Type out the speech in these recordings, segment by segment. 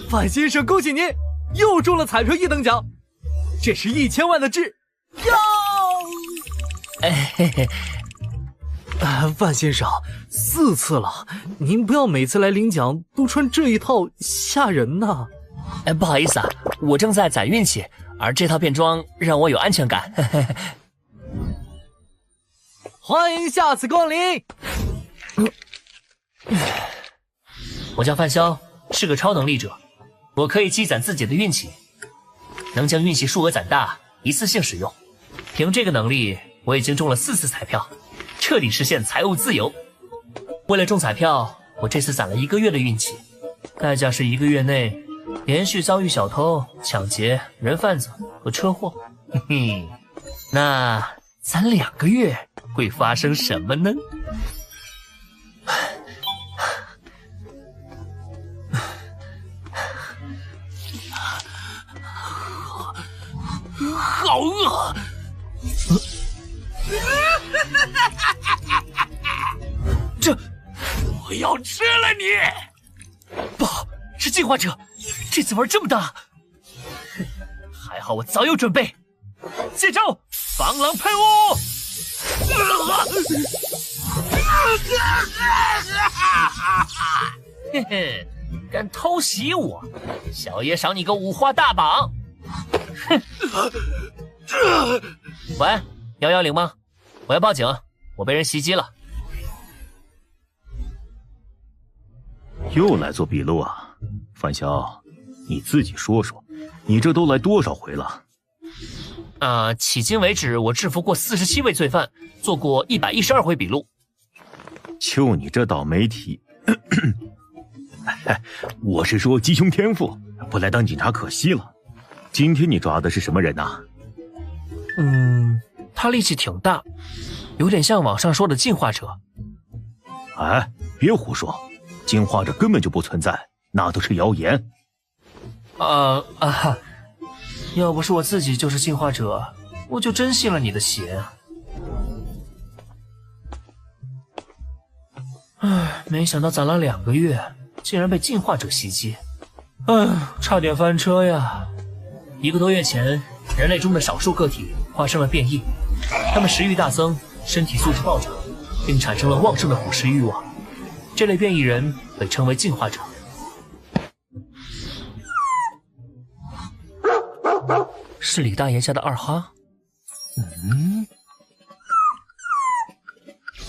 范先生，恭喜您又中了彩票1等奖，这是1000万的值哟！嘿嘿。范先生，4次了，您不要每次来领奖都穿这一套，吓人呐！不好意思啊，我正在攒运气，而这套便装让我有安全感。欢迎下次光临。我叫范潇，是个超能力者，我可以积攒自己的运气，能将运气数额攒大，一次性使用。凭这个能力，我已经中了4次彩票，彻底实现财务自由。为了中彩票，我这次攒了1个月的运气，代价是1个月内连续遭遇小偷、抢劫、人贩子和车祸。嘿嘿，那攒2个月会发生什么呢？好饿！我要吃了你！不好，是进化者，这次玩这么大，还好我早有准备。接招，防狼喷雾！嘿嘿，敢偷袭我，小爷赏你个五花大绑！哼！喂，110吗？我要报警，我被人袭击了。又来做笔录啊，范潇，你自己说说，你这都来多少回了？迄今为止我制服过47位罪犯，做过112回笔录。就你这倒霉体，我是说鸡胸天赋，不来当警察可惜了。今天你抓的是什么人啊？他力气挺大，有点像网上说的进化者。哎，别胡说，进化者根本就不存在，那都是谣言。要不是我自己就是进化者，我就真信了你的邪。没想到攒了2个月，竟然被进化者袭击，差点翻车呀！1个多月前，人类中的少数个体发生了变异，他们食欲大增，身体素质暴涨，并产生了旺盛的捕食欲望。这类变异人被称为进化者。是李大爷家的二哈。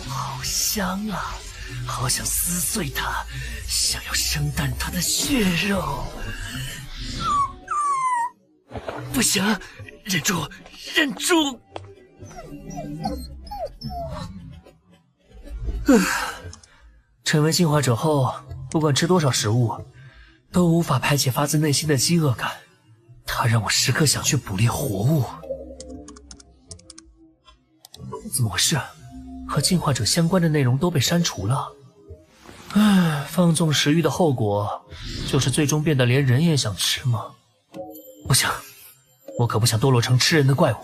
好香啊，好想撕碎它，想要生啖它的血肉。不行，忍住，忍住！成为进化者后，不管吃多少食物，都无法排解发自内心的饥饿感。它让我时刻想去捕猎活物。怎么回事？和进化者相关的内容都被删除了。放纵食欲的后果，就是最终变得连人也想吃吗？不行，我可不想堕落成吃人的怪物。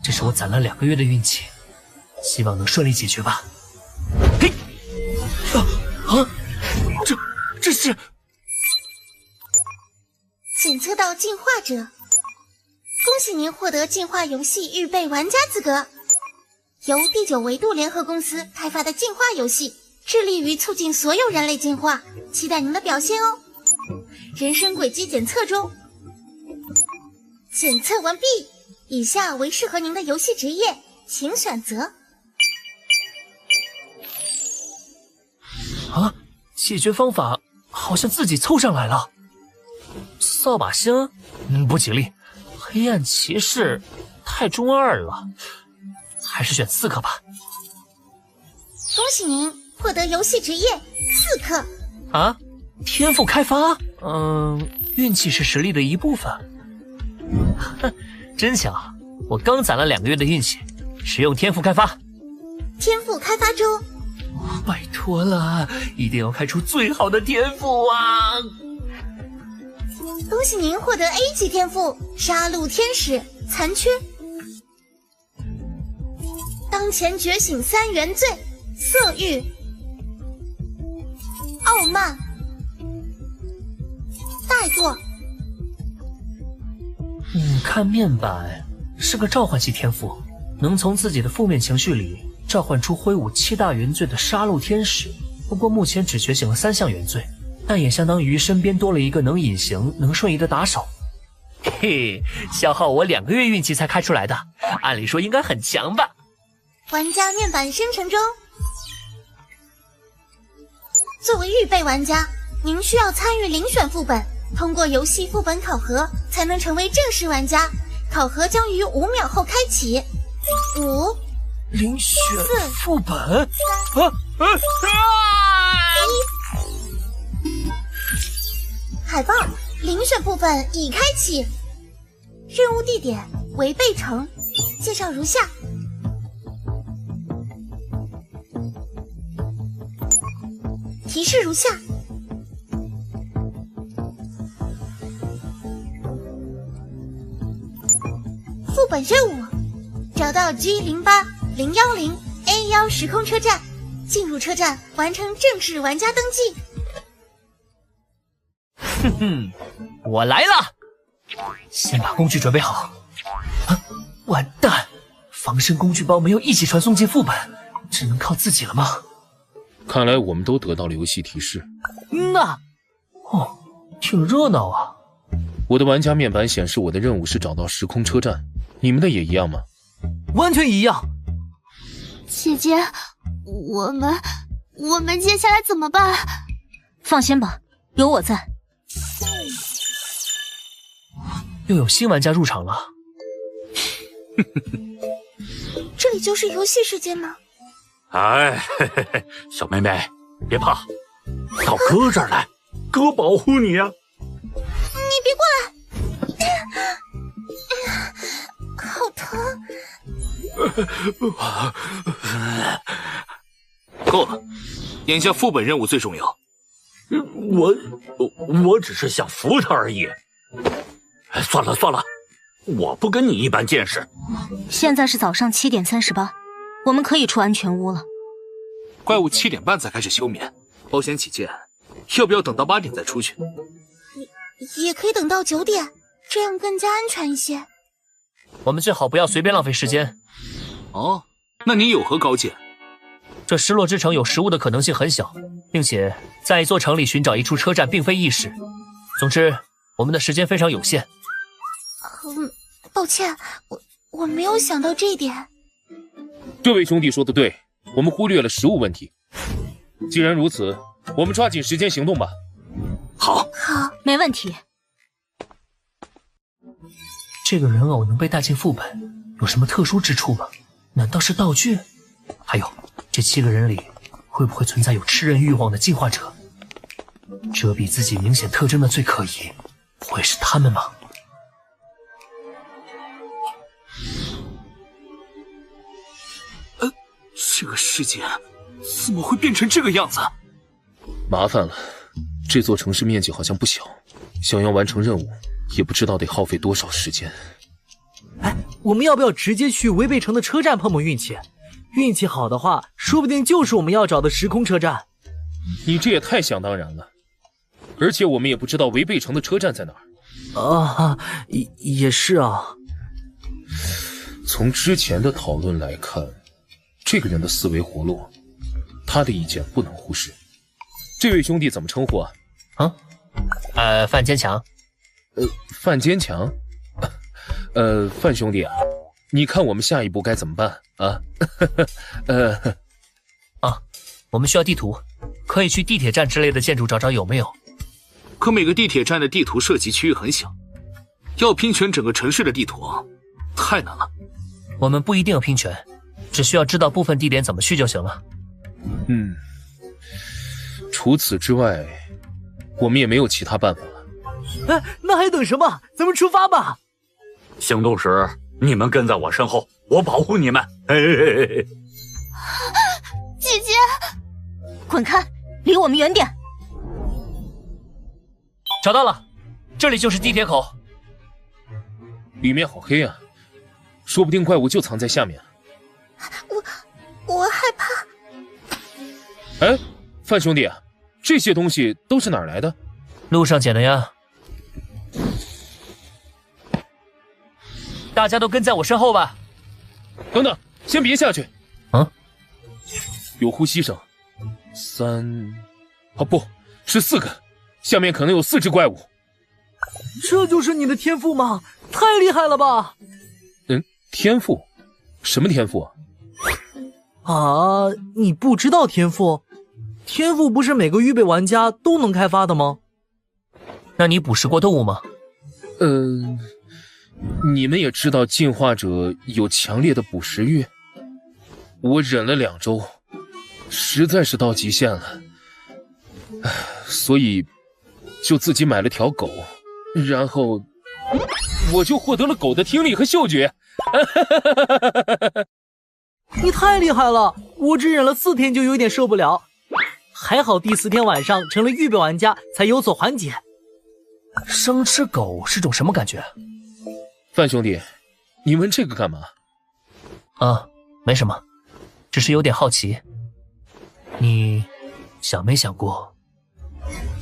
这是我攒了2个月的运气，希望能顺利解决吧。嘿，这是检测到进化者，恭喜您获得进化游戏预备玩家资格。由第9维度联合公司开发的进化游戏，致力于促进所有人类进化，期待您的表现哦。人生轨迹检测中，检测完毕，以下为适合您的游戏职业，请选择。解决方法好像自己凑上来了。扫把星，不吉利。黑暗骑士太中二了，还是选刺客吧。恭喜您获得游戏职业刺客。天赋开发？运气是实力的一部分。真巧，我刚攒了2个月的运气，使用天赋开发。天赋开发中。拜托了，一定要开出最好的天赋啊！恭喜您获得 A 级天赋杀戮天使残缺。当前觉醒3原罪：色欲、傲慢、大作。看面板是个召唤系天赋，能从自己的负面情绪里召唤出挥舞7大原罪的杀戮天使。不过目前只觉醒了3项原罪，但也相当于身边多了一个能隐形、能瞬移的打手。嘿，消耗我2个月运气才开出来的，按理说应该很强吧？玩家面板生成中。作为预备玩家，您需要参与遴选副本，通过游戏副本考核才能成为正式玩家。考核将于5秒后开启。5、遴选4、副本海报，遴选部分已开启。任务地点为贝城，介绍如下。提示如下：副本任务，找到 G08010A1 时空车站，进入车站完成正式玩家登记。哼哼，我来了！先把工具准备好。完蛋，防身工具包没有一起传送进副本，只能靠自己了吗？看来我们都得到了游戏提示。哦，挺热闹啊。我的玩家面板显示我的任务是找到时空车站，你们的也一样吗？完全一样。姐姐，我们接下来怎么办？放心吧，有我在。又有新玩家入场了。这里就是游戏世界吗？哎，嘿嘿嘿，小妹妹，别怕，到哥这儿来，哥保护你呀。你别过来！好疼！够了，眼下副本任务最重要。我只是想扶他而已。算了，我不跟你一般见识。现在是早上7点38，我们可以出安全屋了。怪物7点半才开始休眠，保险起见，要不要等到8点再出去？也可以等到9点，这样更加安全一些。我们最好不要随便浪费时间。哦，那你有何高见？这失落之城有食物的可能性很小，并且在一座城里寻找一处车站并非易事。总之，我们的时间非常有限。抱歉，我没有想到这一点。这位兄弟说的对，我们忽略了食物问题。既然如此，我们抓紧时间行动吧。好，没问题。这个人偶能被带进副本，有什么特殊之处吗？难道是道具？还有，这7个人里会不会存在有吃人欲望的进化者？遮蔽自己明显特征的最可疑，不会是他们吗？这个世界怎么会变成这个样子？麻烦了，这座城市面积好像不小，想要完成任务，也不知道得耗费多少时间。哎，我们要不要直接去违背城的车站碰碰运气？运气好的话，说不定就是我们要找的时空车站。你这也太想当然了，而且我们也不知道违背城的车站在哪儿。也是啊。从之前的讨论来看，这个人的思维活络，他的意见不能忽视。这位兄弟怎么称呼啊？范坚强。范坚强？范兄弟啊，你看我们下一步该怎么办啊？我们需要地图，可以去地铁站之类的建筑找找有没有。可每个地铁站的地图涉及区域很小，要拼全整个城市的地图太难了。我们不一定要拼全，只需要知道部分地点怎么去就行了。除此之外，我们也没有其他办法了。那还等什么？咱们出发吧！行动时你们跟在我身后，我保护你们。姐姐，滚开，离我们远点！找到了，这里就是地铁口。里面好黑啊，说不定怪物就藏在下面。我害怕。哎，范兄弟，这些东西都是哪儿来的？路上捡的呀，大家都跟在我身后吧。等等，先别下去。嗯，有呼吸声。3，不是4个，下面可能有4只怪物。这就是你的天赋吗？太厉害了吧！天赋？什么天赋？啊，你不知道天赋？天赋不是每个预备玩家都能开发的吗？那你捕食过动物吗？你们也知道进化者有强烈的捕食欲，我忍了2周，实在是到极限了，所以就自己买了条狗，然后我就获得了狗的听力和嗅觉。你太厉害了，我只忍了4天就有点受不了，还好第4天晚上成了预备玩家才有所缓解。生吃狗是种什么感觉？范兄弟，你问这个干嘛？啊，没什么，只是有点好奇。你想没想过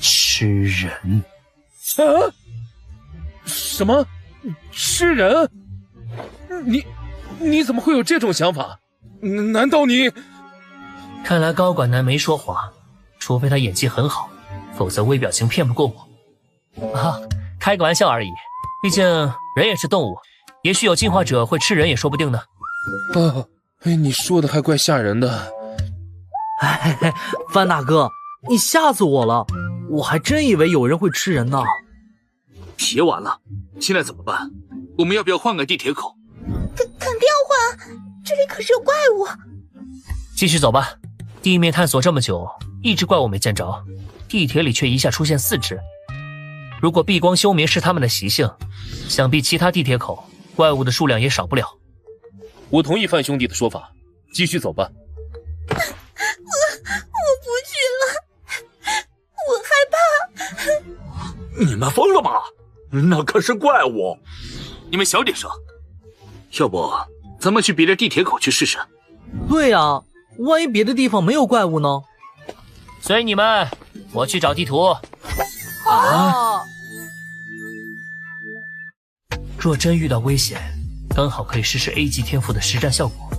吃人？啊？什么？吃人？你怎么会有这种想法？难道你……看来高管男没说谎，除非他演技很好，否则微表情骗不过我。啊，开个玩笑而已，毕竟人也是动物，也许有进化者会吃人也说不定呢。你说的还怪吓人的。哎，范大哥，你吓死我了，我还真以为有人会吃人呢。别玩了，现在怎么办？我们要不要换个地铁口？肯定要换，这里可是有怪物。继续走吧，地面探索这么久，一只怪物没见着，地铁里却一下出现4只。如果避光休眠是他们的习性，想必其他地铁口怪物的数量也少不了。我同意范兄弟的说法，继续走吧。我不去了，我害怕。你们疯了吗？那可是怪物！你们小点声，要不咱们去别的地铁口去试试？对呀，万一别的地方没有怪物呢？随你们，我去找地图。啊！若真遇到危险，刚好可以试试 A 级天赋的实战效果。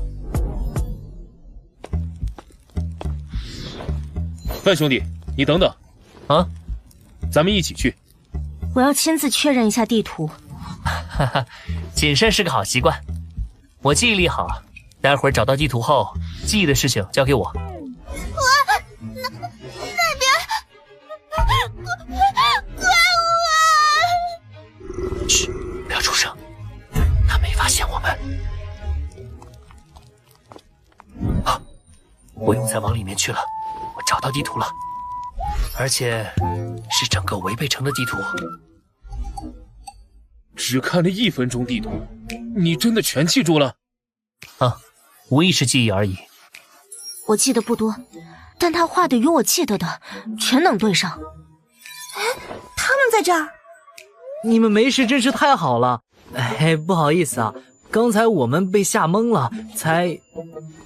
范兄弟，你等等。啊？咱们一起去。我要亲自确认一下地图。哈哈，谨慎是个好习惯。我记忆力好，待会儿找到地图后，记忆的事情交给我。那边怪物啊！嘘，不要出声，他没发现我们。啊，不用再往里面去了，我找到地图了，而且是整个违背城的地图。只看了1分钟地图，你真的全记住了？啊，无意识记忆而已。我记得不多，但他画的与我记得的全能对上。他们在这儿。你们没事真是太好了。哎，不好意思啊，刚才我们被吓懵了，才……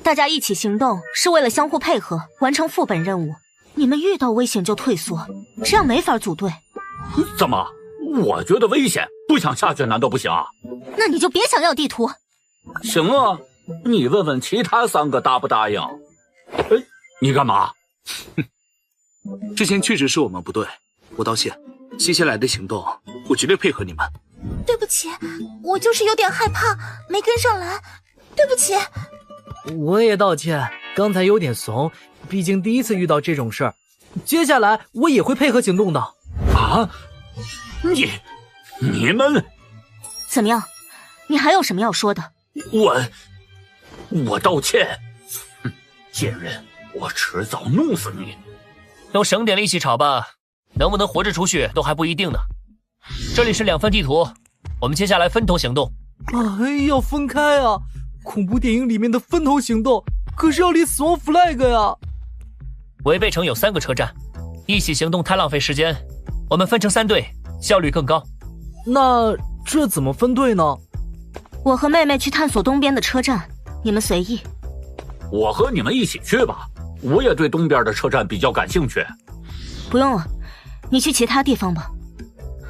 大家一起行动是为了相互配合，完成副本任务。你们遇到危险就退缩，这样没法组队。怎么？我觉得危险，不想下去难道不行啊？那你就别想要地图。行啊，你问问其他3个答不答应？哎，你干嘛？之前确实是我们不对，我道歉。接下来的行动，我绝对配合你们。对不起，我就是有点害怕，没跟上来。对不起。我也道歉，刚才有点怂，毕竟第一次遇到这种事儿。接下来我也会配合行动的。啊？你们怎么样？你还有什么要说的？我道歉。贱人，我迟早弄死你！都省点力气吵吧，能不能活着出去都还不一定呢。这里是2份地图，我们接下来分头行动。哎，要分开啊！恐怖电影里面的分头行动，可是要立死亡 flag 呀！违背城有3个车站，一起行动太浪费时间，我们分成3队，效率更高。那这怎么分队呢？我和妹妹去探索东边的车站，你们随意。我和你们一起去吧，我也对东边的车站比较感兴趣。不用了，你去其他地方吧。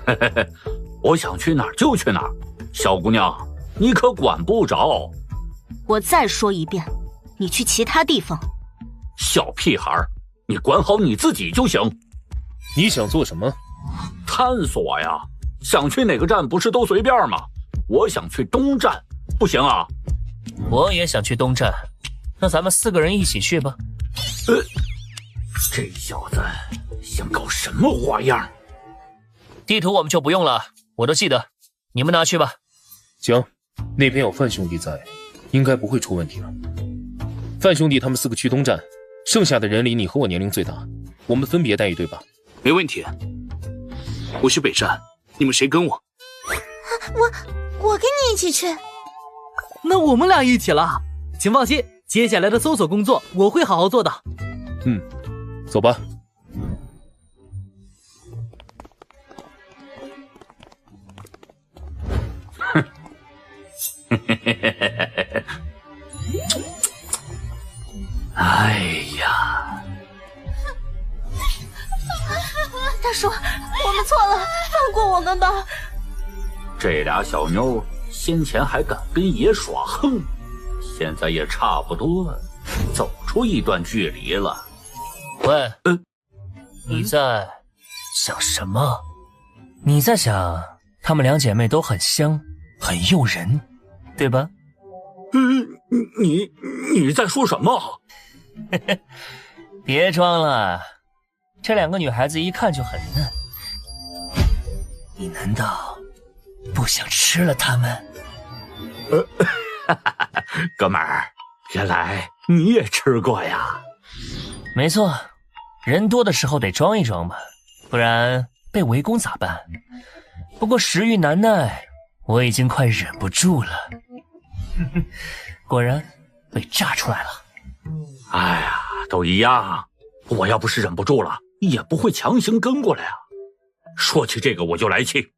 嘿嘿嘿，我想去哪儿就去哪儿。小姑娘，你可管不着。我再说一遍，你去其他地方。小屁孩，你管好你自己就行。你想做什么？探索呀，想去哪个站不是都随便吗？我想去东站，不行啊？我也想去东站，那咱们4个人一起去吧。这小子想搞什么花样？地图我们就不用了，我都记得，你们拿去吧。行，那边有范兄弟在，应该不会出问题了。范兄弟他们4个去东站，剩下的人里你和我年龄最大，我们分别带一队吧。没问题。我去北站，你们谁跟我？我跟你一起去。那我们俩一起了，请放心，接下来的搜索工作我会好好做的。走吧。哎呀，大叔，我们错了，放过我们吧。这俩小妞先前还敢跟爷耍横，现在也差不多走出一段距离了。喂，你在想什么？你在想她们2姐妹都很香，很诱人，对吧？你在说什么？别装了，这2个女孩子一看就很嫩，你难道不想吃了她们？哥们儿，原来你也吃过呀？没错，人多的时候得装一装嘛，不然被围攻咋办？不过食欲难耐，我已经快忍不住了。果然被炸出来了。哎呀，都一样。我要不是忍不住了，也不会强行跟过来啊。说起这个我就来气，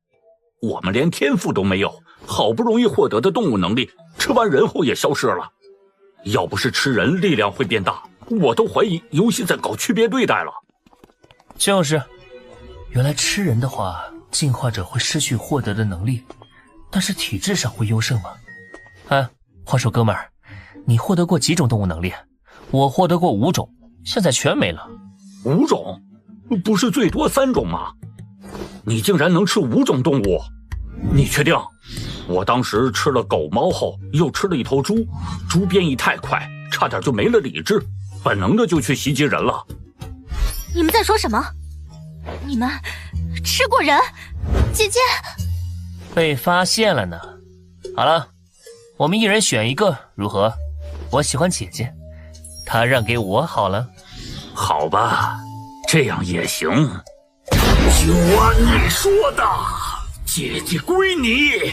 我们连天赋都没有，好不容易获得的动物能力，吃完人后也消失了。要不是吃人力量会变大，我都怀疑游戏在搞区别对待了。就是，原来吃人的话，进化者会失去获得的能力，但是体质上会优胜吗？哎，话说哥们儿，你获得过几种动物能力？我获得过5种，现在全没了。5种？不是最多3种吗？你竟然能吃5种动物？你确定？我当时吃了狗猫后，又吃了一头猪，猪变异太快，差点就没了理智，本能的就去袭击人了。你们在说什么？你们吃过人？姐姐被发现了呢。好了，我们一人选一个，如何？我喜欢姐姐，她让给我好了。好吧，这样也行。就按你说的，姐姐归你，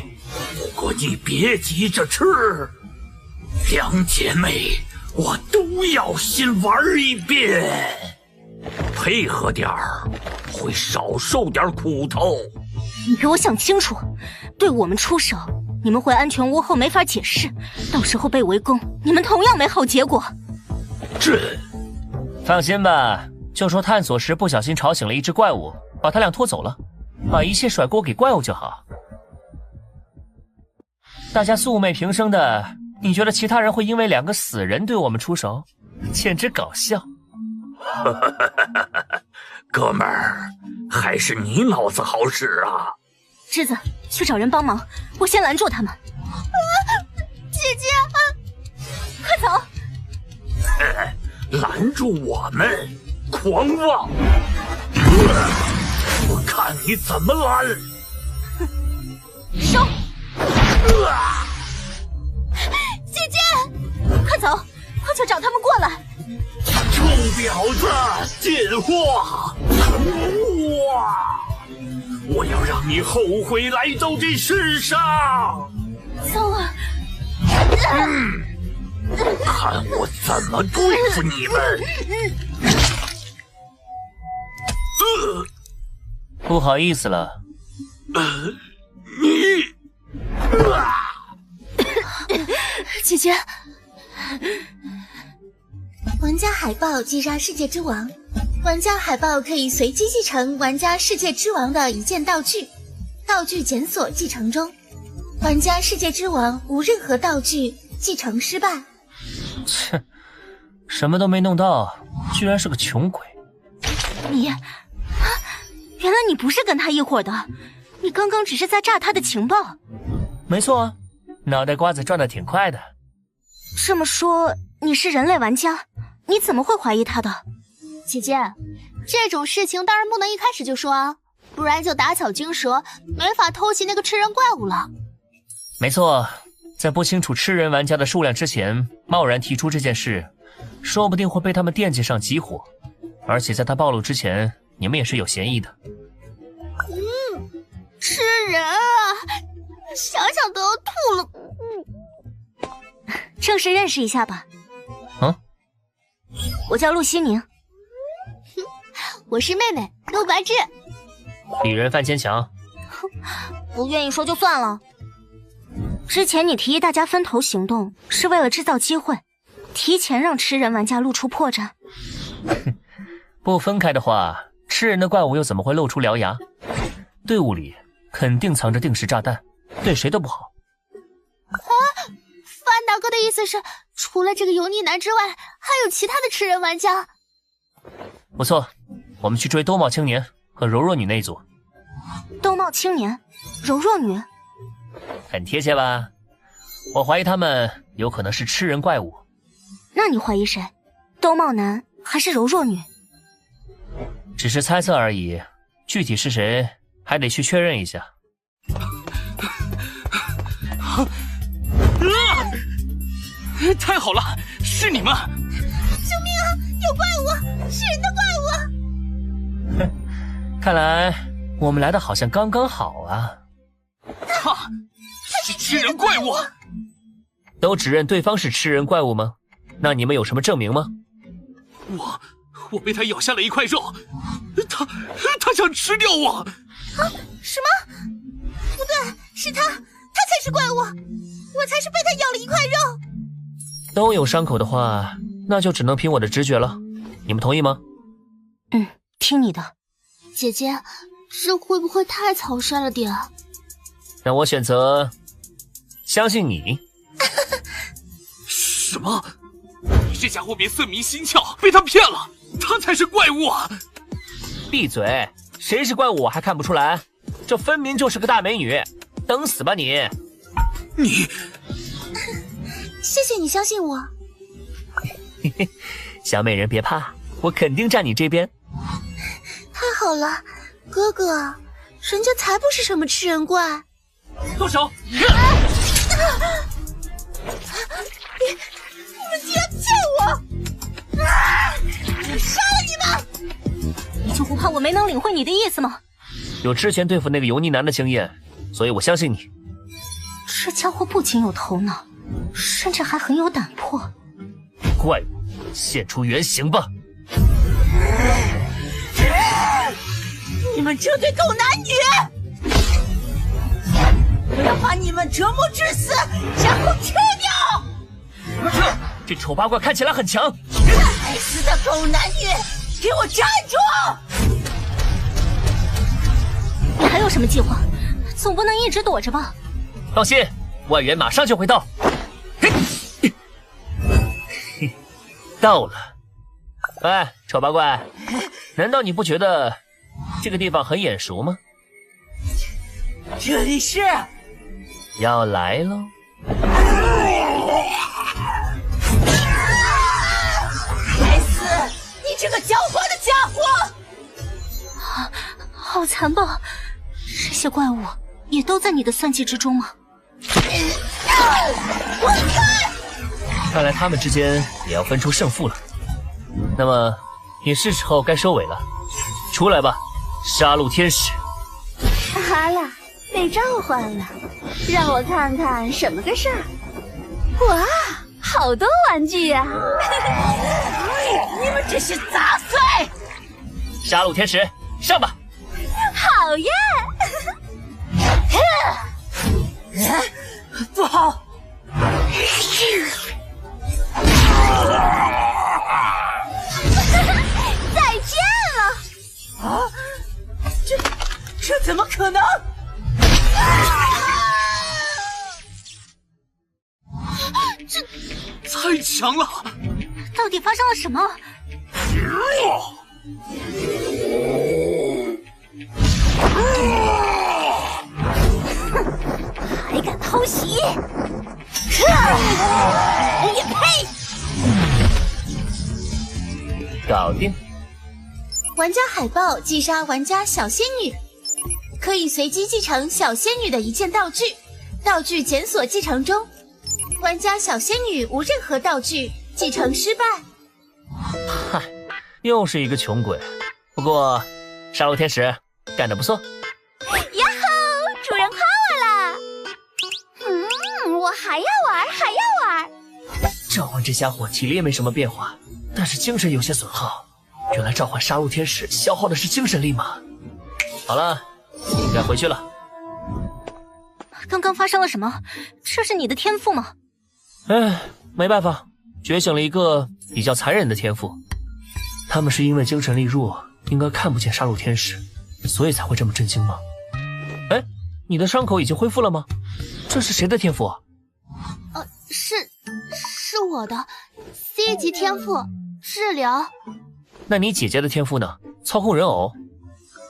不过你别急着吃，2姐妹我都要先玩一遍，配合点儿，会少受点苦头。你给我想清楚，对我们出手，你们回安全屋后没法解释，到时候被围攻，你们同样没好结果。放心吧，就说探索时不小心吵醒了一只怪物，把他俩拖走了，把一切甩锅给怪物就好。大家素昧平生的，你觉得其他人会因为2个死人对我们出手？简直搞笑。哥们儿，还是你脑子好使啊！栀子，去找人帮忙，我先拦住他们。姐姐，快走！拦住我们，狂妄！我看你怎么拦！收！姐姐，快走，快去找他们过来！臭婊子，贱货！哇！我要让你后悔来到这世上！糟了！看我怎么对付你们！不好意思了。姐姐，玩家海豹击杀世界之王，玩家海豹可以随机继承玩家世界之王的一件道具，道具检索继承中。玩家世界之王无任何道具，继承失败。切，什么都没弄到，居然是个穷鬼。你啊，原来你不是跟他一伙的，你刚刚只是在炸他的情报。没错啊，脑袋瓜子转得挺快的。这么说你是人类玩家，你怎么会怀疑他的？姐姐，这种事情当然不能一开始就说啊，不然就打草惊蛇，没法偷袭那个吃人怪物了。没错，在不清楚吃人玩家的数量之前，贸然提出这件事，说不定会被他们惦记上急火。而且在他暴露之前，你们也是有嫌疑的。吃人啊！想想都要吐了。正式认识一下吧。我叫陆西宁。我是妹妹陆白志。鄙人范坚强。不愿意说就算了。之前你提议大家分头行动，是为了制造机会，提前让吃人玩家露出破绽。不分开的话，吃人的怪物又怎么会露出獠牙？队伍里肯定藏着定时炸弹，对谁都不好。范大哥的意思是，除了这个油腻男之外，还有其他的吃人玩家。不错，我们去追兜帽青年和柔弱女那一组。兜帽青年，柔弱女，很贴切吧？我怀疑他们有可能是吃人怪物。那你怀疑谁？兜帽男还是柔弱女？只是猜测而已，具体是谁还得去确认一下。太好了，是你们！救命啊！有怪物，是人的怪物！哼，看来我们来的好像刚刚好啊。他是吃人怪物！都只认对方是吃人怪物吗？那你们有什么证明吗？我被他咬下了一块肉，他想吃掉我！啊？什么？不对，是他才是怪物，我才是被他咬了一块肉。都有伤口的话，那就只能凭我的直觉了。你们同意吗？听你的。姐姐，这会不会太草率了点？那我选择相信你。什么？你这家伙别色迷心窍，被他骗了，他才是怪物啊！闭嘴！谁是怪物我还看不出来？这分明就是个大美女，等死吧你！你，谢谢你相信我。嘿嘿，小美人别怕，我肯定站你这边。太好了，哥哥，人家才不是什么吃人怪。动手！你们竟然骗我！杀了你们！你就不怕我没能领会你的意思吗？有之前对付那个油腻男的经验，所以我相信你。这家伙不仅有头脑，甚至还很有胆魄。怪物，现出原形吧！你们这对狗男女！我要把你们折磨致死，然后吃掉！快撤！这丑八怪看起来很强。该死的狗男女，给我站住！你还有什么计划？总不能一直躲着吧？放心，外援马上就会到。到了。喂，丑八怪，难道你不觉得这个地方很眼熟吗？这里是要来喽！该死！你这个狡猾的家伙！好残暴！这些怪物也都在你的算计之中吗？滚开！看来他们之间也要分出胜负了。那么，也是时候该收尾了。出来吧，杀戮天使！好了，被召唤了，让我看看什么个事儿。哇，好多玩具呀！你们这些杂碎！杀戮天使，上吧！好耶！不好！再见了！啊，这怎么可能？太强了！到底发生了什么？还敢偷袭！也呸！搞定。玩家海豹击杀玩家小仙女，可以随机继承小仙女的一件道具，道具检索继承中。玩家小仙女无任何道具，继承失败。嗨，又是一个穷鬼。不过，杀戮天使干得不错。呀吼，主人夸我啦！我还要玩，还要玩。召唤这家伙体力也没什么变化，但是精神有些损耗。原来召唤杀戮天使消耗的是精神力吗？好了，应该回去了。刚刚发生了什么？这是你的天赋吗？没办法，觉醒了一个比较残忍的天赋。他们是因为精神力弱，应该看不见杀戮天使，所以才会这么震惊吗？哎，你的伤口已经恢复了吗？这是谁的天赋啊？是我的 C 级天赋治疗。那你姐姐的天赋呢？操控人偶？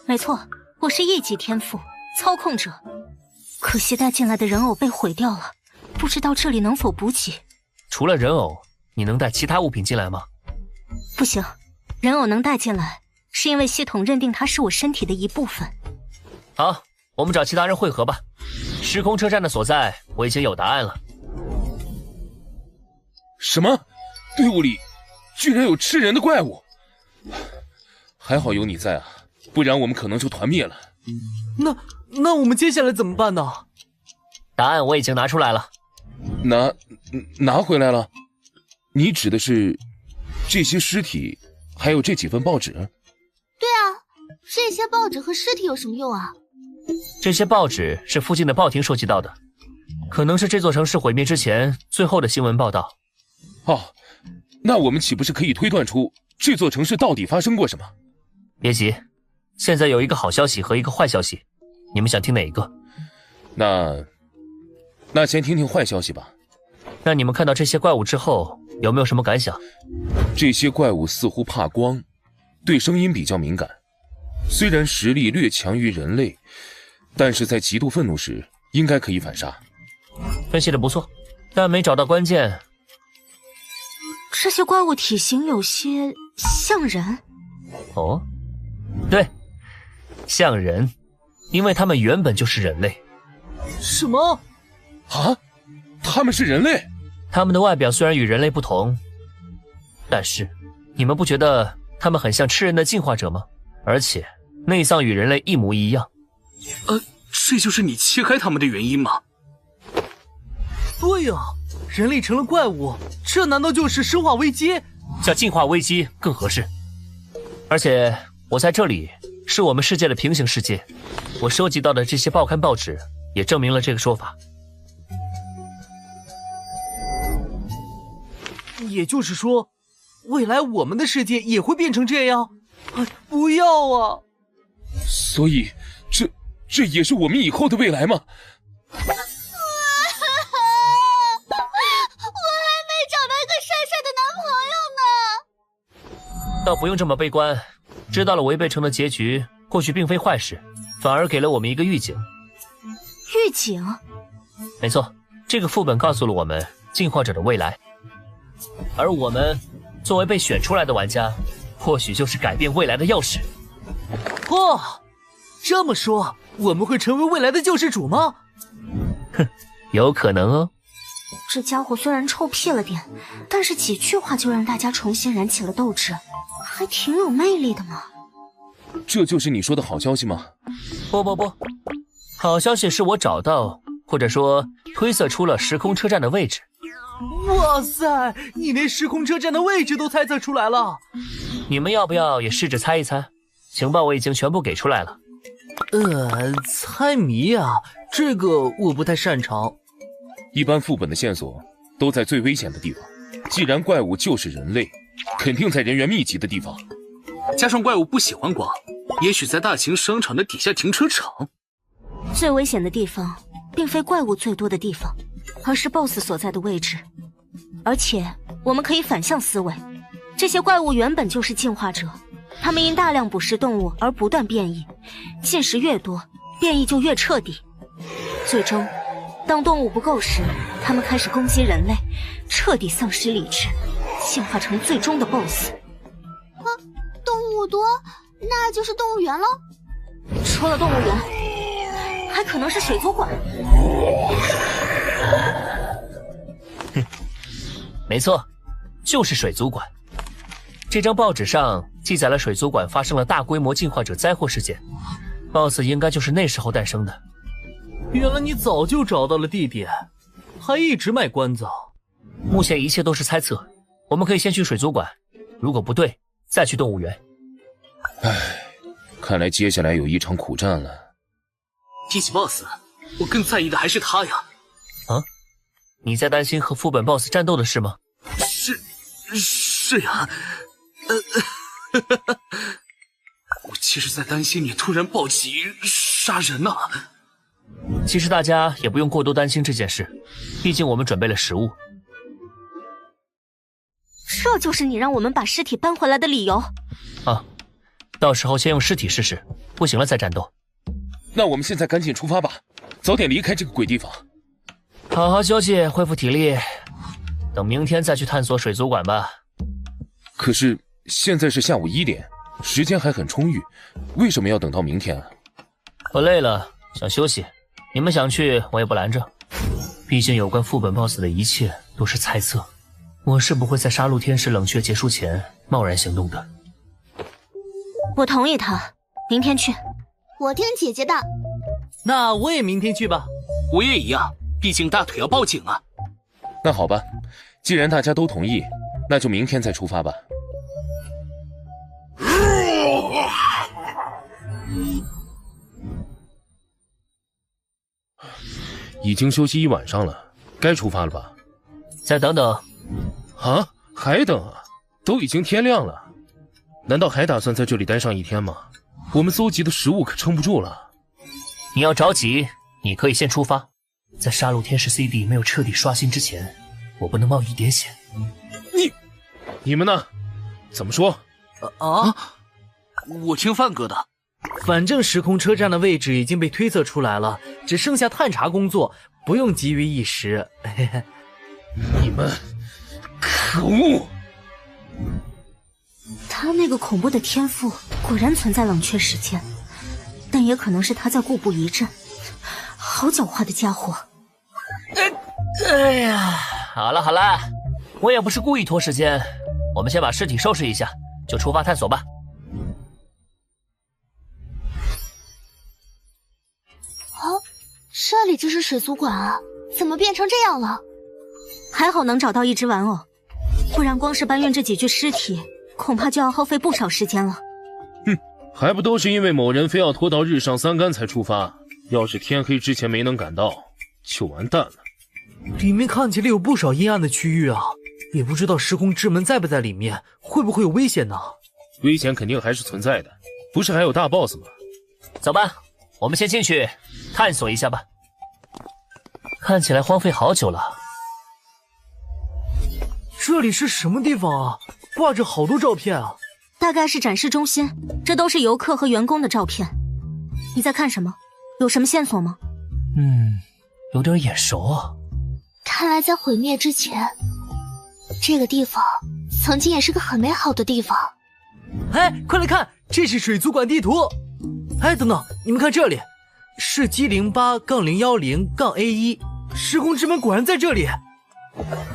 没错，我是1级天赋操控者。可惜带进来的人偶被毁掉了，不知道这里能否补给。除了人偶，你能带其他物品进来吗？不行，人偶能带进来，是因为系统认定它是我身体的一部分。好，我们找其他人汇合吧。时空车站的所在我已经有答案了。什么？队伍里居然有吃人的怪物！还好有你在啊，不然我们可能就团灭了。那我们接下来怎么办呢？答案我已经拿出来了。拿回来了？你指的是这些尸体，还有这几份报纸？对啊，这些报纸和尸体有什么用啊？这些报纸是附近的报亭收集到的，可能是这座城市毁灭之前最后的新闻报道。哦，那我们岂不是可以推断出这座城市到底发生过什么？别急，现在有一个好消息和一个坏消息，你们想听哪一个？那先听听坏消息吧。那你们看到这些怪物之后，有没有什么感想？这些怪物似乎怕光，对声音比较敏感。虽然实力略强于人类，但是在极度愤怒时，应该可以反杀。分析的不错，但没找到关键。这些怪物体型有些像人。哦，对，像人，因为他们原本就是人类。什么？啊？他们是人类？他们的外表虽然与人类不同，但是你们不觉得他们很像吃人的进化者吗？而且内脏与人类一模一样。这就是你切开他们的原因吗？对呀，人类成了怪物，这难道就是生化危机？叫进化危机更合适。而且我在这里是我们世界的平行世界，我收集到的这些报刊报纸也证明了这个说法。也就是说，未来我们的世界也会变成这样？不要啊！所以，这也是我们以后的未来吗？我还没找到一个帅帅的男朋友呢。倒不用这么悲观，知道了违背城的结局，或许并非坏事，反而给了我们一个预警。预警？没错，这个副本告诉了我们进化者的未来。而我们作为被选出来的玩家，或许就是改变未来的钥匙。哦，这么说，我们会成为未来的救世主吗？哼，有可能哦。这家伙虽然臭屁了点，但是几句话就让大家重新燃起了斗志，还挺有魅力的嘛。这就是你说的好消息吗？不，好消息是我找到，或者说推测出了时空车站的位置。哇塞，你连时空车站的位置都猜测出来了！你们要不要也试着猜一猜？情报我已经全部给出来了。猜谜啊，这个我不太擅长。一般副本的线索都在最危险的地方，既然怪物就是人类，肯定在人员密集的地方。加上怪物不喜欢光，也许在大型商场的底下停车场。最危险的地方，并非怪物最多的地方，而是 BOSS 所在的位置。而且我们可以反向思维，这些怪物原本就是进化者，他们因大量捕食动物而不断变异，进食越多，变异就越彻底。最终，当动物不够时，他们开始攻击人类，彻底丧失理智，进化成最终的 BOSS。动物多，那就是动物园喽。除了动物园，还可能是水族馆。没错，就是水族馆。这张报纸上记载了水族馆发生了大规模进化者灾祸事件 ，BOSS 应该就是那时候诞生的。原来你早就找到了地点，还一直卖关子。目前一切都是猜测，我们可以先去水族馆，如果不对，再去动物园。唉，看来接下来有一场苦战了。提起 BOSS， 我更在意的还是他呀。啊？你在担心和副本 BOSS 战斗的事吗？是呀。我其实在担心你突然暴击杀人呢。其实大家也不用过多担心这件事，毕竟我们准备了食物。这就是你让我们把尸体搬回来的理由啊！到时候先用尸体试试，不行了再战斗。那我们现在赶紧出发吧，早点离开这个鬼地方。好好休息，恢复体力，等明天再去探索水族馆吧。可是现在是下午1点，时间还很充裕，为什么要等到明天啊？我累了，想休息。你们想去，我也不拦着。毕竟有关副本 BOSS 的一切都是猜测，我是不会在杀戮天使冷却结束前贸然行动的。我同意他，明天去。我听姐姐的。那我也明天去吧。我也一样，毕竟大腿要报警啊。那好吧，既然大家都同意，那就明天再出发吧。已经休息1晚上了，该出发了吧？再等等。啊？还等啊？都已经天亮了，难道还打算在这里待上1天吗？我们搜集的食物可撑不住了。你要着急，你可以先出发。在杀戮天使 CD 没有彻底刷新之前，我不能冒一点险。你们呢？怎么说？我听范哥的。反正时空车站的位置已经被推测出来了，只剩下探查工作，不用急于一时。你们，可恶！他那个恐怖的天赋果然存在冷却时间，但也可能是他在故布疑阵。好狡猾的家伙！哎呀，好了好了，我也不是故意拖时间，我们先把尸体收拾一下，就出发探索吧。这里就是水族馆啊，怎么变成这样了？还好能找到一只玩偶，不然光是搬运这几具尸体，恐怕就要耗费不少时间了。哼，还不都是因为某人非要拖到日上3竿才出发，要是天黑之前没能赶到，就完蛋了。里面看起来有不少阴暗的区域啊，也不知道时空之门在不在里面，会不会有危险呢？危险肯定还是存在的，不是还有大 boss 吗？走吧，我们先进去探索一下吧。看起来荒废好久了。这里是什么地方啊？挂着好多照片啊！大概是展示中心，这都是游客和员工的照片。你在看什么？有什么线索吗？有点眼熟啊。看来在毁灭之前，这个地方曾经也是个很美好的地方。哎，快来看，这是水族馆地图。哎，等等，你们看这里，是 G08-010-A1， 时空之门果然在这里。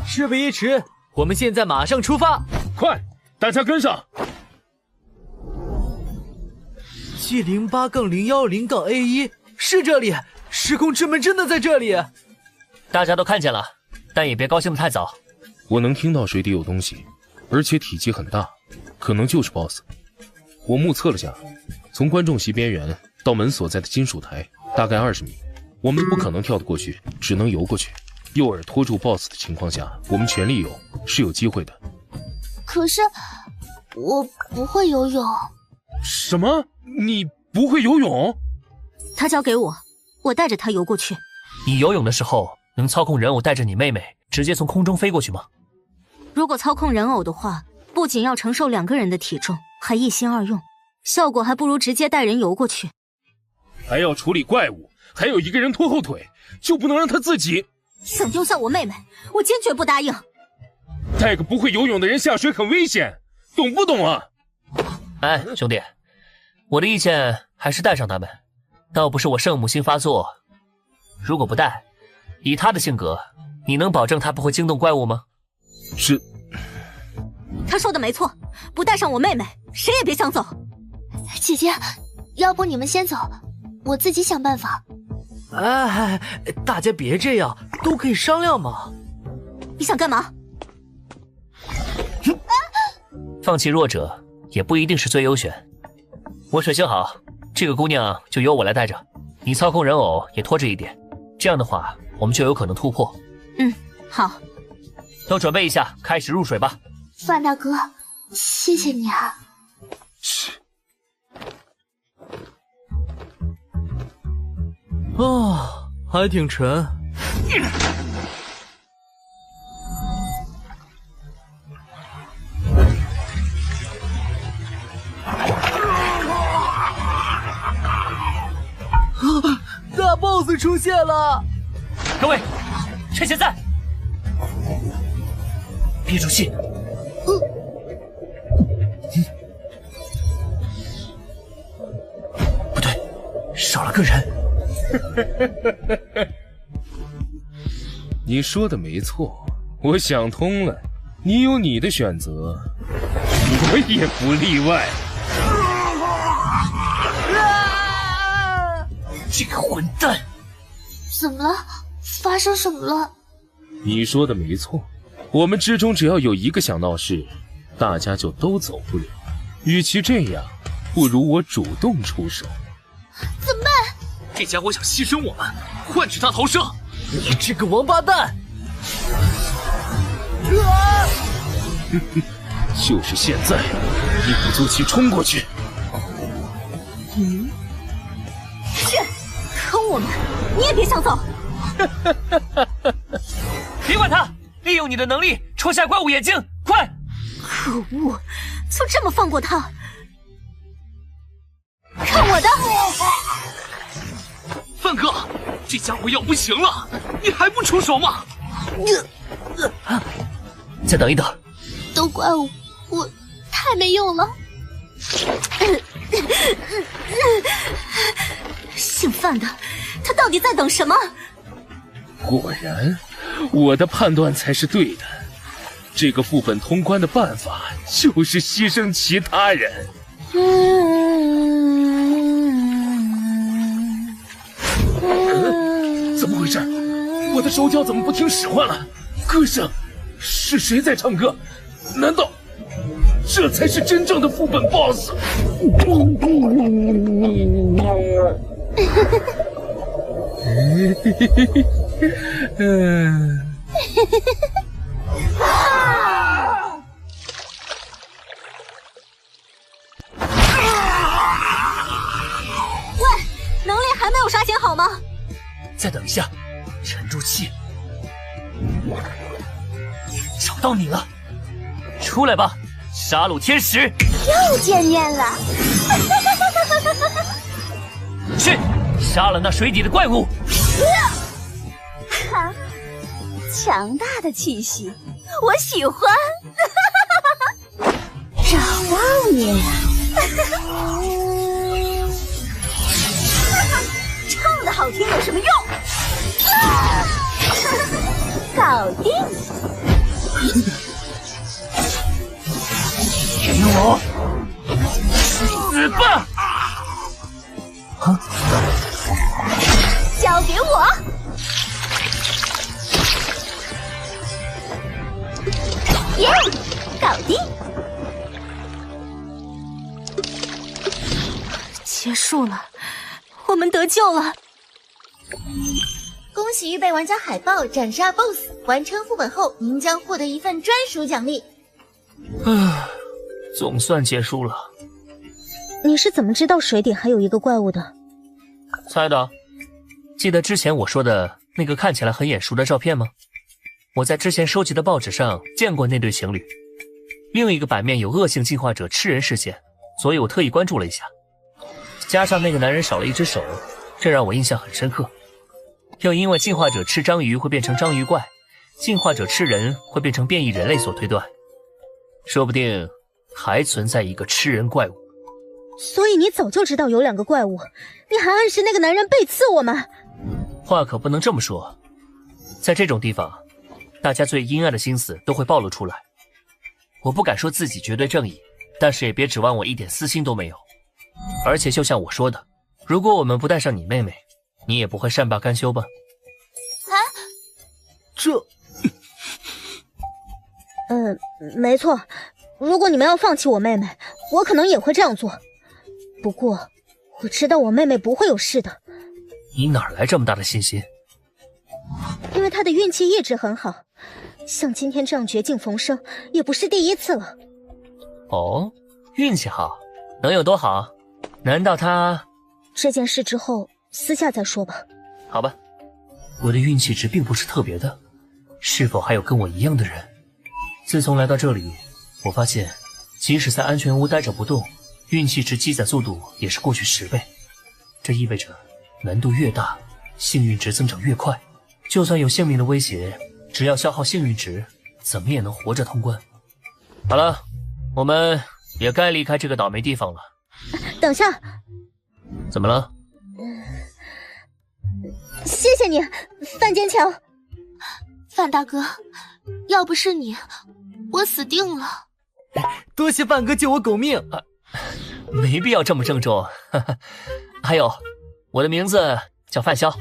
事不宜迟，我们现在马上出发。快，大家跟上。G08-010-A1， 是这里，时空之门真的在这里。大家都看见了，但也别高兴得太早。我能听到水底有东西，而且体积很大，可能就是 BOSS。我目测了下，从观众席边缘到门所在的金属台大概20米，我们不可能跳得过去，只能游过去。诱饵拖住 BOSS 的情况下，我们全力游是有机会的。可是我不会游泳。什么？你不会游泳？他交给我，我带着他游过去。你游泳的时候能操控人偶带着你妹妹直接从空中飞过去吗？如果操控人偶的话，不仅要承受2个人的体重，还一心二用，效果还不如直接带人游过去。还要处理怪物，还有一个人拖后腿，就不能让他自己。想丢下我妹妹，我坚决不答应。带个不会游泳的人下水很危险，懂不懂啊？哎，兄弟，我的意见还是带上他们，倒不是我圣母心发作。如果不带，以他的性格，你能保证他不会惊动怪物吗？他说的没错，不带上我妹妹，谁也别想走。姐姐，要不你们先走，我自己想办法。哎，大家别这样，都可以商量嘛。你想干嘛？放弃弱者也不一定是最优选。我水性好，这个姑娘就由我来带着，你操控人偶也拖着一点，这样的话我们就有可能突破。好。都准备一下，开始入水吧。范大哥，谢谢你啊。还挺沉。大 boss 出现了！各位，趁现在，憋住气。不对，少了个人。你说的没错，我想通了，你有你的选择，我也不例外。这个混蛋！怎么了？发生什么了？你说的没错，我们之中只要有一个想闹事，大家就都走不了。与其这样，不如我主动出手。怎么办？这家伙想牺牲我们，换取他逃生。你这个王八蛋！就是现在，一鼓作气冲过去。坑我们，你也别想走。别管他，利用你的能力戳下怪物眼睛，快！可恶，就这么放过他？看我的！范哥，这家伙要不行了，你还不出手吗？再等一等。都怪我太没用了。姓范的，他到底在等什么？果然，我的判断才是对的。这个副本通关的办法就是牺牲其他人。怎么回事？我的手脚怎么不听使唤了？歌声，是谁在唱歌？难道这才是真正的副本 BOSS？ 喂，能力还没有刷新好吗？再等一下，沉住气。找到你了，出来吧，杀戮天使！又见面了。去，杀了那水底的怪物。哈，强大的气息，我喜欢。找到你了。唱的好听有什么用？搞定！给我死吧！交给我！耶，搞定！结束了，我们得救了！恭喜预备玩家海豹斩杀 BOSS， 完成副本后，您将获得一份专属奖励。总算结束了。你是怎么知道水底还有一个怪物的？猜的。记得之前我说的那个看起来很眼熟的照片吗？我在之前收集的报纸上见过那对情侣。另一个版面有恶性进化者吃人事件，所以我特意关注了一下。加上那个男人少了一只手，这让我印象很深刻。又因为进化者吃章鱼会变成章鱼怪，进化者吃人会变成变异人类所推断，说不定还存在一个吃人怪物。所以你早就知道有2个怪物，你还暗示那个男人背刺我们？话可不能这么说，在这种地方，大家最阴暗的心思都会暴露出来。我不敢说自己绝对正义，但是也别指望我一点私心都没有。而且就像我说的，如果我们不带上你妹妹，你也不会善罢甘休吧？这……没错，如果你们要放弃我妹妹，我可能也会这样做。不过，我知道我妹妹不会有事的。你哪来这么大的信心？因为她的运气一直很好，像今天这样绝境逢生，也不是第一次了。哦，运气好，能有多好？难道她……这件事之后私下再说吧。好吧，我的运气值并不是特别的，是否还有跟我一样的人？自从来到这里，我发现，即使在安全屋待着不动，运气值积攒速度也是过去10倍。这意味着难度越大，幸运值增长越快。就算有性命的威胁，只要消耗幸运值，怎么也能活着通关。好了，我们也该离开这个倒霉地方了。等下，怎么了？谢谢你，范坚强。范大哥，要不是你，我死定了。多谢范哥救我狗命。没必要这么郑重。还有，我的名字叫范潇。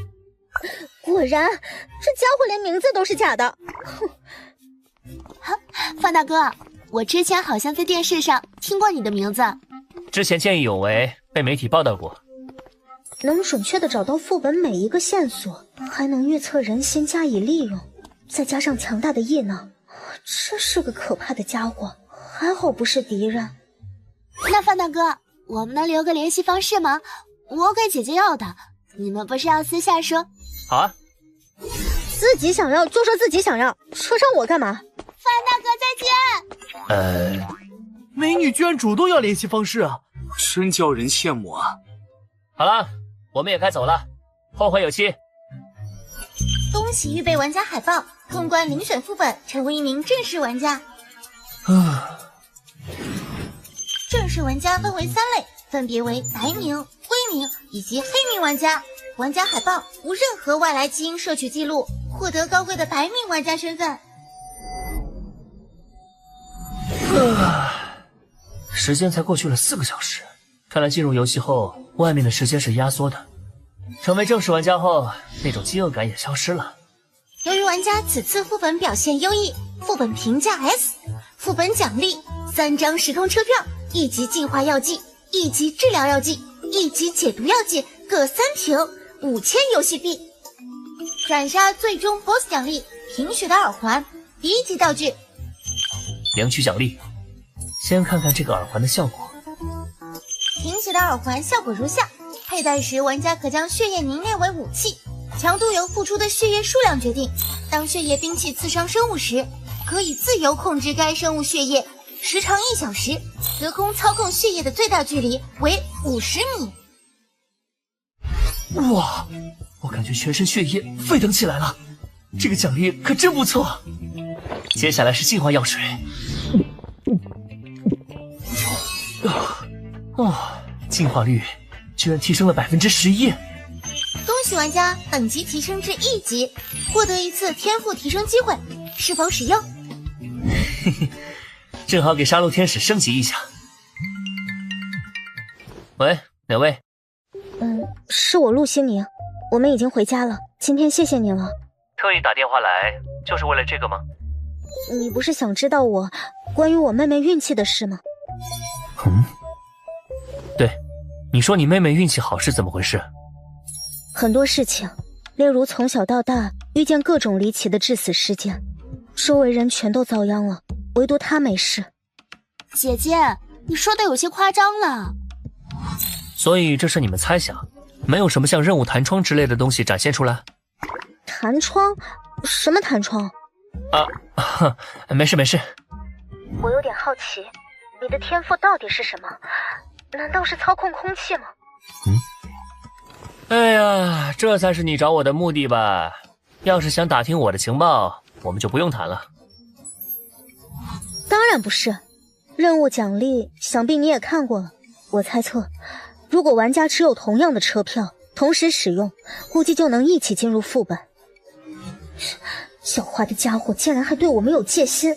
果然，这家伙连名字都是假的。范大哥，我之前好像在电视上听过你的名字。之前见义勇为，被媒体报道过。能准确地找到副本每一个线索，还能预测人心加以利用，再加上强大的异能，这是个可怕的家伙。还好不是敌人。那范大哥，我们能留个联系方式吗？我给姐姐要的。你们不是要私下说？好啊。自己想要就说自己想要，说上我干嘛？范大哥再见。美女居然主动要联系方式啊，真叫人羡慕啊。好了，我们也该走了，后会有期。恭喜预备玩家海报通关遴选副本，成为一名正式玩家。正式玩家分为3类，分别为白名、灰名以及黑名玩家。玩家海报无任何外来基因摄取记录，获得高贵的白名玩家身份。时间才过去了4个小时，看来进入游戏后，外面的时间是压缩的。成为正式玩家后，那种饥饿感也消失了。由于玩家此次副本表现优异，副本评价 S， 副本奖励3张时空车票，1级净化药剂，1级治疗药剂，1级解毒药剂，各3瓶，5000游戏币。斩杀最终 BOSS 奖励贫血的耳环，1级道具。领取奖励，先看看这个耳环的效果。贫血的耳环效果如下：佩戴时，玩家可将血液凝练为武器，强度由付出的血液数量决定。当血液兵器刺伤生物时，可以自由控制该生物血液，时长1小时，隔空操控血液的最大距离为50米。哇，我感觉全身血液沸腾起来了，这个奖励可真不错。接下来是净化药水。净化率居然提升了11%。恭喜玩家等级提升至1级，获得1次天赋提升机会，是否使用？嘿嘿，正好给杀戮天使升级一下。喂，哪位？是我陆心宁，我们已经回家了。今天谢谢你了。特意打电话来，就是为了这个吗？你不是想知道我关于我妹妹运气的事吗？对，你说你妹妹运气好是怎么回事？很多事情，例如从小到大遇见各种离奇的致死事件，周围人全都遭殃了，唯独她没事。姐姐，你说的有些夸张了。所以这是你们猜想，没有什么像任务弹窗之类的东西展现出来？弹窗？什么弹窗？没事没事。我有点好奇，你的天赋到底是什么？难道是操控空气吗？哎呀，这才是你找我的目的吧？要是想打听我的情报，我们就不用谈了。当然不是，任务奖励想必你也看过了。我猜测，如果玩家持有同样的车票，同时使用，估计就能一起进入副本。狡猾的家伙竟然还对我没有戒心。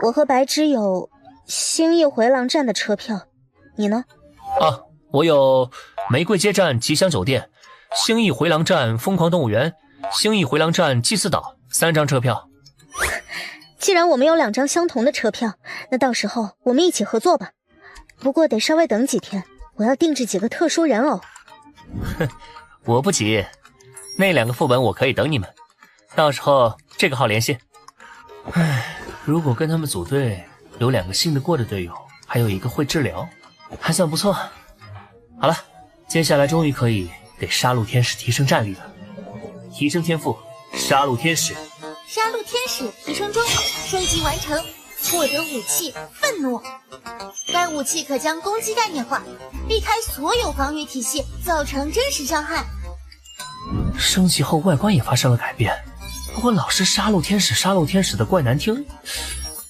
我和白之有星翼回廊站的车票，你呢？我有玫瑰街站吉祥酒店、星翼回廊站疯狂动物园、星翼回廊站祭祀岛3张车票。既然我们有2张相同的车票，那到时候我们一起合作吧。不过得稍微等几天，我要定制几个特殊人偶。我不急，那2个副本我可以等你们，到时候这个号联系。如果跟他们组队，有2个信得过的队友，还有1个会治疗，还算不错。好了，接下来终于可以给杀戮天使提升战力了。提升天赋，杀戮天使。杀戮天使提升中，升级完成，获得武器愤怒。该武器可将攻击概念化，避开所有防御体系，造成真实伤害。升级后外观也发生了改变，不过老是杀戮天使杀戮天使的怪难听，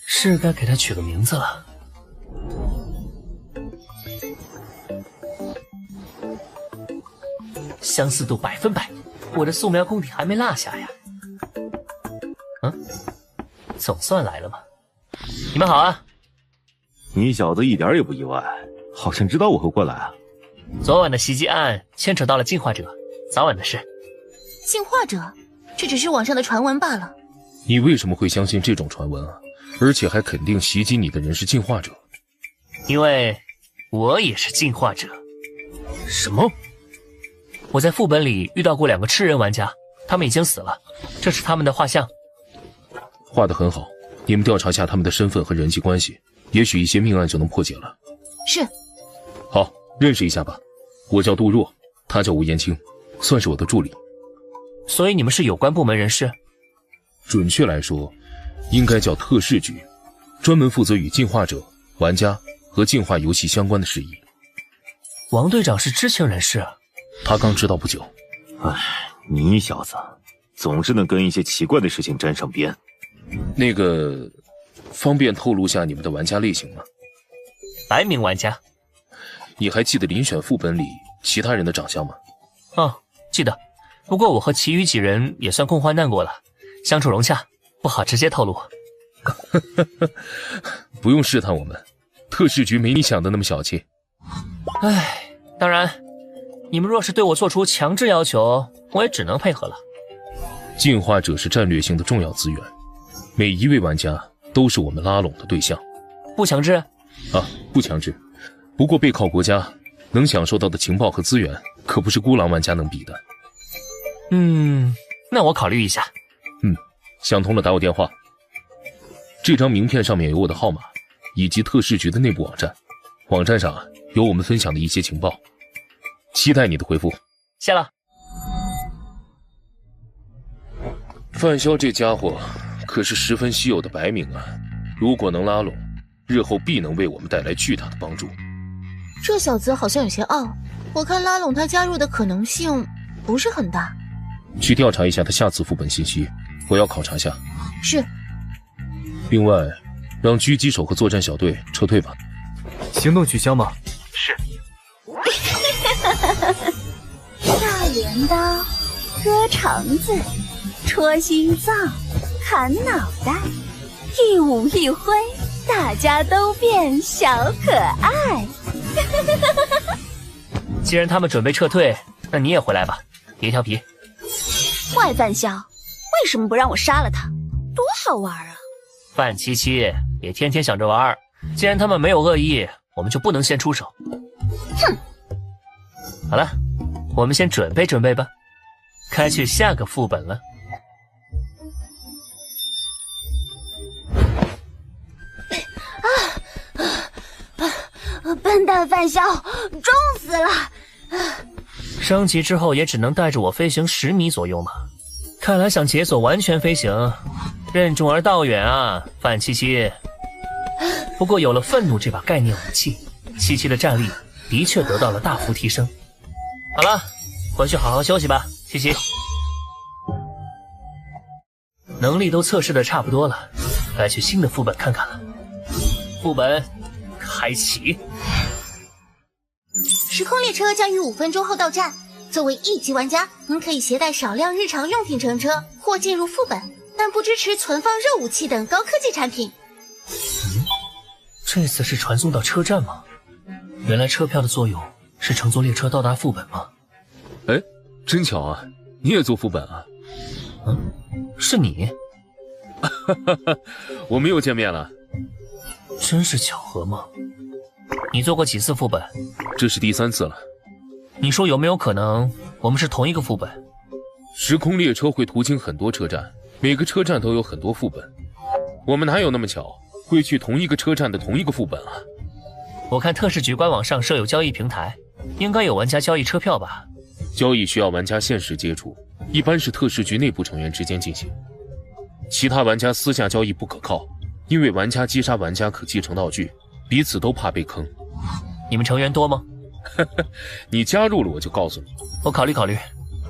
是该给它取个名字了。相似度100%，我的素描功底还没落下呀。总算来了吧？你们好啊！你小子一点也不意外，好像知道我会过来啊。昨晚的袭击案牵扯到了进化者，早晚的事。进化者，这只是网上的传闻罢了。你为什么会相信这种传闻啊？而且还肯定袭击你的人是进化者？因为我也是进化者。什么？我在副本里遇到过2个吃人玩家，他们已经死了，这是他们的画像。画得很好，你们调查下他们的身份和人际关系，也许一些命案就能破解了。是。好，认识一下吧。我叫杜若，他叫吴延青，算是我的助理。所以你们是有关部门人士？准确来说，应该叫特事局，专门负责与进化者、玩家和进化游戏相关的事宜。王队长是知情人士，他刚知道不久。你小子总是能跟一些奇怪的事情沾上边。那个，方便透露下你们的玩家类型吗？白名玩家。你还记得遴选副本里其他人的长相吗？记得。不过我和其余几人也算共患难过了，相处融洽，不好直接透露。不用试探我们，特事局没你想的那么小气。当然，你们若是对我做出强制要求，我也只能配合了。进化者是战略性的重要资源，每一位玩家都是我们拉拢的对象。不强制？不强制。不过背靠国家，能享受到的情报和资源，可不是孤狼玩家能比的。那我考虑一下。想通了打我电话。这张名片上面有我的号码，以及特事局的内部网站，网站上有我们分享的一些情报。期待你的回复。谢了。范潇这家伙可是十分稀有的白名啊，如果能拉拢，日后必能为我们带来巨大的帮助。这小子好像有些傲，我看拉拢他加入的可能性不是很大。去调查一下他下次副本信息，我要考察下。是。另外，让狙击手和作战小队撤退吧。行动取消吗？是。大镰刀，割肠子，戳心脏，砍脑袋，一舞一挥，大家都变小可爱。既然他们准备撤退，那你也回来吧，别调皮。坏范潇，为什么不让我杀了他？多好玩啊！范七七，别天天想着玩。既然他们没有恶意，我们就不能先出手。哼！好了，我们先准备准备吧，开去下个副本了。笨蛋范潇，重死了！升级之后也只能带着我飞行10米左右嘛。看来想解锁完全飞行，任重而道远啊，范七七。不过有了愤怒这把概念武器，七七的战力的确得到了大幅提升。好了，回去好好休息吧，七七。能力都测试的差不多了，该去新的副本看看了。副本开启。时空列车将于5分钟后到站。作为1级玩家，您可以携带少量日常用品乘车或进入副本，但不支持存放热武器等高科技产品。这次是传送到车站吗？原来车票的作用是乘坐列车到达副本吗？哎，真巧啊，你也做副本啊？嗯，是你？我们又见面了。真是巧合吗？你做过几次副本？这是第3次了。你说有没有可能我们是同一个副本？时空列车会途经很多车站，每个车站都有很多副本，我们哪有那么巧会去同一个车站的同一个副本啊？我看特事局官网上设有交易平台，应该有玩家交易车票吧？交易需要玩家现实接触，一般是特事局内部成员之间进行，其他玩家私下交易不可靠，因为玩家击杀玩家可继承道具，彼此都怕被坑。你们成员多吗？你加入了我就告诉你。我考虑考虑。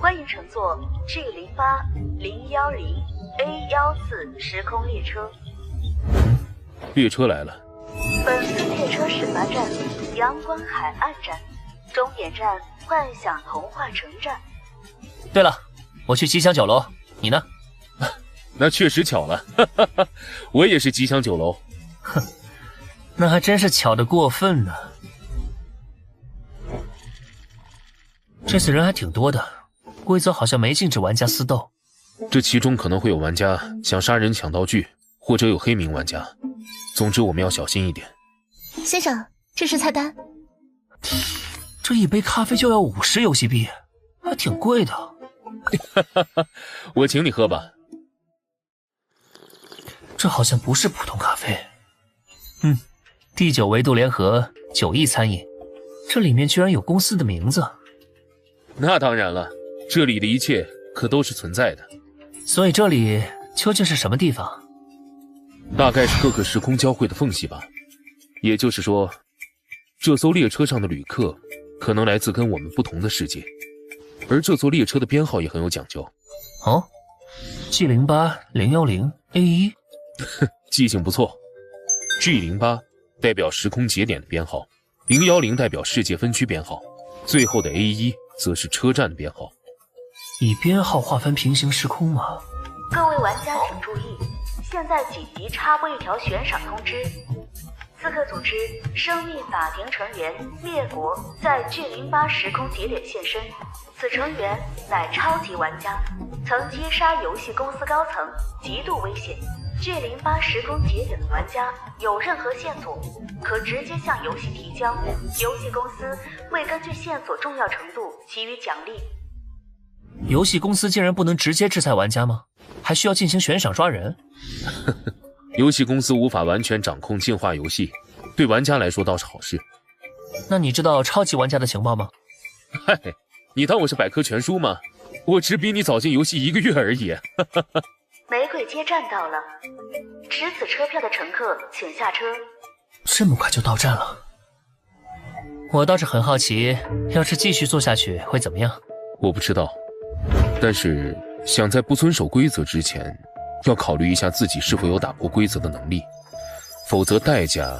欢迎乘坐 G08010A14 时空列车。列车来了。本次列车始发站阳光海岸站，终点站幻想童话城站。对了，我去吉祥酒楼，你呢？那确实巧了，我也是吉祥酒楼。哼，那还真是巧得过分呢。这次人还挺多的，规则好像没禁止玩家私斗。这其中可能会有玩家想杀人抢道具，或者有黑名玩家。总之我们要小心一点。先生，这是菜单。这一杯咖啡就要50游戏币，还挺贵的。我请你喝吧。这好像不是普通咖啡。第9维度联合9亿餐饮，这里面居然有公司的名字。那当然了，这里的一切可都是存在的。所以这里究竟是什么地方？大概是各个时空交汇的缝隙吧。也就是说，这艘列车上的旅客可能来自跟我们不同的世界，而这座列车的编号也很有讲究。哦 ，G08010A1，记性不错。G08代表时空节点的编号，010代表世界分区编号，最后的 A1则是车站的编号。以编号划分平行时空吗？各位玩家请注意，现在紧急插播一条悬赏通知。刺客组织生命法庭成员灭国在G08时空节点现身，此成员乃超级玩家，曾击杀游戏公司高层，极度危险。G08时空节点的玩家有任何线索，可直接向游戏提交，游戏公司会根据线索重要程度给予奖励。游戏公司竟然不能直接制裁玩家吗？还需要进行悬赏抓人？游戏公司无法完全掌控进化游戏，对玩家来说倒是好事。那你知道超级玩家的情报吗？嗨，你当我是百科全书吗？我只比你早进游戏1个月而已。玫瑰街站到了，持此车票的乘客请下车。这么快就到站了？我倒是很好奇，要是继续做下去会怎么样？我不知道，但是想在不遵守规则之前，要考虑一下自己是否有打破规则的能力，否则代价……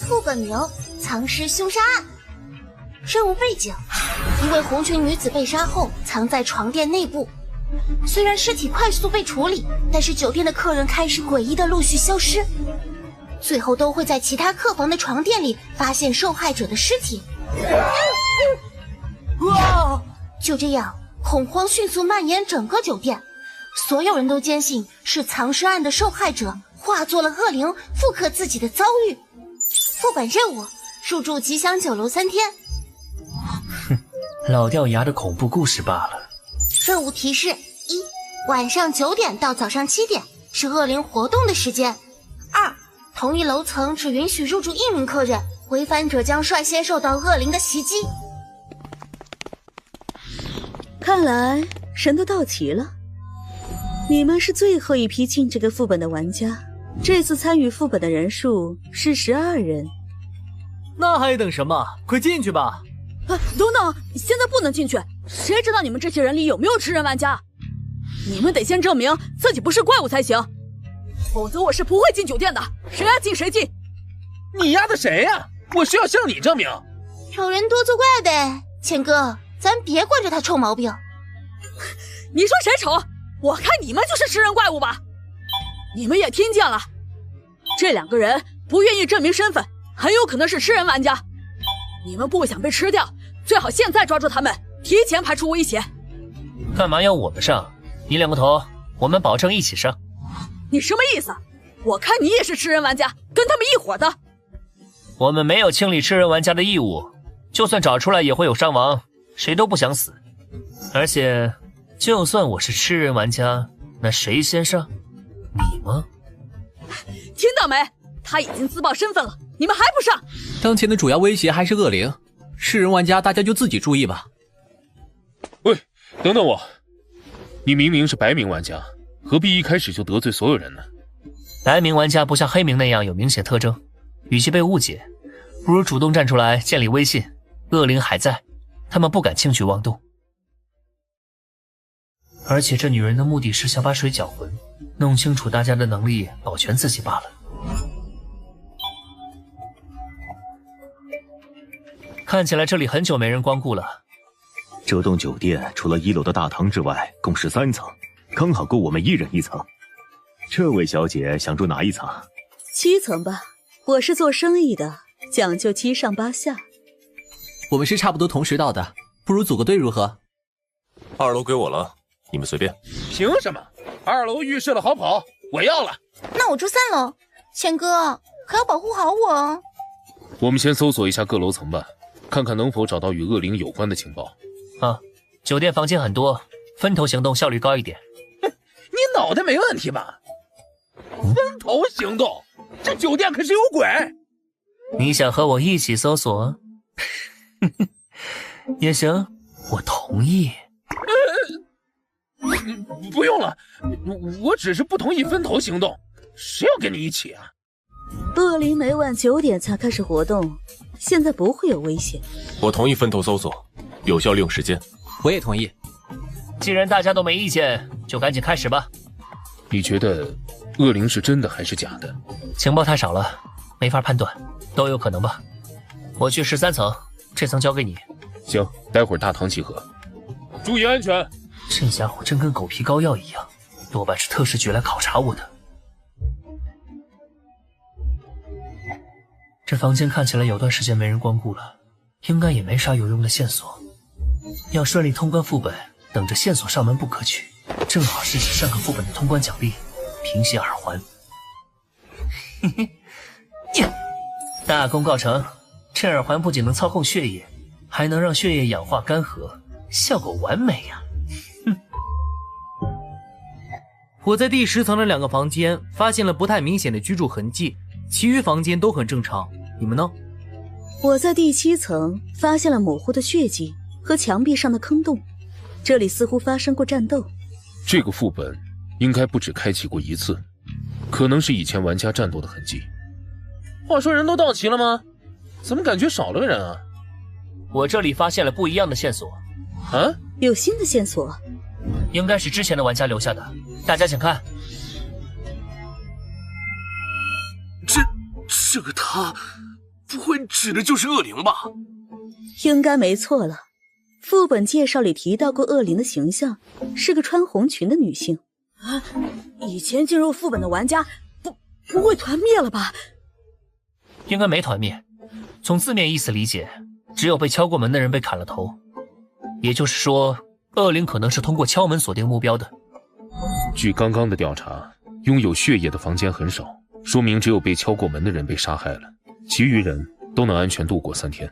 副本名：藏尸凶杀案。任务背景：一位红裙女子被杀后藏在床垫内部。虽然尸体快速被处理，但是酒店的客人开始诡异的陆续消失，最后都会在其他客房的床垫里发现受害者的尸体。就这样，恐慌迅速蔓延整个酒店，所有人都坚信是藏尸案的受害者化作了恶灵，复刻自己的遭遇。副本任务：入住吉祥酒楼3天。老掉牙的恐怖故事罢了。任务提示：1. 晚上9点到早上7点是恶灵活动的时间。2. 同一楼层只允许入住1名客人，违反者将率先受到恶灵的袭击。看来人都到齐了。你们是最后一批进这个副本的玩家，这次参与副本的人数是12人。那还等什么？快进去吧！等等，现在不能进去，谁知道你们这些人里有没有吃人玩家？你们得先证明自己不是怪物才行，否则我是不会进酒店的，谁爱进谁进。你丫的谁呀？我需要向你证明。丑人多作怪呗，谦哥，咱别惯着他臭毛病。你说谁丑？我看你们就是吃人怪物吧。你们也听见了，这2个人不愿意证明身份，很有可能是吃人玩家。你们不想被吃掉，最好现在抓住他们，提前排除危险。干嘛要我们上？你2个头，我们保证一起上。你什么意思？我看你也是吃人玩家，跟他们一伙的。我们没有清理吃人玩家的义务，就算找出来也会有伤亡，谁都不想死。而且，就算我是吃人玩家，那谁先上？你吗？听到没？他已经自曝身份了，你们还不上？当前的主要威胁还是恶灵，吃人玩家大家就自己注意吧。喂，等等我，你明明是白名玩家，何必一开始就得罪所有人呢？白名玩家不像黑名那样有明显特征，与其被误解，不如主动站出来建立威信。恶灵还在，他们不敢轻举妄动。而且这女人的目的是想把水搅浑，弄清楚大家的能力，保全自己罢了。看起来这里很久没人光顾了。这栋酒店除了1楼的大堂之外，共13层，刚好够我们1人1层。这位小姐想住哪一层？7层吧，我是做生意的，讲究7上8下。我们是差不多同时到的，不如组个队如何？2楼归我了，你们随便。凭什么？2楼预示了好跑，我要了。那我住3楼，谦哥可要保护好我哦。我们先搜索一下各楼层吧，看看能否找到与恶灵有关的情报。啊，酒店房间很多，分头行动效率高一点。你脑袋没问题吧？分头行动，这酒店可是有鬼。你想和我一起搜索？也行，我同意。不用了，我只是不同意分头行动，谁要跟你一起啊？恶灵每晚9点才开始活动，现在不会有危险。我同意分头搜索，有效利用时间。我也同意。既然大家都没意见，就赶紧开始吧。你觉得恶灵是真的还是假的？情报太少了，没法判断，都有可能吧。我去13层，这层交给你。行，待会儿大堂集合，注意安全。这家伙真跟狗皮膏药一样，多半是特使局来考察我的。这房间看起来有段时间没人光顾了，应该也没啥有用的线索。要顺利通关副本，等着线索上门不可取，正好是上个副本的通关奖励——平息耳环。嘿嘿，大功告成！这耳环不仅能操控血液，还能让血液氧化干涸，效果完美呀！我在第10层的2个房间发现了不太明显的居住痕迹，其余房间都很正常。你们呢？我在第7层发现了模糊的血迹和墙壁上的坑洞，这里似乎发生过战斗。这个副本应该不止开启过1次，可能是以前玩家战斗的痕迹。话说人都到齐了吗？怎么感觉少了个人啊？我这里发现了不一样的线索。啊？有新的线索？应该是之前的玩家留下的，大家请看。这个他不会指的就是恶灵吧？应该没错了。副本介绍里提到过恶灵的形象，是个穿红裙的女性。啊，以前进入副本的玩家不会团灭了吧？应该没团灭。从字面意思理解，只有被敲过门的人被砍了头。也就是说，恶灵可能是通过敲门锁定目标的。据刚刚的调查，拥有血液的房间很少，说明只有被敲过门的人被杀害了，其余人都能安全度过3天。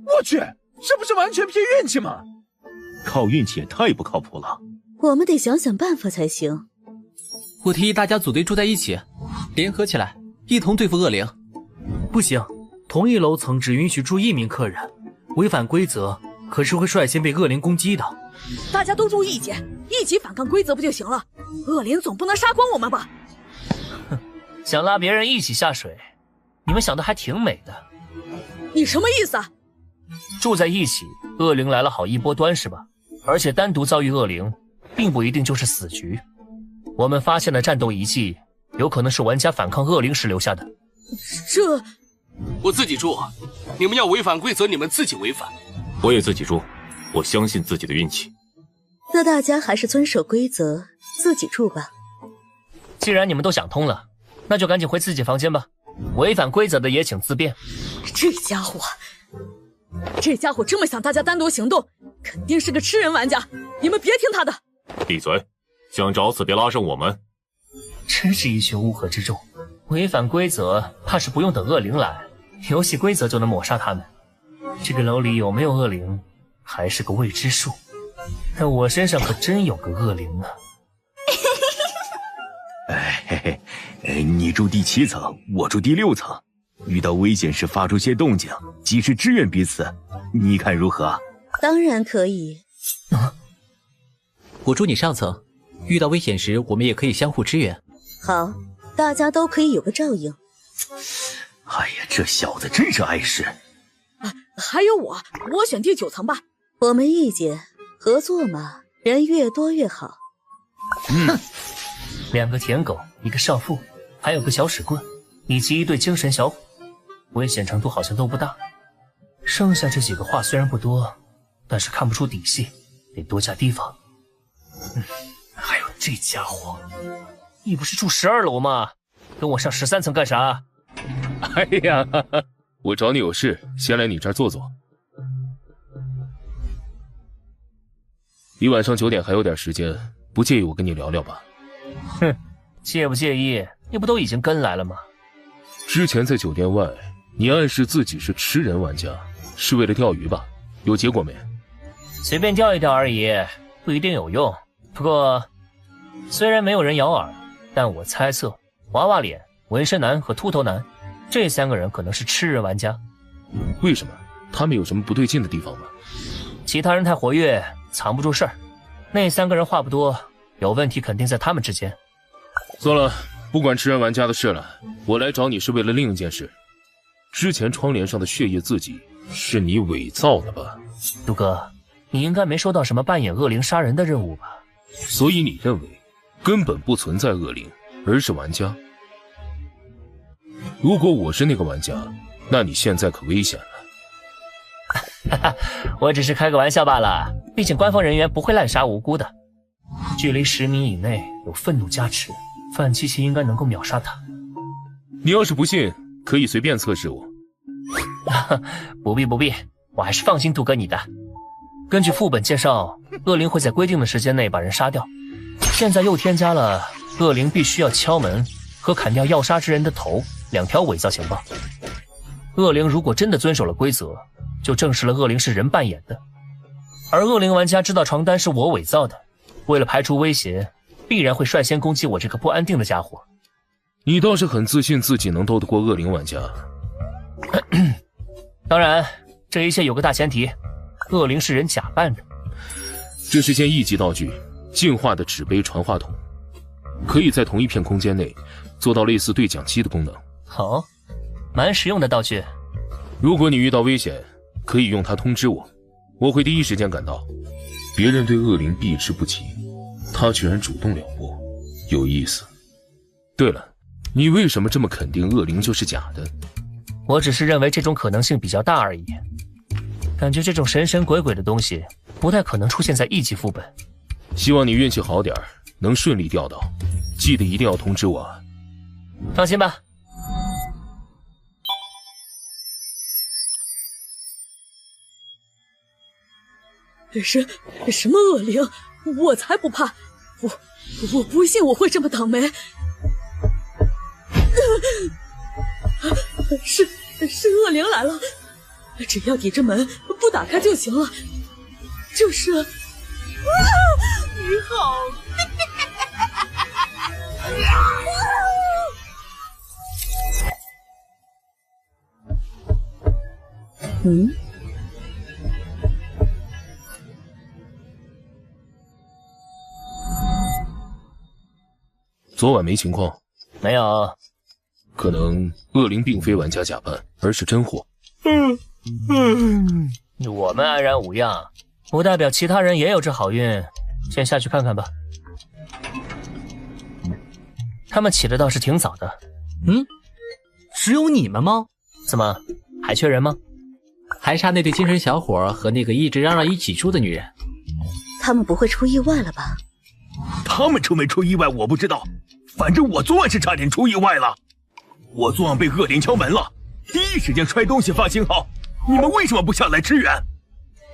我去，这不是完全凭运气吗？靠运气也太不靠谱了。我们得想想办法才行。我提议大家组队住在一起，联合起来，一同对付恶灵。不行，同一楼层只允许住1名客人，违反规则可是会率先被恶灵攻击的。大家都注意一些，一起反抗规则不就行了？恶灵总不能杀光我们吧？哼，想拉别人一起下水，你们想的还挺美的。你什么意思啊？住在一起，恶灵来了好一波端是吧？而且单独遭遇恶灵，并不一定就是死局。我们发现的战斗遗迹，有可能是玩家反抗恶灵时留下的。这，我自己住，你们要违反规则，你们自己违反。我也自己住，我相信自己的运气。那大家还是遵守规则，自己住吧。既然你们都想通了，那就赶紧回自己房间吧。违反规则的也请自便。这家伙这么想大家单独行动，肯定是个吃人玩家，你们别听他的。闭嘴，想找死别拉上我们。真是一群乌合之众，违反规则怕是不用等恶灵来，游戏规则就能抹杀他们。这个楼里有没有恶灵还是个未知数，但我身上可真有个恶灵啊。你住第7层，我住第6层，遇到危险时发出些动静，及时支援彼此，你看如何？当然可以。我住你上层，遇到危险时我们也可以相互支援。好，大家都可以有个照应。哎呀，这小子真是碍事。还有我选第9层吧。我没意见，合作嘛，人越多越好。2个舔狗，一个少妇，还有个小屎棍，以及一对精神小伙，危险程度好像都不大。剩下这几个话虽然不多，但是看不出底细，得多加提防。还有这家伙，你不是住12楼吗？跟我上13层干啥？哎呀，我找你有事，先来你这儿坐坐。离晚上9点还有点时间，不介意我跟你聊聊吧？哼，介不介意？你不都已经跟来了吗？之前在酒店外，你暗示自己是吃人玩家，是为了钓鱼吧？有结果没？随便钓一钓而已，不一定有用。不过，虽然没有人咬饵，但我猜测娃娃脸、纹身男和秃头男这3个人可能是吃人玩家。为什么？他们有什么不对劲的地方吗？其他人太活跃，藏不住事儿。那3个人话不多，有问题肯定在他们之间。算了，不管吃人玩家的事了，我来找你是为了另一件事。之前窗帘上的血液字迹是你伪造的吧？杜哥，你应该没收到什么扮演恶灵杀人的任务吧？所以你认为根本不存在恶灵，而是玩家？如果我是那个玩家，那你现在可危险了。哈哈，我只是开个玩笑罢了，毕竟官方人员不会滥杀无辜的。距离10米以内有愤怒加持，范七七应该能够秒杀他。你要是不信，可以随便测试我。不必，我还是放心杜哥你的。根据副本介绍，恶灵会在规定的时间内把人杀掉。现在又添加了恶灵必须要敲门和砍掉要杀之人的头2条伪造情报。恶灵如果真的遵守了规则，就证实了恶灵是人扮演的。而恶灵玩家知道床单是我伪造的，为了排除威胁，必然会率先攻击我这个不安定的家伙。你倒是很自信自己能斗得过恶灵玩家。当然，这一切有个大前提，恶灵是人假扮的。这是件1级道具，进化的纸杯传话筒，可以在同一片空间内做到类似对讲机的功能。好，蛮实用的道具。如果你遇到危险，可以用它通知我，我会第一时间赶到。别人对恶灵避之不及，他居然主动撩拨，有意思。对了，你为什么这么肯定恶灵就是假的？我只是认为这种可能性比较大而已。感觉这种神神鬼鬼的东西不太可能出现在1级副本。希望你运气好点，能顺利钓到，记得一定要通知我啊。放心吧。什么恶灵？我才不怕！我不信我会这么倒霉。是恶灵来了，只要抵着门不打开就行了。这是你好。昨晚没情况？没有。可能恶灵并非玩家假扮，而是真货。我们安然无恙，不代表其他人也有这好运。先下去看看吧。他们起的倒是挺早的。只有你们吗？怎么还缺人吗？还差那对精神小伙和那个一直嚷嚷一起住的女人。他们不会出意外了吧？他们出没出意外我不知道，反正我昨晚是差点出意外了。我昨晚被恶灵敲门了，第一时间摔东西发信号，你们为什么不下来支援？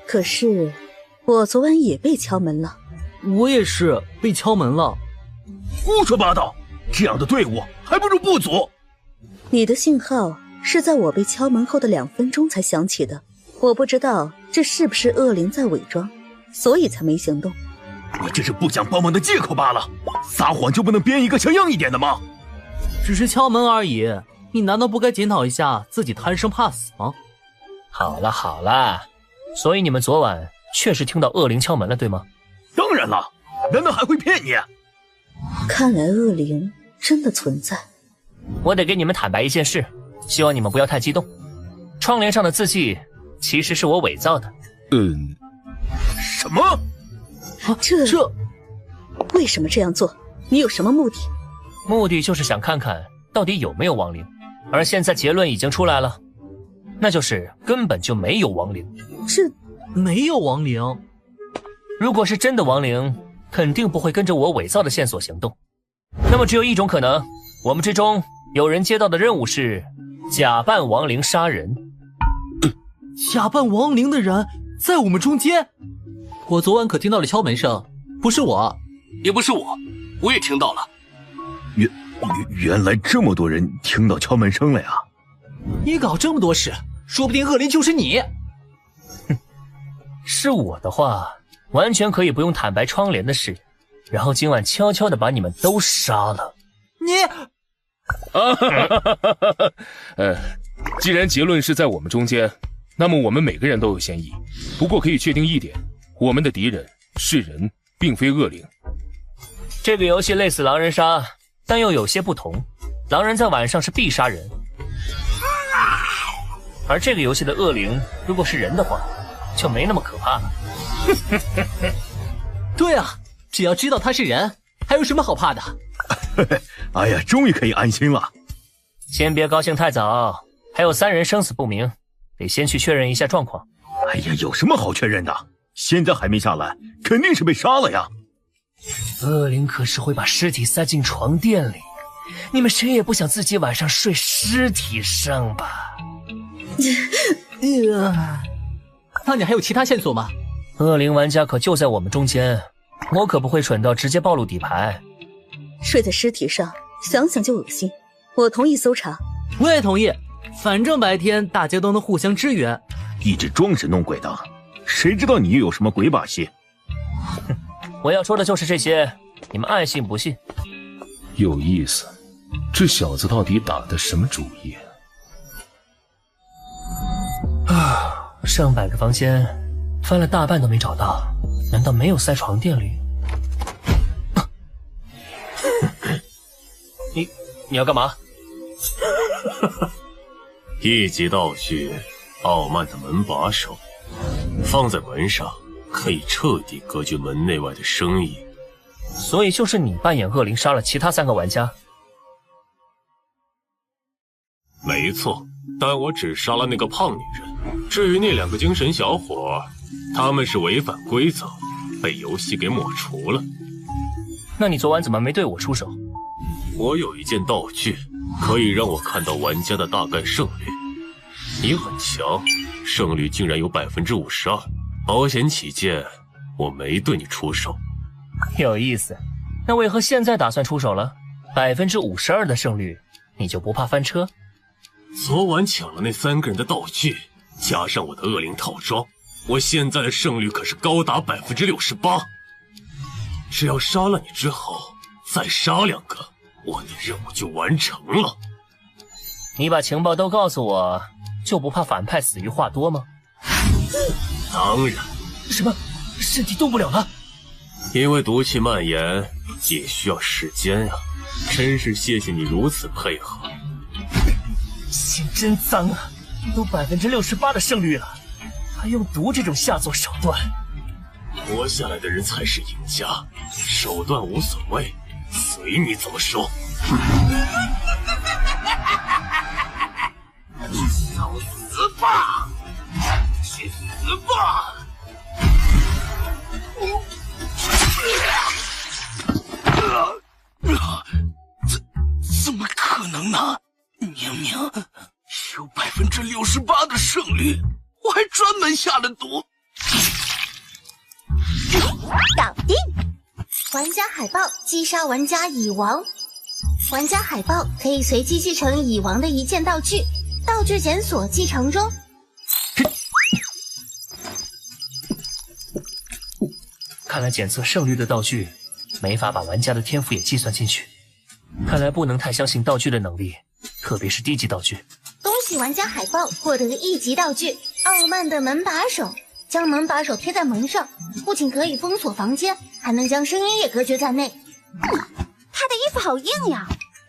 可是我昨晚也被敲门了。我也是被敲门了。胡说八道，这样的队伍还不如不组。你的信号是在我被敲门后的2分钟才响起的，我不知道这是不是恶灵在伪装，所以才没行动。你这是不想帮忙的借口罢了，撒谎就不能编一个像样一点的吗？只是敲门而已，你难道不该检讨一下自己贪生怕死吗？好了好了，所以你们昨晚确实听到恶灵敲门了，对吗？当然了，难道还会骗你？看来恶灵真的存在。我得给你们坦白一件事，希望你们不要太激动。窗帘上的字迹其实是我伪造的。什么？这为什么这样做？你有什么目的？目的就是想看看到底有没有亡灵，而现在结论已经出来了，那就是根本就没有亡灵。这没有亡灵？如果是真的亡灵，肯定不会跟着我伪造的线索行动。那么只有一种可能，我们之中有人接到的任务是假扮亡灵杀人。假扮亡灵的人在我们中间？我昨晚可听到了敲门声，不是我，也不是我，我也听到了。原来这么多人听到敲门声了呀！你搞这么多事，说不定恶灵就是你。是我的话，完全可以不用坦白窗帘的事，然后今晚悄悄地把你们都杀了。既然结论是在我们中间，那么我们每个人都有嫌疑。不过可以确定一点，我们的敌人是人，并非恶灵。这个游戏类似狼人杀，但又有些不同。狼人在晚上是必杀人，而这个游戏的恶灵如果是人的话，就没那么可怕了。对啊，只要知道他是人，还有什么好怕的？哎呀，终于可以安心了。先别高兴太早，还有3人生死不明，得先去确认一下状况。哎呀，有什么好确认的？现在还没下来，肯定是被杀了呀。恶灵可是会把尸体塞进床垫里，你们谁也不想自己晚上睡尸体上吧？那你还有其他线索吗？恶灵玩家可就在我们中间，我可不会蠢到直接暴露底牌。睡在尸体上，想想就恶心。我同意搜查。我也同意，反正白天大家都能互相支援。一直装神弄鬼的，谁知道你又有什么鬼把戏？我要说的就是这些，你们爱信不信。有意思，这小子到底打的什么主意啊？上百个房间，翻了大半都没找到，难道没有塞床垫里？你要干嘛？一级道具，傲慢的门把手，放在门上可以彻底隔绝门内外的声音。所以就是你扮演恶灵杀了其他3个玩家？没错，但我只杀了那个胖女人。至于那2个精神小伙，他们是违反规则，被游戏给抹除了。那你昨晚怎么没对我出手？我有一件道具，可以让我看到玩家的大概胜率。你很强，胜率竟然有52%。保险起见，我没对你出手。有意思，那为何现在打算出手了？52%的胜率，你就不怕翻车？昨晚抢了那3个人的道具，加上我的恶灵套装，我现在的胜率可是高达68%。只要杀了你之后，再杀2个，我的任务就完成了。你把情报都告诉我，就不怕反派死于话多吗？当然。什么？身体动不了了？因为毒气蔓延也需要时间呀。真是谢谢你如此配合。心真脏啊，都68%的胜率了，还用毒这种下作手段。活下来的人才是赢家，手段无所谓，随你怎么说。找死吧！去死吧！怎么可能呢？明明有68%的胜率，我还专门下了毒。搞定！玩家海豹击杀玩家蚁王。玩家海豹可以随机继承蚁王的一件道具，道具检索继承中。看来检测胜率的道具没法把玩家的天赋也计算进去，看来不能太相信道具的能力，特别是低级道具。恭喜玩家海豹获得1级道具傲慢的门把手，将门把手贴在门上，不仅可以封锁房间，还能将声音也隔绝在内。他的衣服好硬呀，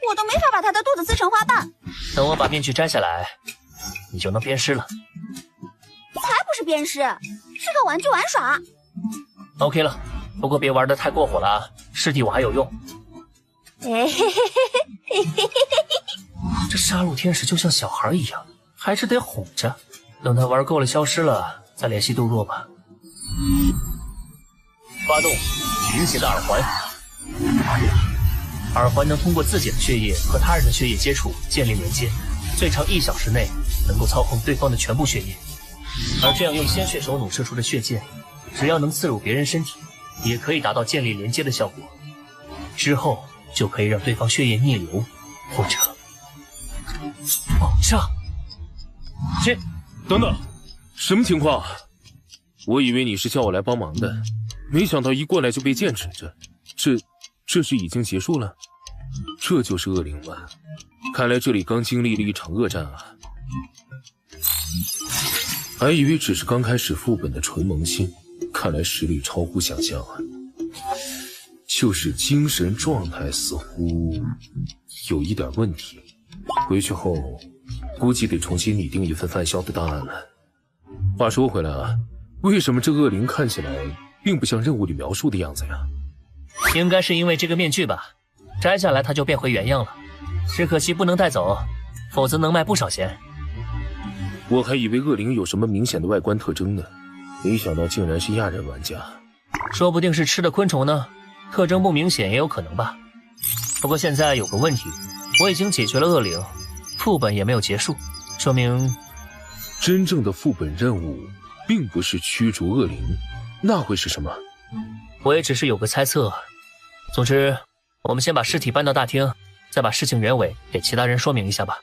我都没法把他的肚子撕成花瓣。等我把面具摘下来，你就能鞭尸了。才不是鞭尸，是个玩具玩耍。OK 了，不过别玩得太过火了啊，尸体我还有用。这杀戮天使就像小孩一样，还是得哄着，等他玩够了消失了再联系杜若吧。发动明显的耳环，耳环能通过自己的血液和他人的血液接触建立连接，最长1小时内能够操控对方的全部血液。而这样用鲜血手弩射出的血箭，只要能刺入别人身体，也可以达到建立连接的效果。之后就可以让对方血液逆流，或者爆炸。这，等等，什么情况？我以为你是叫我来帮忙的，没想到一过来就被剑指着。这是已经结束了？这就是恶灵湾，看来这里刚经历了一场恶战啊！还以为只是刚开始副本的纯萌新，看来实力超乎想象啊！就是精神状态似乎有一点问题，回去后估计得重新拟定一份饭销的档案了。话说回来啊，为什么这恶灵看起来并不像任务里描述的样子呀？应该是因为这个面具吧，摘下来它就变回原样了。只可惜不能带走，否则能卖不少钱。我还以为恶灵有什么明显的外观特征呢，没想到竟然是亚人玩家。说不定是吃的昆虫呢，特征不明显也有可能吧。不过现在有个问题，我已经解决了恶灵，副本也没有结束，说明真正的副本任务并不是驱逐恶灵，那会是什么？我也只是有个猜测。总之，我们先把尸体搬到大厅，再把事情原委给其他人说明一下吧。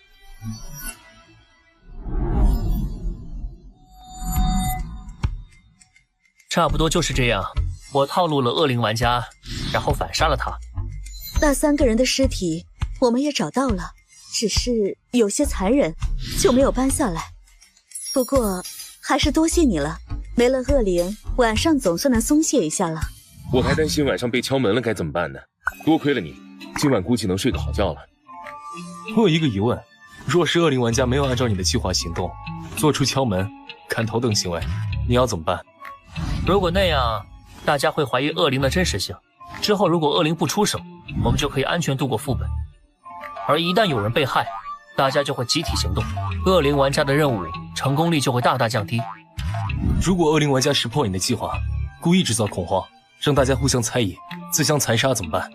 差不多就是这样，我套路了恶灵玩家，然后反杀了他。那3个人的尸体我们也找到了，只是有些残忍，就没有搬下来。不过还是多谢你了，没了恶灵，晚上总算能松懈一下了。我还担心晚上被敲门了该怎么办呢，多亏了你，今晚估计能睡个好觉了。我有一个疑问，若是恶灵玩家没有按照你的计划行动，做出敲门、砍头等行为，你要怎么办？如果那样，大家会怀疑恶灵的真实性，之后如果恶灵不出手，我们就可以安全度过副本。而一旦有人被害，大家就会集体行动，恶灵玩家的任务成功率就会大大降低。如果恶灵玩家识破你的计划，故意制造恐慌，让大家互相猜疑，自相残杀怎么办？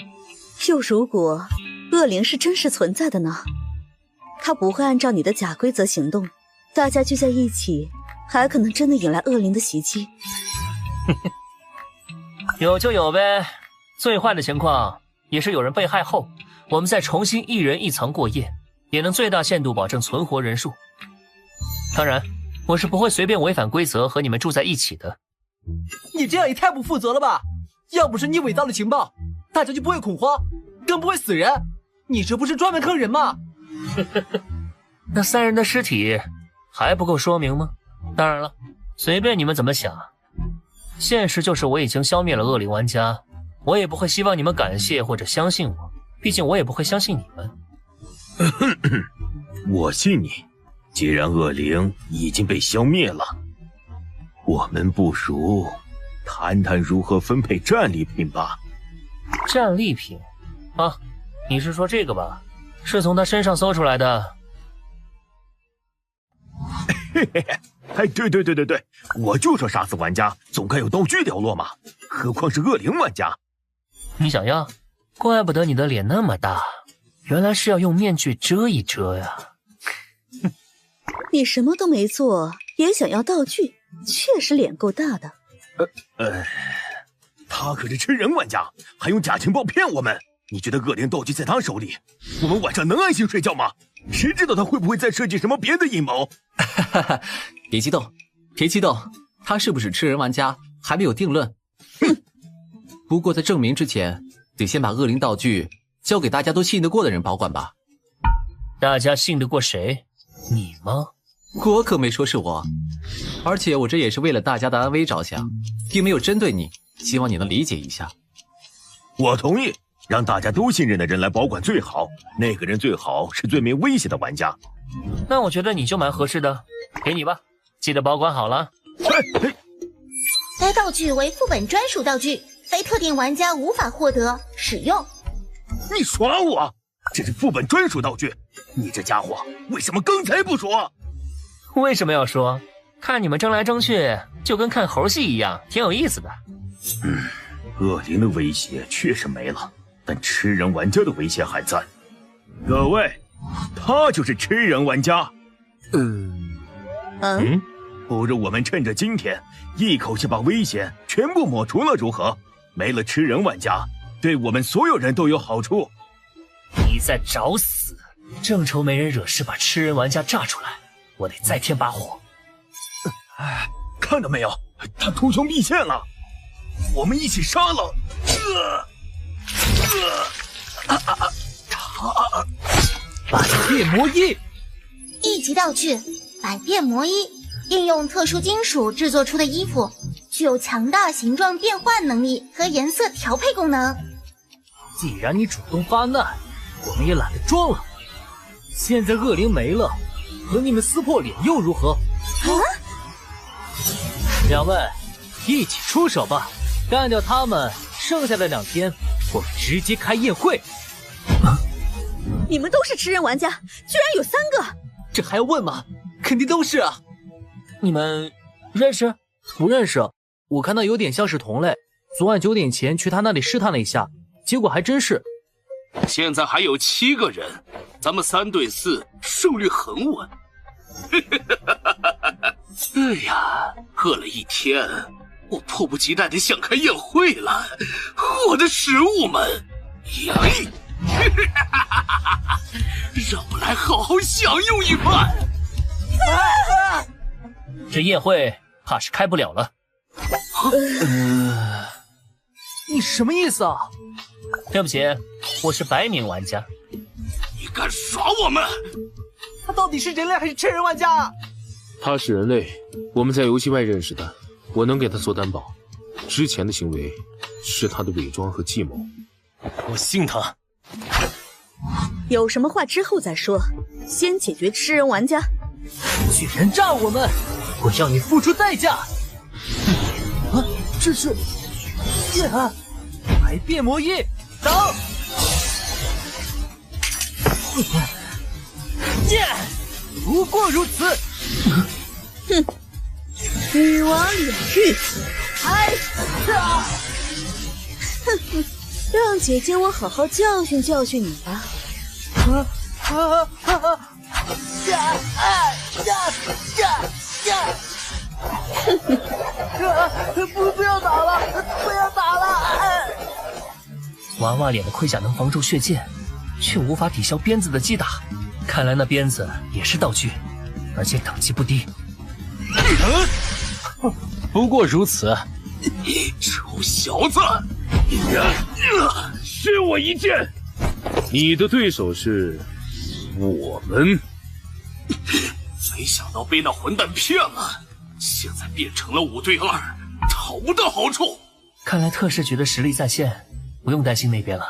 又如果恶灵是真实存在的呢？他不会按照你的假规则行动，大家聚在一起，还可能真的引来恶灵的袭击。有就有呗，最坏的情况也是有人被害后，我们再重新一人一层过夜，也能最大限度保证存活人数。当然，我是不会随便违反规则和你们住在一起的。你这样也太不负责了吧！要不是你伪造的情报，大家就不会恐慌，更不会死人。你这不是专门坑人吗？那3人的尸体还不够说明吗？当然了，随便你们怎么想。现实就是我已经消灭了恶灵玩家，我也不会希望你们感谢或者相信我，毕竟我也不会相信你们。我信你，既然恶灵已经被消灭了，我们不如谈谈如何分配战利品吧。战利品？啊，你是说这个吧？是从他身上搜出来的。嘿嘿嘿，哎，对，我就说杀死玩家总该有道具掉落嘛，何况是恶灵玩家。你想要？怪不得你的脸那么大，原来是要用面具遮一遮呀。你什么都没做，也想要道具，确实脸够大的。他可是吃人玩家，还用假情报骗我们。你觉得恶灵道具在他手里，我们晚上能安心睡觉吗？谁知道他会不会再设计什么别的阴谋？别激动，他是不是吃人玩家还没有定论。不过在证明之前，得先把恶灵道具交给大家都信得过的人保管吧。大家信得过谁？你吗？我可没说是我，而且我这也是为了大家的安危着想，并没有针对你，希望你能理解一下。我同意，让大家都信任的人来保管最好，那个人最好是最没威胁的玩家。那我觉得你就蛮合适的，给你吧，记得保管好了。该道具为副本专属道具，非特定玩家无法获得使用。你耍我？这是副本专属道具，你这家伙为什么刚才不说？为什么要说？看你们争来争去，就跟看猴戏一样，挺有意思的。恶灵的威胁确实没了，但吃人玩家的威胁还在。各位，他就是吃人玩家。不如我们趁着今天，一口气把危险全部抹除了，如何？没了吃人玩家，对我们所有人都有好处。你在找死！正愁没人惹事把吃人玩家炸出来，我得再添把火。看到没有，他图穷匕现了，我们一起杀了。百变魔衣，一级道具百变魔衣，应用特殊金属制作出的衣服，具有强大形状变换能力和颜色调配功能。既然你主动发难，我们也懒得装了。现在恶灵没了，和你们撕破脸又如何？两位，一起出手吧，干掉他们。剩下的2天，我们直接开宴会。你们都是吃人玩家，居然有3个！这还要问吗？肯定都是啊。你们认识？不认识。我看他有点像是同类。昨晚9点前去他那里试探了一下，结果还真是。现在还有7个人，咱们3对4，胜率很稳。哎呀，饿了一天，我迫不及待的想开宴会了。我的食物们，让我来好好享用一番。这宴会怕是开不了了。你什么意思啊？对不起，我是白名玩家。你敢耍我们？他到底是人类还是吃人玩家？他是人类，我们在游戏外认识的，我能给他做担保。之前的行为是他的伪装和计谋。我信他。有什么话之后再说，先解决吃人玩家。居然炸我们，我要你付出代价！这是百变魔衣，挡！不过如此。哼，女王领域，让姐姐我好好教训教训你吧。不要打了，不要打了！娃娃脸的盔甲能防住血剑，却无法抵消鞭子的击打。看来那鞭子也是道具，而且等级不低。不过如此。臭小子！失我一剑！你的对手是我们。没想到被那混蛋骗了，现在变成了5对2，讨不到好处。看来特事局的实力在线，不用担心那边了。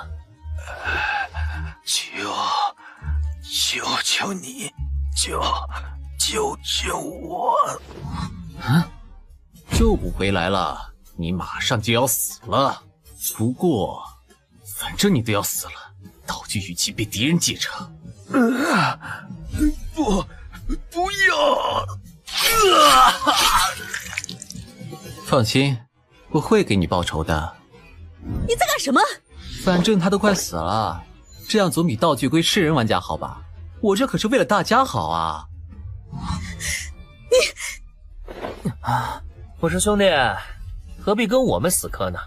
求求你，救我！救不回来了，你马上就要死了。不过，反正你都要死了，道具与其被敌人继承。不要！放心，我会给你报仇的。你在干什么？反正他都快死了，这样总比道具归吃人玩家好吧？我这可是为了大家好啊！我说兄弟，何必跟我们死磕呢？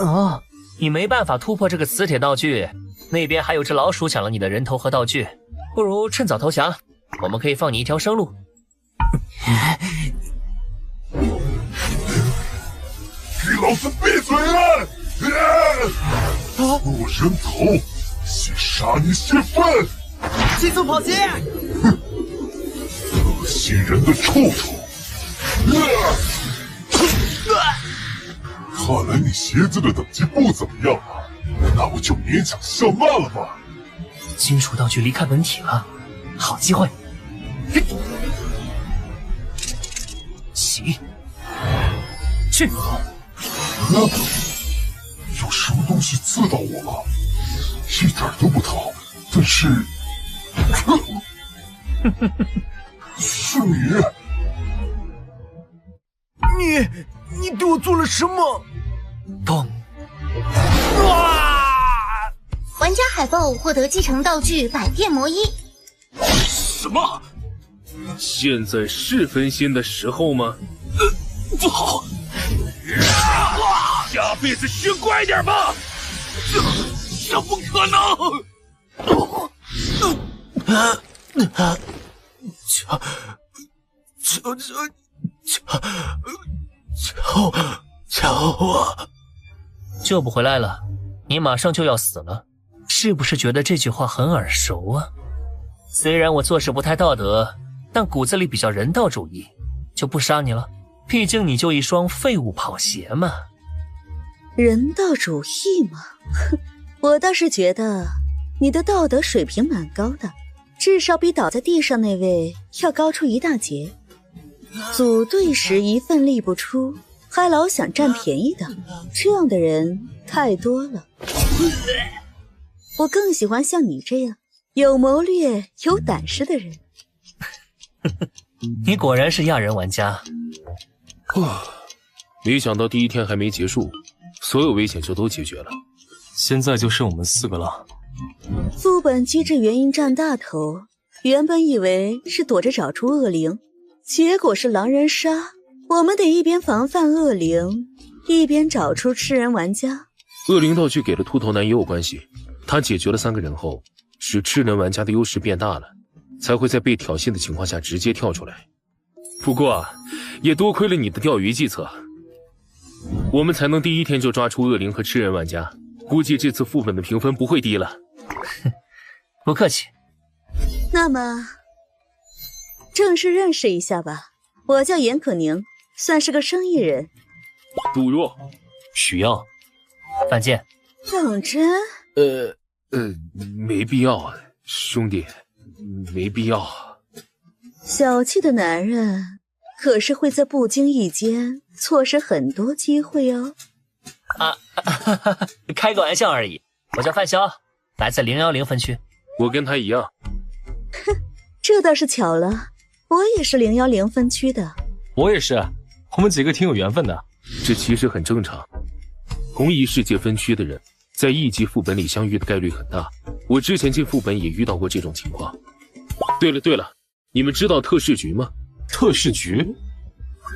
啊，你没办法突破这个磁铁道具，那边还有只老鼠抢了你的人头和道具，不如趁早投降，我们可以放你一条生路。给老子闭嘴了！我人头，先杀你泄愤！迅速跑鞋！恶心人的臭虫！看来你鞋子的等级不怎么样啊，那我就勉强笑纳了吧。金属道具离开本体了，好机会！起，去！有什么东西刺到我了？一点都不疼，但是，是你对我做了什么？砰！玩家海豹获得继承道具百变魔衣。什么？现在是分心的时候吗？不好！下辈子学乖点吧！这不可能！求我！救不回来了，你马上就要死了，是不是觉得这句话很耳熟啊？虽然我做事不太道德，但骨子里比较人道主义，就不杀你了。毕竟你就一双废物跑鞋嘛。人道主义嘛，我倒是觉得你的道德水平蛮高的，至少比倒在地上那位要高出一大截。组队时一份力不出，还老想占便宜的，这样的人太多了。我更喜欢像你这样有谋略、有胆识的人。你果然是亚人玩家。没想到第一天还没结束，所有危险就都解决了。现在就剩我们4个了。副本机制原因占大头，原本以为是躲着找出恶灵，结果是狼人杀。我们得一边防范恶灵，一边找出吃人玩家。恶灵道具给了秃头男也有关系，他解决了3个人后，使吃人玩家的优势变大了，才会在被挑衅的情况下直接跳出来。不过也多亏了你的钓鱼计策，我们才能第一天就抓出恶灵和吃人玩家，估计这次副本的评分不会低了。不客气。那么正式认识一下吧，我叫严可宁，算是个生意人。杜若，许耀，范建。等真？没必要，兄弟，没必要。小气的男人可是会在不经意间错失很多机会哦。开个玩笑而已。我叫范潇，来自010分区。我跟他一样。哼，这倒是巧了，我也是010分区的。我也是，我们几个挺有缘分的。这其实很正常，同一世界分区的人在一级副本里相遇的概率很大。我之前进副本也遇到过这种情况。对了，你们知道特事局吗？特事局？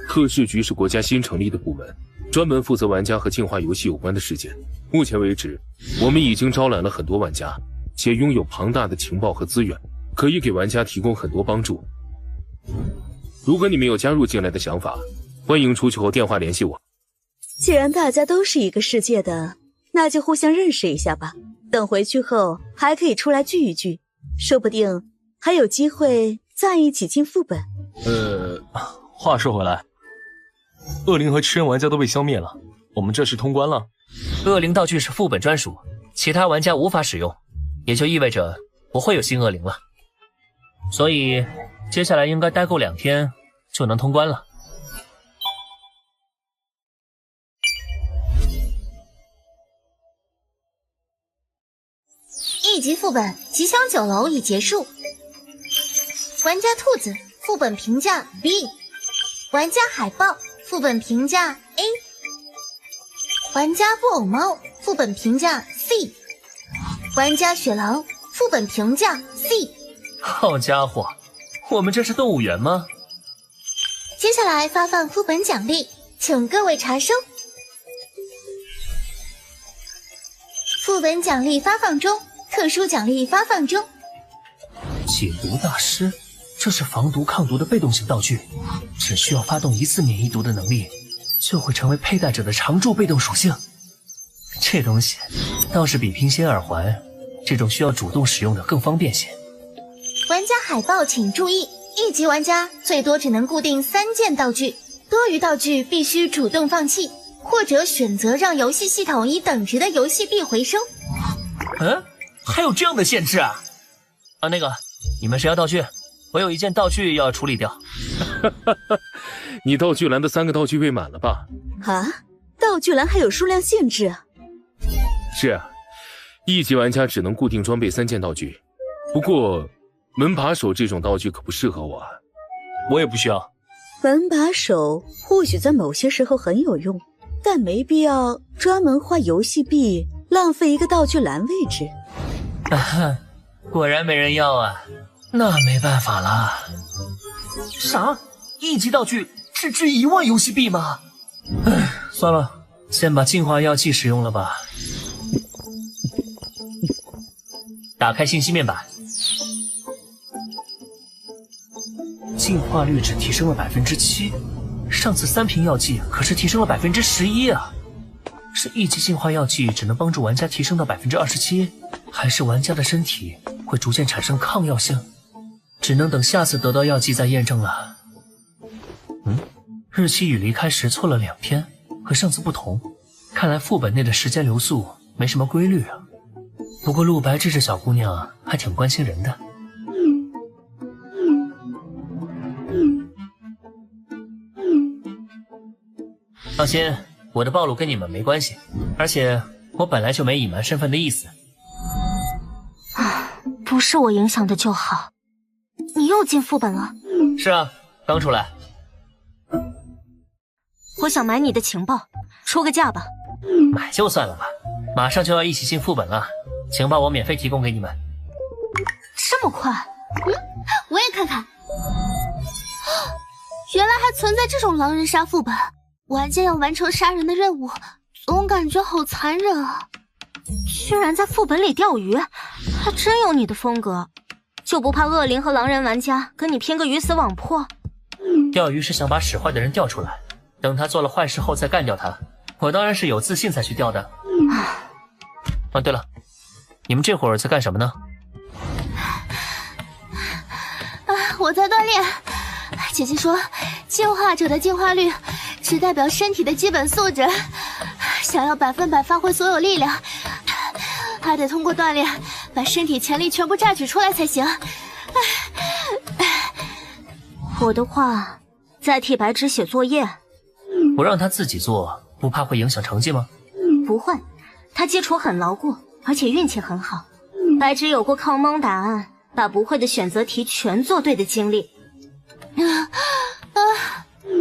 特事局是国家新成立的部门，专门负责玩家和竞画游戏有关的事件。目前为止，我们已经招揽了很多玩家，且拥有庞大的情报和资源，可以给玩家提供很多帮助。如果你们有加入进来的想法，欢迎出去后电话联系我。既然大家都是一个世界的，那就互相认识一下吧。等回去后还可以出来聚一聚，说不定还有机会再一起进副本。话说回来，恶灵和吃人玩家都被消灭了，我们这是通关了。恶灵道具是副本专属，其他玩家无法使用，也就意味着不会有新恶灵了，所以接下来应该待够2天就能通关了。1级副本吉祥酒楼已结束。玩家兔子副本评价 B， 玩家海豹副本评价 A， 玩家布偶猫副本评价 C， 玩家雪狼副本评价 C。 好家伙，我们这是动物园吗？接下来发放副本奖励，请各位查收。副本奖励发放中，特殊奖励发放中。解毒大师，这是防毒抗毒的被动型道具，只需要发动1次免疫毒的能力，就会成为佩戴者的常驻被动属性。这东西倒是比平行耳环这种需要主动使用的更方便些。玩家海报请注意，1级玩家最多只能固定3件道具，多余道具必须主动放弃，或者选择让游戏系统以等值的游戏币回收。还有这样的限制啊？那个，你们谁要道具？我有1件道具要处理掉。你道具栏的3个道具被满了吧？啊，道具栏还有数量限制啊？是啊，1级玩家只能固定装备3件道具。不过，门把手这种道具可不适合我啊。我也不需要。门把手或许在某些时候很有用，但没必要专门花游戏币浪费一个道具栏位置。果然没人要啊，那没办法啦。啥？1级道具只值1万游戏币吗？算了，先把净化药剂使用了吧。打开信息面板，净化率只提升了7%，上次3瓶药剂可是提升了11%啊！是1级净化药剂只能帮助玩家提升到27%，还是玩家的身体会逐渐产生抗药性？只能等下次得到药剂再验证了。日期与离开时错了2天，和上次不同，看来副本内的时间流速没什么规律啊。不过陆白这小姑娘还挺关心人的。放心，我的暴露跟你们没关系，而且我本来就没隐瞒身份的意思。不是我影响的就好。你又进副本了？是啊，刚出来。我想买你的情报，出个价吧。买就算了吧，马上就要一起进副本了，情报我免费提供给你们。这么快？我也看看。原来还存在这种狼人杀副本，玩家要完成杀人的任务，总感觉好残忍啊！居然在副本里钓鱼，还真有你的风格，就不怕恶灵和狼人玩家跟你拼个鱼死网破？钓鱼是想把使坏的人钓出来，等他做了坏事后再干掉他。我当然是有自信才去钓的。对了，你们这会儿在干什么呢？我在锻炼。姐姐说，进化者的进化率只代表身体的基本素质，想要100%发挥所有力量，还得通过锻炼把身体潜力全部榨取出来才行。我的话，在替白纸写作业。不让他自己做，不怕会影响成绩吗？不会，他基础很牢固，而且运气很好。白纸有过靠蒙答案，把不会的选择题全做对的经历。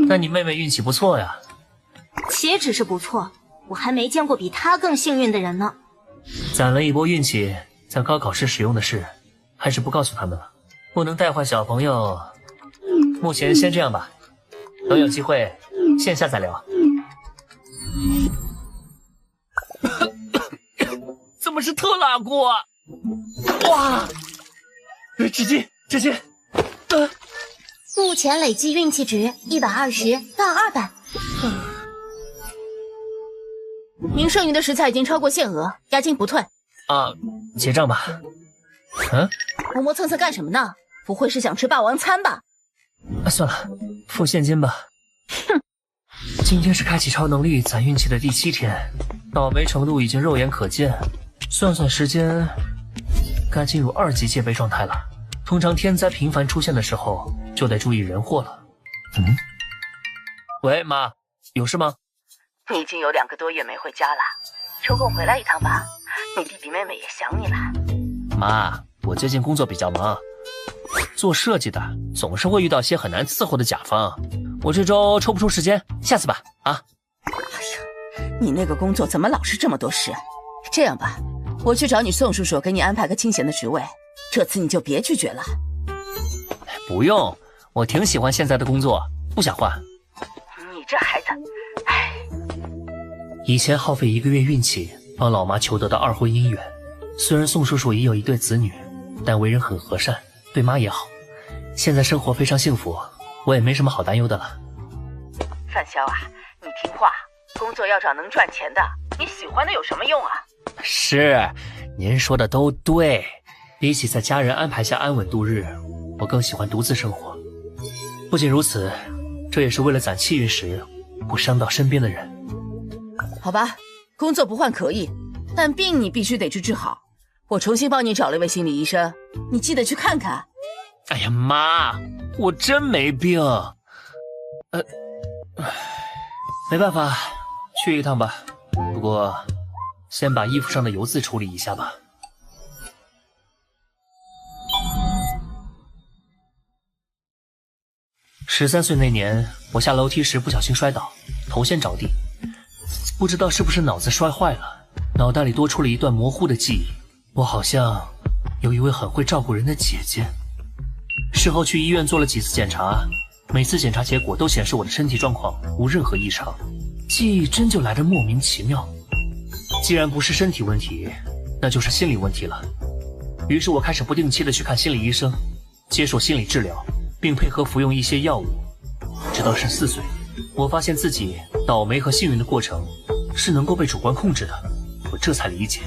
那你妹妹运气不错呀。岂止是不错，我还没见过比她更幸运的人呢。攒了一波运气，在高考时使用的事，还是不告诉他们了，不能带坏小朋友。目前先这样吧，等有机会线下再聊。怎么是特拉锅啊？哇！纸巾！目前累计运气值120到200。您剩余的食材已经超过限额，押金不退。结账吧。磨磨蹭蹭干什么呢？不会是想吃霸王餐吧？算了，付现金吧。哼，今天是开启超能力攒运气的第7天，倒霉程度已经肉眼可见。算算时间，该进入2级戒备状态了。通常天灾频繁出现的时候，就得注意人祸了。喂，妈，有事吗？你已经有2个多月没回家了，抽空回来一趟吧，你弟弟妹妹也想你了。妈，我最近工作比较忙，做设计的总是会遇到些很难伺候的甲方，我这周抽不出时间，下次吧。啊。哎呀，你那个工作怎么老是这么多事？这样吧，我去找你宋叔叔，给你安排个清闲的职位，这次你就别拒绝了。不用，我挺喜欢现在的工作，不想换。你这孩子，唉。以前耗费1个月运气帮老妈求得的2婚姻缘，虽然宋叔叔也有一对子女，但为人很和善，对妈也好。现在生活非常幸福，我也没什么好担忧的了。范潇啊，你听话，工作要找能赚钱的，你喜欢的有什么用啊？是，您说的都对。比起在家人安排下安稳度日，我更喜欢独自生活。不仅如此，这也是为了攒气运时不伤到身边的人。好吧，工作不换可以，但病你必须得去治好。我重新帮你找了一位心理医生，你记得去看看。哎呀妈，我真没病。没办法，去一趟吧。不过，先把衣服上的油渍处理一下吧。13岁那年，我下楼梯时不小心摔倒，头先着地。不知道是不是脑子摔坏了，脑袋里多出了一段模糊的记忆。我好像有一位很会照顾人的姐姐。事后去医院做了几次检查，每次检查结果都显示我的身体状况无任何异常，记忆真就来得莫名其妙。既然不是身体问题，那就是心理问题了。于是我开始不定期的去看心理医生，接受心理治疗，并配合服用一些药物。直到14岁，我发现自己倒霉和幸运的过程是能够被主观控制的。我这才理解，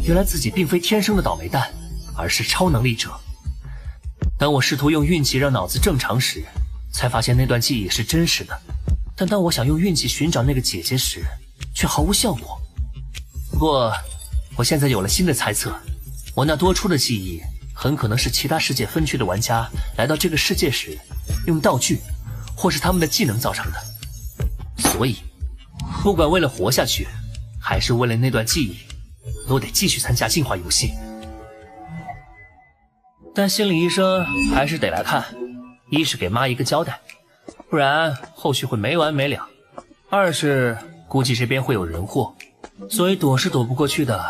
原来自己并非天生的倒霉蛋，而是超能力者。当我试图用运气让脑子正常时，才发现那段记忆是真实的。但当我想用运气寻找那个姐姐时，却毫无效果。不过，我现在有了新的猜测，我那多出的记忆很可能是其他世界分区的玩家来到这个世界时用道具或是他们的技能造成的。所以，不管为了活下去，还是为了那段记忆，都得继续参加进化游戏。但心理医生还是得来看，一是给妈一个交代，不然后续会没完没了；二是估计这边会有人祸，所以躲是躲不过去的。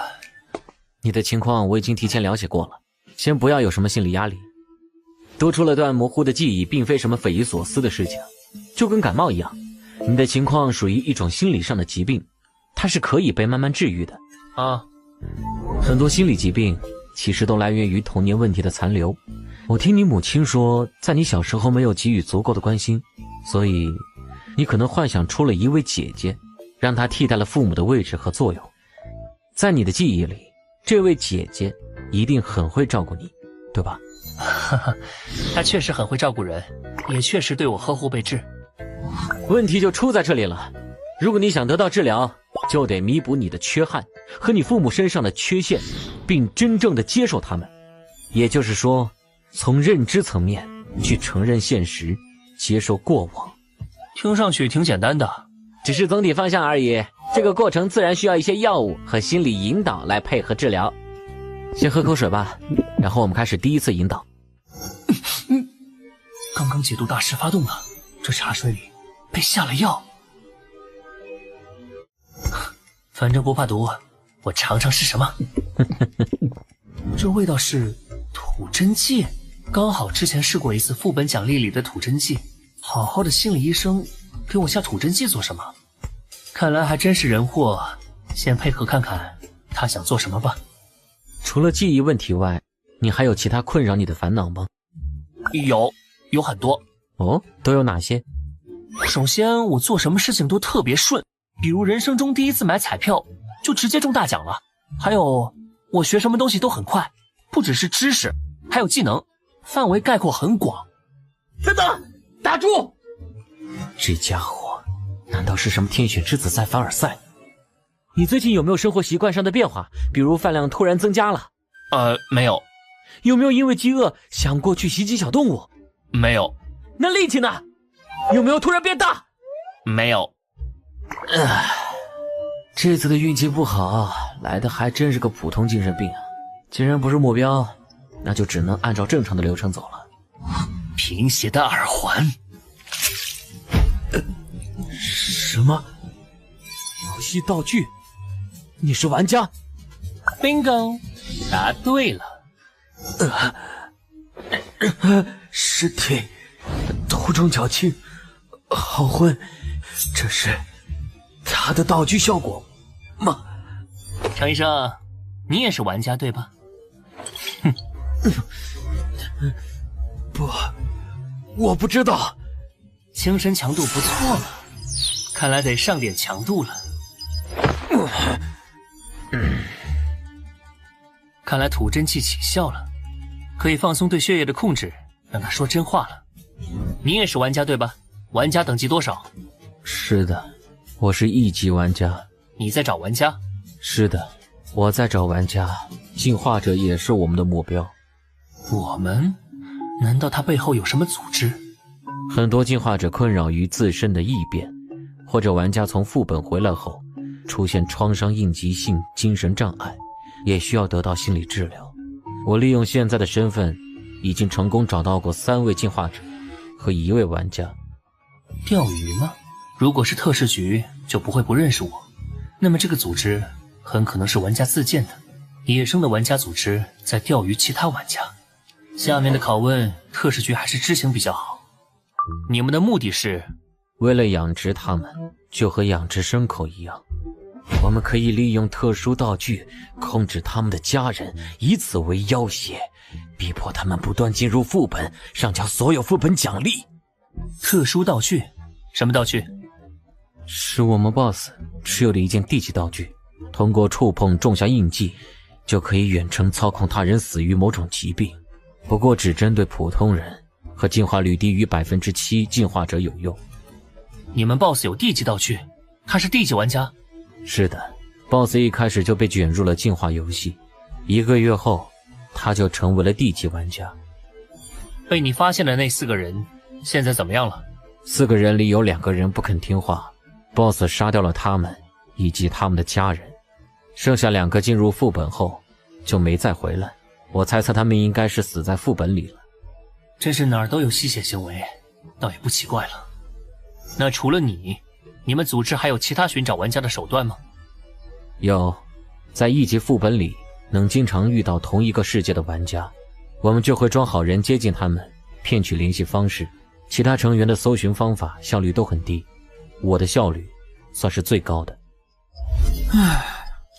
你的情况我已经提前了解过了，先不要有什么心理压力。多出了段模糊的记忆，并非什么匪夷所思的事情，就跟感冒一样，你的情况属于一种心理上的疾病，它是可以被慢慢治愈的。啊，很多心理疾病其实都来源于童年问题的残留。我听你母亲说，在你小时候没有给予足够的关心，所以你可能幻想出了一位姐姐，让她替代了父母的位置和作用。在你的记忆里，这位姐姐一定很会照顾你，对吧？哈哈，她确实很会照顾人，也确实对我呵护备至。问题就出在这里了，如果你想得到治疗，就得弥补你的缺憾和你父母身上的缺陷，并真正的接受他们。也就是说，从认知层面去承认现实，接受过往。听上去挺简单的，只是总体方向而已。这个过程自然需要一些药物和心理引导来配合治疗。先喝口水吧，然后我们开始第一次引导。刚刚解毒大师发动了，这茶水里被下了药。反正不怕毒，我尝尝是什么。这味道是土真剂，刚好之前试过一次副本奖励里的土真剂。好好的心理医生给我下土真剂做什么？看来还真是人祸，先配合看看他想做什么吧。除了记忆问题外，你还有其他困扰你的烦恼吗？有很多。哦，都有哪些？首先，我做什么事情都特别顺，比如人生中第一次买彩票就直接中大奖了。还有，我学什么东西都很快，不只是知识，还有技能，范围概括很广。等等，打住！这家伙难道是什么天选之子在凡尔赛？你最近有没有生活习惯上的变化？比如饭量突然增加了？没有。有没有因为饥饿想过去袭击小动物？没有。那力气呢？有没有突然变大？没有。这次的运气不好，来的还真是个普通精神病啊！既然不是目标，那就只能按照正常的流程走了。贫血的耳环。什么？游戏道具？你是玩家 ？Bingo， 答对了。尸体头重脚轻，好混，这是他的道具效果吗？程医生，你也是玩家对吧？哼，不，我不知道。精神强度不错嘛，看来得上点强度了。看来吐真气起效了，可以放松对血液的控制，让他说真话了。你也是玩家对吧？玩家等级多少？是的，我是1级玩家。你在找玩家？是的，我在找玩家。进化者也是我们的目标。我们？难道他背后有什么组织？很多进化者困扰于自身的异变，或者玩家从副本回来后出现创伤应激性精神障碍，也需要得到心理治疗。我利用现在的身份，已经成功找到过3位进化者和1位玩家。钓鱼吗？如果是特事局，就不会不认识我。那么这个组织很可能是玩家自建的，野生的玩家组织在钓鱼其他玩家。下面的拷问，特事局还是知情比较好。你们的目的是？为了养殖它们，就和养殖牲口一样。我们可以利用特殊道具控制他们的家人，以此为要挟，逼迫他们不断进入副本，上交所有副本奖励。特殊道具？什么道具？是我们 BOSS 持有的一件地级道具，通过触碰种下印记，就可以远程操控他人死于某种疾病。不过只针对普通人和进化率低于 7% 进化者有用。你们 BOSS 有地级道具？他是地级玩家？是的， BOSS 一开始就被卷入了进化游戏，1个月后他就成为了地级玩家。被你发现的那4个人现在怎么样了？4个人里有2个人不肯听话， BOSS 杀掉了他们以及他们的家人，剩下2个进入副本后就没再回来。我猜测他们应该是死在副本里了。真是哪儿都有吸血行为，倒也不奇怪了。那除了你们组织还有其他寻找玩家的手段吗？有，在1级副本里能经常遇到同一个世界的玩家，我们就会装好人接近他们，骗取联系方式。其他成员的搜寻方法效率都很低，我的效率算是最高的。唉，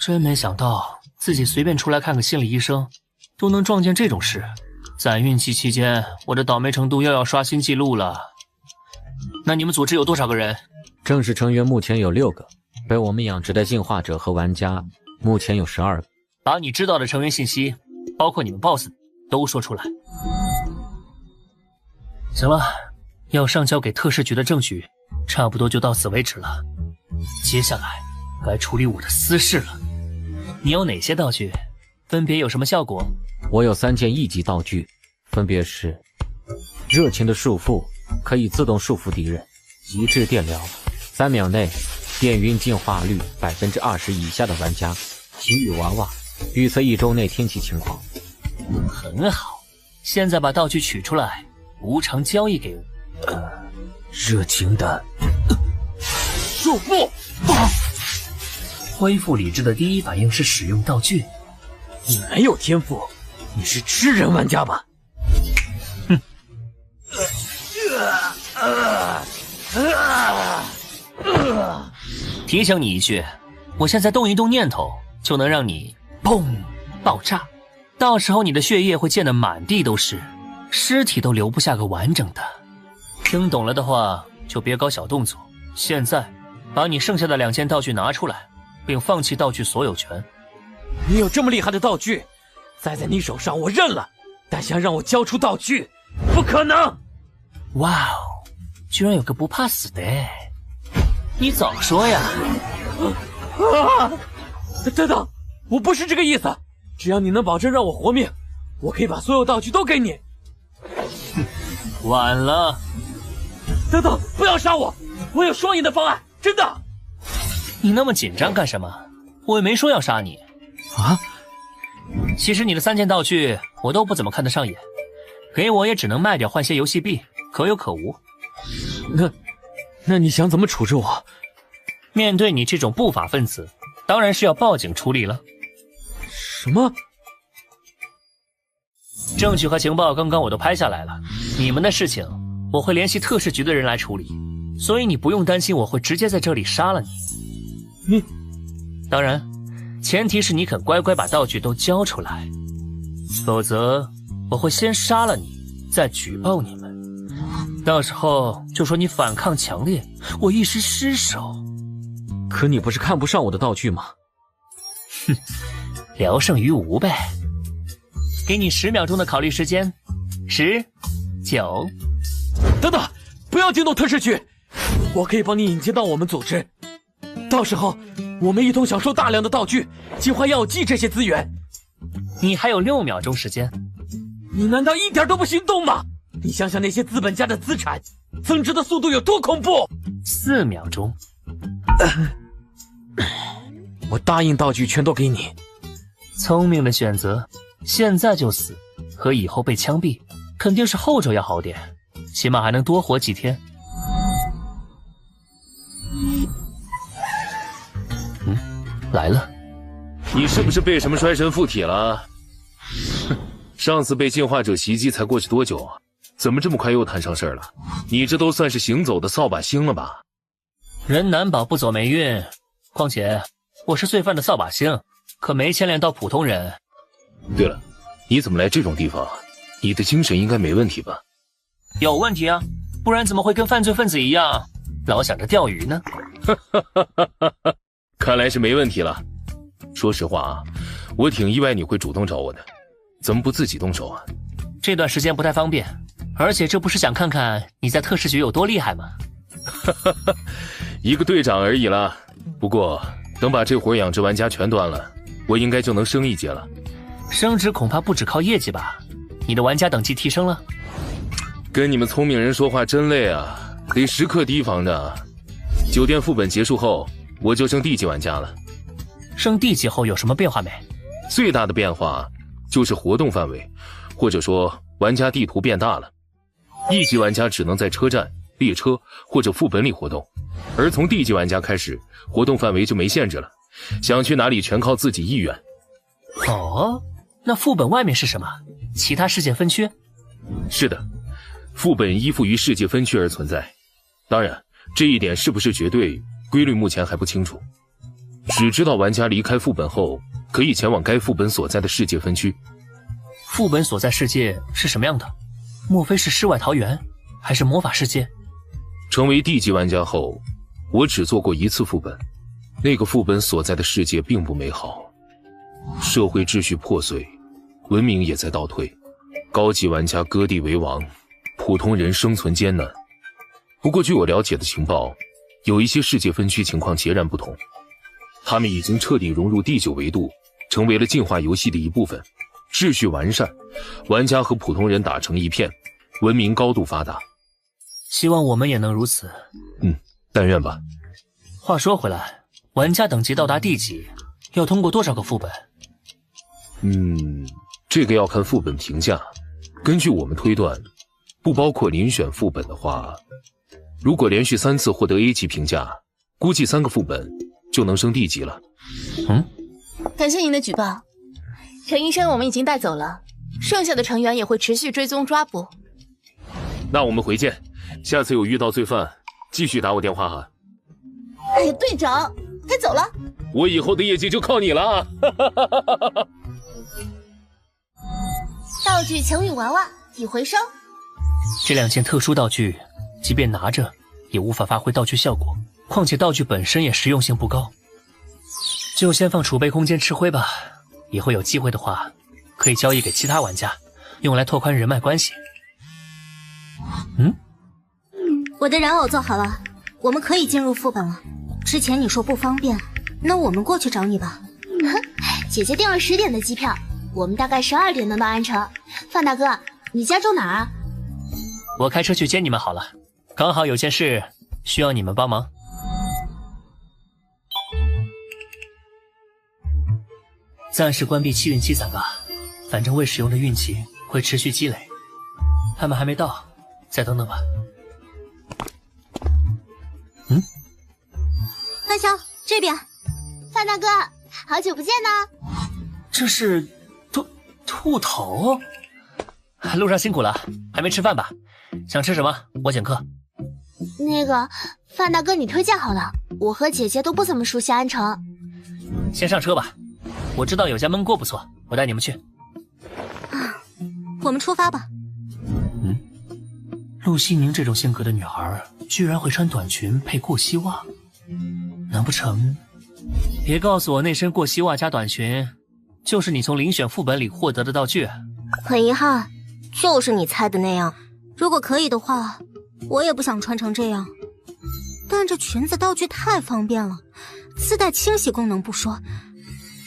真没想到自己随便出来看个心理医生都能撞见这种事。攒运气期间，我的倒霉程度又要刷新记录了。那你们组织有多少个人？正式成员目前有6个，被我们养殖的进化者和玩家目前有12个。把你知道的成员信息，包括你们 BOSS 都说出来。行了，要上交给特事局的证据差不多就到此为止了。接下来该处理我的私事了。你有哪些道具？分别有什么效果？我有3件1级道具，分别是热情的束缚，可以自动束缚敌人；极致电疗，3秒内电晕进化率 20% 以下的玩家；奇遇娃娃，预测1周内天气情况。很好，现在把道具取出来，无偿交易给我。热情的束缚。恢复理智的第一反应是使用道具。你没有天赋，你是吃人玩家吧？哼！提醒你一句，我现在动一动念头，就能让你砰爆炸，到时候你的血液会溅得满地都是，尸体都留不下个完整的。听懂了的话，就别搞小动作。现在，把你剩下的2件道具拿出来，并放弃道具所有权。你有这么厉害的道具，栽在你手上我认了，但想让我交出道具，不可能！哇哦，居然有个不怕死的，你早说呀！等等，我不是这个意思，只要你能保证让我活命，我可以把所有道具都给你。晚了。等等，不要杀我，我有双赢的方案，真的。你那么紧张干什么？我也没说要杀你。啊？其实你的3件道具我都不怎么看得上眼，给我也只能卖掉换些游戏币，可有可无。那你想怎么处置我？面对你这种不法分子，当然是要报警处理了。什么？证据和情报刚刚我都拍下来了，你们的事情我会联系特事局的人来处理，所以你不用担心我会直接在这里杀了你。当然，前提是你肯乖乖把道具都交出来，否则我会先杀了你，再举报你们。到时候就说你反抗强烈，我一时失手。可你不是看不上我的道具吗？哼，聊胜于无呗。给你10秒钟的考虑时间，10、9。等等，不要惊动特事局，我可以帮你引荐到我们组织，到时候我们一同享受大量的道具、进化药剂这些资源。你还有6秒钟时间，你难道一点都不心动吗？你想想那些资本家的资产增值的速度有多恐怖！4秒钟，我答应道具全都给你。聪明的选择，现在就死和以后被枪毙，肯定是后者要好点，起码还能多活几天。来了。你是不是被什么衰神附体了？哼，上次被进化者袭击才过去多久啊？怎么这么快又摊上事儿了？你这都算是行走的扫把星了吧？人难保不走霉运，况且我是罪犯的扫把星，可没牵连到普通人。对了，你怎么来这种地方？你的精神应该没问题吧？有问题啊，不然怎么会跟犯罪分子一样，老想着钓鱼呢？看来是没问题了。说实话啊，我挺意外你会主动找我的，怎么不自己动手啊？这段时间不太方便，而且这不是想看看你在特事局有多厉害吗？一个队长而已啦。不过等把这伙养殖玩家全端了，我应该就能升一阶了。升职恐怕不只靠业绩吧？你的玩家等级提升了？跟你们聪明人说话真累啊，得时刻提防着。酒店副本结束后，我就升D级玩家了。升D级后有什么变化没？最大的变化就是活动范围，或者说玩家地图变大了。E级玩家只能在车站、列车或者副本里活动，而从 D级玩家开始，活动范围就没限制了，想去哪里全靠自己意愿。哦，那副本外面是什么？其他世界分区？是的，副本依附于世界分区而存在。当然，这一点是不是绝对，规律目前还不清楚。只知道玩家离开副本后，可以前往该副本所在的世界分区。副本所在世界是什么样的？莫非是世外桃源，还是魔法世界？成为D级玩家后，我只做过1次副本，那个副本所在的世界并不美好，社会秩序破碎，文明也在倒退，高级玩家割地为王，普通人生存艰难。不过据我了解的情报，有一些世界分区情况截然不同，他们已经彻底融入第9维度，成为了进化游戏的一部分，秩序完善，玩家和普通人打成一片，文明高度发达。希望我们也能如此。但愿吧。话说回来，玩家等级到达D级，要通过多少个副本？这个要看副本评价。根据我们推断，不包括遴选副本的话，如果连续3次获得 A 级评价，估计3个副本就能升D级了。感谢您的举报，陈医生我们已经带走了，剩下的成员也会持续追踪抓捕。那我们回见，下次有遇到罪犯，继续打我电话哈。哎呀，队长，该走了。我以后的业绩就靠你了啊！道具求雨娃娃已回收。这2件特殊道具，即便拿着，也无法发挥道具效果。况且道具本身也实用性不高，就先放储备空间吃灰吧。以后有机会的话，可以交易给其他玩家，用来拓宽人脉关系。我的人偶做好了，我们可以进入副本了。之前你说不方便，那我们过去找你吧。姐姐订了10点的机票，我们大概12点能到安城。范大哥，你家住哪儿啊？我开车去接你们好了，刚好有件事需要你们帮忙。暂时关闭气运积攒吧，反正未使用的运气会持续积累。他们还没到，再等等吧。范潇这边，范大哥，好久不见呢。这是兔头，路上辛苦了，还没吃饭吧？想吃什么？我请客。那个范大哥，你推荐好了，我和姐姐都不怎么熟悉安城。先上车吧，我知道有家焖锅不错，我带你们去。我们出发吧。陆熙宁这种性格的女孩，居然会穿短裙配过膝袜，难不成？别告诉我那身过膝袜加短裙，就是你从遴选副本里获得的道具。很遗憾，就是你猜的那样。如果可以的话，我也不想穿成这样。但这裙子道具太方便了，自带清洗功能不说，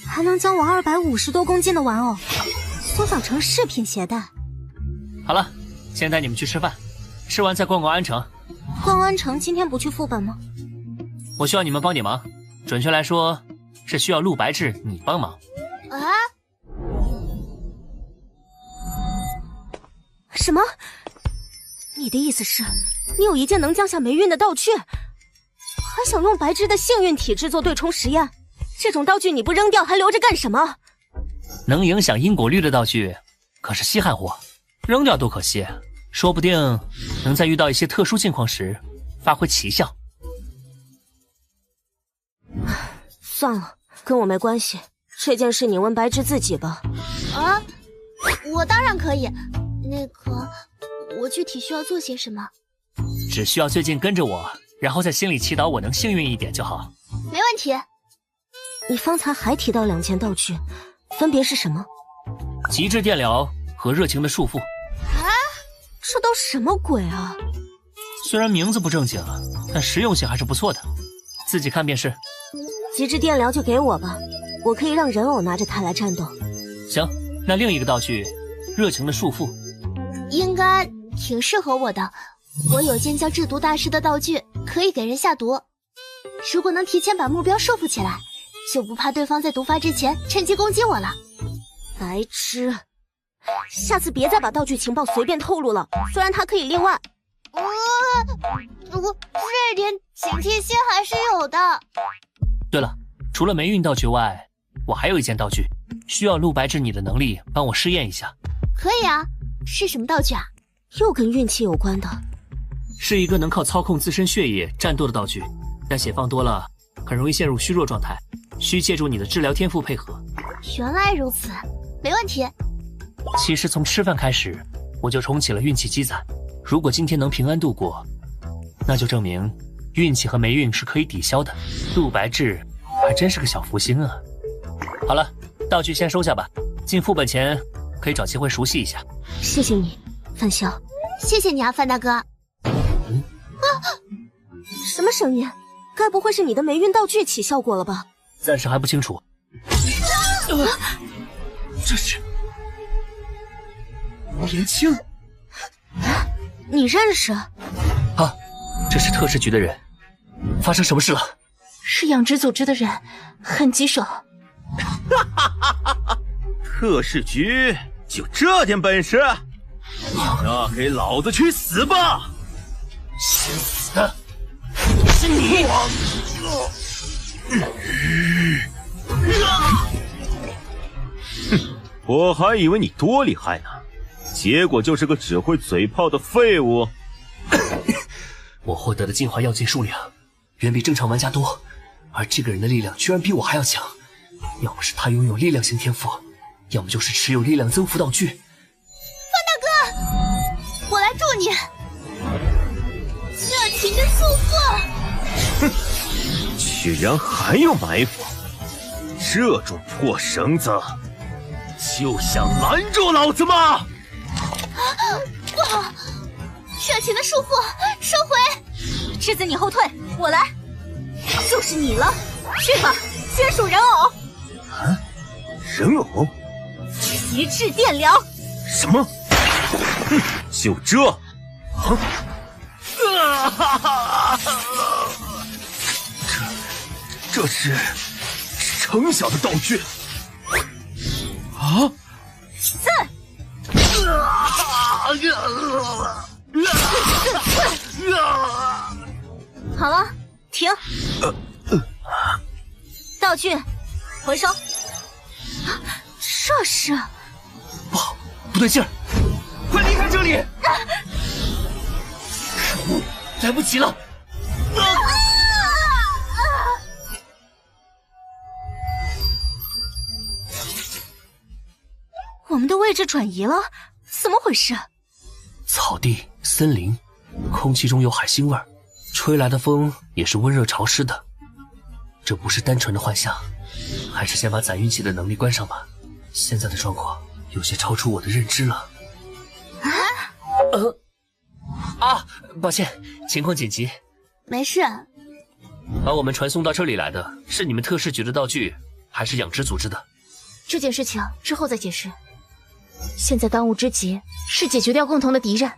还能将我250多公斤的玩偶缩小成饰品携带。好了，先带你们去吃饭，吃完再逛逛安城。逛安城今天不去副本吗？我需要你们帮点忙，准确来说是需要陆白志你帮忙。啊？什么？你的意思是，你有一件能降下霉运的道具，还想用白芝的幸运体制作对冲实验？这种道具你不扔掉还留着干什么？能影响因果律的道具可是稀罕货，扔掉多可惜，说不定能在遇到一些特殊情况时发挥奇效。算了，跟我没关系，这件事你问白芝自己吧。啊，我当然可以。那个，我具体需要做些什么？只需要最近跟着我，然后在心里祈祷我能幸运一点就好。没问题。你方才还提到2件道具，分别是什么？极致电疗和热情的束缚。啊，这都什么鬼啊？虽然名字不正经，但实用性还是不错的，自己看便是。极致电疗就给我吧，我可以让人偶拿着它来战斗。行，那另一个道具，热情的束缚，应该挺适合我的。我有件叫制毒大师的道具，可以给人下毒。如果能提前把目标束缚起来，就不怕对方在毒发之前趁机攻击我了。白痴，下次别再把道具情报随便透露了，虽然它可以另外。我这点警惕心还是有的。对了，除了霉运道具外，我还有一件道具，需要陆白芝你的能力帮我试验一下。可以啊，是什么道具啊？又跟运气有关的。是一个能靠操控自身血液战斗的道具，但血放多了很容易陷入虚弱状态，需借助你的治疗天赋配合。原来如此，没问题。其实从吃饭开始，我就重启了运气积攒。如果今天能平安度过，那就证明运气和霉运是可以抵消的。陆白志还真是个小福星啊！好了，道具先收下吧，进副本前可以找机会熟悉一下。谢谢你，范潇。谢谢你啊，范大哥。什么声音？该不会是你的霉运道具起效果了吧？暂时还不清楚。这是年轻。你认识？啊，这是特使局的人。发生什么事了？是养殖组织的人，很棘手。特使局就这点本事？那给老子去死吧！先死的是你！我还以为你多厉害呢，结果就是个只会嘴炮的废物。我获得的进化药剂数量远比正常玩家多，而这个人的力量居然比我还要强。要么是他拥有力量型天赋，要么就是持有力量增幅道具。范大哥，我来助你。热情的束缚。哼，居然还有埋伏！这种破绳子，就想拦住老子吗？不好！热情的束缚，收回！世子，你后退，我来。就是你了，去吧，接触人偶。啊，人偶？极致电疗。什么？就这？这是程小的道具啊！好了，停。道具回收。这是不对劲儿，快离开这里！来不及了！我们的位置转移了，怎么回事？草地、森林，空气中有海腥味儿，吹来的风也是温热潮湿的。这不是单纯的幻象，还是先把攒运气的能力关上吧。现在的状况有些超出我的认知了。抱歉，情况紧急。没事。把我们传送到这里来的是你们特视局的道具，还是养殖组织的？这件事情之后再解释。现在当务之急是解决掉共同的敌人。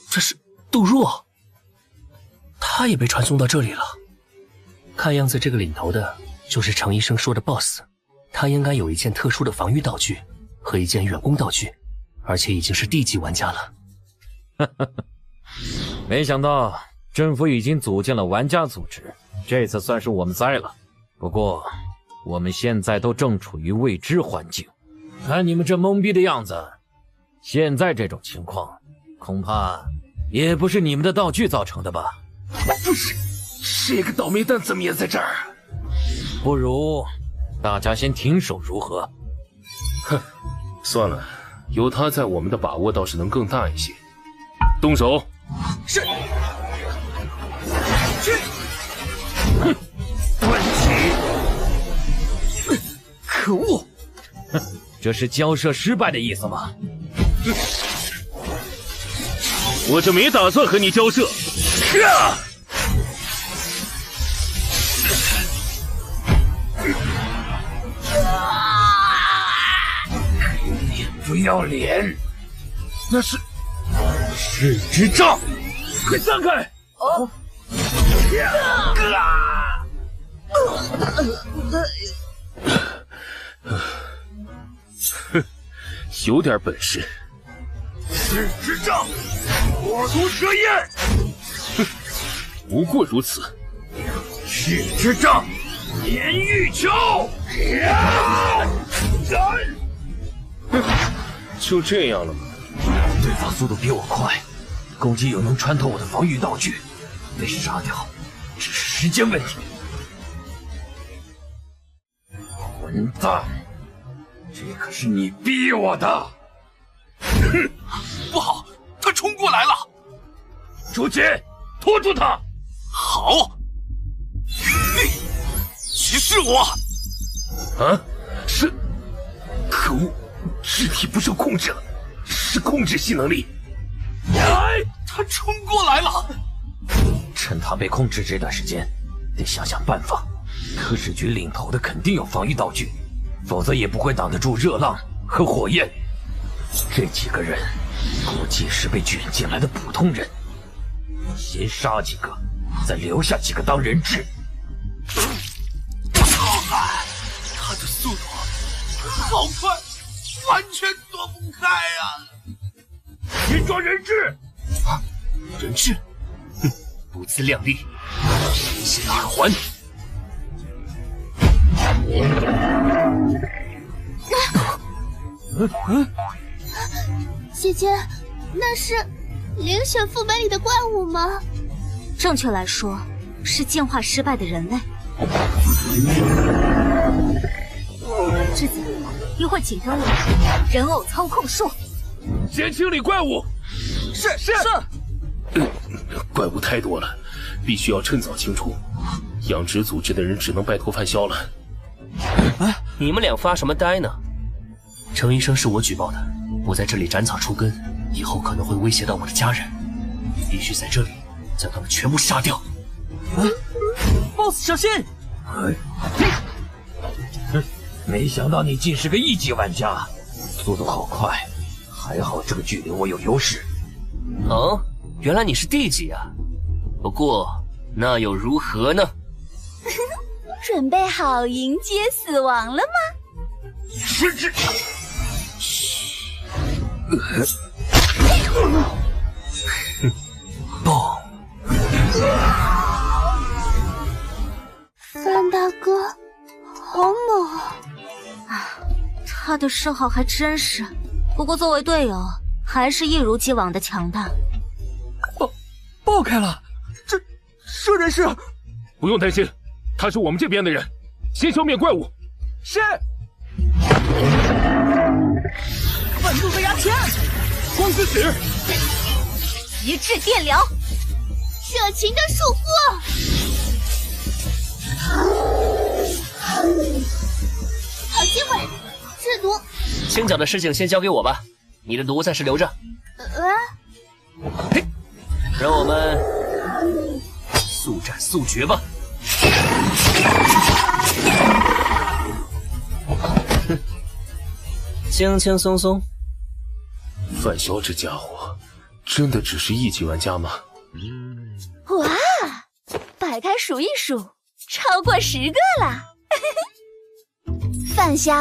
这是杜若，他也被传送到这里了。看样子这个领头的就是程医生说的 BOSS， 他应该有一件特殊的防御道具和一件远攻道具，而且已经是D级玩家了。没想到政府已经组建了玩家组织，这次算是我们栽了。不过我们现在都正处于未知环境，看你们这懵逼的样子，现在这种情况恐怕也不是你们的道具造成的吧？不是，这个倒霉蛋怎么也在这儿？不如大家先停手如何？哼，算了，有他在，我们的把握倒是能更大一些。动手！是。去！哼，端起！可恶！这是交涉失败的意思吗？我这没打算和你交涉。不要脸！那是赤之杖，快散开！哦，哼，有点本事。赤之杖，火毒蛇焰。哼，不过如此。赤之杖，炎玉球。就这样了吗？对方速度比我快，攻击又能穿透我的防御道具，被杀掉只是时间问题。混蛋，这可是你逼我的！哼，不好，他冲过来了！朱杰，拖住他！好。歧视我！啊，是，可恶！肢体不受控制了，是控制系能力。哎，他冲过来了！趁他被控制这段时间，得想想办法。特使局领头的肯定有防御道具，否则也不会挡得住热浪和火焰。这几个人估计是被卷进来的普通人，先杀几个，再留下几个当人质。他的速度好快！完全躲不开啊！先抓人质！啊，人质？哼，不自量力！天血耳环！姐姐，那是灵选副本里的怪物吗？正确来说，是进化失败的人类。智子，一会儿请跟我。人偶操控术，先清理怪物。是。怪物太多了，必须要趁早清除。养殖组织的人只能拜托范萧了。你们俩发什么呆呢？程医生是我举报的，我在这里斩草除根，以后可能会威胁到我的家人，必须在这里将他们全部杀掉。BOSS 小心！没想到你竟是个1级玩家，速度好快，还好这个距离我有优势。哦，原来你是地级啊！不过那又如何呢？准备好迎接死亡了吗？失职。嘣！范大哥，好猛啊！他的嗜好还真是，不过作为队友，还是一如既往的强大。爆开了，这人是……不用担心，他是我们这边的人，先消灭怪物。是。愤怒的牙签，光之使，极致电疗，热情的束缚。好机会，制毒。清剿的事情先交给我吧，你的毒暂时留着。嘿，让我们速战速决吧。哼，轻轻松松。范萧这家伙，真的只是1级玩家吗？哇，摆开数一数，超过10个了。范萧，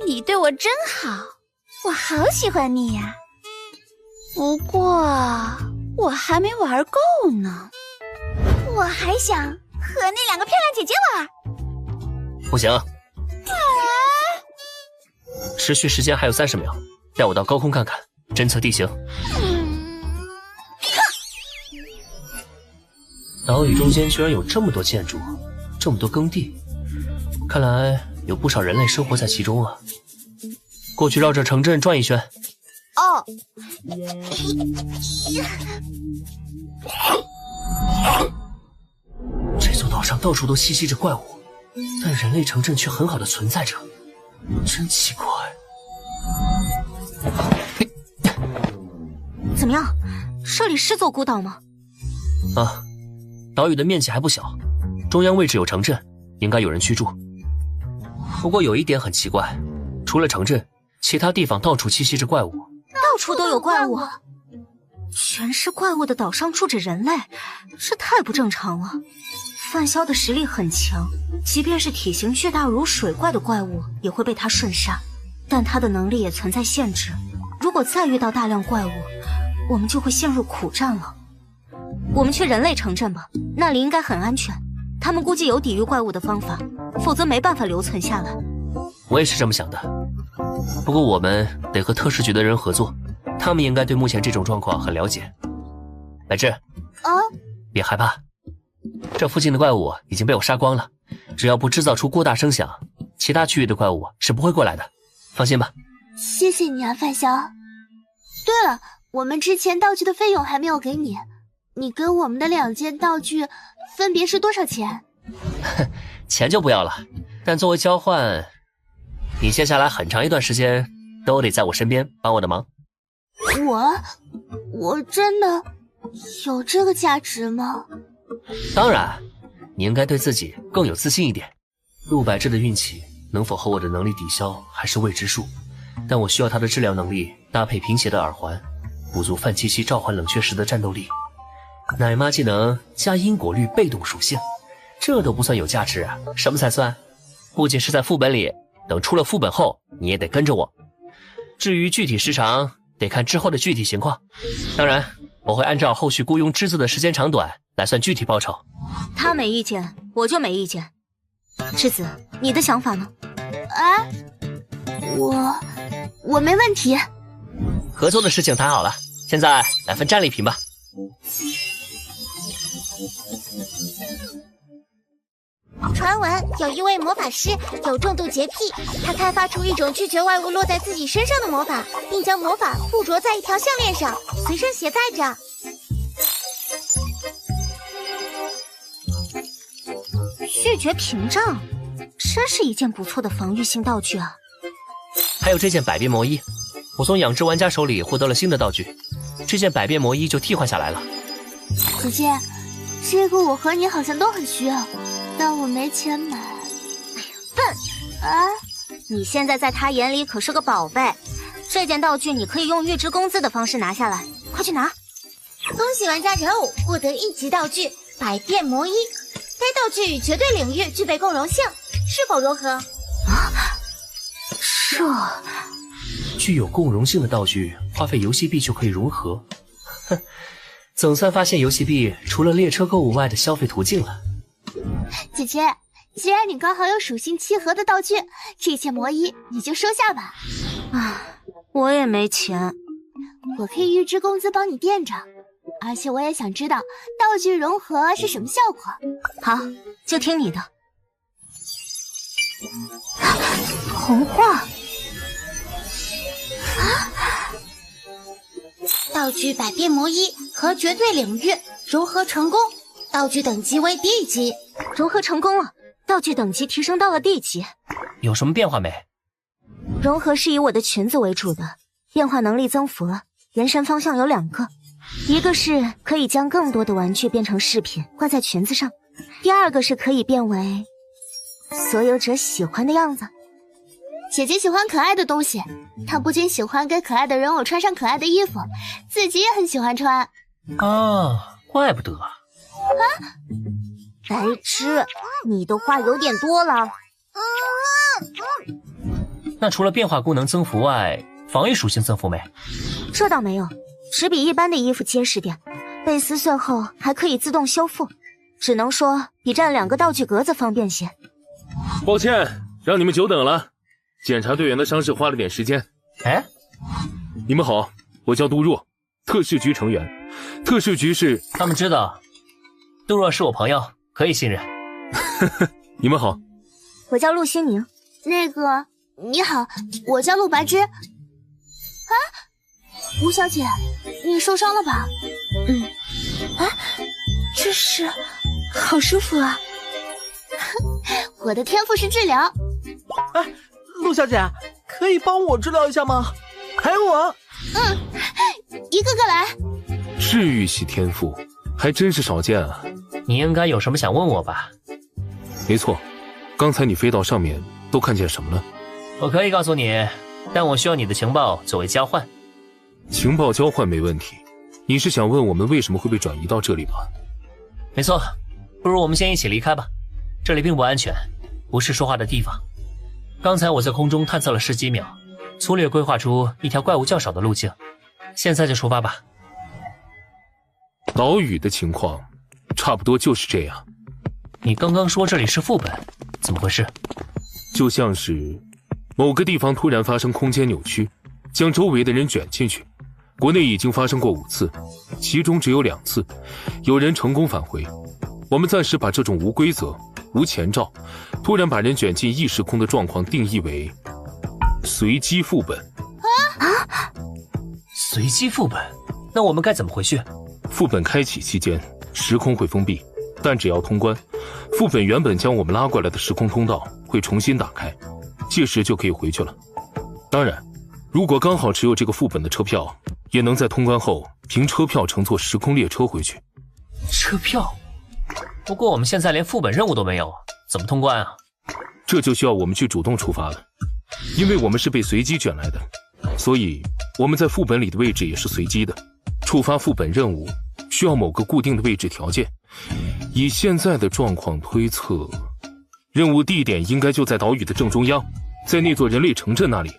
你对我真好，我好喜欢你呀。不过我还没玩够呢，我还想和那2个漂亮姐姐玩。不行，持续时间还有30秒，带我到高空看看，侦测地形。岛屿中间居然有这么多建筑，这么多耕地，看来有不少人类生活在其中啊。过去绕着城镇转一圈。哦。这座岛上到处都栖息着怪物，但人类城镇却很好的存在着，真奇怪。怎么样？这里是座孤岛吗？啊，岛屿的面积还不小，中央位置有城镇，应该有人居住。不过有一点很奇怪，除了城镇，其他地方到处栖息着怪物，到处都有怪物。全是怪物的岛上住着人类，这太不正常了。范萧的实力很强，即便是体型巨大如水怪的怪物，也会被他瞬杀。但他的能力也存在限制，如果再遇到大量怪物，我们就会陷入苦战了。我们去人类城镇吧，那里应该很安全。他们估计有抵御怪物的方法，否则没办法留存下来。我也是这么想的。不过我们得和特使局的人合作，他们应该对目前这种状况很了解。白志，别害怕，这附近的怪物已经被我杀光了，只要不制造出过大声响，其他区域的怪物是不会过来的，放心吧。谢谢你啊，范萧。对了，我们之前道具的费用还没有给你，你跟我们的2件道具分别是多少钱？钱就不要了，但作为交换，你接下来很长一段时间都得在我身边帮我的忙。我真的有这个价值吗？当然，你应该对自己更有自信一点。陆百志的运气能否和我的能力抵消还是未知数，但我需要他的治疗能力搭配贫血的耳环，补足范七七召唤冷却时的战斗力。奶妈技能加因果律被动属性，这都不算有价值啊，什么才算？不仅是在副本里，等出了副本后你也得跟着我。至于具体时长，得看之后的具体情况。当然，我会按照后续雇佣之子的时间长短来算具体报酬。他没意见，我就没意见。之子，你的想法呢？我没问题。合作的事情谈好了，现在来分战利品吧。传闻有一位魔法师有重度洁癖，他开发出一种拒绝外物落在自己身上的魔法，并将魔法附着在一条项链上，随身携带着。拒绝屏障，真是一件不错的防御性道具啊！还有这件百变魔衣，我从养殖玩家手里获得了新的道具，这件百变魔衣就替换下来了。姐姐，这个我和你好像都很需要，但我没钱买。笨！你现在在他眼里可是个宝贝。这件道具你可以用预支工资的方式拿下来，快去拿！恭喜玩家人物获得1级道具百变魔衣，该道具绝对领域具备共融性，是否如何？具有共融性的道具，花费游戏币就可以融合。哼，总算发现游戏币除了列车购物外的消费途径了。姐姐，既然你刚好有属性契合的道具，这件魔衣你就收下吧。我也没钱，我可以预支工资帮你垫着，而且我也想知道道具融合是什么效果。好，就听你的。童话。道具百变魔衣和绝对领域融合成功，道具等级为D级。融合成功了，道具等级提升到了D级。有什么变化没？融合是以我的裙子为主的，变化能力增幅了，延伸方向有2个，一个是可以将更多的玩具变成饰品挂在裙子上，第2个是可以变为所有者喜欢的样子。姐姐喜欢可爱的东西，她不仅喜欢给可爱的人偶穿上可爱的衣服，自己也很喜欢穿。怪不得。白痴，你的话有点多了。那除了变化功能增幅外，防御属性增幅没？这倒没有，只比一般的衣服结实点，被撕碎后还可以自动修复，只能说比占2个道具格子方便些。抱歉，让你们久等了。检查队员的伤势花了点时间。你们好，我叫杜若，特事局成员。特事局是……他们知道，杜若是我朋友，可以信任。你们好，我叫陆心宁。你好，我叫陆白芝。吴小姐，你受伤了吧？这是好舒服啊！我的天赋是治疗。陆小姐，可以帮我治疗一下吗？还有我。一个个来。治愈系天赋还真是少见啊。你应该有什么想问我吧？没错，刚才你飞到上面都看见什么了？我可以告诉你，但我需要你的情报作为交换。情报交换没问题，你是想问我们为什么会被转移到这里吧？没错，不如我们先一起离开吧，这里并不安全，不是说话的地方。刚才我在空中探测了10几秒，粗略规划出一条怪物较少的路径，现在就出发吧。岛屿的情况差不多就是这样。你刚刚说这里是副本，怎么回事？就像是某个地方突然发生空间扭曲，将周围的人卷进去。国内已经发生过5次，其中只有2次有人成功返回。我们暂时把这种无规则、无前兆、突然把人卷进异时空的状况定义为随机副本。随机副本？那我们该怎么回去？副本开启期间，时空会封闭，但只要通关，副本原本将我们拉过来的时空通道会重新打开，届时就可以回去了。当然，如果刚好持有这个副本的车票，也能在通关后凭车票乘坐时空列车回去。车票？不过我们现在连副本任务都没有，怎么通关啊？这就需要我们去主动出发了，因为我们是被随机卷来的，所以我们在副本里的位置也是随机的。触发副本任务需要某个固定的位置条件，以现在的状况推测，任务地点应该就在岛屿的正中央，在那座人类城镇那里。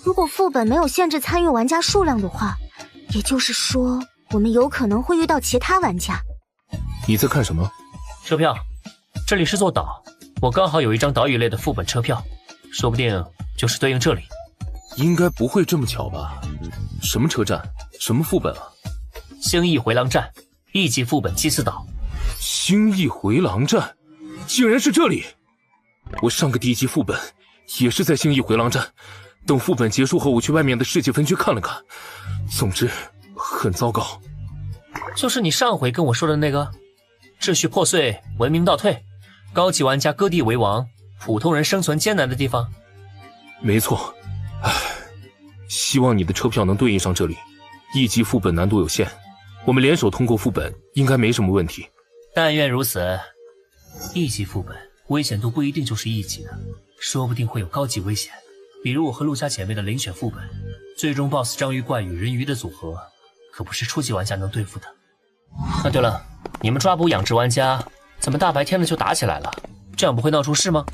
如果副本没有限制参与玩家数量的话，也就是说我们有可能会遇到其他玩家。你在看什么？车票，这里是座岛，我刚好有一张岛屿类的副本车票，说不定就是对应这里。应该不会这么巧吧？什么车站？什么副本啊？星翼回廊站，1级副本祭祀岛。星翼回廊站，竟然是这里！我上个低级副本也是在星翼回廊站。等副本结束后，我去外面的世界分区看了看，总之很糟糕。就是你上回跟我说的那个，秩序破碎，文明倒退，高级玩家割地为王，普通人生存艰难的地方。没错，希望你的车票能对应上这里。1级副本难度有限，我们联手通过副本应该没什么问题。但愿如此。1级副本危险度不一定就是1级的，说不定会有高级危险，比如我和陆家姐妹的遴选副本，最终 BOSS 章鱼怪与人鱼的组合，可不是初级玩家能对付的。啊，对了，你们抓捕养殖玩家，怎么大白天的就打起来了？这样不会闹出事吗？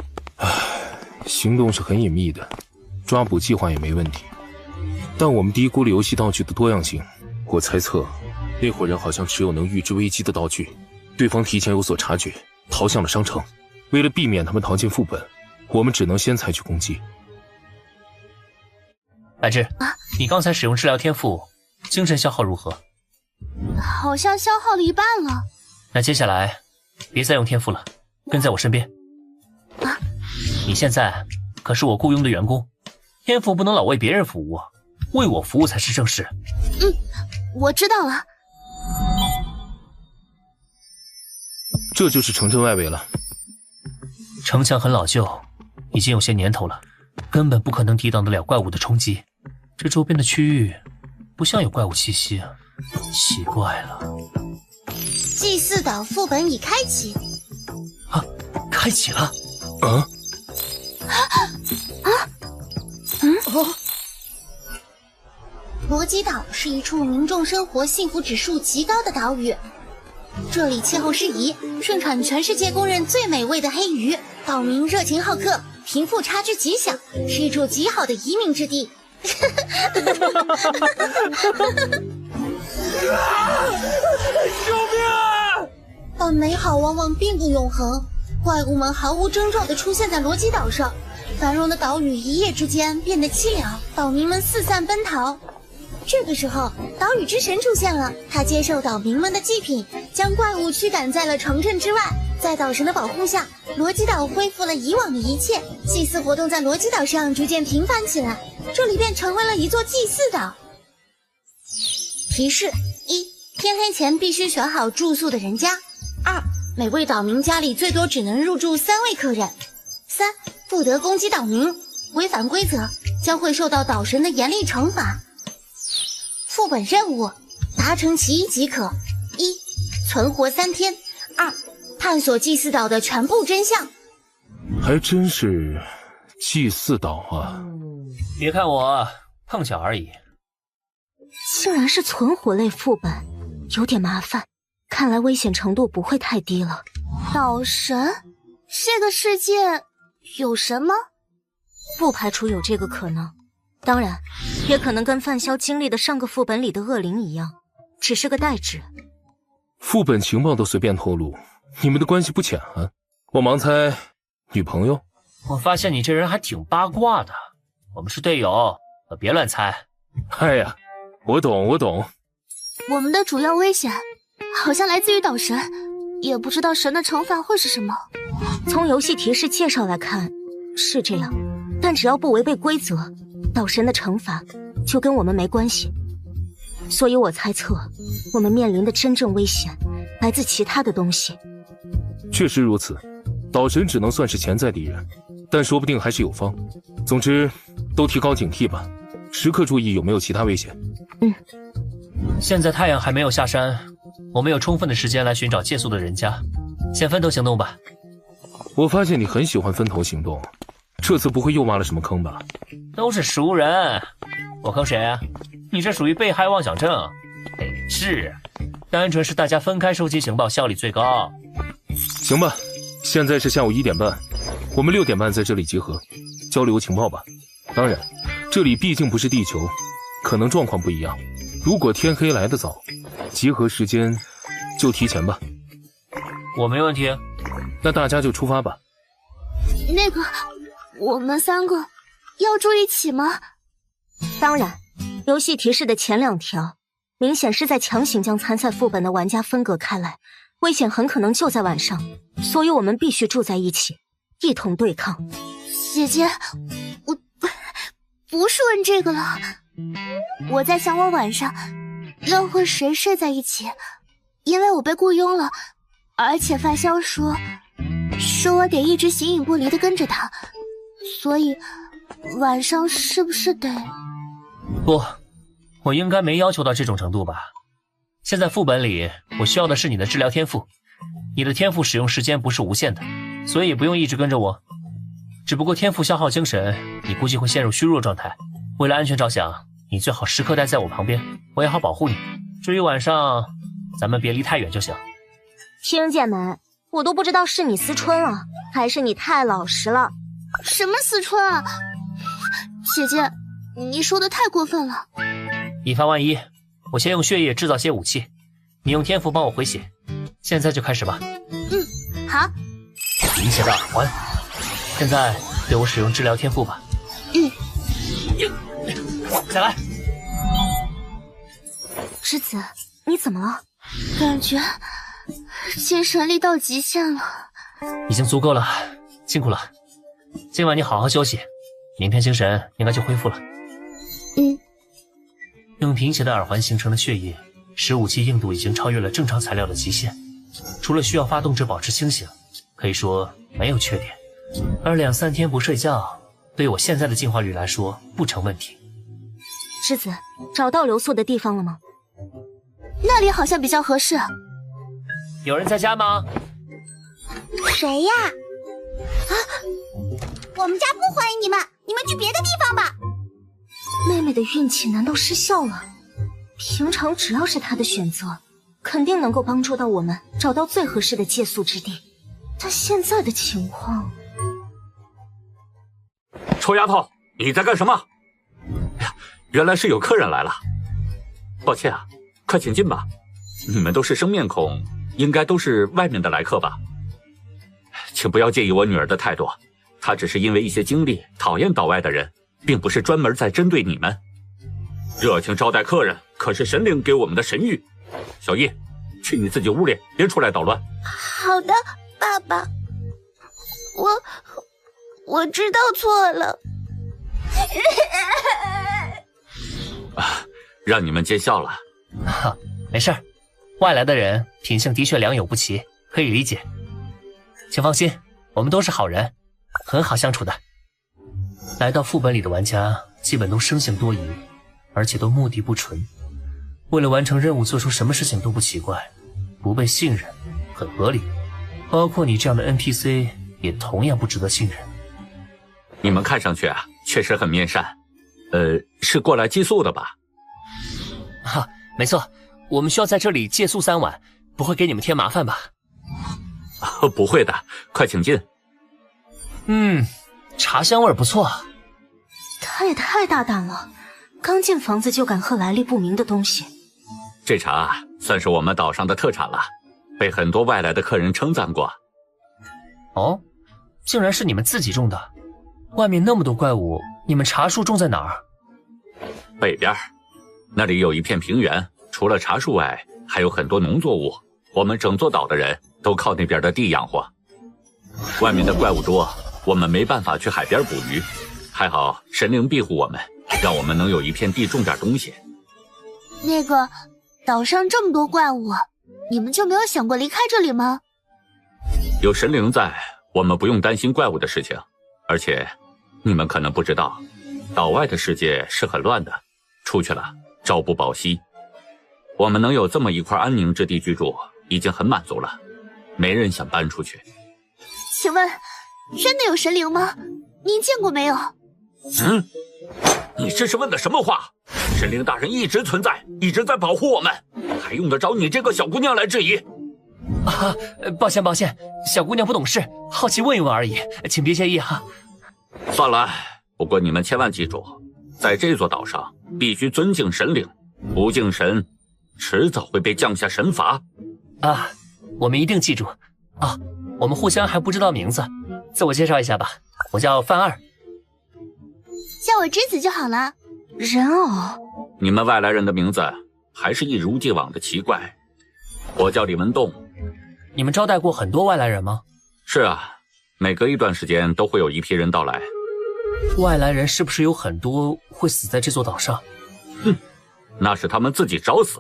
行动是很隐秘的，抓捕计划也没问题，但我们低估了游戏道具的多样性。我猜测，那伙人好像持有能预知危机的道具，对方提前有所察觉，逃向了商城。为了避免他们逃进副本，我们只能先采取攻击。白芝，你刚才使用治疗天赋，精神消耗如何？好像消耗了一半了。那接下来别再用天赋了，跟在我身边。你现在可是我雇佣的员工，天赋不能老为别人服务，为我服务才是正事。我知道了。这就是城镇外围了。城墙很老旧，已经有些年头了，根本不可能抵挡得了怪物的冲击。这周边的区域不像有怪物气息啊，奇怪了。祭祀岛副本已开启。开启了。罗基岛是一处民众生活幸福指数极高的岛屿，这里气候适宜，盛产全世界公认最美味的黑鱼，岛民热情好客，贫富差距极小，是一处极好的移民之地。救命！但美好往往并不永恒，怪物们毫无征兆地出现在罗基岛上，繁荣的岛屿一夜之间变得凄凉，岛民们四散奔逃。这个时候，岛屿之神出现了，他接受岛民们的祭品，将怪物驱赶在了城镇之外。在岛神的保护下，罗基岛恢复了以往的一切，祭祀活动在罗基岛上逐渐频繁起来，这里便成为了一座祭祀岛。提示：一、天黑前必须选好住宿的人家；二、每位岛民家里最多只能入住3位客人；三、不得攻击岛民，违反规则将会受到岛神的严厉惩罚。副本任务：达成其一即可。一、存活3天；二、探索祭祀岛的全部真相。还真是祭祀岛啊！别看我碰巧而已。竟然是存活类副本，有点麻烦，看来危险程度不会太低了。岛神？这个世界有神吗？不排除有这个可能，当然也可能跟范潇经历的上个副本里的恶灵一样，只是个代指。副本情报都随便透露，你们的关系不浅啊！我盲猜，女朋友？我发现你这人还挺八卦的。我们是队友，可别乱猜。哎呀，我懂。我们的主要危险好像来自于岛神，也不知道神的惩罚会是什么。从游戏提示介绍来看是这样，但只要不违背规则，岛神的惩罚就跟我们没关系。所以我猜测，我们面临的真正危险来自其他的东西。确实如此，岛神只能算是潜在敌人，但说不定还是有方。总之，都提高警惕吧，时刻注意有没有其他危险。现在太阳还没有下山，我们有充分的时间来寻找借宿的人家，先分头行动吧。我发现你很喜欢分头行动，这次不会又挖了什么坑吧？都是熟人，我坑谁啊？你这属于被害妄想症。是，单纯是大家分开收集情报效率最高。行吧，现在是下午1点半，我们6点半在这里集合，交流情报吧。当然，这里毕竟不是地球，可能状况不一样。如果天黑来得早，集合时间就提前吧。我没问题。那大家就出发吧。那个，我们3个要住一起吗？当然，游戏提示的前2条明显是在强行将参赛副本的玩家分隔开来，危险很可能就在晚上，所以我们必须住在一起，一同对抗。姐姐，我不是问这个了，我在想我晚上要和谁睡在一起，因为我被雇佣了，而且范潇说我得一直形影不离的跟着他，所以晚上是不是得……不，我应该没要求到这种程度吧。现在副本里我需要的是你的治疗天赋，你的天赋使用时间不是无限的，所以也不用一直跟着我。只不过天赋消耗精神，你估计会陷入虚弱状态。为了安全着想，你最好时刻待在我旁边，我也好保护你。至于晚上，咱们别离太远就行。听见没？我都不知道是你思春了，还是你太老实了。什么思春啊？姐姐，你说的太过分了。以防万一，我先用血液制造些武器，你用天赋帮我回血。现在就开始吧。好。贫血的耳环，现在对我使用治疗天赋吧。再来。栀子，你怎么了？感觉精神力到极限了。已经足够了，辛苦了。今晚你好好休息，明天精神应该就恢复了。用贫血的耳环形成的血液，使武器硬度已经超越了正常材料的极限。除了需要发动者保持清醒，可以说没有缺点。而2-3天不睡觉，对于我现在的进化率来说不成问题。栀子，找到留宿的地方了吗？那里好像比较合适。有人在家吗？谁呀？啊！我们家不欢迎你们，你们去别的地方吧。妹妹的运气难道失效了？平常只要是她的选择，肯定能够帮助到我们找到最合适的借宿之地。但现在的情况……臭丫头，你在干什么？哎呀，原来是有客人来了。抱歉啊，快请进吧。你们都是生面孔，应该都是外面的来客吧？请不要介意我女儿的态度，她只是因为一些经历讨厌岛外的人，并不是专门在针对你们。热情招待客人可是神灵给我们的神谕。小易，去你自己屋里，别出来捣乱。好的，爸爸。我知道错了。让你们见笑了。没事儿，外来的人品性的确良莠不齐，可以理解。请放心，我们都是好人，很好相处的。来到副本里的玩家基本都生性多疑，而且都目的不纯，为了完成任务做出什么事情都不奇怪，不被信任很合理。包括你这样的 NPC 也同样不值得信任。你们看上去啊，确实很面善。是过来寄宿的吧？没错，我们需要在这里借宿3晚，不会给你们添麻烦吧？不会的，快请进。茶香味不错。他也太大胆了，刚进房子就敢喝来历不明的东西。这茶算是我们岛上的特产了，被很多外来的客人称赞过。哦，竟然是你们自己种的？外面那么多怪物，你们茶树种在哪儿？北边，那里有一片平原，除了茶树外，还有很多农作物。我们整座岛的人都靠那边的地养活。外面的怪物多，我们没办法去海边捕鱼。还好神灵庇护我们，让我们能有一片地种点东西。那个，岛上这么多怪物，你们就没有想过离开这里吗？有神灵在，我们不用担心怪物的事情。而且，你们可能不知道，岛外的世界是很乱的，出去了朝不保夕。我们能有这么一块安宁之地居住，已经很满足了，没人想搬出去。请问，真的有神灵吗？您见过没有？你这是问的什么话？神灵大人一直存在，一直在保护我们，还用得着你这个小姑娘来质疑？抱歉，小姑娘不懂事，好奇问一问而已，请别介意哈。算了，不过你们千万记住，在这座岛上必须尊敬神灵，不敬神，迟早会被降下神罚。我们一定记住。我们互相还不知道名字，自我介绍一下吧，我叫范二。叫我栀子就好了。人偶。你们外来人的名字还是一如既往的奇怪。我叫李文栋。你们招待过很多外来人吗？是啊，每隔一段时间都会有一批人到来。外来人是不是有很多会死在这座岛上？那是他们自己找死。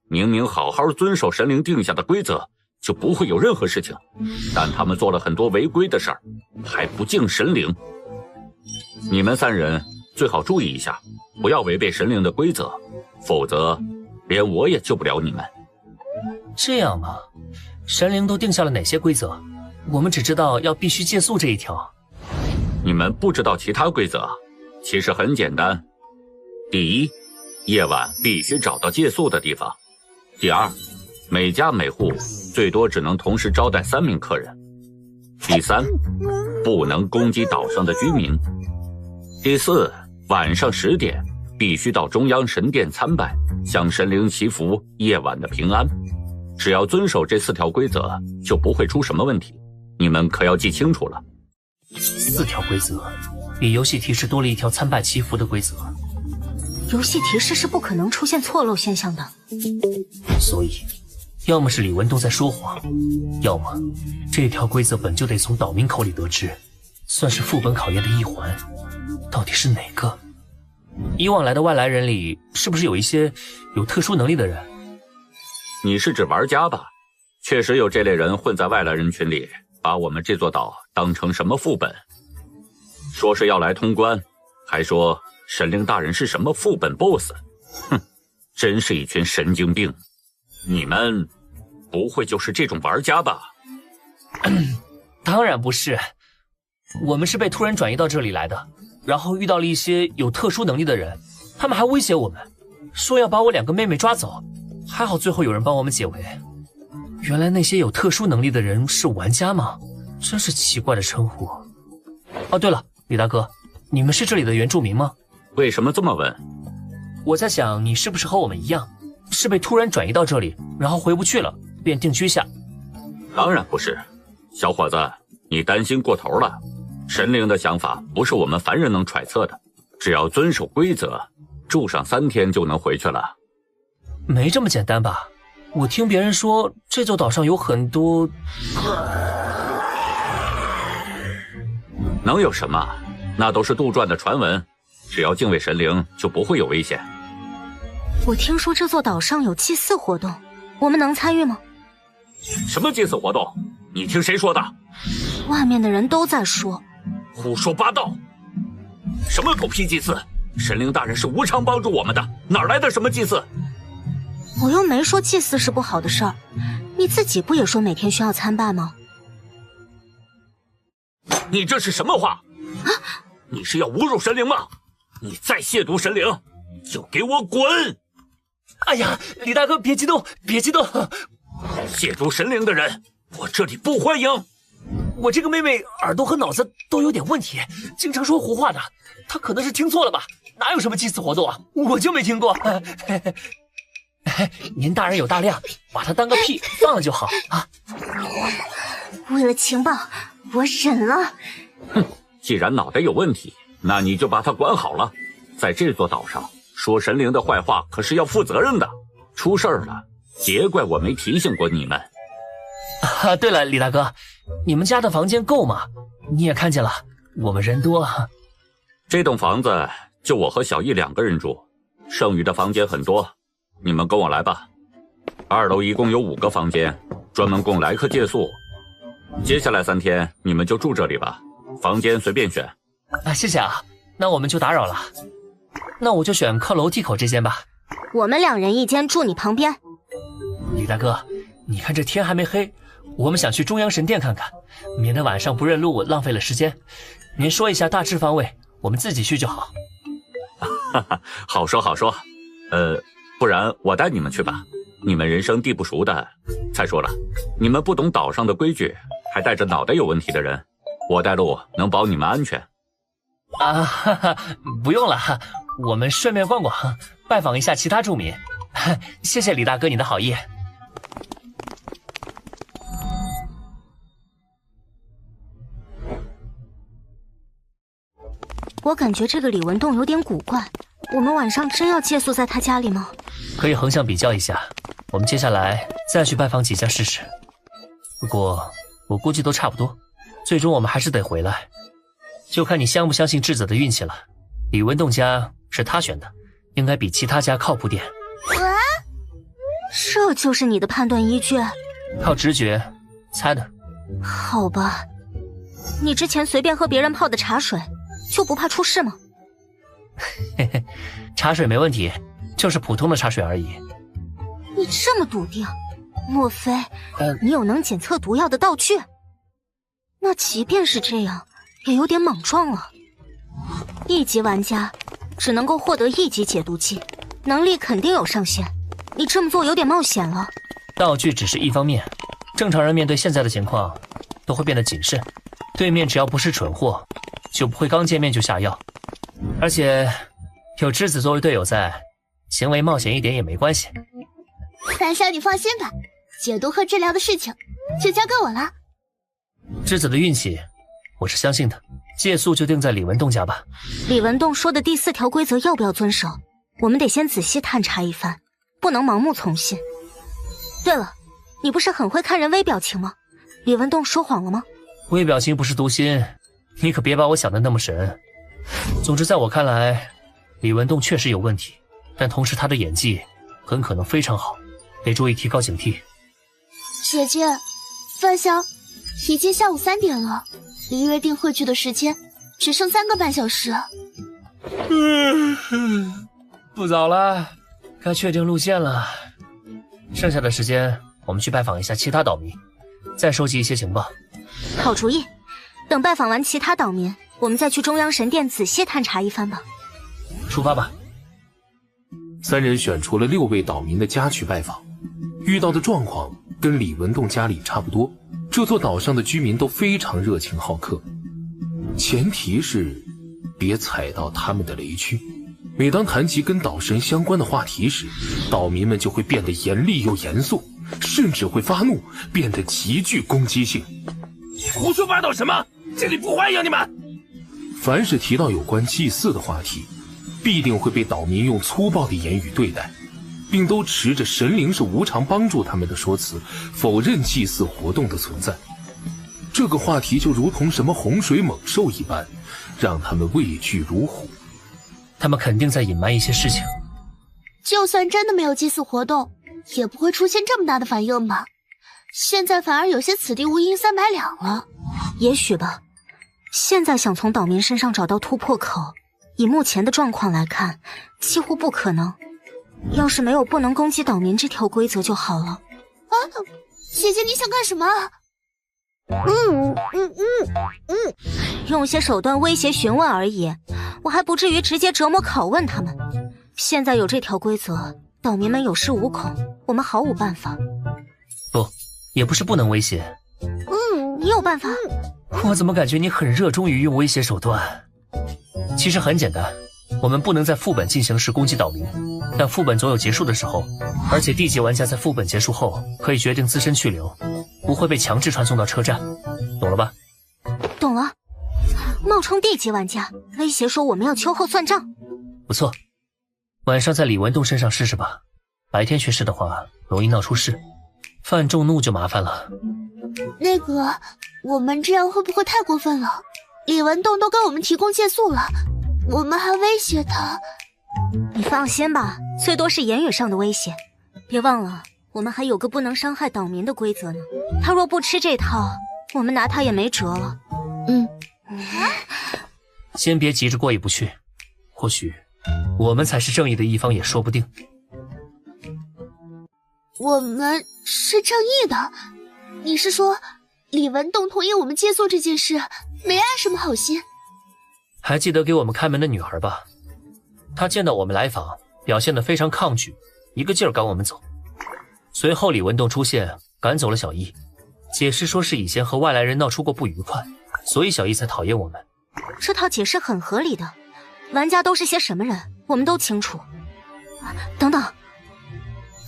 明明好好遵守神灵定下的规则，就不会有任何事情，但他们做了很多违规的事儿，还不敬神灵。你们3人最好注意一下，不要违背神灵的规则，否则连我也救不了你们。这样吗？神灵都定下了哪些规则？我们只知道要必须借宿这一条。你们不知道其他规则，其实很简单。第一，夜晚必须找到借宿的地方。第二，每家每户最多只能同时招待3名客人。第三，不能攻击岛上的居民。第四，晚上10点必须到中央神殿参拜，向神灵祈福夜晚的平安。只要遵守这4条规则，就不会出什么问题。你们可要记清楚了。4条规则，比游戏提示多了1条参拜祈福的规则。游戏提示是不可能出现错漏现象的，所以，要么是李文栋在说谎，要么这条规则本就得从岛民口里得知，算是副本考验的一环。到底是哪个？以往来的外来人里，是不是有一些有特殊能力的人？你是指玩家吧？确实有这类人混在外来人群里，把我们这座岛当成什么副本，说是要来通关，还说神灵大人是什么副本 BOSS。 哼，真是一群神经病。你们不会就是这种玩家吧？当然不是，我们是被突然转移到这里来的，然后遇到了一些有特殊能力的人，他们还威胁我们，说要把我2个妹妹抓走，还好最后有人帮我们解围。原来那些有特殊能力的人是玩家吗？真是奇怪的称呼。哦，对了，李大哥，你们是这里的原住民吗？为什么这么问？我在想，你是不是和我们一样，是被突然转移到这里，然后回不去了，便定居下？当然不是，小伙子，你担心过头了。神灵的想法不是我们凡人能揣测的，只要遵守规则，住上3天就能回去了。没这么简单吧？我听别人说，这座岛上有很多……能有什么？那都是杜撰的传闻。只要敬畏神灵，就不会有危险。我听说这座岛上有祭祀活动，我们能参与吗？什么祭祀活动？你听谁说的？外面的人都在说。胡说八道！什么狗屁祭祀？神灵大人是无偿帮助我们的，哪来的什么祭祀？我又没说祭祀是不好的事儿，你自己不也说每天需要参拜吗？你这是什么话？啊！你是要侮辱神灵吗？你再亵渎神灵，就给我滚！哎呀，李大哥，别激动，别激动！亵渎神灵的人，我这里不欢迎。我这个妹妹耳朵和脑子都有点问题，经常说胡话的，她可能是听错了吧？哪有什么祭祀活动啊？我就没听过。您大人有大量，把它当个屁放了就好啊。为了情报，我忍了。哼，既然脑袋有问题，那你就把它管好了。在这座岛上说神灵的坏话可是要负责任的，出事儿了别怪我没提醒过你们。啊，对了，李大哥，你们家的房间够吗？你也看见了，我们人多。这栋房子就我和小易2个人住，剩余的房间很多，你们跟我来吧。2楼一共有5个房间，专门供来客借宿。接下来3天你们就住这里吧，房间随便选。啊，谢谢啊，那我们就打扰了。那我就选靠楼梯口这间吧。我们2人一间，住你旁边。李大哥，你看这天还没黑，我们想去中央神殿看看，免得晚上不认路浪费了时间。您说一下大致方位，我们自己去就好。哈哈，好说好说。不然我带你们去吧，你们人生地不熟的。再说了，你们不懂岛上的规矩，还带着脑袋有问题的人，我带路能保你们安全。啊，哈哈，不用了，我们顺便逛逛，拜访一下其他住民。谢谢李大哥你的好意。我感觉这个李文栋有点古怪，我们晚上真要借宿在他家里吗？可以横向比较一下，我们接下来再去拜访几家试试。不过我估计都差不多，最终我们还是得回来，就看你相不相信智子的运气了。李文栋家是他选的，应该比其他家靠谱点。这就是你的判断依据？靠直觉猜的。好吧，你之前随便喝别人泡的茶水，就不怕出事吗？嘿嘿，茶水没问题，就是普通的茶水而已。你这么笃定，莫非你有能检测毒药的道具？那即便是这样，也有点莽撞了。1级玩家只能够获得1级解毒剂，能力肯定有上限。你这么做有点冒险了。道具只是一方面，正常人面对现在的情况都会变得谨慎。对面只要不是蠢货，就不会刚见面就下药。而且有栀子作为队友在，行为冒险一点也没关系。范少，你放心吧，解毒和治疗的事情就交给我了。栀子的运气，我是相信的。借宿就定在李文栋家吧。李文栋说的第4条规则要不要遵守？我们得先仔细探查一番，不能盲目从信。对了，你不是很会看人微表情吗？李文栋说谎了吗？微表情不是读心，你可别把我想的那么神。总之，在我看来，李文栋确实有问题，但同时他的演技很可能非常好，得注意提高警惕。姐姐，范潇，已经下午3点了，离约定汇聚的时间只剩3个半小时。不早了，该确定路线了。剩下的时间，我们去拜访一下其他岛民，再收集一些情报。好主意，等拜访完其他岛民，我们再去中央神殿仔细探查一番吧。出发吧。3人选出了6位岛民的家去拜访，遇到的状况跟李文栋家里差不多。这座岛上的居民都非常热情好客，前提是别踩到他们的雷区。每当谈及跟岛神相关的话题时，岛民们就会变得严厉又严肃，甚至会发怒，变得极具攻击性。胡说八道什么？这里不欢迎你们！凡是提到有关祭祀的话题，必定会被岛民用粗暴的言语对待，并都持着神灵是无偿帮助他们的说辞，否认祭祀活动的存在。这个话题就如同什么洪水猛兽一般，让他们畏惧如虎。他们肯定在隐瞒一些事情。就算真的没有祭祀活动，也不会出现这么大的反应吧？现在反而有些此地无银三百两了。也许吧。现在想从岛民身上找到突破口，以目前的状况来看，几乎不可能。要是没有不能攻击岛民这条规则就好了。啊，姐姐你想干什么？用些手段威胁询问而已，我还不至于直接折磨拷问他们。现在有这条规则，岛民们有恃无恐，我们毫无办法。不，也不是不能威胁。你有办法？我怎么感觉你很热衷于用威胁手段？其实很简单，我们不能在副本进行时攻击岛民，但副本总有结束的时候，而且D级玩家在副本结束后可以决定自身去留，不会被强制传送到车站，懂了吧？懂了。冒充D级玩家，威胁说我们要秋后算账。不错，晚上在李文栋身上试试吧，白天去试的话容易闹出事，犯众怒就麻烦了。那个，我们这样会不会太过分了？李文栋都给我们提供借宿了，我们还威胁他。你放心吧，最多是言语上的威胁。别忘了，我们还有个不能伤害岛民的规则呢。他若不吃这套，我们拿他也没辙了。先别急着过意不去，或许我们才是正义的一方也说不定。我们是正义的？你是说李文栋同意我们借宿这件事没安什么好心？还记得给我们开门的女孩吧？她见到我们来访，表现得非常抗拒，一个劲儿赶我们走。随后李文栋出现，赶走了小易，解释说是以前和外来人闹出过不愉快，所以小易才讨厌我们。这套解释很合理的，玩家都是些什么人，我们都清楚。等等，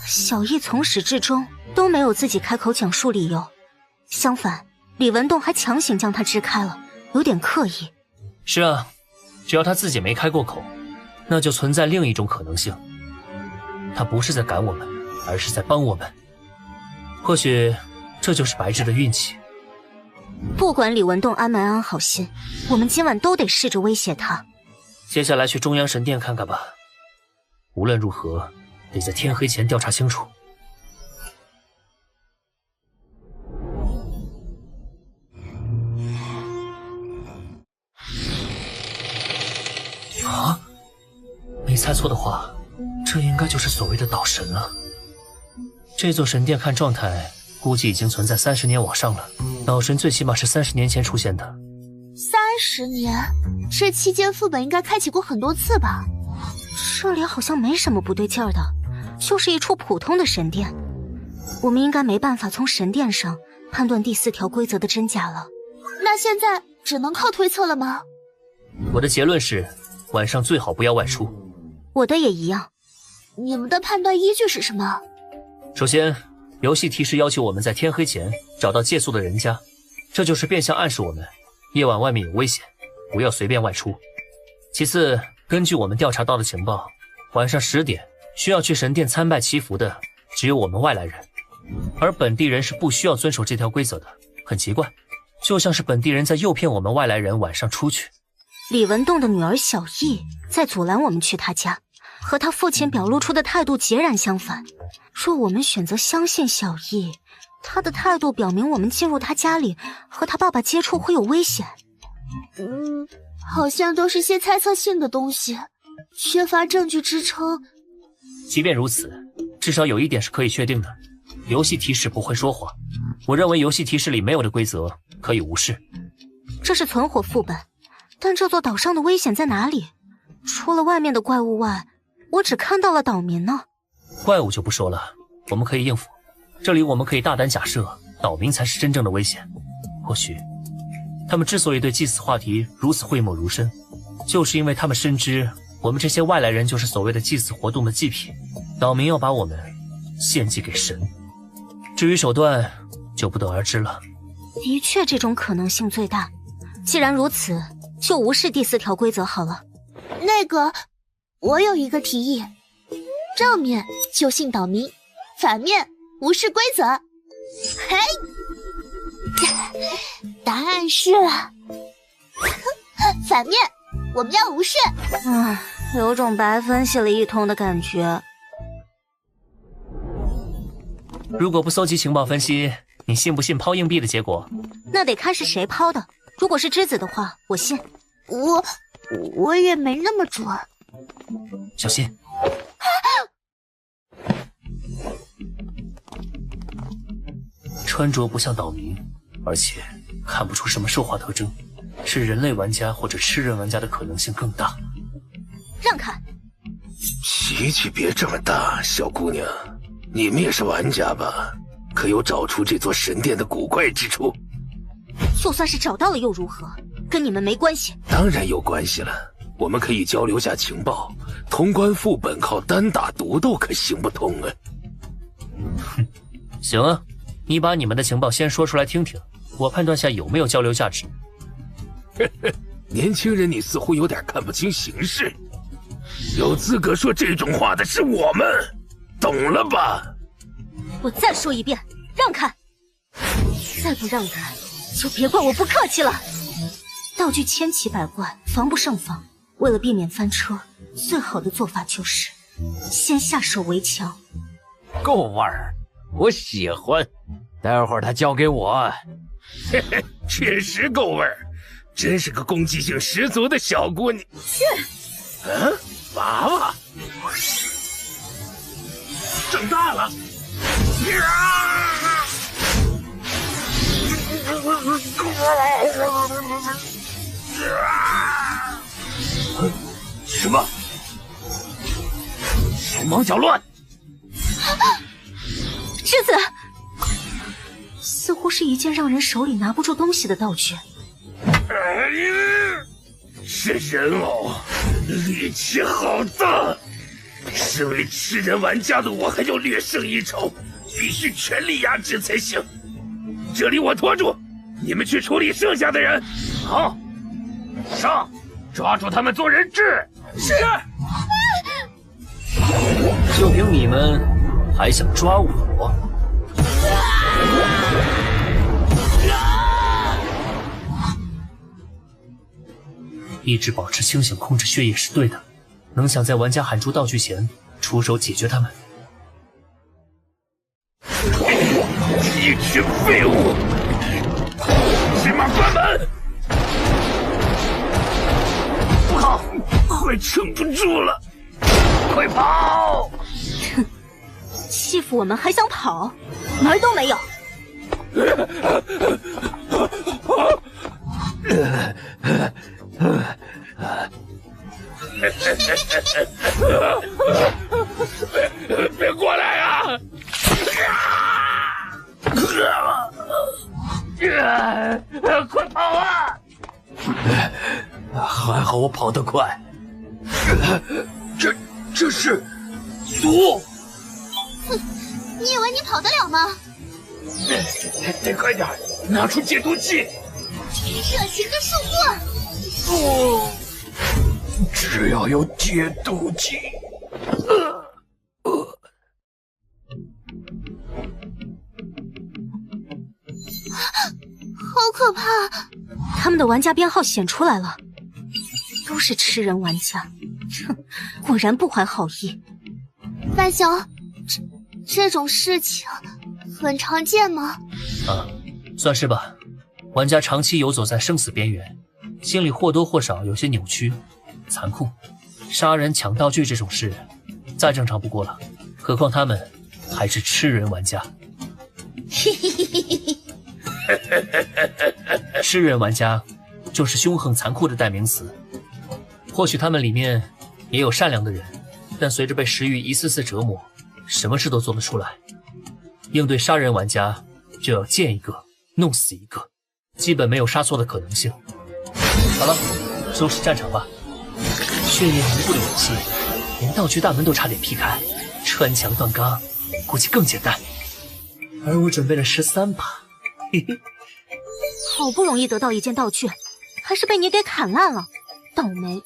小易从始至终都没有自己开口讲述理由，相反，李文栋还强行将他支开了，有点刻意。是啊，只要他自己没开过口，那就存在另一种可能性，他不是在赶我们，而是在帮我们。或许这就是白芝的运气。不管李文栋安没安好心，我们今晚都得试着威胁他。接下来去中央神殿看看吧，无论如何得在天黑前调查清楚。啊，没猜错的话，这应该就是所谓的岛神了。这座神殿看状态估计已经存在30年往上了，岛神最起码是30年前出现的。30年，这期间副本应该开启过很多次吧？这里好像没什么不对劲儿的，就是一处普通的神殿。我们应该没办法从神殿上判断第4条规则的真假了。那现在只能靠推测了吗？我的结论是，晚上最好不要外出。我的也一样。你们的判断依据是什么？首先，游戏提示要求我们在天黑前找到借宿的人家，这就是变相暗示我们夜晚外面有危险，不要随便外出。其次，根据我们调查到的情报，晚上10点需要去神殿参拜祈福的只有我们外来人，而本地人是不需要遵守这条规则的。很奇怪，就像是本地人在诱骗我们外来人晚上出去。李文栋的女儿小艺在阻拦我们去他家，和他父亲表露出的态度截然相反。若我们选择相信小艺，他的态度表明我们进入他家里和他爸爸接触会有危险。好像都是些猜测性的东西，缺乏证据支撑。即便如此，至少有一点是可以确定的，游戏提示不会说谎。我认为游戏提示里没有的规则可以无视。这是存活副本，但这座岛上的危险在哪里？除了外面的怪物外，我只看到了岛民呢。怪物就不说了，我们可以应付。这里我们可以大胆假设，岛民才是真正的危险。或许他们之所以对祭祀话题如此讳莫如深，就是因为他们深知我们这些外来人就是所谓的祭祀活动的祭品，岛民要把我们献祭给神。至于手段就不得而知了。的确，这种可能性最大。既然如此，就无视第4条规则好了。那个，我有一个提议：正面就信岛民，反面无视规则。嘿，答案是反面，我们要无视。有种白分析了一通的感觉。如果不搜集情报分析，你信不信抛硬币的结果？那得看是谁抛的。如果是栀子的话，我信。我也没那么准。小心！穿着不像岛民，而且看不出什么兽化特征，是人类玩家或者吃人玩家的可能性更大。让开！脾气别这么大，小姑娘，你们也是玩家吧？可有找出这座神殿的古怪之处？就算是找到了又如何？跟你们没关系。当然有关系了，我们可以交流下情报。通关副本靠单打独斗可行不通啊！哼，行啊，你把你们的情报先说出来听听，我判断下有没有交流价值。年轻人，你似乎有点看不清形势。有资格说这种话的是我们，懂了吧？我再说一遍，让开！再不让开，就别怪我不客气了。道具千奇百怪，防不胜防。为了避免翻车，最好的做法就是先下手为强。够味儿，我喜欢。待会儿他交给我。嘿嘿，确实够味儿，真是个攻击性十足的小姑娘。娃娃，长大了。什么？手忙脚乱。栀子，似乎是一件让人手里拿不住东西的道具。是人偶，力气好大。身为吃人玩家的我还要略胜一筹，必须全力压制才行。这里我拖住，你们去处理剩下的人。好，上，抓住他们做人质。是。就凭你们，还想抓我？一直保持清醒，控制血液是对的。能想在玩家喊出道具前出手解决他们。一群废物！立马关门！不好，快撑不住了！快跑！哼，欺负我们还想跑，门都没有！别过来啊！快跑啊！还好我跑得快。这是毒！哼，你以为你跑得了吗？得快点，拿出解毒剂！热情的束缚！不，只要有解毒剂。好可怕！他们的玩家编号显出来了，都是吃人玩家。哼，果然不怀好意。范晓，这种事情很常见吗？算是吧。玩家长期游走在生死边缘，心里或多或少有些扭曲、残酷。杀人、抢道具这种事，再正常不过了。何况他们还是吃人玩家。嘿嘿嘿嘿嘿。吃人玩家就是凶狠残酷的代名词。或许他们里面也有善良的人，但随着被食欲一次次折磨，什么事都做得出来。应对杀人玩家，就要见一个弄死一个，基本没有杀错的可能性。好了，收拾战场吧。血液凝固的武器，连道具大门都差点劈开，穿墙断钢，估计更简单。而我准备了13把。好不容易得到一件道具，还是被你给砍烂了，倒霉！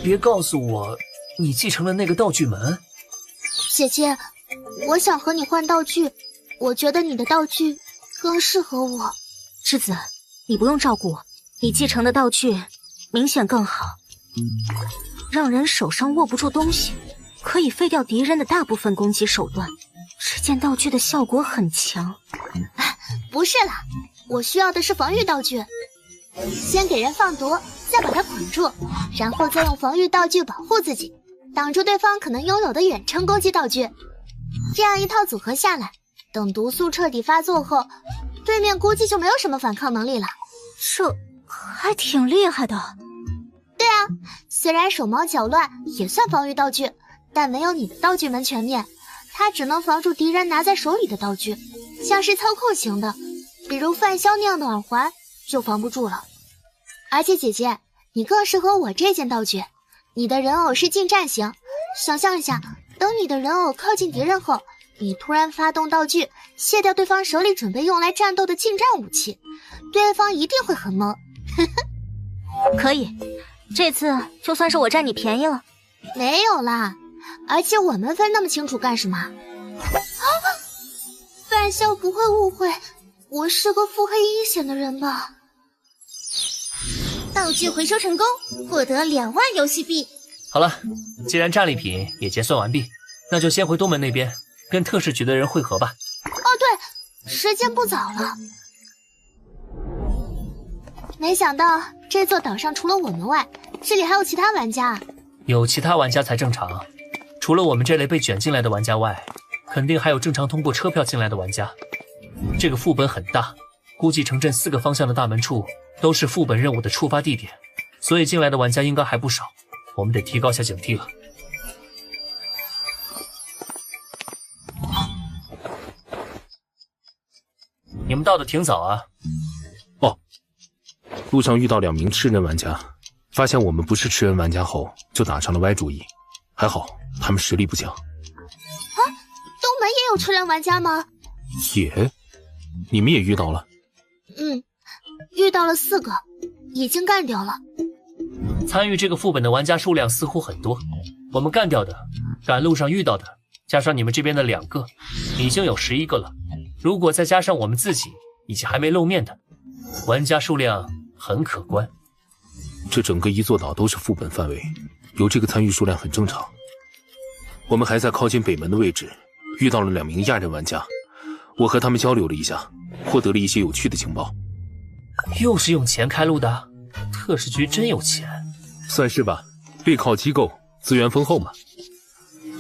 别告诉我你继承了那个道具门。姐姐，我想和你换道具，我觉得你的道具更适合我。栀子，你不用照顾我，你继承的道具明显更好，让人手上握不住东西，可以废掉敌人的大部分攻击手段。这件道具的效果很强。不是啦，我需要的是防御道具。先给人放毒，再把他捆住，然后再用防御道具保护自己，挡住对方可能拥有的远程攻击道具。这样一套组合下来，等毒素彻底发作后，对面估计就没有什么反抗能力了。这还挺厉害的。对啊，虽然手忙脚乱也算防御道具，但没有你的道具门全面，它只能防住敌人拿在手里的道具，像是操控型的，比如范萧那样的耳环就防不住了。而且姐姐，你更适合我这件道具，你的人偶是近战型，想象一下，等你的人偶靠近敌人后，你突然发动道具，卸掉对方手里准备用来战斗的近战武器，对方一定会很懵。可以，这次就算是我占你便宜了。没有啦，而且我们分那么清楚干什么？啊！范萧不会误会，我是个腹黑阴险的人吧？道具回收成功，获得2万游戏币。好了，既然战利品也结算完毕，那就先回东门那边跟特使局的人会合吧。哦对，时间不早了。没想到这座岛上除了我们外，这里还有其他玩家。有其他玩家才正常，除了我们这类被卷进来的玩家外，肯定还有正常通过车票进来的玩家。这个副本很大，估计城镇4个方向的大门处都是副本任务的触发地点，所以进来的玩家应该还不少，我们得提高下警惕了。你们到的挺早啊。哦，路上遇到2名吃人玩家，发现我们不是吃人玩家后，就打上了歪主意。还好他们实力不强。啊，东门也有吃人玩家吗？也，你们也遇到了？遇到了4个，已经干掉了。参与这个副本的玩家数量似乎很多，我们干掉的、赶路上遇到的，加上你们这边的2个，已经有11个了。如果再加上我们自己以及还没露面的，玩家数量很可观。这整个一座岛都是副本范围，有这个参与数量很正常。我们还在靠近北门的位置遇到了2名亚人玩家，我和他们交流了一下，获得了一些有趣的情报。又是用钱开路的？特使局真有钱。算是吧，背靠机构，资源丰厚嘛。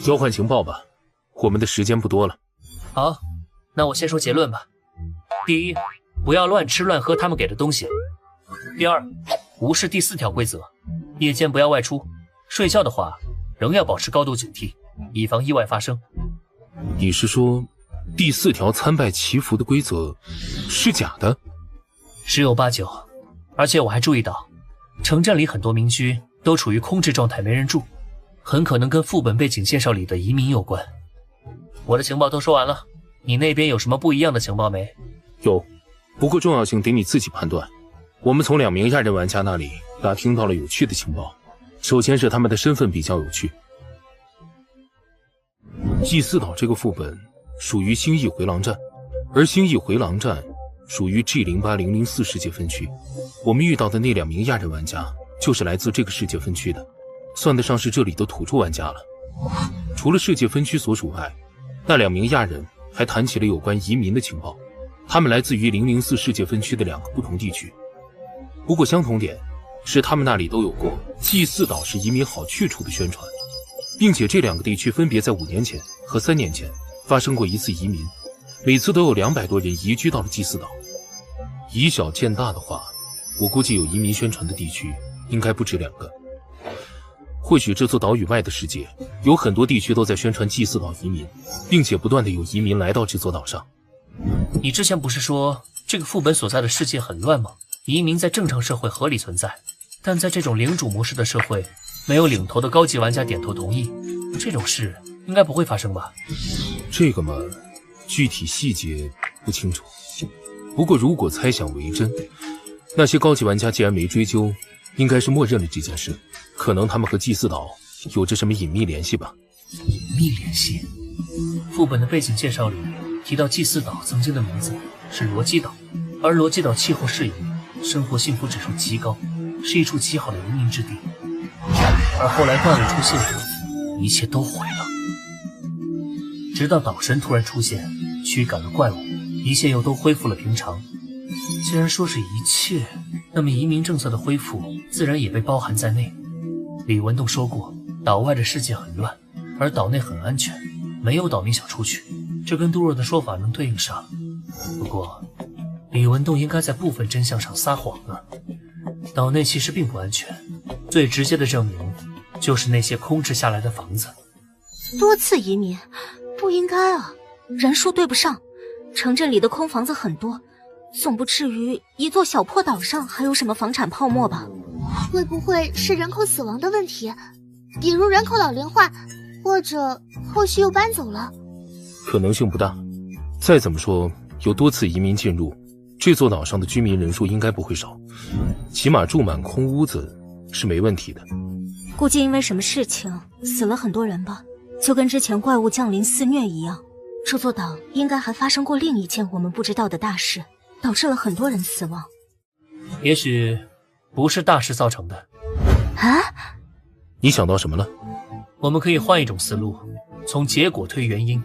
交换情报吧，我们的时间不多了。好，那我先说结论吧。第一，不要乱吃乱喝他们给的东西，第二，无视第4条规则，夜间不要外出，睡觉的话仍要保持高度警惕，以防意外发生。你是说第4条参拜祈福的规则是假的？十有八九，而且我还注意到，城镇里很多民居都处于空置状态，没人住，很可能跟副本背景介绍里的移民有关。我的情报都说完了，你那边有什么不一样的情报没？有，不过重要性得你自己判断。我们从2名亚人玩家那里打听到了有趣的情报。首先是他们的身份比较有趣。祭祀岛这个副本属于星翼回廊站，而星翼回廊站属于 G08004 世界分区。我们遇到的那2名亚人玩家就是来自这个世界分区的，算得上是这里的土著玩家了。除了世界分区所属外，那2名亚人还谈起了有关移民的情报，他们来自于004世界分区的2个不同地区。不过相同点是他们那里都有过祭祀岛是移民好去处的宣传，并且这2个地区分别在5年前和3年前发生过一次移民，每次都有200多人移居到了祭祀岛。以小见大的话，我估计有移民宣传的地区应该不止2个。或许这座岛屿外的世界有很多地区都在宣传祭祀岛移民，并且不断的有移民来到这座岛上。你之前不是说这个副本所在的世界很乱吗？移民在正常社会合理存在，但在这种领主模式的社会，没有领头的高级玩家点头同意，这种事应该不会发生吧？这个嘛，具体细节不清楚。不过如果猜想为真，那些高级玩家既然没追究，应该是默认了这件事，可能他们和祭祀岛有着什么隐秘联系吧。隐秘联系？副本的背景介绍里提到祭祀岛曾经的名字是罗基岛，而罗基岛气候适宜，生活幸福指数极高，是一处极好的移民之地。而后来怪物出现，一切都毁了。直到岛神突然出现，驱赶了怪物，一切又都恢复了平常。既然说是一切，那么移民政策的恢复自然也被包含在内。李文栋说过，岛外的世界很乱，而岛内很安全，没有岛民想出去，这跟杜若的说法能对应上。不过李文栋应该在部分真相上撒谎了。岛内其实并不安全，最直接的证明就是那些空置下来的房子。多次移民不应该啊，人数对不上，城镇里的空房子很多，总不至于一座小破岛上还有什么房产泡沫吧？会不会是人口死亡的问题？比如人口老龄化，或者后续又搬走了？可能性不大。再怎么说，有多次移民进入，这座岛上的居民人数应该不会少，起码住满空屋子是没问题的。估计因为什么事情死了很多人吧，就跟之前怪物降临肆虐一样。这座岛应该还发生过另一件我们不知道的大事，导致了很多人死亡。也许不是大事造成的。啊？你想到什么了？我们可以换一种思路，从结果推原因，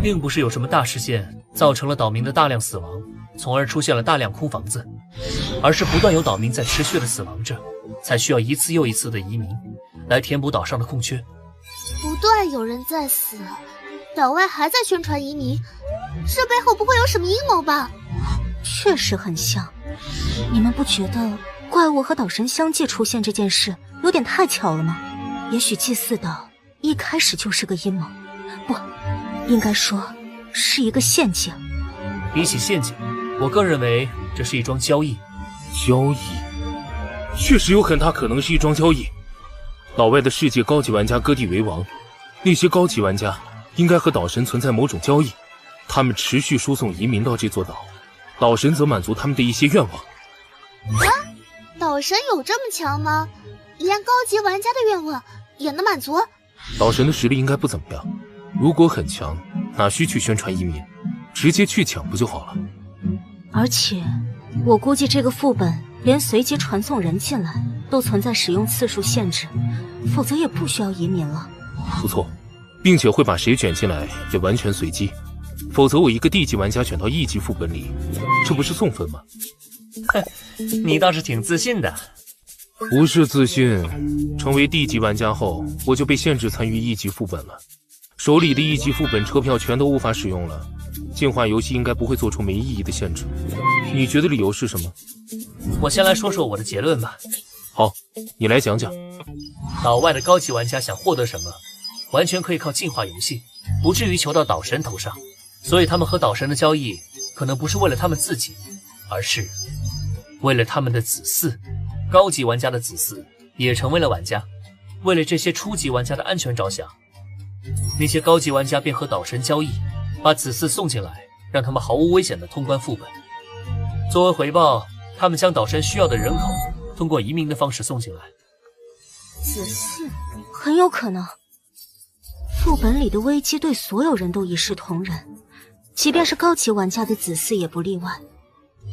并不是有什么大事件造成了岛民的大量死亡，从而出现了大量空房子，而是不断有岛民在持续的死亡着，才需要一次又一次的移民来填补岛上的空缺。不断有人在死，岛外还在宣传移民，这背后不会有什么阴谋吧？确实很像。你们不觉得怪物和岛神相继出现这件事有点太巧了吗？也许祭祀岛一开始就是个阴谋，不，应该说是一个陷阱。比起陷阱，我更认为这是一桩交易。交易？确实有很大可能是一桩交易。岛外的世界高级玩家割地为王，那些高级玩家应该和岛神存在某种交易，他们持续输送移民到这座岛，岛神则满足他们的一些愿望。啊？岛神有这么强吗？连高级玩家的愿望也能满足？岛神的实力应该不怎么样，如果很强，哪需去宣传移民，直接去抢不就好了？而且我估计这个副本连随机传送人进来都存在使用次数限制，否则也不需要移民了。不错，并且会把谁卷进来也完全随机，否则我一个地级玩家卷到1级副本里，这不是送分吗？哼，你倒是挺自信的。不是自信，成为地级玩家后，我就被限制参与1级副本了。手里的1级副本车票全都无法使用了，进化游戏应该不会做出没意义的限制。你觉得理由是什么？我先来说说我的结论吧。好，你来讲讲。岛外的高级玩家想获得什么，完全可以靠进化游戏，不至于求到岛神头上。所以他们和岛神的交易，可能不是为了他们自己，而是为了他们的子嗣。高级玩家的子嗣也成为了玩家，为了这些初级玩家的安全着想，那些高级玩家便和岛神交易，把子嗣送进来，让他们毫无危险地通关副本。作为回报，他们将岛神需要的人口通过移民的方式送进来。子嗣很有可能。副本里的危机对所有人都一视同仁，即便是高级玩家的子嗣也不例外。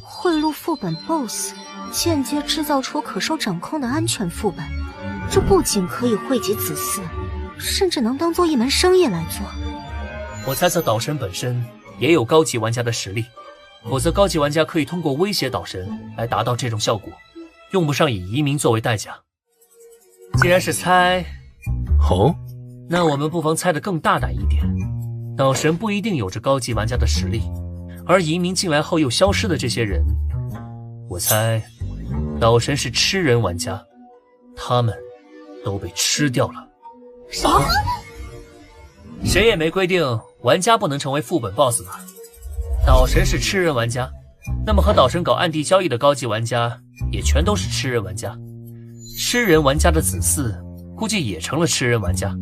贿赂副本 BOSS， 间接制造出可受掌控的安全副本，这不仅可以汇集子嗣，甚至能当做一门生意来做。我猜测岛神本身也有高级玩家的实力，否则高级玩家可以通过威胁岛神来达到这种效果，用不上以移民作为代价。既然是猜，好，那我们不妨猜得更大胆一点。岛神不一定有着高级玩家的实力，而移民进来后又消失的这些人，我猜岛神是吃人玩家，他们都被吃掉了。什么？谁也没规定玩家不能成为副本 BOSS 吧？岛神是吃人玩家，那么和岛神搞暗地交易的高级玩家也全都是吃人玩家。吃人玩家的子嗣估计也成了吃人玩家。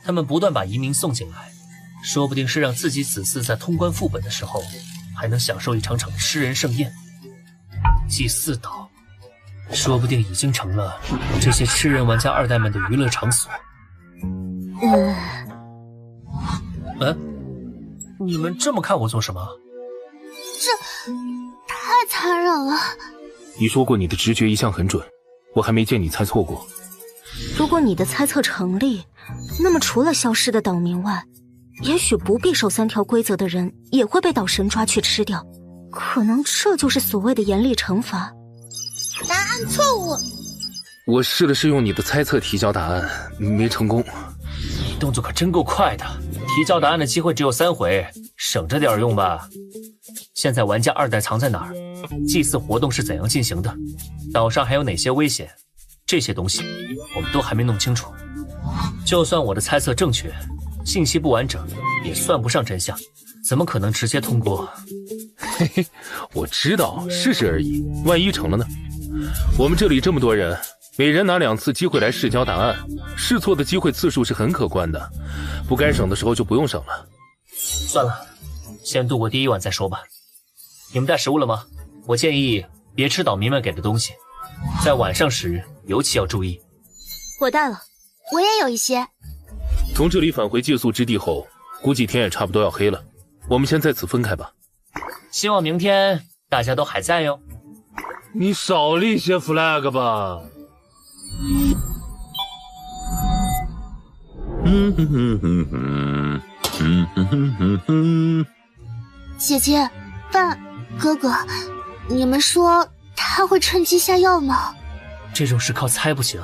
他们不断把移民送进来，说不定是让自己子嗣在通关副本的时候还能享受一场场吃人盛宴。祭祀岛说不定已经成了这些吃人玩家2代们的娱乐场所。你们这么看我做什么？这太残忍了。你说过你的直觉一向很准，我还没见你猜错过。如果你的猜测成立，那么除了消失的岛民外，也许不必守3条规则的人也会被岛神抓去吃掉。可能这就是所谓的严厉惩罚。答案错误。我试了试用你的猜测提交答案，没成功。你动作可真够快的，提交答案的机会只有3回，省着点用吧。现在玩家2代藏在哪儿？祭祀活动是怎样进行的？岛上还有哪些危险？这些东西我们都还没弄清楚。就算我的猜测正确，信息不完整也算不上真相，怎么可能直接通过？嘿嘿，我知道，试试而已，万一成了呢？我们这里这么多人，每人拿2次机会来试交答案，试错的机会次数是很可观的，不该省的时候就不用省了。算了，先度过第1晚再说吧。你们带食物了吗？我建议别吃岛民们给的东西，在晚上时尤其要注意。我带了，我也有一些。从这里返回借宿之地后，估计天也差不多要黑了，我们先在此分开吧。希望明天大家都还在哟。你少立些 flag 吧。姐姐、爸、哥哥，你们说他会趁机下药吗？这种事靠猜不行，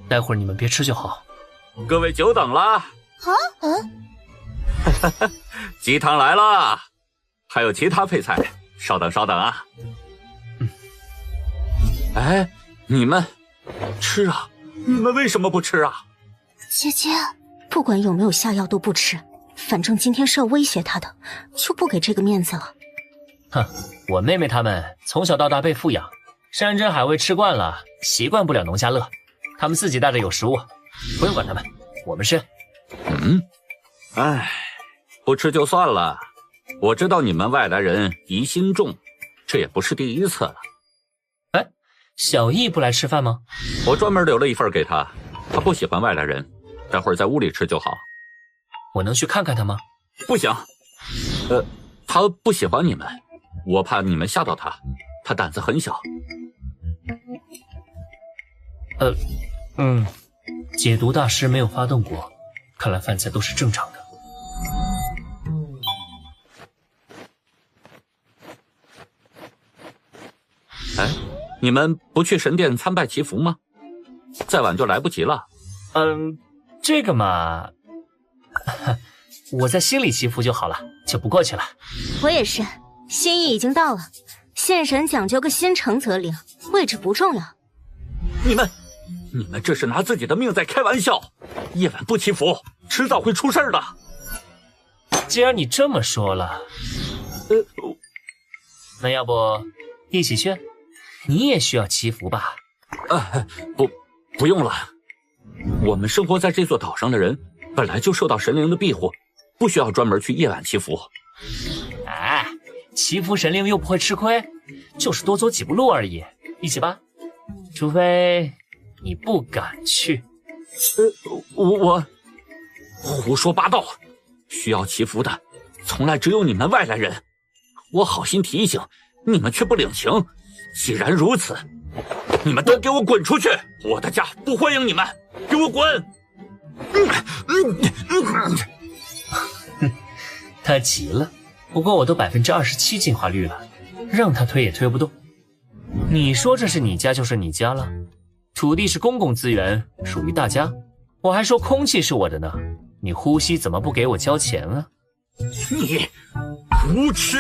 待会儿你们别吃就好。各位久等了。鸡汤来了，还有其他配菜，稍等稍等啊。哎，你们吃啊？你们为什么不吃啊？姐姐，不管有没有下药都不吃，反正今天是要威胁他的，就不给这个面子了。哼，我妹妹她们从小到大被富养，山珍海味吃惯了，习惯不了农家乐，他们自己带着有食物，不用管他们，我们吃。哎，不吃就算了，我知道你们外来人疑心重，这也不是第一次了。哎，小易不来吃饭吗？我专门留了一份给他，他不喜欢外来人，待会儿在屋里吃就好。我能去看看他吗？不行，他不喜欢你们，我怕你们吓到他，他胆子很小。解毒大师没有发动过，看来饭菜都是正常的。哎，你们不去神殿参拜祈福吗？再晚就来不及了。这个嘛，我在心里祈福就好了，就不过去了。我也是，心意已经到了。现神讲究个心诚则灵，位置不重要。你们这是拿自己的命在开玩笑！夜晚不祈福，迟早会出事的。既然你这么说了，那要不一起去？你也需要祈福吧？不用了。我们生活在这座岛上的人，本来就受到神灵的庇护，不需要专门去夜晚祈福。哎，祈福神灵又不会吃亏，就是多走几步路而已。一起吧，除非你不敢去。我胡说八道！需要祈福的，从来只有你们外来人。我好心提醒，你们却不领情。既然如此，你们都给我滚出去！我的家不欢迎你们，给我滚！他急了，不过我都27%进化率了，让他推也推不动。你说这是你家就是你家了，土地是公共资源，属于大家。我还说空气是我的呢，你呼吸怎么不给我交钱啊？你无耻！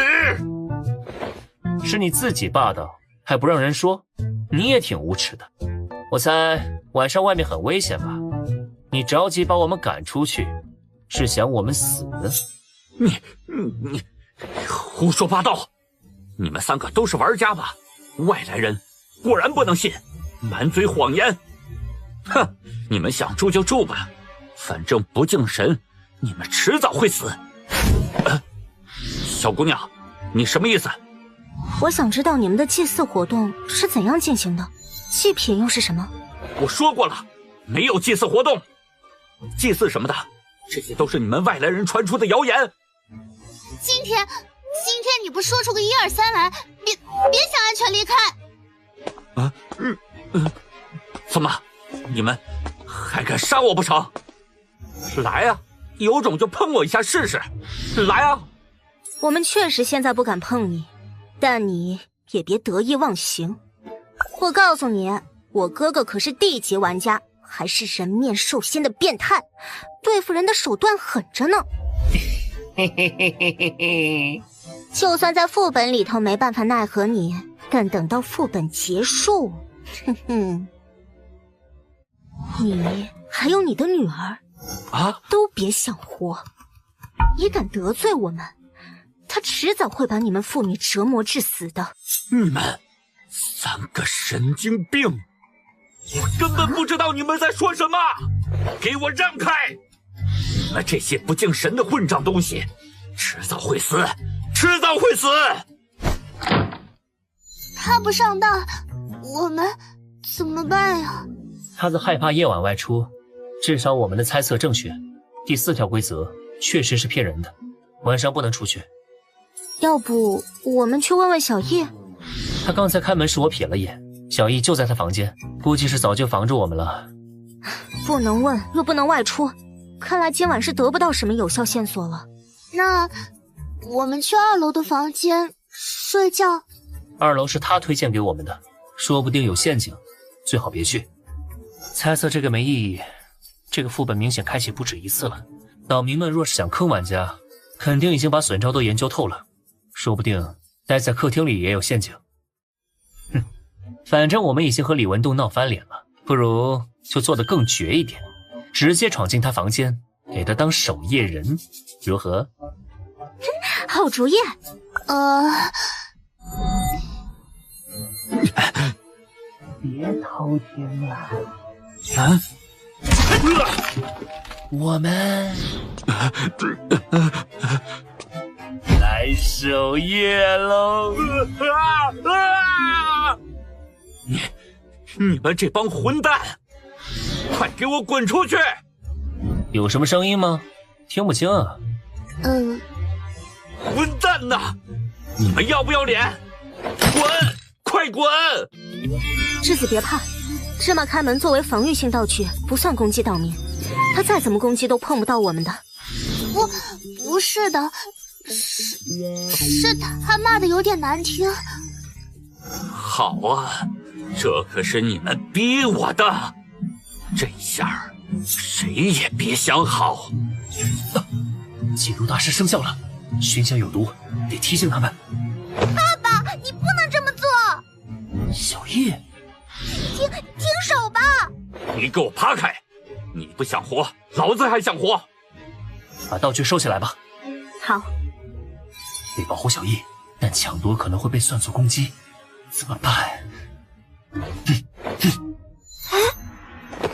是你自己霸道，还不让人说，你也挺无耻的。我猜晚上外面很危险吧？你着急把我们赶出去，是想我们死呢？你胡说八道！你们3个都是玩家吧？外来人果然不能信，满嘴谎言。哼，你们想住就住吧，反正不敬神，你们迟早会死。小姑娘，你什么意思？我想知道你们的祭祀活动是怎样进行的，祭品又是什么？我说过了，没有祭祀活动，祭祀什么的，这些都是你们外来人传出的谣言。今天你不说出个1、2、3来，别想安全离开！怎么，你们还敢杀我不成？来啊，有种就碰我一下试试！来啊！我们确实现在不敢碰你，但你也别得意忘形。我告诉你，我哥哥可是地级玩家，还是人面兽心的变态，对付人的手段狠着呢。嘿嘿嘿嘿嘿嘿。就算在副本里头没办法奈何你，但等到副本结束，哼哼，你还有你的女儿都别想活。你敢得罪我们，他迟早会把你们父女折磨致死的。你们3个神经病，我根本不知道你们在说什么！给我让开！你们这些不敬神的混账东西，迟早会死！迟早会死！他不上当，我们怎么办呀？他在害怕夜晚外出，至少我们的猜测正确。第4条规则确实是骗人的，晚上不能出去。要不我们去问问小易？他刚才开门时我瞥了眼，小易就在他房间，估计是早就防着我们了。不能问又不能外出，看来今晚是得不到什么有效线索了。那我们去2楼的房间睡觉。2楼是他推荐给我们的，说不定有陷阱，最好别去。猜测这个没意义，这个副本明显开启不止1次了。岛民们若是想坑玩家，肯定已经把损招都研究透了，说不定待在客厅里也有陷阱。哼，反正我们已经和李文栋闹翻脸了，不如就做得更绝一点，直接闯进他房间，给他当守夜人，如何？好主意。别偷听了。我们来守夜喽！你们这帮混蛋，快给我滚出去！有什么声音吗？听不清啊。混蛋呐！你们要不要脸？滚！快滚！世子别怕，芝麻开门作为防御性道具，不算攻击岛民，他再怎么攻击都碰不到我们的。不是的，是他骂的有点难听。好啊，这可是你们逼我的，这下谁也别想好。解毒大师生效了，熏香有毒，得提醒他们。爸爸，你不能这么做！小易，停手吧！你给我趴开！你不想活，老子还想活。把道具收起来吧。好。得保护小易，但抢夺可能会被算作攻击，怎么办？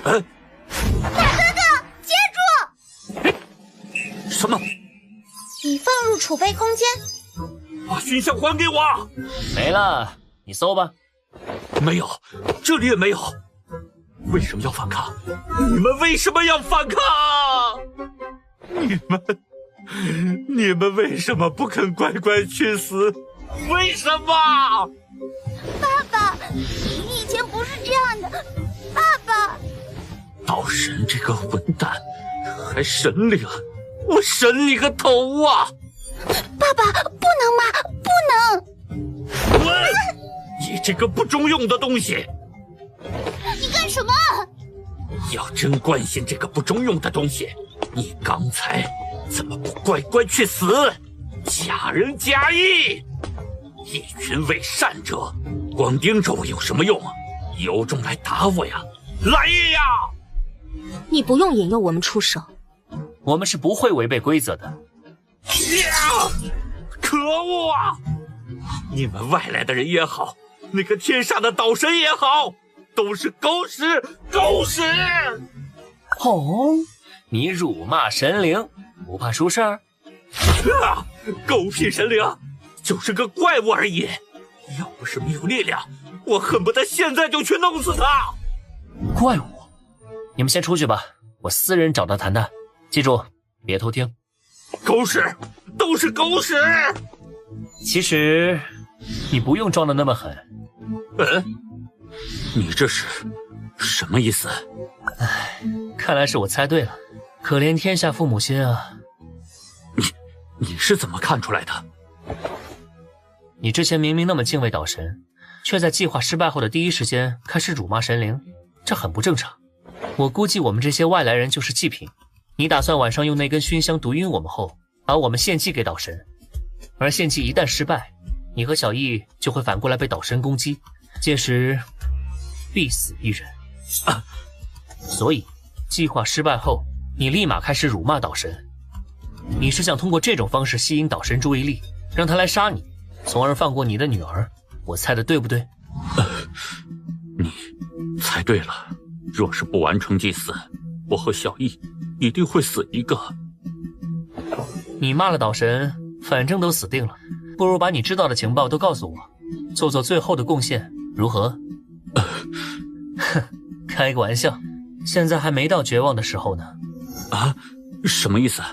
大哥哥，接住！什么？已放入储备空间。把熏香还给我！没了，你搜吧。没有，这里也没有。为什么要反抗？你们为什么要反抗？你们为什么不肯乖乖去死？为什么？爸爸，你以前不是这样的，爸爸。道神这个混蛋，还神灵，我神你个头啊！爸爸，不能骂，不能！滚！你这个不中用的东西！你干什么？要真关心这个不中用的东西，你刚才怎么不乖乖去死？假仁假义，一群伪善者，光盯着我有什么用？有种来打我呀！来呀！你不用引诱我们出手，我们是不会违背规则的。呀！可恶啊！你们外来的人也好，那个天煞的岛神也好，都是狗屎！狗屎！哦，你辱骂神灵，不怕出事儿？啊！狗屁神灵，就是个怪物而已。要不是没有力量，我恨不得现在就去弄死他。怪物，你们先出去吧，我私人找他谈谈。记住，别偷听。狗屎，都是狗屎！其实你不用装的那么狠。你这是什么意思？唉，看来是我猜对了。可怜天下父母心啊！你是怎么看出来的？你之前明明那么敬畏岛神，却在计划失败后的第一时间开始辱骂神灵，这很不正常。我估计我们这些外来人就是祭品。你打算晚上用那根熏香毒晕我们后，把我们献祭给岛神，而献祭一旦失败，你和小易就会反过来被岛神攻击，届时必死一人。所以计划失败后，你立马开始辱骂岛神。你是想通过这种方式吸引岛神注意力，让他来杀你，从而放过你的女儿。我猜的对不对？你猜对了。若是不完成祭祀，我和小易一定会死一个。你骂了岛神，反正都死定了，不如把你知道的情报都告诉我，做做最后的贡献，如何？哼，开个玩笑，现在还没到绝望的时候呢。啊？什么意思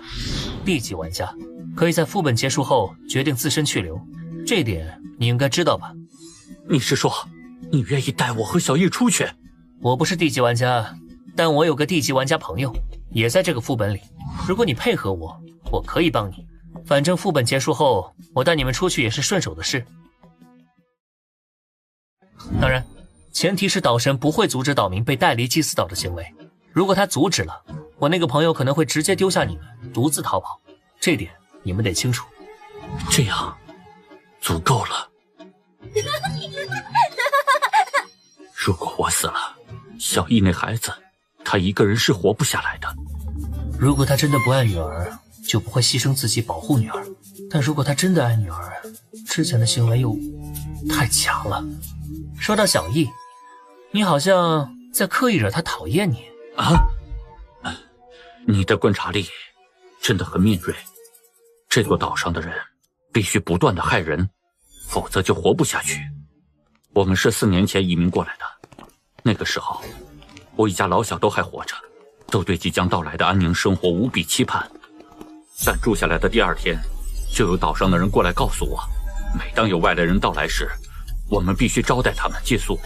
？D 级玩家可以在副本结束后决定自身去留，这一点你应该知道吧？你是说，你愿意带我和小易出去？我不是 D 级玩家，但我有个 D 级玩家朋友，也在这个副本里。如果你配合我，我可以帮你。反正副本结束后，我带你们出去也是顺手的事。当然，前提是岛神不会阻止岛民被带离祭祀岛的行为。如果他阻止了，我那个朋友可能会直接丢下你们，独自逃跑。这点你们得清楚。这样，足够了。如果我死了，小易那孩子，他一个人是活不下来的。如果他真的不爱女儿，就不会牺牲自己保护女儿。但如果他真的爱女儿，之前的行为又太假了。说到小易，你好像在刻意惹他讨厌你啊？你的观察力真的很敏锐。这座岛上的人必须不断的害人，否则就活不下去。我们是4年前移民过来的，那个时候我一家老小都还活着，都对即将到来的安宁生活无比期盼。但住下来的第2天，就有岛上的人过来告诉我，每当有外来人到来时，我们必须招待他们借宿，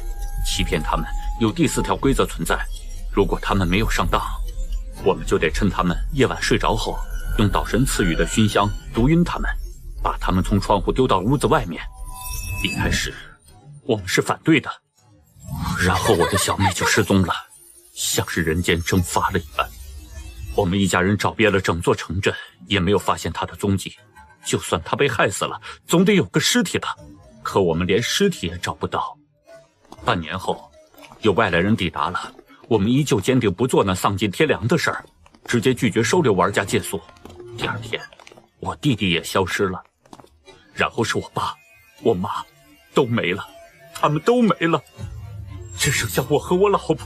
欺骗他们有第4条规则存在，如果他们没有上当，我们就得趁他们夜晚睡着后，用岛神赐予的熏香毒晕他们，把他们从窗户丢到屋子外面。一开始我们是反对的，然后我的小妹就失踪了，像是人间蒸发了一般。我们一家人找遍了整座城镇，也没有发现他的踪迹。就算他被害死了，总得有个尸体吧？可我们连尸体也找不到。半年后，有外来人抵达了，我们依旧坚定不做那丧尽天良的事儿，直接拒绝收留玩家借宿。第二天，我弟弟也消失了，然后是我爸、我妈都没了，他们都没了，只剩下我和我老婆、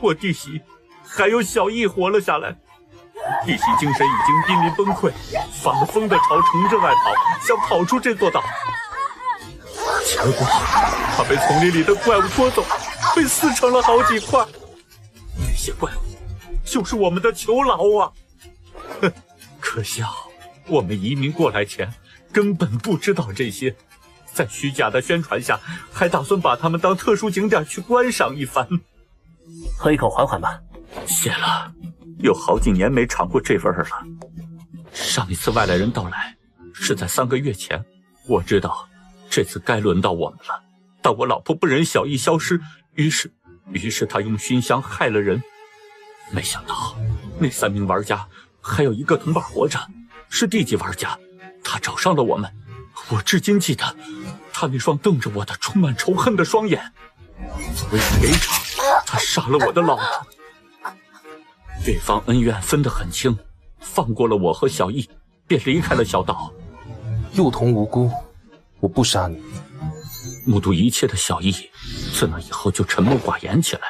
我弟媳还有小易活了下来。弟媳精神已经濒临崩溃，发了疯的朝城镇外跑，想跑出这座岛。结果他被丛林里的怪物拖走，被撕成了好几块。那些怪物就是我们的囚牢啊！哼，可笑，我们移民过来前根本不知道这些，在虚假的宣传下，还打算把他们当特殊景点去观赏一番。喝一口缓缓吧。谢了，有好几年没尝过这味儿了。上一次外来人到来是在3个月前，我知道这次该轮到我们了。但我老婆不忍小易消失，于是她用熏香害了人。没想到那3名玩家还有一个同伴活着，是地级玩家，他找上了我们。我至今记得他那双瞪着我的充满仇恨的双眼。作为赔偿，他杀了我的老婆。对方恩怨分得很清，放过了我和小易，便离开了小岛。幼童无辜，我不杀你。目睹一切的小易，自那以后就沉默寡言起来。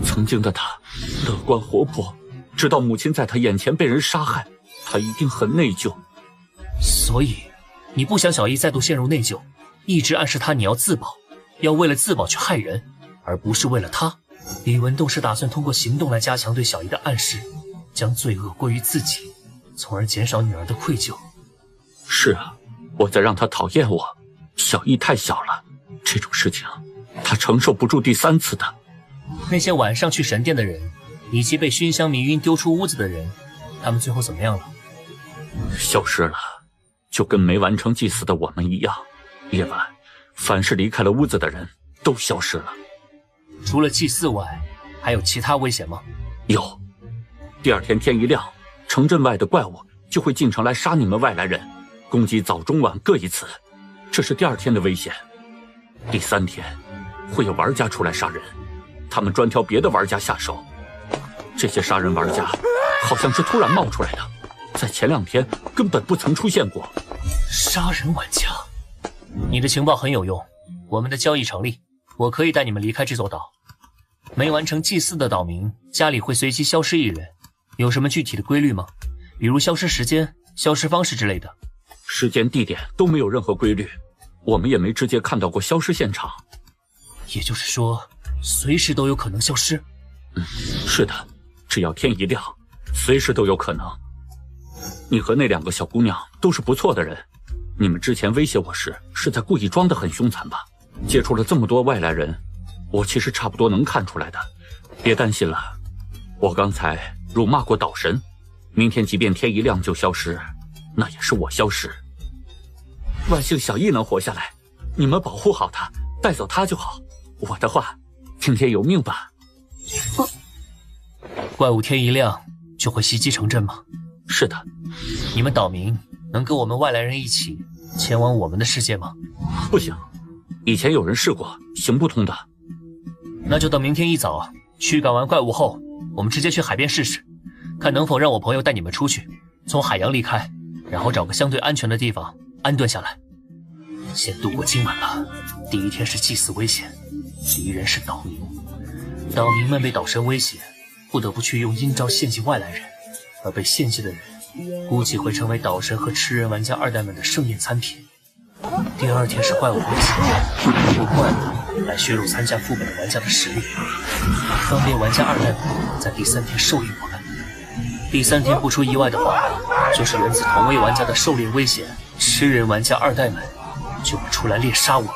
曾经的他乐观活泼，直到母亲在他眼前被人杀害，他一定很内疚。所以，你不想小易再度陷入内疚，一直暗示他你要自保，要为了自保去害人，而不是为了他。李文栋是打算通过行动来加强对小易的暗示，将罪恶归于自己，从而减少女儿的愧疚。是啊，我在让他讨厌我。小易太小了，这种事情他承受不住第3次的。那些晚上去神殿的人，以及被熏香迷晕丢出屋子的人，他们最后怎么样了？消失了，就跟没完成祭祀的我们一样。夜晚，凡是离开了屋子的人都消失了。除了祭祀外，还有其他危险吗？有。第二天天一亮，城镇外的怪物就会进城来杀你们外来人，攻击早中晚各一次，这是第2天的危险。第3天，会有玩家出来杀人，他们专挑别的玩家下手。这些杀人玩家好像是突然冒出来的，在前2天根本不曾出现过。杀人玩家，你的情报很有用，我们的交易成立，我可以带你们离开这座岛。没完成祭祀的岛民家里会随机消失1人，有什么具体的规律吗？比如消失时间、消失方式之类的。时间、地点都没有任何规律，我们也没直接看到过消失现场。也就是说，随时都有可能消失？是的，只要天一亮，随时都有可能。你和那2个小姑娘都是不错的人，你们之前威胁我时是在故意装得很凶残吧？接触了这么多外来人，我其实差不多能看出来的。别担心了，我刚才辱骂过岛神，明天即便天一亮就消失，那也是我消失。万幸小易能活下来，你们保护好他，带走他就好。我的话，听天由命吧。怪物天一亮就会袭击城镇吗？是的。你们岛民能跟我们外来人一起前往我们的世界吗？不行，以前有人试过，行不通的。那就等明天一早驱赶完怪物后，我们直接去海边试试，看能否让我朋友带你们出去，从海洋离开，然后找个相对安全的地方安顿下来。先度过今晚了。第1天是祭祀危险，敌人是岛民，岛民们被岛神威胁，不得不去用阴招陷阱外来人，而被献祭的人估计会成为岛神和吃人玩家2代们的盛宴餐品。第2天是怪物威胁，通过怪物来削弱参加副本的玩家的实力，方便玩家2代们在第3天狩猎我们。第3天不出意外的话，就是源自同为玩家的狩猎危险，吃人玩家2代们就会出来猎杀我们。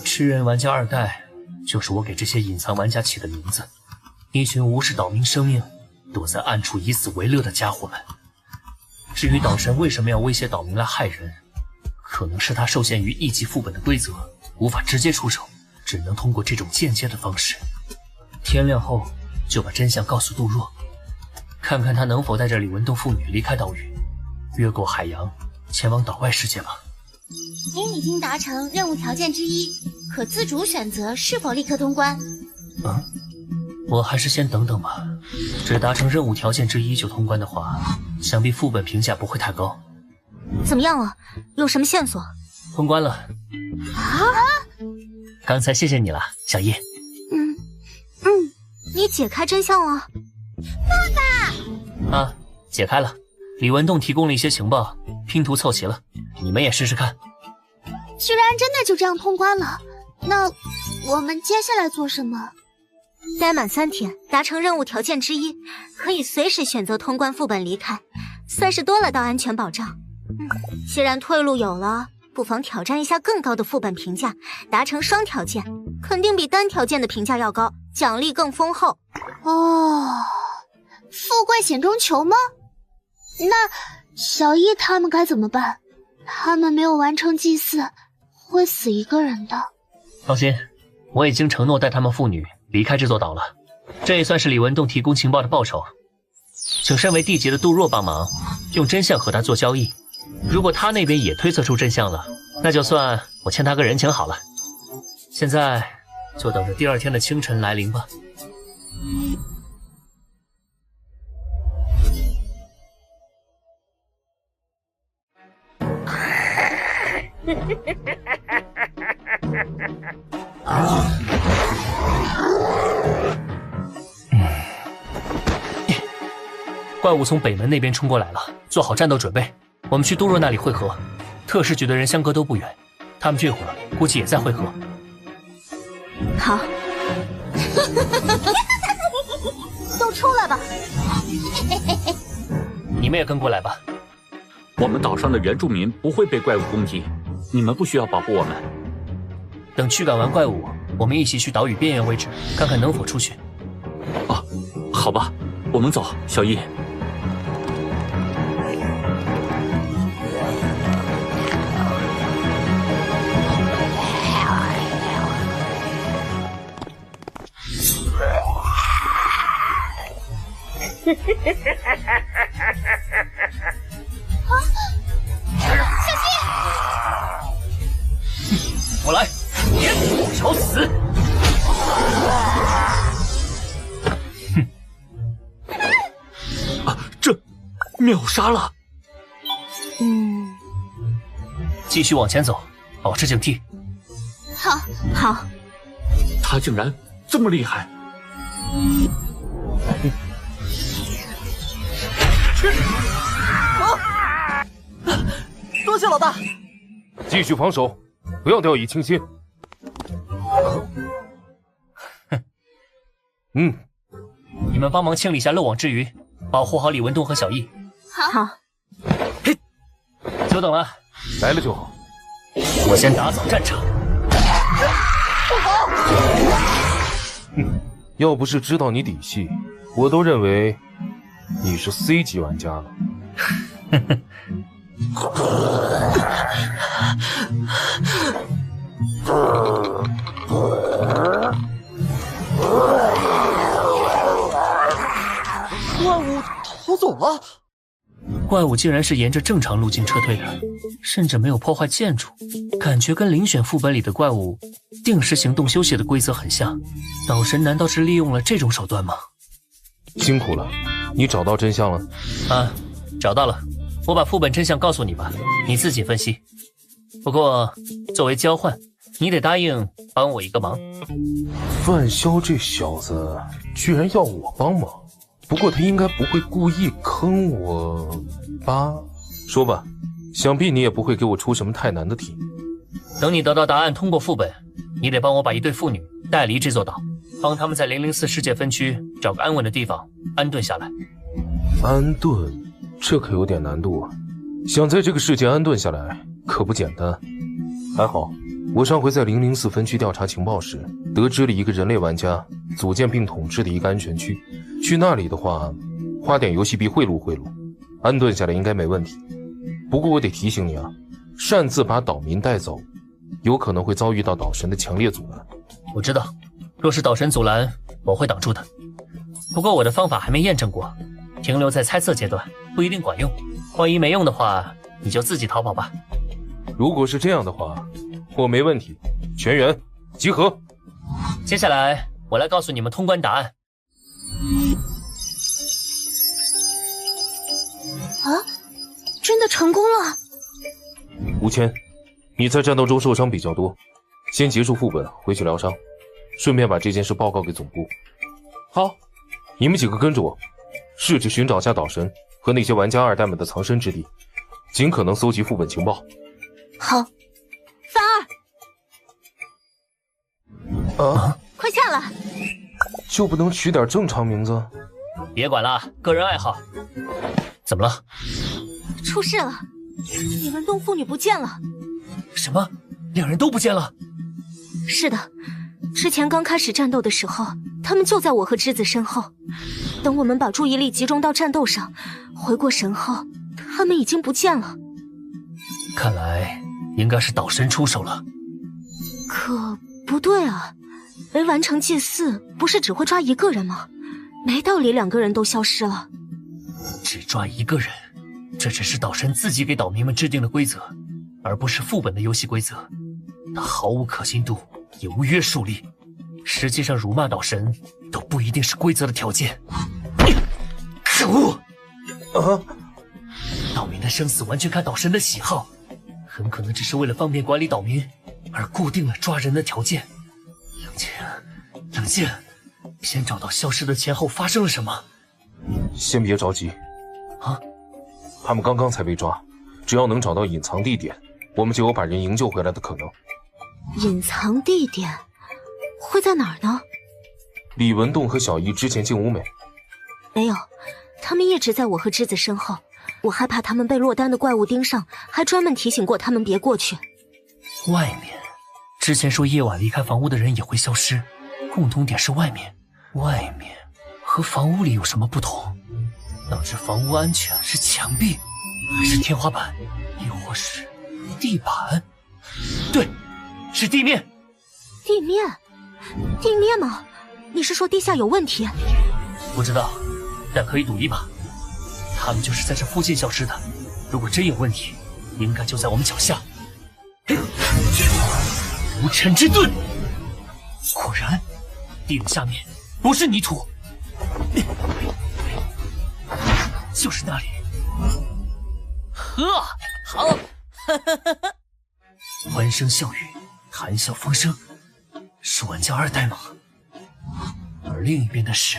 吃人玩家2代就是我给这些隐藏玩家起的名字，一群无视岛民生命，躲在暗处以死为乐的家伙们。至于岛神为什么要威胁岛民来害人，可能是他受限于1级副本的规则，无法直接出手，只能通过这种间接的方式。天亮后就把真相告诉杜若，看看他能否带着李文栋父女离开岛屿，越过海洋，前往岛外世界吧。您已经达成任务条件之一，可自主选择是否立刻通关。我还是先等等吧。只达成任务条件之一就通关的话，想必副本评价不会太高。怎么样了？有什么线索？通关了。啊！刚才谢谢你了，小叶。你解开真相了。爸爸！啊，解开了。李文栋提供了一些情报，拼图凑齐了，你们也试试看。居然真的就这样通关了，那我们接下来做什么？待满3天，达成任务条件之一，可以随时选择通关副本离开，算是多了道安全保障。既然退路有了，不妨挑战一下更高的副本评价，达成双条件，肯定比单条件的评价要高，奖励更丰厚。富贵险中求吗？那小易他们该怎么办？他们没有完成祭祀，会死一个人的。放心，我已经承诺带他们父女离开这座岛了，这也算是李文栋提供情报的报酬。请身为地级的杜若帮忙，用真相和他做交易。如果他那边也推测出真相了，那就算我欠他个人情好了。现在就等着第2天的清晨来临吧。怪物从北门那边冲过来了，做好战斗准备。我们去杜若那里会合，特使局的人相隔都不远，他们这会儿估计也在会合。好，都出来吧。你们也跟过来吧。我们岛上的原住民不会被怪物攻击，你们不需要保护我们。等驱赶完怪物，我们一起去岛屿边缘位置，看看能否出去。好吧，我们走，小易。小心！我来，别找死！这秒杀了！继续往前走，保持警惕。好。他竟然这么厉害！多谢老大。继续防守，不要掉以轻心。你们帮忙清理一下漏网之鱼，保护好李文栋和小易。好。久等了，来了就好。我先打扫战场。不好！要不是知道你底细，我都认为你是 C 级玩家了。怪物逃走了。怪物竟然是沿着正常路径撤退的，甚至没有破坏建筑，感觉跟遴选副本里的怪物定时行动休息的规则很像。岛神难道是利用了这种手段吗？辛苦了，你找到真相了？找到了。我把副本真相告诉你吧，你自己分析。不过作为交换，你得答应帮我一个忙。范潇这小子居然要我帮忙，不过他应该不会故意坑我吧？说吧，想必你也不会给我出什么太难的题。等你得到答案，通过副本，你得帮我把一对父女带离这座岛，帮他们在004世界分区找个安稳的地方安顿下来。安顿？这可有点难度啊！想在这个世界安顿下来，可不简单。还好，我上回在004分区调查情报时，得知了一个人类玩家组建并统治的一个安全区。去那里的话，花点游戏币贿赂贿赂，安顿下来应该没问题。不过我得提醒你啊，擅自把岛民带走，有可能会遭遇到岛神的强烈阻拦。我知道，若是岛神阻拦，我会挡住的。不过我的方法还没验证过，停留在猜测阶段，不一定管用。万一没用的话，你就自己逃跑吧。如果是这样的话，我没问题。全员集合。接下来我来告诉你们通关答案。啊，真的成功了！吴谦，你在战斗中受伤比较多，先结束副本，回去疗伤，顺便把这件事报告给总部。好，你们几个跟着我，试着寻找下岛神和那些玩家二代们的藏身之地，尽可能搜集副本情报。好，范二，啊，快下来！就不能取点正常名字？别管了，个人爱好。怎么了？出事了！李文东父女不见了。什么？两人都不见了？是的，之前刚开始战斗的时候，他们就在我和之子身后。等我们把注意力集中到战斗上，回过神后，他们已经不见了。看来应该是岛神出手了。可不对啊，没完成祭祀不是只会抓一个人吗？没道理两个人都消失了。只抓一个人，这只是岛神自己给岛民们制定的规则，而不是副本的游戏规则。它毫无可信度，也无约束力。实际上，辱骂岛神都不一定是规则的条件。可恶！岛民的生死完全看岛神的喜好，很可能只是为了方便管理岛民而固定了抓人的条件。冷静，先找到消失的前后发生了什么。先别着急。啊，他们刚刚才被抓，只要能找到隐藏地点，我们就有把人营救回来的可能。隐藏地点会在哪儿呢？李文栋和小姨之前进屋没？没有，他们一直在我和之子身后。我害怕他们被落单的怪物盯上，还专门提醒过他们别过去。外面，之前说夜晚离开房屋的人也会消失，共同点是外面。外面和房屋里有什么不同？导致房屋安全是墙壁，还是天花板，又或是地板？对，是地面。地面？地面吗？你是说地下有问题？不知道，但可以赌一把。他们就是在这附近消失的。如果真有问题，应该就在我们脚下。无尘之盾，果然，地的下面不是泥土。就是那里。呵，好，欢声笑语，谈笑风生，是玩家二代吗？而另一边的是，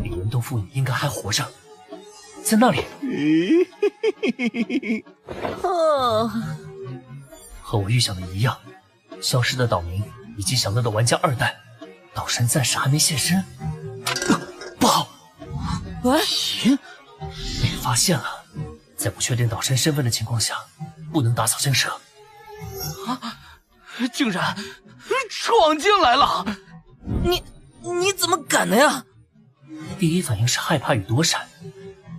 李文东父女应该还活着，在那里。和我预想的一样，消失的岛民以及享乐的玩家二代，岛神暂时还没现身。不好！被发现了，在不确定岛神身份的情况下，不能打草惊蛇。啊！竟然闯进来了！你怎么敢的呀？第一反应是害怕与躲闪，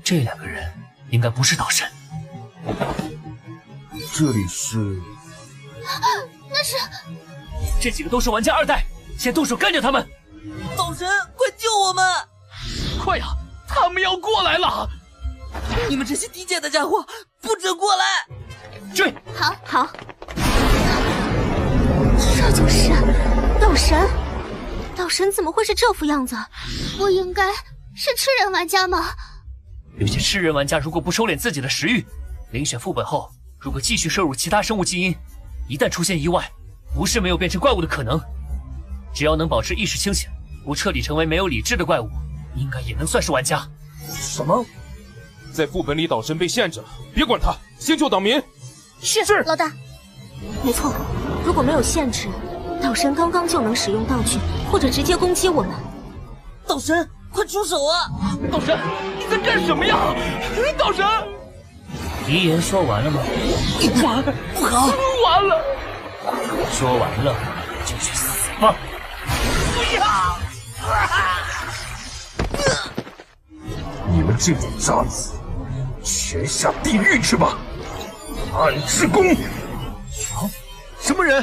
这两个人应该不是岛神。这里是？那是？这几个都是玩家二代，先动手干掉他们！岛神，快救我们！快呀！他们要过来了！你们这些低贱的家伙，不准过来！追！好。这就是岛神。岛神怎么会是这副样子？不应该是吃人玩家吗？有些吃人玩家如果不收敛自己的食欲，遴选副本后，如果继续摄入其他生物基因，一旦出现意外，不是没有变成怪物的可能。只要能保持意识清醒，不彻底成为没有理智的怪物，应该也能算是玩家。什么？在副本里岛神被限制了，别管他，先救岛民。是老大。没错，如果没有限制，岛神刚刚就能使用道具或者直接攻击我们。岛神，快出手啊！岛神，你在干什么呀？岛神！遗言说完了吗？不好，完了！说完了就去死吧！不要！你们这种渣子，全下地狱去吧！暗之弓。什么人？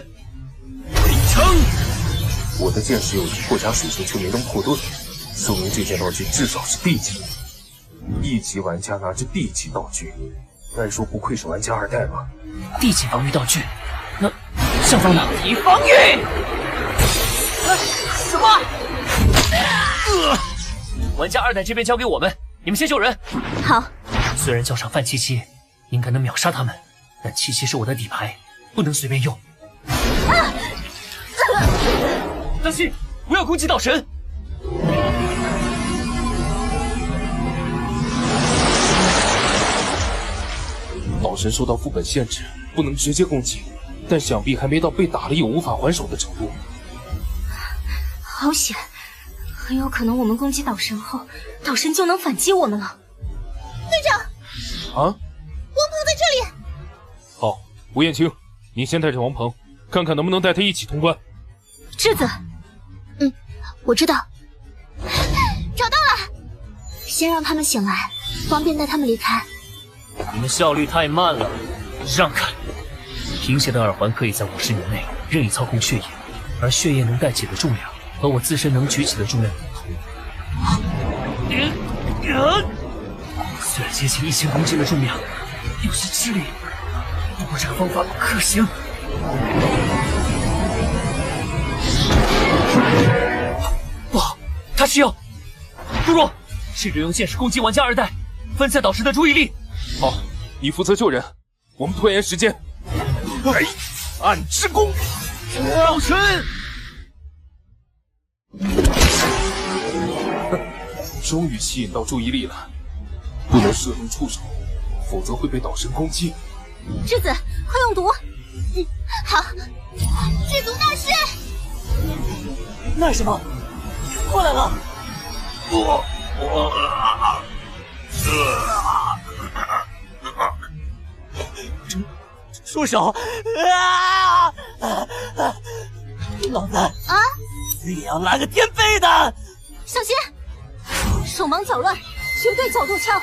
回城。我的剑士有着破甲属性却没能破盾，说明这件道具至少是 D 级。1级玩家拿着 D 级道具，该说不愧是玩家2代吧。D 级防御道具，那上方呢？以防御。什么？玩家2代这边交给我们，你们先救人。好。虽然叫上范七七，应该能秒杀他们，但七七是我的底牌，不能随便用。当心，不要攻击岛神！岛神受到副本限制，不能直接攻击，但想必还没到被打了又无法还手的程度。好险，很有可能我们攻击岛神后，岛神就能反击我们了。队长，啊，王鹏在这里。好，吴彦青，你先带着王鹏，看看能不能带他一起通关。质子，我知道，找到了。先让他们醒来，方便带他们离开。你们效率太慢了，让开！平血的耳环可以在50年内任意操控血液，而血液能带起的重量和我自身能举起的重量不同。虽然接近1000公斤的重量，有些吃力，不过这个方法可行。不好，他是要杜若，试着用剑士攻击玩家2代，分散导师的注意力。好，你负责救人，我们拖延时间。暗之弓，岛神！终于吸引到注意力了，不能射入触手，否则会被岛神攻击。质子，快用毒！好，剧毒大师。那什么，过来了！住手！老子啊，也要来个颠飞的！小心，手忙脚乱，绝对角度枪。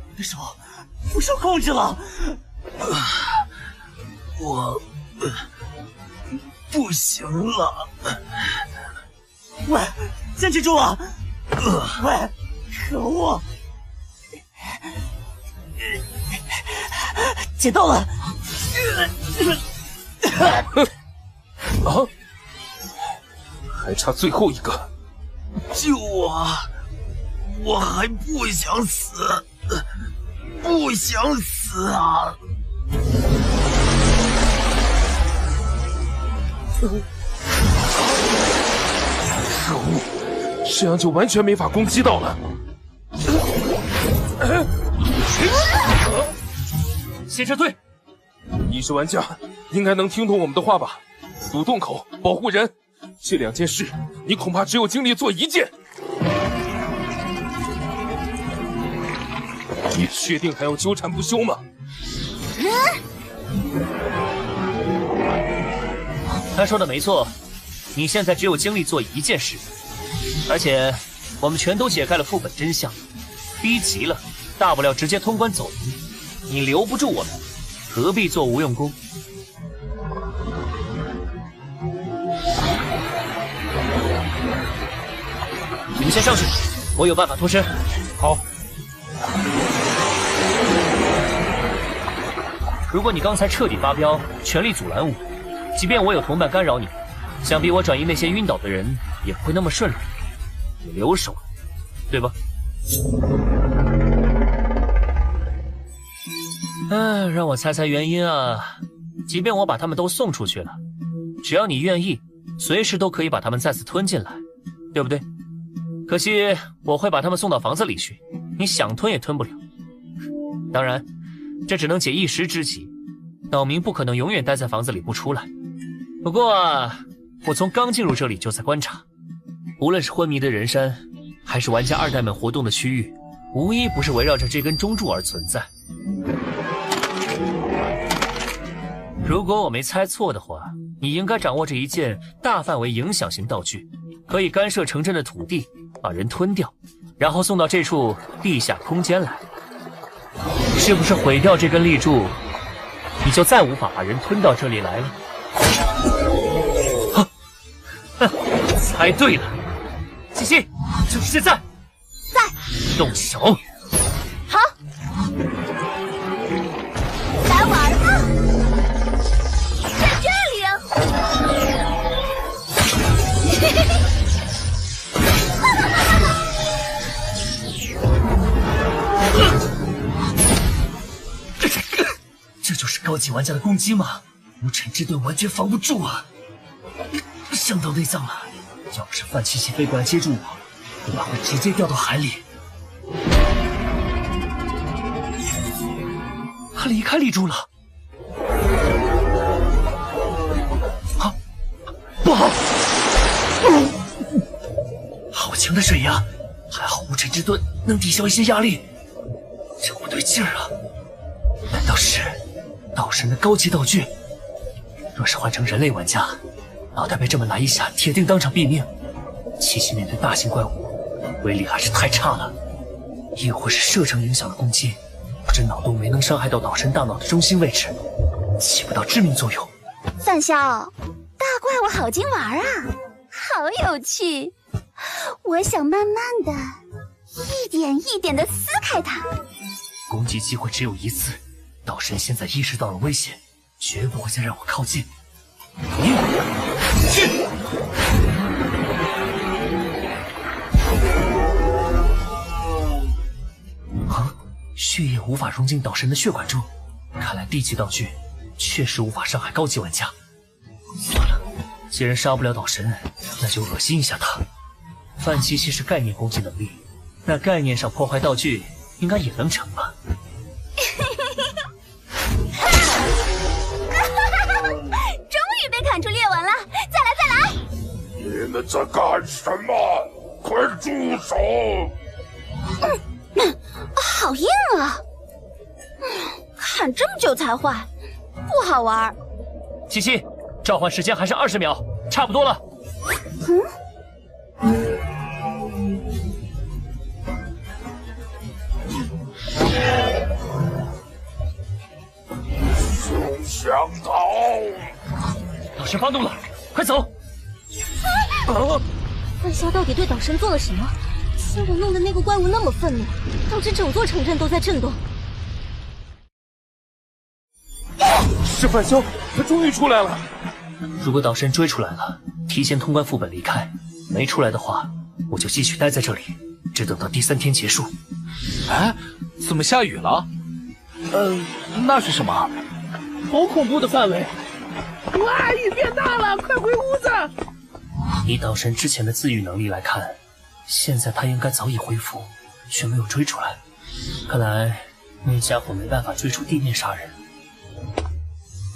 你的手不受控制了。我不行了。喂，坚持住啊！喂，可恶！捡到了！啊！还差最后一个，救我！我还不想死，不想死啊！可恶，这样就完全没法攻击到了。先撤退！你是玩家，应该能听懂我们的话吧？堵洞口，保护人，这2件事，你恐怕只有精力做1件。你确定还要纠缠不休吗？他说的没错，你现在只有精力做1件事，而且我们全都解开了副本真相，逼急了，大不了直接通关走人。你留不住我们，何必做无用功？你们先上去，我有办法脱身。好。如果你刚才彻底发飙，全力阻拦我，即便我有同伴干扰你，想必我转移那些晕倒的人也不会那么顺利。你留手了，对吧？让我猜猜原因啊！即便我把他们都送出去了，只要你愿意，随时都可以把他们再次吞进来，对不对？可惜我会把他们送到房子里去，你想吞也吞不了。当然，这只能解一时之急，岛民不可能永远待在房子里不出来。不过我从刚进入这里就在观察，无论是昏迷的人山，还是玩家2代们活动的区域，无一不是围绕着这根中柱而存在。如果我没猜错的话，你应该掌握着一件大范围影响型道具，可以干涉城镇的土地，把人吞掉，然后送到这处地下空间来。是不是毁掉这根立柱，你就再无法把人吞到这里来了。猜对了，西西，就是现在，在动手。好，来玩吧，在这里啊！这就是高级玩家的攻击吗？无尘之盾完全防不住啊！伤到内脏了，要不是范七七飞过来接住我，我怕会直接掉到海里。他离开立柱了，啊，不好！好强的水压，还好无尘之盾能抵消一些压力，这不对劲儿啊！难道是道神的高级道具？若是换成人类玩家，脑袋被这么来一下，铁定当场毙命。七七面对大型怪物，威力还是太差了。亦或是射程影响了攻击，这脑洞没能伤害到岛神大脑的中心位置，起不到致命作用。范萧，大怪物好经玩啊，好有趣。我想慢慢的，一点一点的撕开它。攻击机会只有一次，岛神现在意识到了危险，绝不会再让我靠近。去！啊！血液无法融进岛神的血管中，看来地级道具确实无法伤害高级玩家。算了，既然杀不了岛神，那就恶心一下他。范七七是概念攻击能力，那概念上破坏道具应该也能成吧？终于被砍出裂纹了！再来！你们在干什么？快住手！好硬啊！砍这么久才坏，不好玩。七七，召唤时间还是20秒，差不多了。休想逃！岛神发怒了，快走！范萧到底对岛神做了什么？是我弄得那个怪物那么愤怒，导致整座城镇都在震动。是范萧，他终于出来了。如果岛神追出来了，提前通关副本离开；没出来的话，我就继续待在这里，直等到第3天结束。哎，怎么下雨了？那是什么？好恐怖的范围！哇，雨变大了，快回屋子！以岛神之前的自愈能力来看，现在他应该早已恢复，却没有追出来。看来那家伙没办法追出地面杀人。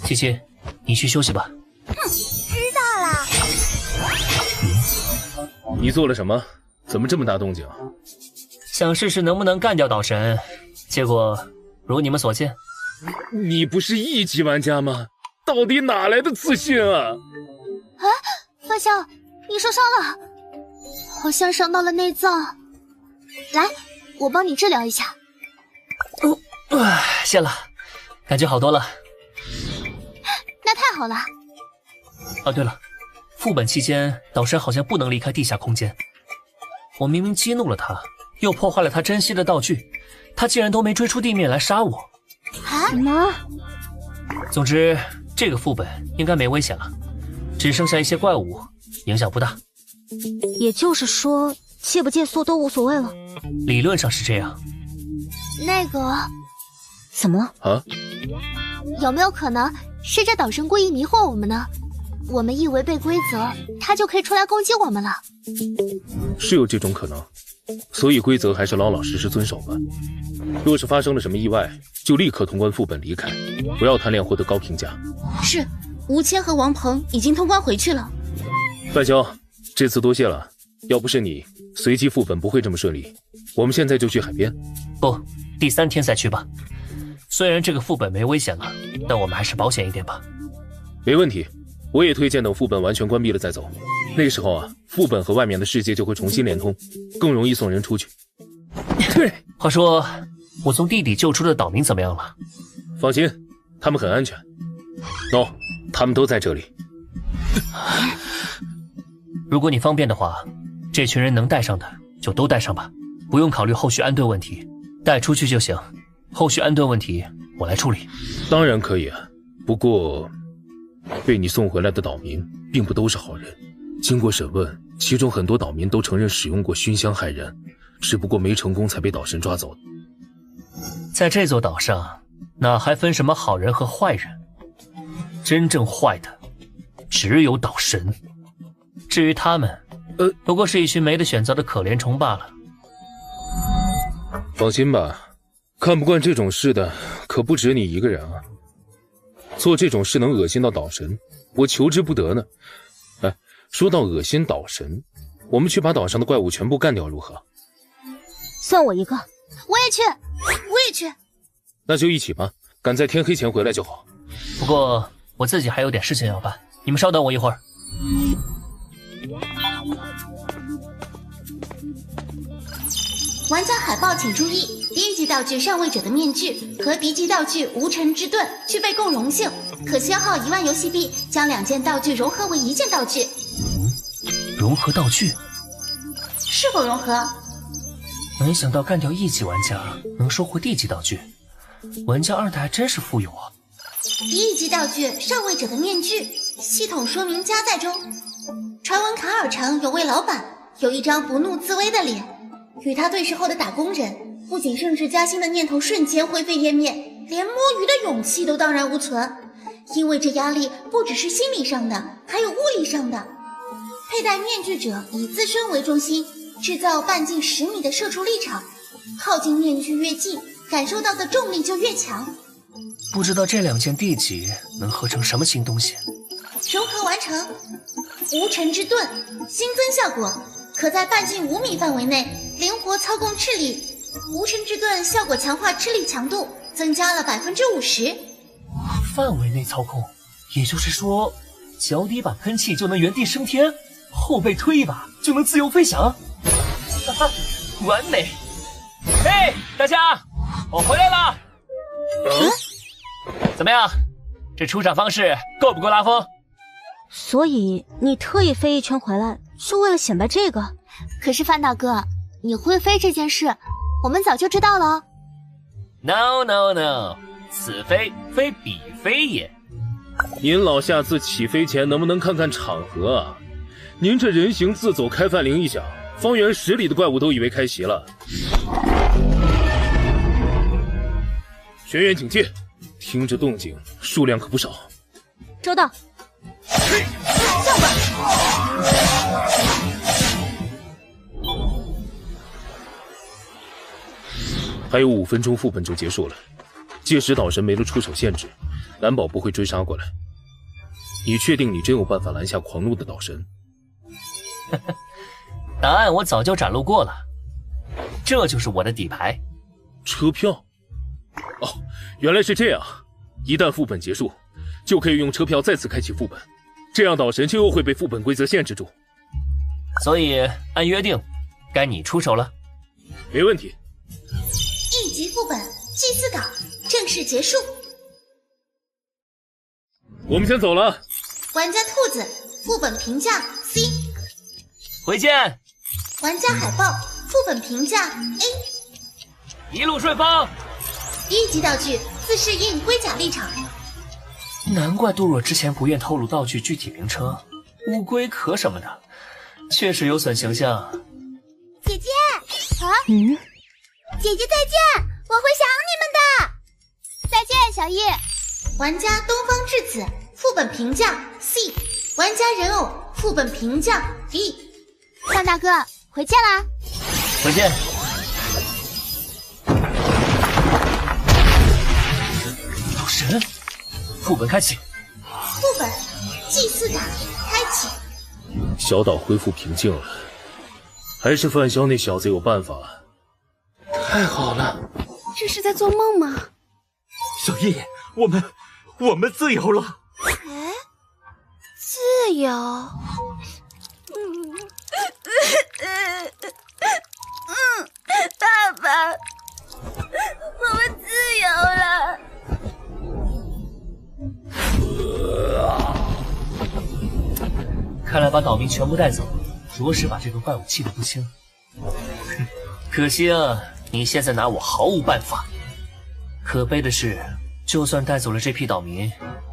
七七，你去休息吧。知道啦。你做了什么？怎么这么大动静？想试试能不能干掉岛神，结果如你们所见。你不是1级玩家吗？到底哪来的自信啊？范萧，你受伤了，好像伤到了内脏。来，我帮你治疗一下。谢了，感觉好多了。那太好了。哦，对了，副本期间岛神好像不能离开地下空间。我明明激怒了他，又破坏了他珍惜的道具，他竟然都没追出地面来杀我。什么？总之，这个副本应该没危险了，只剩下一些怪物，影响不大。也就是说，借不借宿都无所谓了。理论上是这样。那个，怎么了？啊？有没有可能是这岛神故意迷惑我们呢？我们一违背规则，他就可以出来攻击我们了。是有这种可能，所以规则还是老老实实遵守吧。若是发生了什么意外，就立刻通关副本离开，不要贪恋获得高评价。是，吴谦和王鹏已经通关回去了。范萧，这次多谢了，要不是你，随机副本不会这么顺利。我们现在就去海边。不，第3天再去吧。虽然这个副本没危险了，但我们还是保险一点吧。没问题，我也推荐等副本完全关闭了再走。那时候啊，副本和外面的世界就会重新连通，更容易送人出去。话说，我从地底救出的岛民怎么样了？放心，他们很安全。喏，他们都在这里。如果你方便的话，这群人能带上的就都带上吧，不用考虑后续安顿问题，带出去就行。后续安顿问题我来处理。当然可以啊，不过被你送回来的岛民并不都是好人。经过审问，其中很多岛民都承认使用过熏香害人，只不过没成功才被岛神抓走的。在这座岛上，哪还分什么好人和坏人？真正坏的只有岛神。至于他们，不过是一群没得选择的可怜虫罢了。放心吧，看不惯这种事的可不止你一个人啊。做这种事能恶心到岛神，我求之不得呢。哎，说到恶心岛神，我们去把岛上的怪物全部干掉如何？算我一个。我也去，我也去。那就一起吧，赶在天黑前回来就好。不过我自己还有点事情要办，你们稍等我一会儿。玩家海报请注意，第一级道具上位者的面具和敌级道具无尘之盾具备共融性，可消耗1万游戏币将2件道具融合为1件道具。融合道具是否融合？没想到干掉1级玩家能收获D级道具，玩家2代还真是富有啊。第一级道具上位者的面具，系统说明加载中。传闻卡尔城有位老板有一张不怒自威的脸，与他对视后的打工人不仅升职加薪的念头瞬间灰飞烟灭，连摸鱼的勇气都荡然无存。因为这压力不只是心理上的，还有物理上的。佩戴面具者以自身为中心，制造半径10米的射出立场，靠近面具越近，感受到的重力就越强。不知道这2件D级能合成什么新东西？融合完成。无尘之盾新增效果，可在半径5米范围内灵活操控斥力。无尘之盾效果强化斥力强度，增加了50%。范围内操控，也就是说，脚底把喷气就能原地升天，后背推一把就能自由飞翔。哈哈，完美！嘿，大家，我回来了。怎么样？这出场方式够不够拉风？所以你特意飞一圈回来，是为了显摆这个？可是范大哥，你会飞这件事，我们早就知道了。No no no， 此非非彼非也。您老下次起飞前能不能看看场合啊？您这人形自走开饭铃一响，方圆10里的怪物都以为开席了。全员警戒，听着动静，数量可不少。收到。还有5分钟副本就结束了，届时岛神没了出手限制，难保不会追杀过来。你确定你真有办法拦下狂怒的岛神？答案我早就展露过了，这就是我的底牌。车票？哦，原来是这样。一旦副本结束，就可以用车票再次开启副本，这样岛神就又会被副本规则限制住。所以按约定，该你出手了。没问题。1级副本祭祀稿正式结束。我们先走了。玩家兔子副本评价 C， 回见。玩家海豹副本评价 A， 一路顺风。1级道具自适应龟甲立场。难怪杜若之前不愿透露道具具体名称，乌龟壳什么的，确实有损形象。姐姐啊，姐姐再见，我会想你们的。再见，小易。玩家东方智子副本评价 C， 玩家人偶副本评价 D。范大哥，回见啦。回见。老神，副本开启。副本祭祀卡开启。小岛恢复平静了，还是范萧那小子有办法。太好了，这是在做梦吗？小易，我们自由了。哎，自由。爸爸，我们自由了。把岛民全部带走，着实把这个怪物气得不轻。哼，可惜啊，你现在拿我毫无办法。可悲的是，就算带走了这批岛民，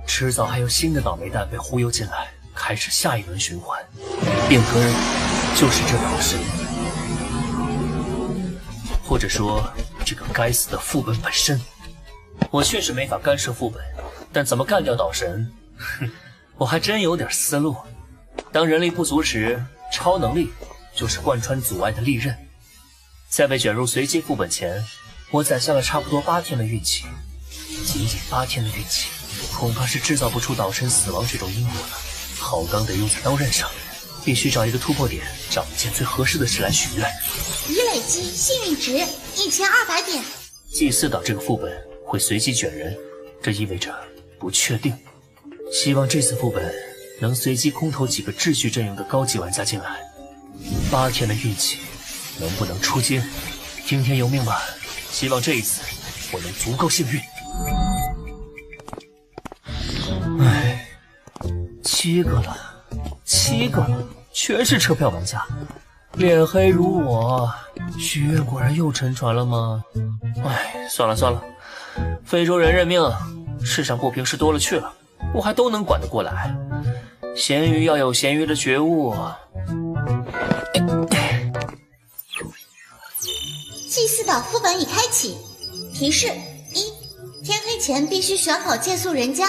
迟早还有新的倒霉蛋被忽悠进来，开始下一轮循环。变革人就是这岛神，或者说这个该死的副本本身。我确实没法干涉副本，但怎么干掉岛神，哼，我还真有点思路。当人力不足时，超能力就是贯穿阻碍的利刃。在被卷入随机副本前，我攒下了差不多8天的运气，仅仅8天的运气，恐怕是制造不出岛神死亡这种因果了。好钢得用在刀刃上，必须找一个突破点，找一件最合适的事来许愿。已累积幸运值1200点。祭祀岛这个副本会随机卷人，这意味着不确定。希望这次副本能随机空投几个秩序阵营的高级玩家进来。8天的运气，能不能出金，听天由命吧。希望这一次我能足够幸运。唉，7个了，7个了，全是车票玩家。脸黑如我，许愿果然又沉船了吗？唉，算了算了，非洲人认命，世上不平事多了去了，我还都能管得过来。咸鱼要有咸鱼的觉悟。祭祀岛副本已开启。提示： 1. 天黑前必须选好借宿人家。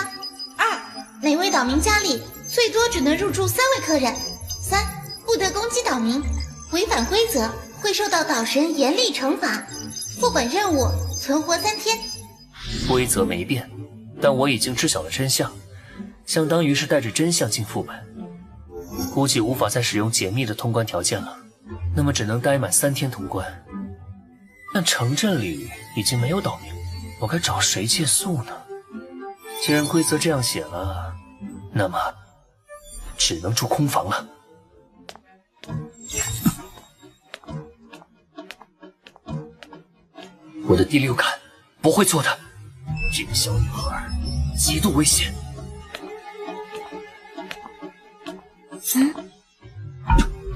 2. 每位岛民家里最多只能入住3位客人。3. 不得攻击岛民，违反规则会受到岛神严厉惩罚。副本任务：存活3天。规则没变，但我已经知晓了真相，相当于是带着真相进副本。估计无法再使用解密的通关条件了，那么只能待满3天通关。但城镇里已经没有岛民，我该找谁借宿呢？既然规则这样写了，那么只能住空房了。我的第6感不会错的，这个小女孩极度危险。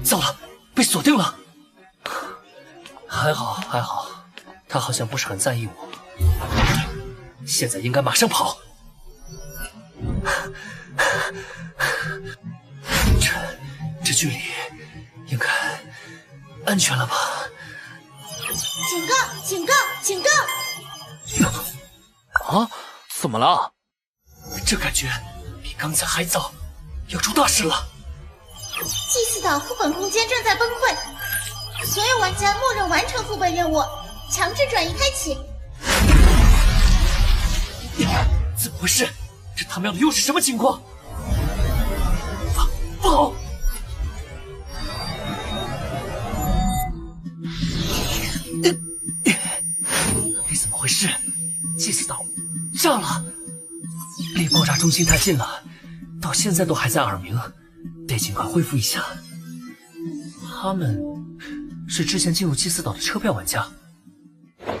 糟了，被锁定了。还好还好，她好像不是很在意我。现在应该马上跑。这距离应该安全了吧？警告！警告！警告！啊，怎么了？这感觉比刚才还早，要出大事了。祭祀岛副本空间正在崩溃，所有玩家默认完成副本任务，强制转移开启。怎么回事？这他喵的又是什么情况？不好！你怎么回事？祭祀岛炸了，离爆炸中心太近了，到现在都还在耳鸣，得尽快恢复一下。他们是之前进入祭祀岛的车票玩家，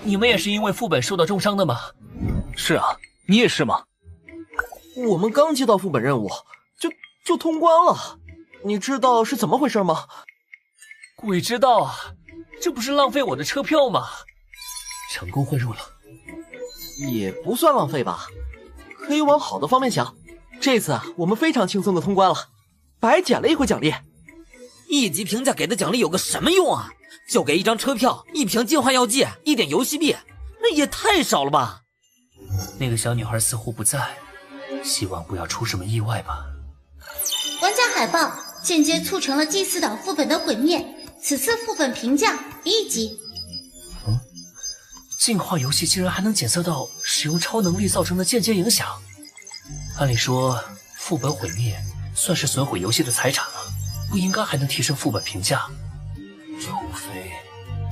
你们也是因为副本受到重伤的吗？是啊，你也是吗？我们刚接到副本任务，就通关了。你知道是怎么回事吗？鬼知道啊，这不是浪费我的车票吗？成功混入了，也不算浪费吧，可以往好的方面想。这次我们非常轻松的通关了，白捡了一回奖励。1级评价给的奖励有个什么用啊？就给1张车票、1瓶净化药剂、1点游戏币，那也太少了吧？那个小女孩似乎不在，希望不要出什么意外吧。玩家海报间接促成了祭祀岛副本的毁灭，此次副本评价 B 级。净化游戏竟然还能检测到使用超能力造成的间接影响，按理说副本毁灭算是损毁游戏的财产了，不应该还能提升副本评价。除非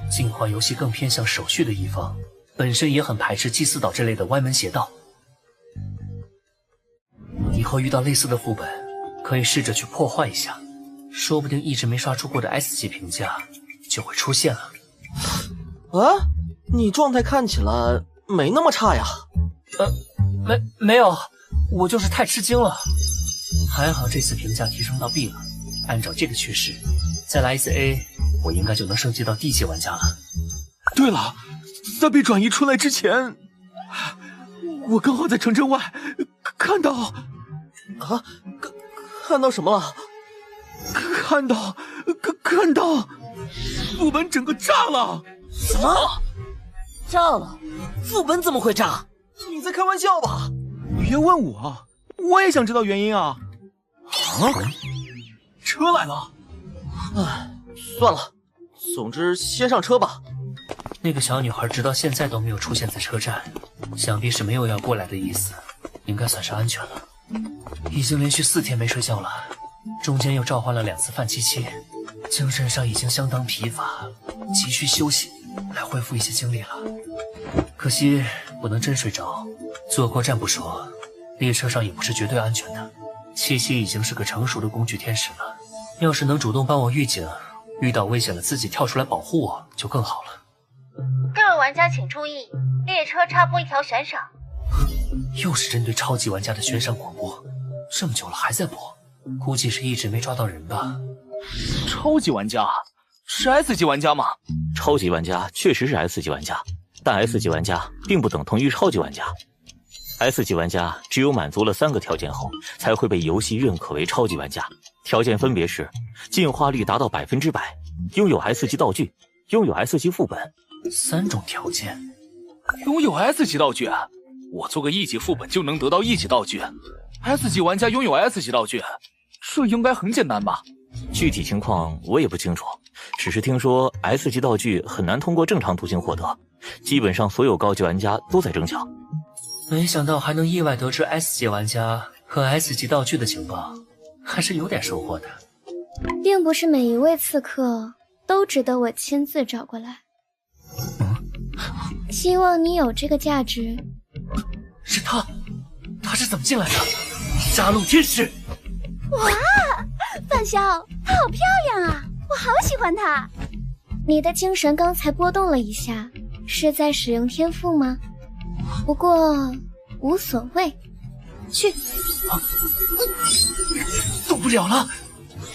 净化游戏更偏向手续的一方本身也很排斥祭祀岛这类的歪门邪道。以后遇到类似的副本，可以试着去破坏一下，说不定一直没刷出过的 S 级评价就会出现了。啊，你状态看起来没那么差呀。没有，我就是太吃惊了。还好这次评价提升到 B 了，按照这个趋势，再来一次 A， 我应该就能升级到 D 级玩家了。对了，在被转移出来之前，我刚好在城镇外看到看到什么了？看到副本整个炸了！什么？炸了？副本怎么会炸？你在开玩笑吧？别问我，我也想知道原因啊！车来了！唉，算了，总之先上车吧。那个小女孩直到现在都没有出现在车站，想必是没有要过来的意思，应该算是安全了。已经连续4天没睡觉了，中间又召唤了2次范七七，精神上已经相当疲乏，急需休息来恢复一些精力了。可惜不能真睡着，坐过站不说，列车上也不是绝对安全的。七七已经是个成熟的工具天使了，要是能主动帮我预警，遇到危险了自己跳出来保护我就更好了。各位玩家请注意，列车插播一条悬赏。又是针对超级玩家的悬赏广播，这么久了还在播，估计是一直没抓到人吧。超级玩家是 S 级玩家吗？超级玩家确实是 S 级玩家，但 S 级玩家并不等同于超级玩家。S 级玩家只有满足了3个条件后，才会被游戏认可为超级玩家。条件分别是：进化率达到100%，拥有 S 级道具，拥有 S 级副本。3种条件。拥有 S 级道具，我做个1级副本就能得到1级道具。S 级玩家拥有 S 级道具，这应该很简单吧？具体情况我也不清楚，只是听说 S 级道具很难通过正常途径获得，基本上所有高级玩家都在争抢。没想到还能意外得知 S 级玩家和 S 级道具的情报，还是有点收获的。并不是每一位刺客都值得我亲自找过来。希望你有这个价值。是他是怎么进来的？杀戮天使！哇，范潇，她好漂亮啊，我好喜欢她。你的精神刚才波动了一下，是在使用天赋吗？不过无所谓，去。动不了了，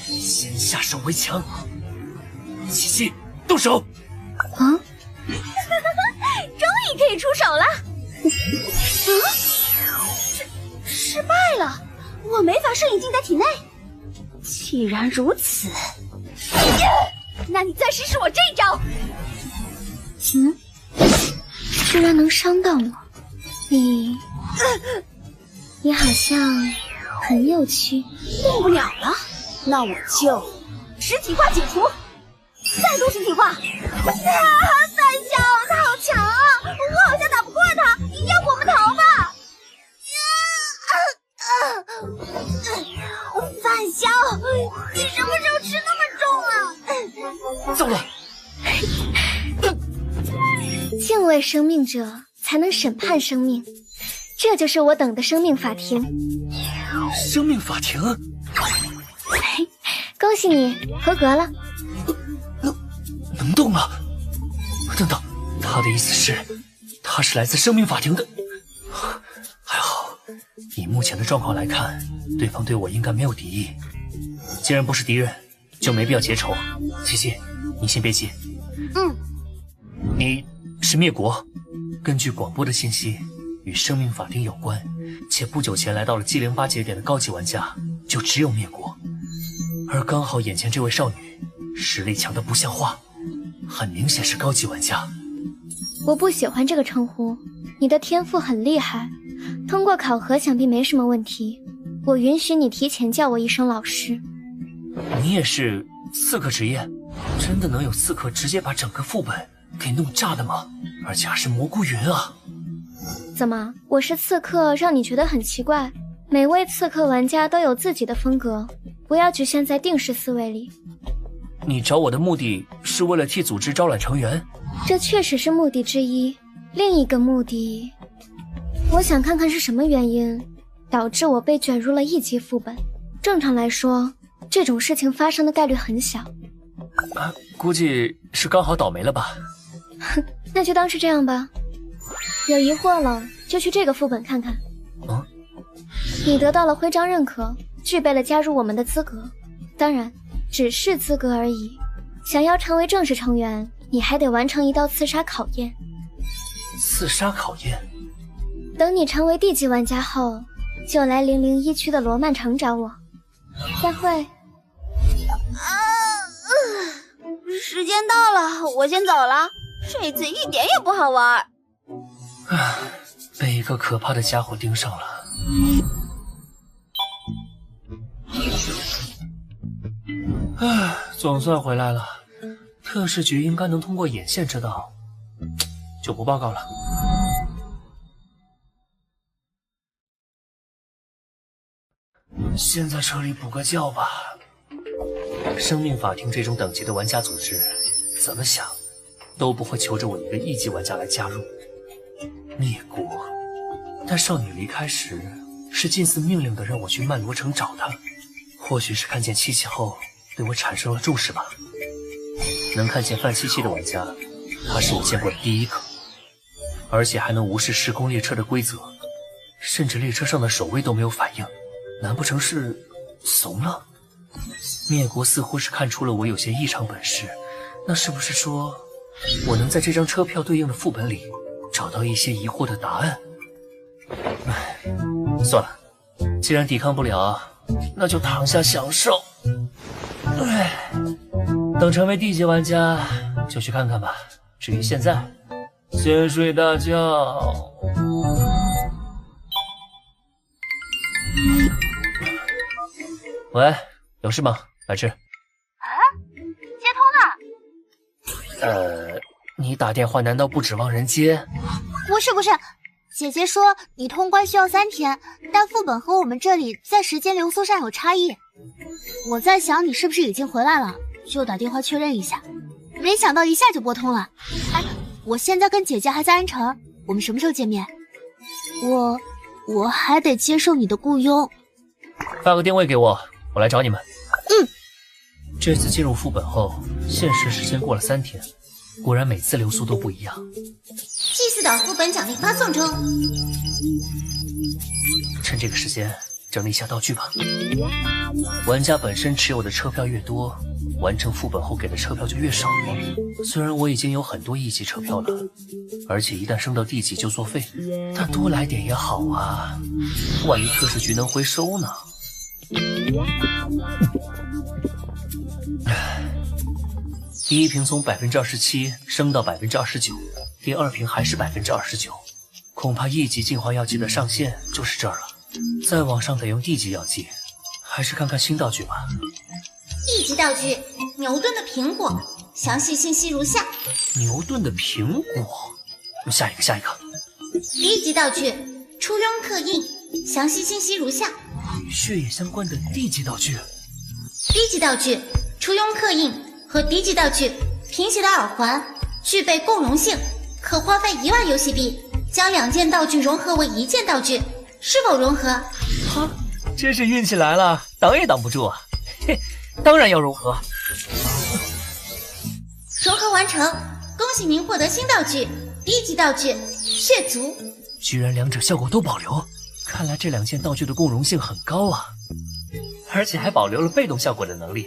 先下手为强。七七，动手！啊！终于可以出手了。失败了，我没法摄影进在体内。既然如此，那你再试试我这招。居然能伤到我，你好像很有趣。动不了了，那我就实体化解除，再度实体化。范潇，他好强啊，我好像打不过他，要不我们逃吧。范潇，你什么时候吃那么重啊？糟了！敬畏生命者才能审判生命，这就是我等的生命法庭。生命法庭？恭喜你合格了。能动了？等等，他的意思是，他是来自生命法庭的。还好，以目前的状况来看，对方对我应该没有敌意。既然不是敌人，就没必要结仇。七七，你先别急。你是灭国，根据广播的信息，与生命法庭有关，且不久前来到了G08节点的高级玩家，就只有灭国。而刚好眼前这位少女，实力强得不像话，很明显是高级玩家。我不喜欢这个称呼，你的天赋很厉害，通过考核想必没什么问题。我允许你提前叫我一声老师。你也是刺客职业？真的能有刺客直接把整个副本给弄炸的吗？而且还是蘑菇云啊！怎么，我是刺客让你觉得很奇怪？每位刺客玩家都有自己的风格，不要局限在定式思维里。你找我的目的是为了替组织招揽成员？这确实是目的之一，另一个目的，我想看看是什么原因导致我被卷入了1级副本。正常来说，这种事情发生的概率很小。估计是刚好倒霉了吧。哼，那就当是这样吧。有疑惑了，就去这个副本看看。你得到了徽章认可，具备了加入我们的资格。当然，只是资格而已。想要成为正式成员，你还得完成一道刺杀考验。刺杀考验？等你成为地级玩家后，就来001区的罗曼城找我。再会。时间到了，我先走了。这次一点也不好玩。被一个可怕的家伙盯上了。总算回来了。特事局应该能通过眼线知道，就不报告了。先在车里补个觉吧。生命法庭这种等级的玩家组织，怎么想都不会求着我一个1级玩家来加入。灭国，但少女离开时是近似命令的让我去曼罗城找她，或许是看见七七后对我产生了重视吧。能看见范七七的玩家，他是我见过的第一个，而且还能无视时空列车的规则，甚至列车上的守卫都没有反应，难不成是怂了？灭国似乎是看出了我有些异常本事，那是不是说我能在这张车票对应的副本里找到一些疑惑的答案？算了，既然抵抗不了，那就躺下享受。等成为地级玩家就去看看吧，至于现在，先睡大觉。喂，有事吗？来吃。接通了。你打电话难道不指望人接？不是，姐姐说你通关需要3天，但副本和我们这里在时间流速上有差异。我在想你是不是已经回来了，就打电话确认一下。没想到一下就拨通了。哎，我现在跟姐姐还在安城，我们什么时候见面？我还得接受你的雇佣。发个定位给我，我来找你们。这次进入副本后，现实时间过了3天，果然每次流速都不一样。祭祀岛副本奖励发送中。趁这个时间整理一下道具吧。玩家本身持有的车票越多，完成副本后给的车票就越少。虽然我已经有很多1级车票了，而且一旦升到D级就作废，但多来点也好啊，万一特事局能回收呢？第一瓶从27%升到29%，第二瓶还是29%，恐怕1级进化药剂的上限就是这儿了。再往上得用D级药剂，还是看看新道具吧。1级道具：牛顿的苹果，详细信息如下。牛顿的苹果，下一个。D级道具：初庸刻印，详细信息如下。与血液相关的D级道具。D级道具：初庸刻印和D级道具平斜的耳环，具备共融性，可花费1万游戏币将2件道具融合为1件道具，是否融合？真是运气来了，挡也挡不住啊！嘿，当然要融合。融合完成，恭喜您获得新道具D级道具血族。居然两者效果都保留，看来这2件道具的共融性很高啊，而且还保留了被动效果的能力，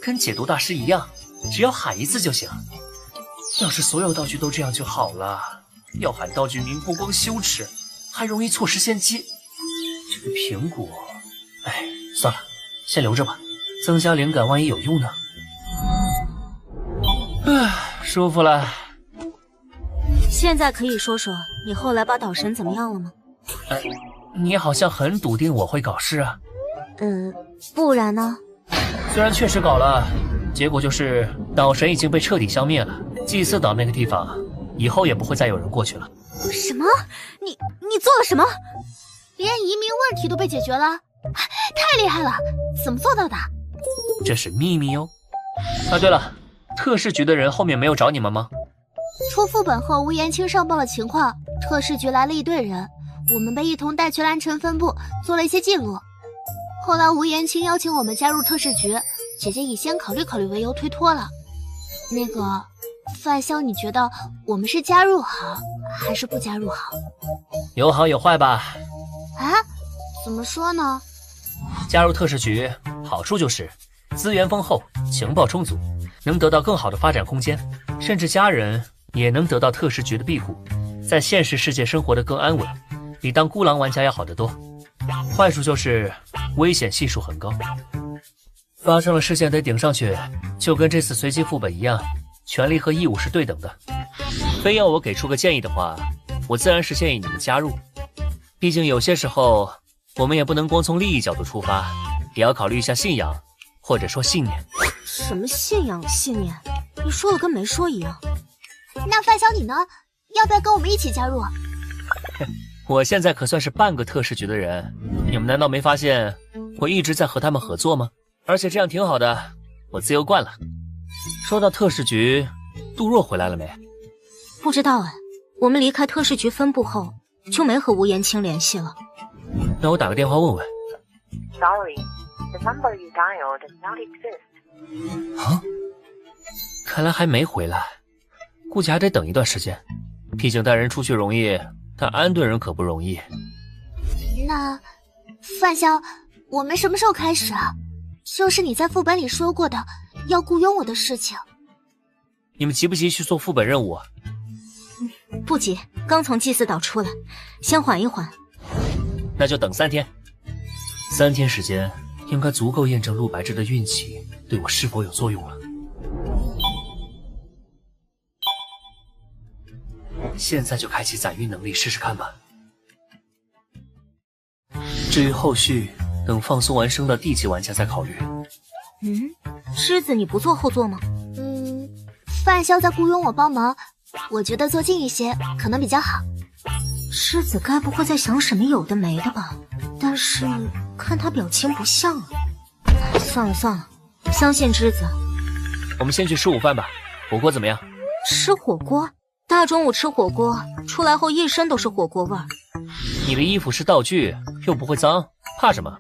跟解毒大师一样，只要喊一次就行。要是所有道具都这样就好了，要喊道具名不光羞耻，还容易错失先机。这个苹果，算了，先留着吧，增加灵感，万一有用呢。舒服了。现在可以说说你后来把岛神怎么样了吗？你好像很笃定我会搞事啊。不然呢？虽然确实搞了，结果就是岛神已经被彻底消灭了。祭祀岛那个地方，以后也不会再有人过去了。什么？你做了什么？连移民问题都被解决了，太厉害了！怎么做到的？这是秘密哦。对了，特事局的人后面没有找你们吗？出副本后，吴延青上报了情况，特事局来了一队人，我们被一同带去蓝城分部做了一些记录。后来吴延青邀请我们加入特事局，姐姐以先考虑为由推脱了。那个范潇，你觉得我们是加入好还是不加入好？有好有坏吧。怎么说呢？加入特事局好处就是资源丰厚，情报充足，能得到更好的发展空间，甚至家人也能得到特使局的庇护，在现实世界生活得更安稳，比当孤狼玩家要好得多。坏处就是危险系数很高，发生了事件得顶上去，就跟这次随机副本一样，权利和义务是对等的。非要我给出个建议的话，我自然是建议你们加入。毕竟有些时候，我们也不能光从利益角度出发，也要考虑一下信仰，或者说信念。什么信仰信念？你说的跟没说一样。那范晓你呢？要不要跟我们一起加入？我现在可算是半个特使局的人，你们难道没发现我一直在和他们合作吗？而且这样挺好的，我自由惯了。说到特使局，杜若回来了没？不知道哎，我们离开特使局分部后，就没和吴延清联系了。那我打个电话问问。Sorry, the number you dialed does not exist. 啊，看来还没回来，估计还得等一段时间。毕竟带人出去容易，但安顿人可不容易。那范萧，我们什么时候开始啊？就是你在副本里说过的要雇佣我的事情。你们急不急去做副本任务啊？不急，刚从祭祀岛出来，先缓一缓。那就等3天。3天时间应该足够验证陆白芝的运气对我是否有作用了。现在就开启载运能力试试看吧。至于后续，等放松完升到地级玩家再考虑。狮子你不做后座吗？范萧在雇佣我帮忙，我觉得坐近一些可能比较好。狮子该不会在想什么有的没的吧？但是看他表情不像啊。算了算了，相信之子。我们先去吃午饭吧，火锅怎么样？吃火锅？大中午吃火锅，出来后一身都是火锅味儿。你的衣服是道具，又不会脏，怕什么？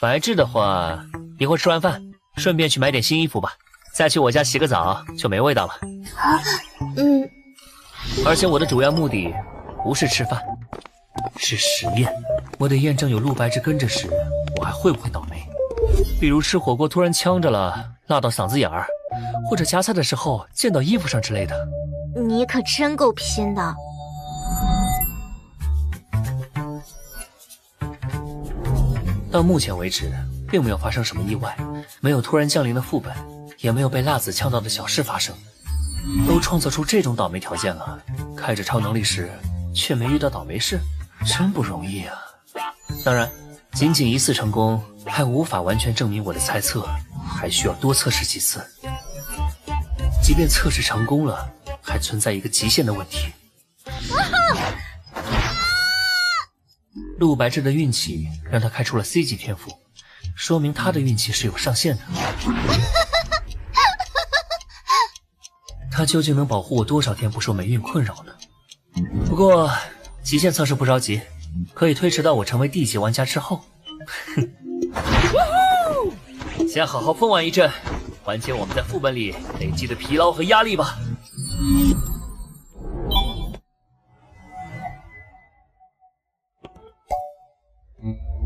白质的话，一会儿吃完饭，顺便去买点新衣服吧，再去我家洗个澡就没味道了。而且我的主要目的不是吃饭，是实验。我得验证有陆白质跟着时，我还会不会倒霉。比如吃火锅突然呛着了，辣到嗓子眼儿，或者夹菜的时候溅到衣服上之类的。你可真够拼的。到目前为止，并没有发生什么意外，没有突然降临的副本，也没有被辣子呛到的小事发生。都创造出这种倒霉条件了，开着超能力时却没遇到倒霉事，真不容易啊。当然，仅仅1次成功还无法完全证明我的猜测，还需要多测试几次。即便测试成功了，还存在一个极限的问题。陆白质的运气让他开出了 C 级天赋，说明他的运气是有上限的。他究竟能保护我多少天不受霉运困扰呢？不过极限测试不着急，可以推迟到我成为地级玩家之后。先好好疯玩一阵，缓解我们在副本里累积的疲劳和压力吧。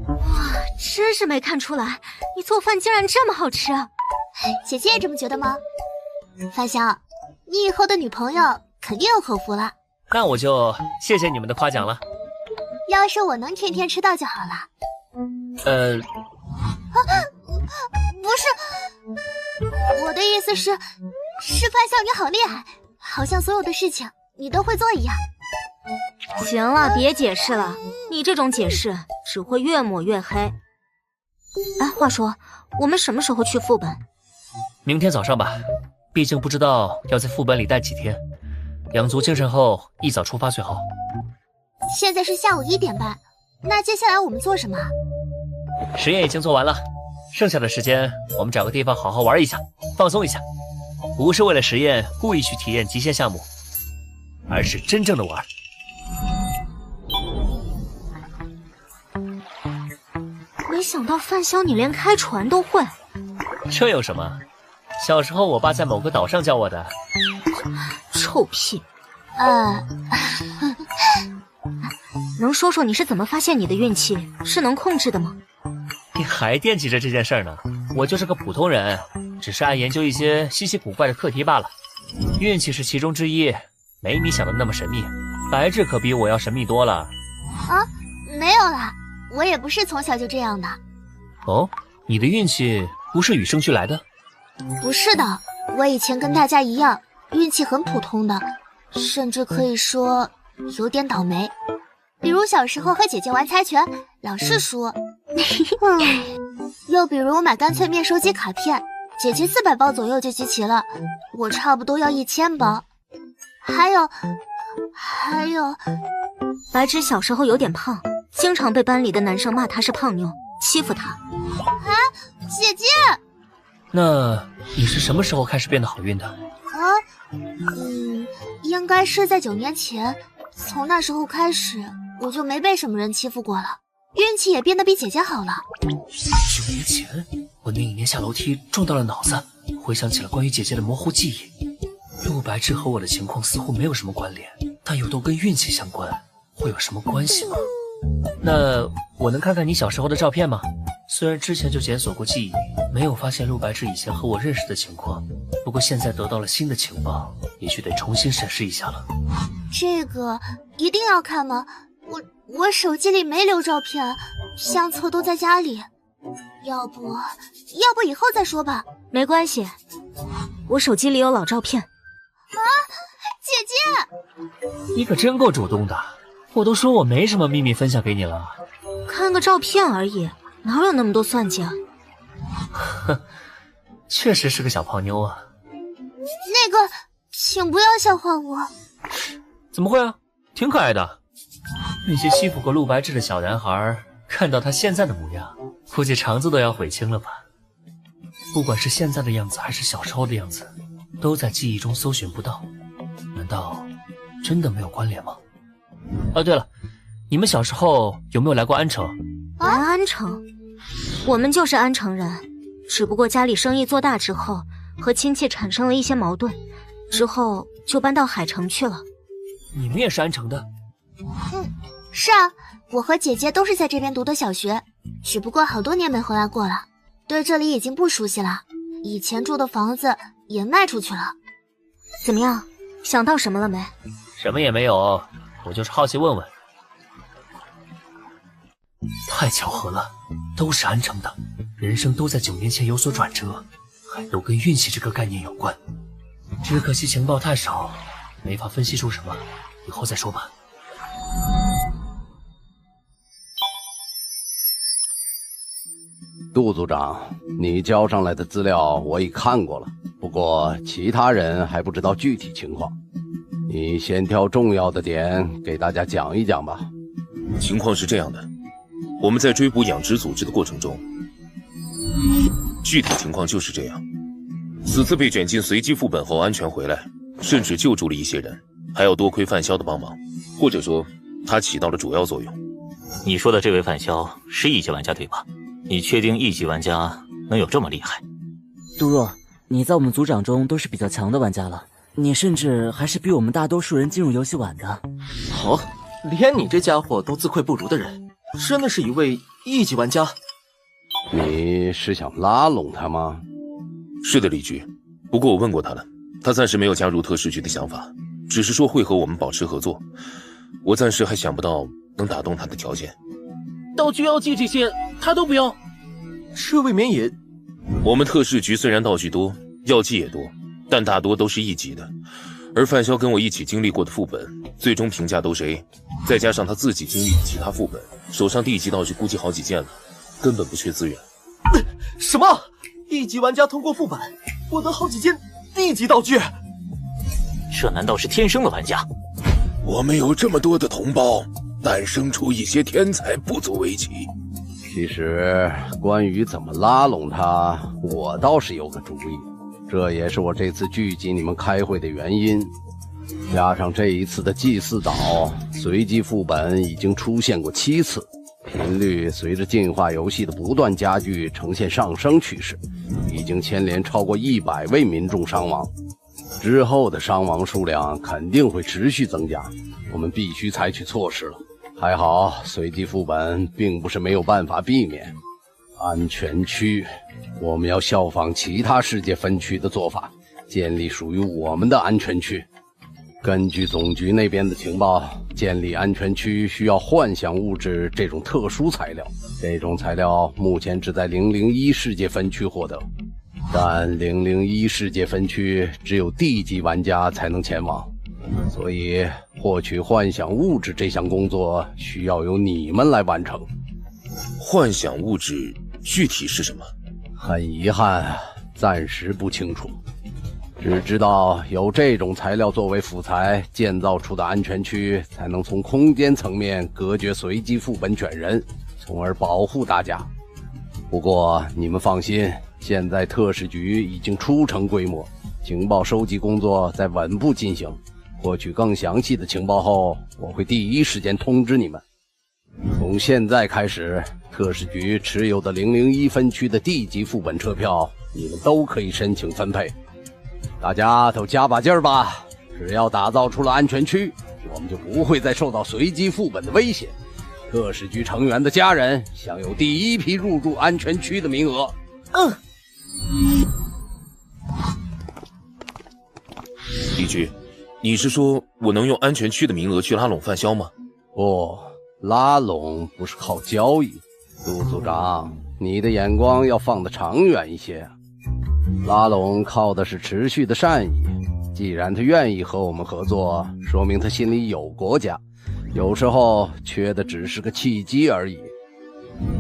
哇，真是没看出来，你做饭竟然这么好吃啊！姐姐也这么觉得吗？范萧，你以后的女朋友肯定有口福了。那我就谢谢你们的夸奖了。要是我能天天吃到就好了。不是，我的意思是范萧你好厉害，好像所有的事情你都会做一样。行了，别解释了，你这种解释只会越抹越黑。哎，话说，我们什么时候去副本？明天早上吧，毕竟不知道要在副本里待几天，养足精神后一早出发最好。现在是下午1点半，那接下来我们做什么？实验已经做完了，剩下的时间我们找个地方好好玩一下，放松一下，不是为了实验故意去体验极限项目，而是真正的玩。没想到范萧你连开船都会，这有什么？小时候我爸在某个岛上教我的。臭屁！能说说你是怎么发现你的运气是能控制的吗？你还惦记着这件事呢？我就是个普通人，只是爱研究一些稀奇古怪的课题罢了。运气是其中之一，没你想的那么神秘。白质可比我要神秘多了。啊，没有啦，我也不是从小就这样的。哦，你的运气不是与生俱来的？不是的，我以前跟大家一样，运气很普通的，甚至可以说有点倒霉。比如小时候和姐姐玩猜拳，老是输。又比如买干脆面收集卡片，姐姐400包左右就集齐了，我差不多要1000包。还有，白芝小时候有点胖，经常被班里的男生骂她是胖妞，欺负她。啊，姐姐！那你是什么时候开始变得好运的？应该是在9年前，从那时候开始，我就没被什么人欺负过了，运气也变得比姐姐好了。9年前，我那一年下楼梯撞到了脑子，回想起了关于姐姐的模糊记忆。陆白痴和我的情况似乎没有什么关联，但又都跟运气相关，会有什么关系吗？那我能看看你小时候的照片吗？虽然之前就检索过记忆，没有发现陆白痴以前和我认识的情况，不过现在得到了新的情报，也许得重新审视一下了。这个一定要看吗？我手机里没留照片，相册都在家里。要不以后再说吧。没关系，我手机里有老照片。啊，姐姐，你可真够主动的。我都说我没什么秘密分享给你了。看个照片而已，哪有那么多算计啊？哼，确实是个小胖妞啊。那个，请不要笑话我。怎么会啊？挺可爱的。那些欺负过陆白质的小男孩，看到他现在的模样，估计肠子都要悔青了吧。不管是现在的样子还是小时候的样子，都在记忆中搜寻不到。难道真的没有关联吗？哦，对了，你们小时候有没有来过安城？来安城？我们就是安城人，只不过家里生意做大之后，和亲戚产生了一些矛盾，之后就搬到海城去了。你们也是安城的？是啊，我和姐姐都是在这边读的小学，只不过好多年没回来过了，对这里已经不熟悉了。以前住的房子也卖出去了。怎么样，想到什么了没？什么也没有，我就是好奇问问。太巧合了，都是安城的，人生都在9年前有所转折，还都跟运气这个概念有关。只可惜情报太少，没法分析出什么，以后再说吧。杜组长，你交上来的资料我已看过了，不过其他人还不知道具体情况。你先挑重要的点给大家讲一讲吧。情况是这样的，我们在追捕养殖组织的过程中，具体情况就是这样。此次被卷进随机副本后安全回来，甚至救助了一些人，还要多亏范潇的帮忙，或者说他起到了主要作用。你说的这位范潇是1级玩家对吧？你确定1级玩家能有这么厉害？杜若，你在我们组长中都是比较强的玩家了，你甚至还是比我们大多数人进入游戏晚的。哦，连你这家伙都自愧不如的人，真的是一位1级玩家？你是想拉拢他吗？是的，李局。不过我问过他了，他暂时没有加入特事局的想法，只是说会和我们保持合作。我暂时还想不到能打动他的条件。道具药剂这些他都不要，这未免也……我们特事局虽然道具多，药剂也多，但大多都是1级的。而范潇跟我一起经历过的副本，最终评价都是 A， 再加上他自己经历的其他副本，手上D级道具估计好几件了，根本不缺资源。什么？1级玩家通过副本获得好几件D级道具？这难道是天生的玩家？我们有这么多的同胞，诞生出一些天才不足为奇。其实关于怎么拉拢他，我倒是有个主意，这也是我这次聚集你们开会的原因。加上这一次的祭祀岛随机副本已经出现过7次，频率随着进化游戏的不断加剧呈现上升趋势，已经牵连超过100位民众伤亡。之后的伤亡数量肯定会持续增加，我们必须采取措施了。还好随机副本并不是没有办法避免，安全区，我们要效仿其他世界分区的做法，建立属于我们的安全区。根据总局那边的情报，建立安全区需要幻想物质这种特殊材料，这种材料目前只在001世界分区获得，但001世界分区只有地级玩家才能前往，所以获取幻想物质这项工作需要由你们来完成。幻想物质具体是什么？很遗憾，暂时不清楚。只知道有这种材料作为辅材建造出的安全区，才能从空间层面隔绝随机副本卷人，从而保护大家。不过你们放心，现在特使局已经初成规模，情报收集工作在稳步进行。获取更详细的情报后，我会第一时间通知你们。从现在开始，特使局持有的001分区的地级副本车票，你们都可以申请分配。大家都加把劲儿吧！只要打造出了安全区，我们就不会再受到随机副本的威胁。特使局成员的家人享有第一批入住安全区的名额。李局，你是说我能用安全区的名额去拉拢范潇吗？不，拉拢不是靠交易。陆组长，你的眼光要放得长远一些。拉拢靠的是持续的善意，既然他愿意和我们合作，说明他心里有国家，有时候缺的只是个契机而已。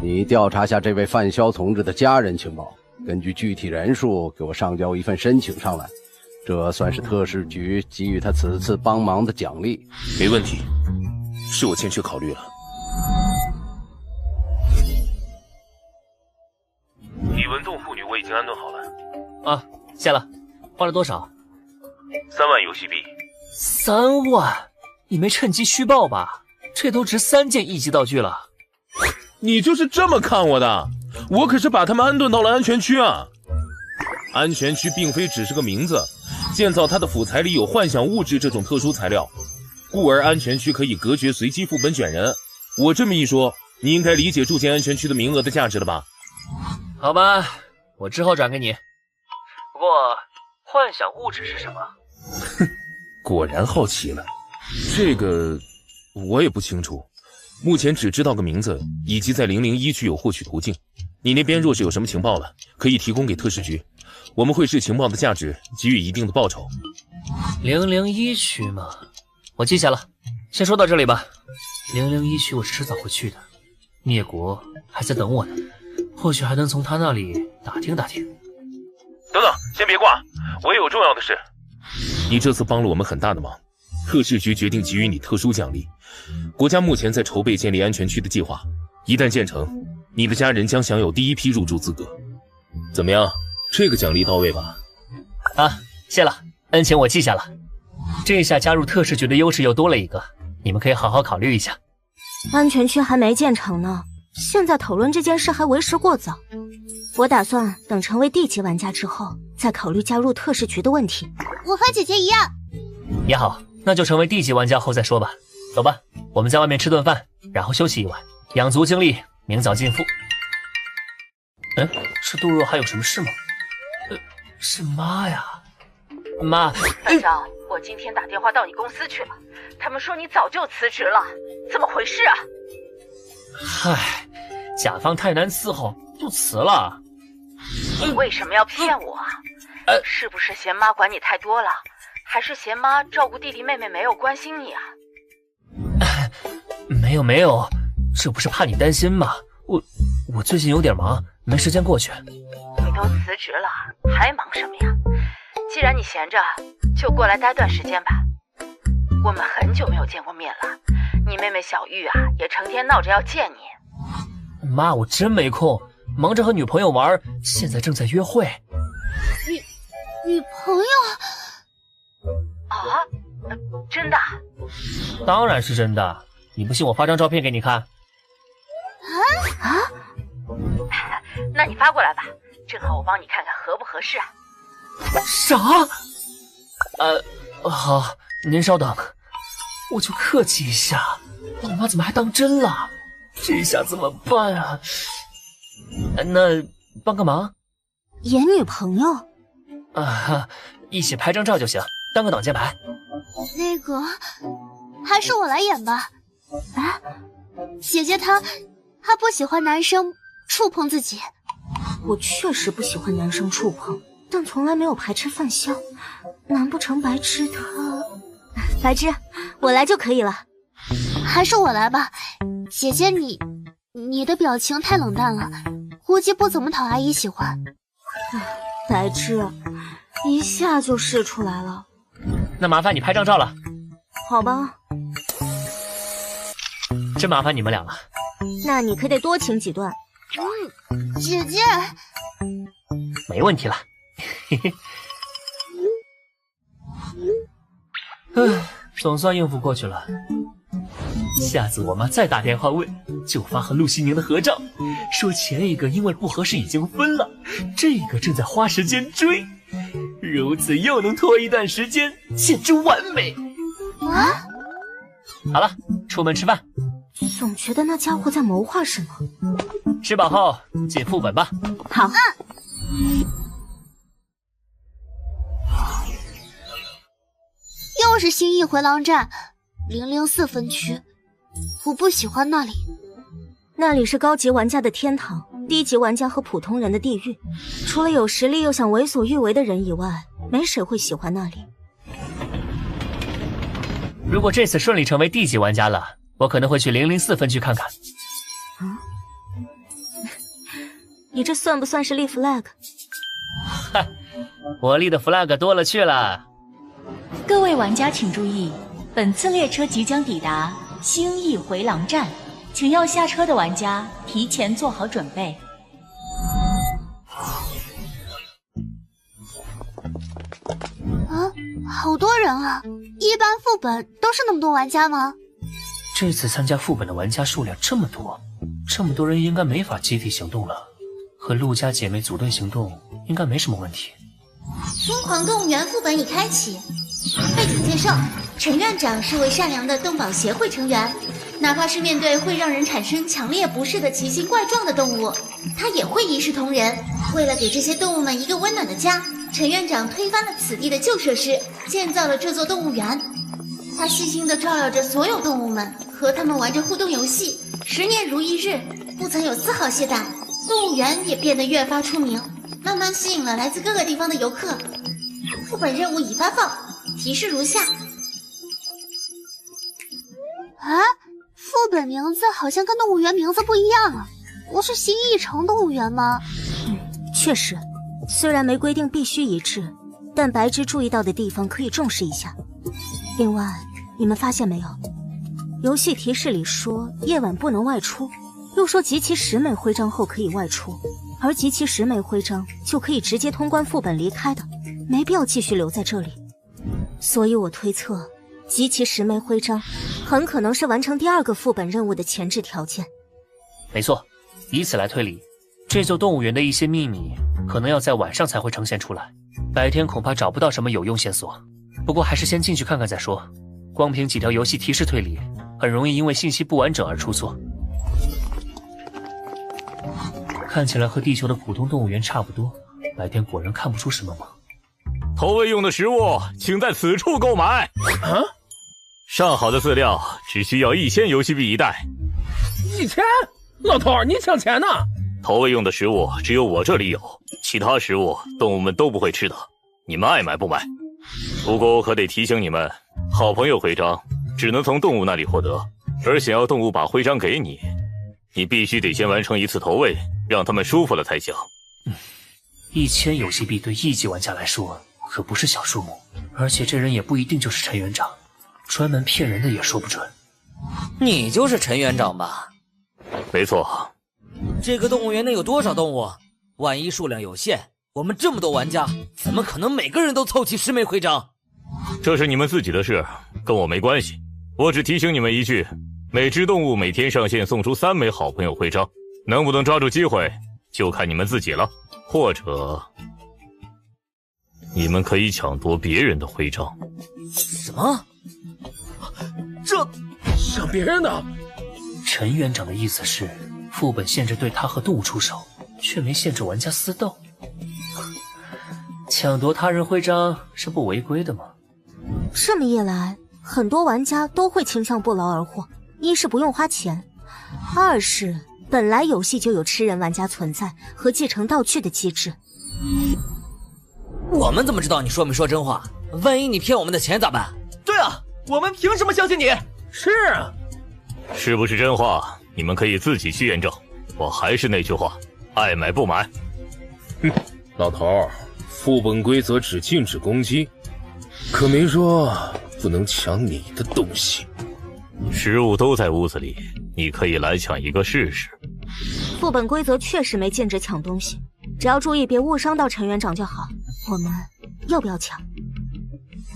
你调查下这位范潇同志的家人情报，根据具体人数给我上交一份申请上来，这算是特使局给予他此次帮忙的奖励。没问题，是我欠缺考虑了。李文栋妇女我已经安顿好了。啊，谢了。花了多少？3万游戏币。3万？你没趁机虚报吧？这都值3件1级道具了。你就是这么看我的？我可是把他们安顿到了安全区啊！安全区并非只是个名字，建造它的辅材里有幻想物质这种特殊材料，故而安全区可以隔绝随机副本卷人。我这么一说，你应该理解住进安全区的名额的价值了吧？好吧，我之后转给你。不过，幻想物质是什么？果然好奇了。这个我也不清楚，目前只知道个名字，以及在001区有获取途径。你那边若是有什么情报了，可以提供给特使局，我们会视情报的价值给予一定的报酬。001区嘛，我记下了。先说到这里吧。001区我迟早会去的，灭国还在等我呢，或许还能从他那里打听打听。等等，先别挂，我也有重要的事。你这次帮了我们很大的忙，特使局决定给予你特殊奖励。国家目前在筹备建立安全区的计划，一旦建成，你的家人将享有第一批入住资格。怎么样，这个奖励到位吧？啊，谢了，恩情我记下了。这下加入特使局的优势又多了一个，你们可以好好考虑一下。安全区还没建成呢，现在讨论这件事还为时过早。我打算等成为地级玩家之后，再考虑加入特使局的问题。我和姐姐一样。也好，那就成为地级玩家后再说吧。走吧，我们在外面吃顿饭，然后休息一晚，养足精力，明早进腹。是杜若还有什么事吗？是妈呀，妈。范少，我今天打电话到你公司去了，他们说你早就辞职了，怎么回事啊？嗨，甲方太难伺候，就辞了。你为什么要骗我啊？是不是嫌妈管你太多了，还是嫌妈照顾弟弟妹妹没有关心你啊？没有，这不是怕你担心吗？我最近有点忙，没时间过去。你都辞职了，还忙什么呀？既然你闲着，就过来待段时间吧。我们很久没有见过面了，你妹妹小玉啊，也成天闹着要见你。妈，我真没空，忙着和女朋友玩，现在正在约会。女朋友？啊？真的？当然是真的，你不信我发张照片给你看。那你发过来吧，正好我帮你看看合不合适啊。啥？好，您稍等，我就客气一下。老妈怎么还当真了？这下怎么办啊？那帮个忙？演女朋友？一起拍张照就行，当个挡箭牌。那个，还是我来演吧。啊，姐姐她不喜欢男生触碰自己。我确实不喜欢男生触碰，但从来没有排斥范潇。难不成白痴他？白痴，我来就可以了。还是我来吧，姐姐你的表情太冷淡了，估计不怎么讨阿姨喜欢。白痴，一下就试出来了。那麻烦你拍张照了。好吧。真麻烦你们俩了。那你可得多请几段。姐姐。没问题了。嘿嘿。总算应付过去了。下次我妈再打电话问，就发和陆熙宁的合照，说前一个因为不合适已经分了，这个正在花时间追，如此又能拖一段时间，简直完美。啊！好了，出门吃饭。总觉得那家伙在谋划什么。吃饱后进副本吧。好。又是新义回廊站004分区，我不喜欢那里。那里是高级玩家的天堂，低级玩家和普通人的地狱。除了有实力又想为所欲为的人以外，没谁会喜欢那里。如果这次顺利成为地级玩家了，我可能会去004分区看看。你这算不算是立 flag？ 嗨，我立的 flag 多了去了。各位玩家请注意，本次列车即将抵达兴义回廊站，请要下车的玩家提前做好准备。啊，好多人啊！一般副本都是那么多玩家吗？这次参加副本的玩家数量这么多，这么多人应该没法集体行动了。和陆家姐妹组队行动应该没什么问题。疯狂动物园副本已开启。背景介绍：陈院长是位善良的动保协会成员，哪怕是面对会让人产生强烈不适的奇形怪状的动物，他也会一视同仁。为了给这些动物们一个温暖的家，陈院长推翻了此地的旧设施，建造了这座动物园。他细心地照料着所有动物们，和他们玩着互动游戏，10年如一日，不曾有丝毫懈怠。动物园也变得越发出名，慢慢吸引了来自各个地方的游客。副本任务已发放，提示如下。啊，副本名字好像跟动物园名字不一样啊，不是新义城动物园吗？确实，虽然没规定必须一致，但白芝注意到的地方可以重视一下。另外，你们发现没有，游戏提示里说夜晚不能外出，又说集齐10枚徽章后可以外出，而集齐10枚徽章就可以直接通关副本离开的，没必要继续留在这里。所以我推测，集齐10枚徽章很可能是完成第2个副本任务的前置条件。没错，以此来推理，这座动物园的一些秘密可能要在晚上才会呈现出来，白天恐怕找不到什么有用线索。不过还是先进去看看再说，光凭几条游戏提示推理，很容易因为信息不完整而出错。看起来和地球的普通动物园差不多，白天果然看不出什么忙。投喂用的食物，请在此处购买。啊，上好的饲料只需要1000游戏币一袋。1000？老头，你抢钱呢？投喂用的食物只有我这里有，其他食物动物们都不会吃的，你们爱买不买。不过我可得提醒你们，好朋友徽章只能从动物那里获得，而想要动物把徽章给你，你必须得先完成一次投喂，让他们舒服了才行。1000游戏币对1级玩家来说可不是小数目，而且这人也不一定就是陈园长，专门骗人的也说不准。你就是陈园长吧？没错。这个动物园内有多少动物？万一数量有限，我们这么多玩家，怎么可能每个人都凑齐10枚徽章？这是你们自己的事，跟我没关系。我只提醒你们一句，每只动物每天上线送出3枚好朋友徽章，能不能抓住机会，就看你们自己了。或者，你们可以抢夺别人的徽章。什么？这抢别人的？陈园长的意思是，副本限制对他和动物出手，却没限制玩家私斗。抢夺他人徽章是不违规的吗？这么一来，很多玩家都会倾向不劳而获。一是不用花钱，二是本来游戏就有吃人玩家存在和继承道具的机制。我们怎么知道你说没说真话？万一你骗我们的钱咋办？对啊，我们凭什么相信你？是啊，是不是真话，你们可以自己去验证。我还是那句话，爱买不买。哼，老头，副本规则只禁止攻击，可没说不能抢你的东西。食物都在屋子里，你可以来抢一个试试。副本规则确实没禁止抢东西，只要注意别误伤到陈园长就好。我们要不要抢？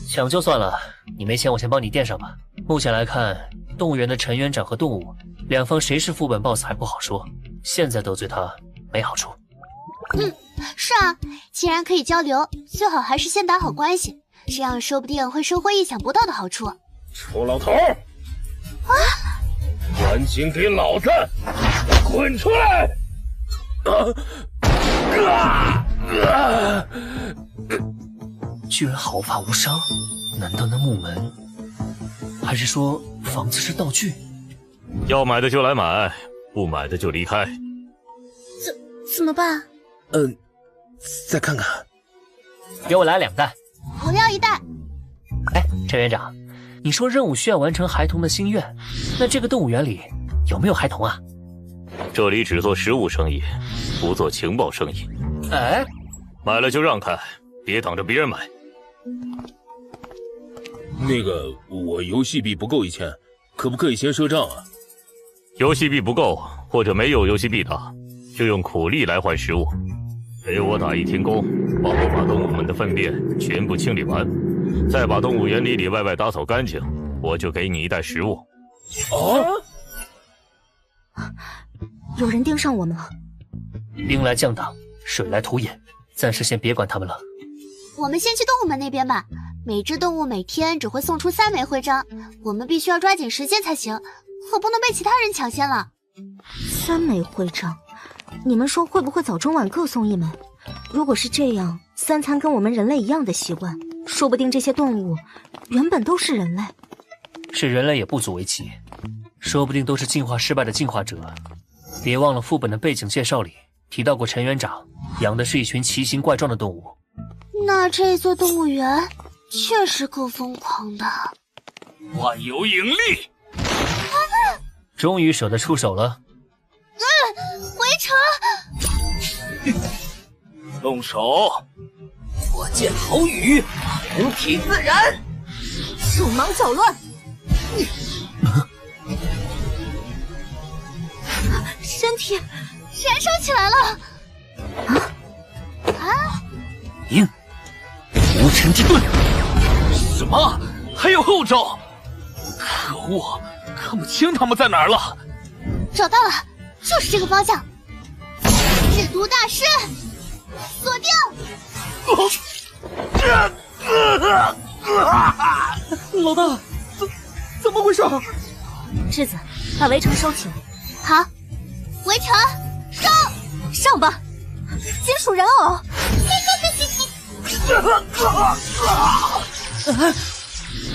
抢就算了，你没钱我先帮你垫上吧。目前来看，动物园的陈园长和动物两方谁是副本 BOSS 还不好说，现在得罪他没好处。是啊，既然可以交流，最好还是先打好关系，这样说不定会收获意想不到的好处。臭老头！赶紧给老子滚出来！居然毫发无伤，难道那木门，还是说房子是道具？要买的就来买，不买的就离开。怎么办？再看看。给我来2袋。我要1袋。哎，陈园长，你说任务需要完成孩童的心愿，那这个动物园里有没有孩童啊？这里只做食物生意，不做情报生意。哎，买了就让开，别等着别人买。那个，我游戏币不够1000，可不可以先赊账啊？游戏币不够，或者没有游戏币的，就用苦力来换食物。陪我打1天工，帮我把动物们的粪便全部清理完，再把动物园里里外外打扫干净，我就给你1袋食物。有人盯上我们了。兵来将挡，水来土掩，暂时先别管他们了。我们先去动物们那边吧。每只动物每天只会送出3枚徽章，我们必须要抓紧时间才行，可不能被其他人抢先了。3枚徽章，你们说会不会早中晚各送1枚？如果是这样，3餐跟我们人类一样的习惯，说不定这些动物原本都是人类。是人类也不足为奇，说不定都是进化失败的进化者。别忘了副本的背景介绍里提到过，陈园长养的是一群奇形怪状的动物。那这座动物园确实够疯狂的。万有引力！终于舍得出手了。围城！动手！火箭好雨，同体自然。手忙脚乱。身体燃烧起来了！赢！无尘之盾！什么？还有后招？可恶，看不清他们在哪儿了。找到了，就是这个方向。制毒大师，锁定！老大，怎么回事？质子，把围城收起来。好，围城上吧！金属人偶。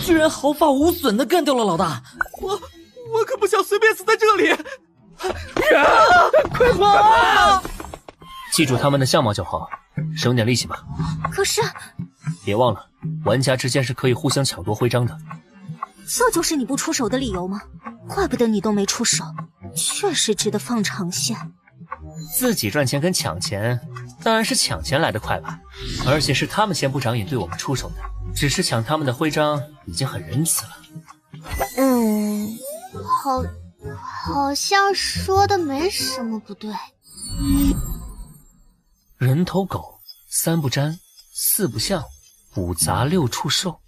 居然毫发无损的干掉了老大！我可不想随便死在这里！快跑！记住他们的相貌就好，省点力气吧。可是，别忘了，玩家之间是可以互相抢夺徽章的。这就是你不出手的理由吗？怪不得你都没出手，确实值得放长线。自己赚钱跟抢钱，当然是抢钱来得快吧。而且是他们先不长眼对我们出手的，只是抢他们的徽章已经很仁慈了。好像说的没什么不对。人头狗，3不沾，4不像，5杂6畜兽。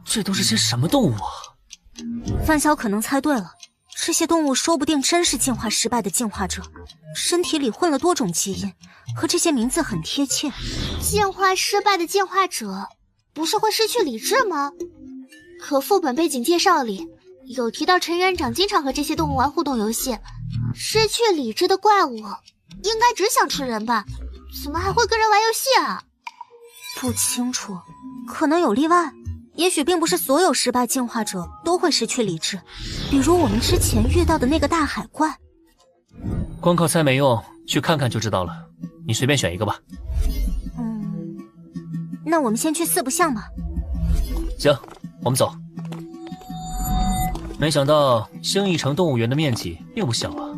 这都是些什么动物啊？范晓可能猜对了，这些动物说不定真是进化失败的进化者，身体里混了多种基因，和这些名字很贴切。进化失败的进化者不是会失去理智吗？可副本背景介绍里有提到陈园长经常和这些动物玩互动游戏，失去理智的怪物应该只想吃人吧？怎么还会跟人玩游戏啊？不清楚，可能有例外。也许并不是所有失败进化者都会失去理智，比如我们之前遇到的那个大海怪。光靠猜没用，去看看就知道了。你随便选一个吧。那我们先去四不像吧。行，我们走。没想到星翼城动物园的面积并不小啊。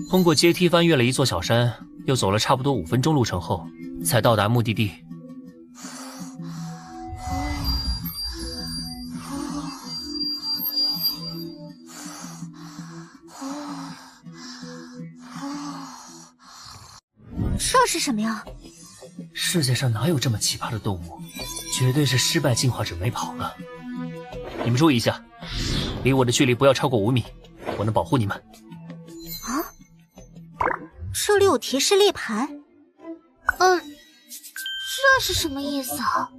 通过阶梯翻越了一座小山，又走了差不多5分钟路程后，才到达目的地。这是什么呀？世界上哪有这么奇葩的动物？绝对是失败进化者没跑了。你们注意一下，离我的距离不要超过5米，我能保护你们。啊？这里有提示立牌。这是什么意思啊？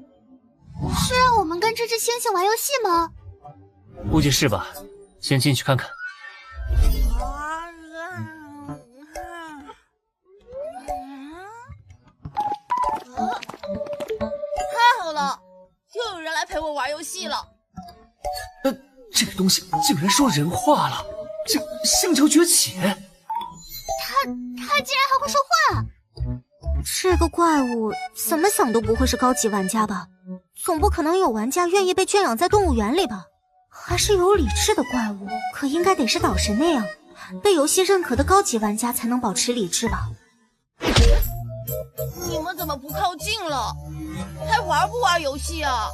是让我们跟这只猩猩玩游戏吗？估计是吧，先进去看看。太好了，又有人来陪我玩游戏了。这个东西竟然说人话了，这星球崛起！他竟然还会说话！这个怪物怎么想都不会是高级玩家吧？总不可能有玩家愿意被圈养在动物园里吧？还是有理智的怪物，可应该得是岛神那样，被游戏认可的高级玩家才能保持理智吧？你们怎么不靠近了？还玩不玩游戏啊？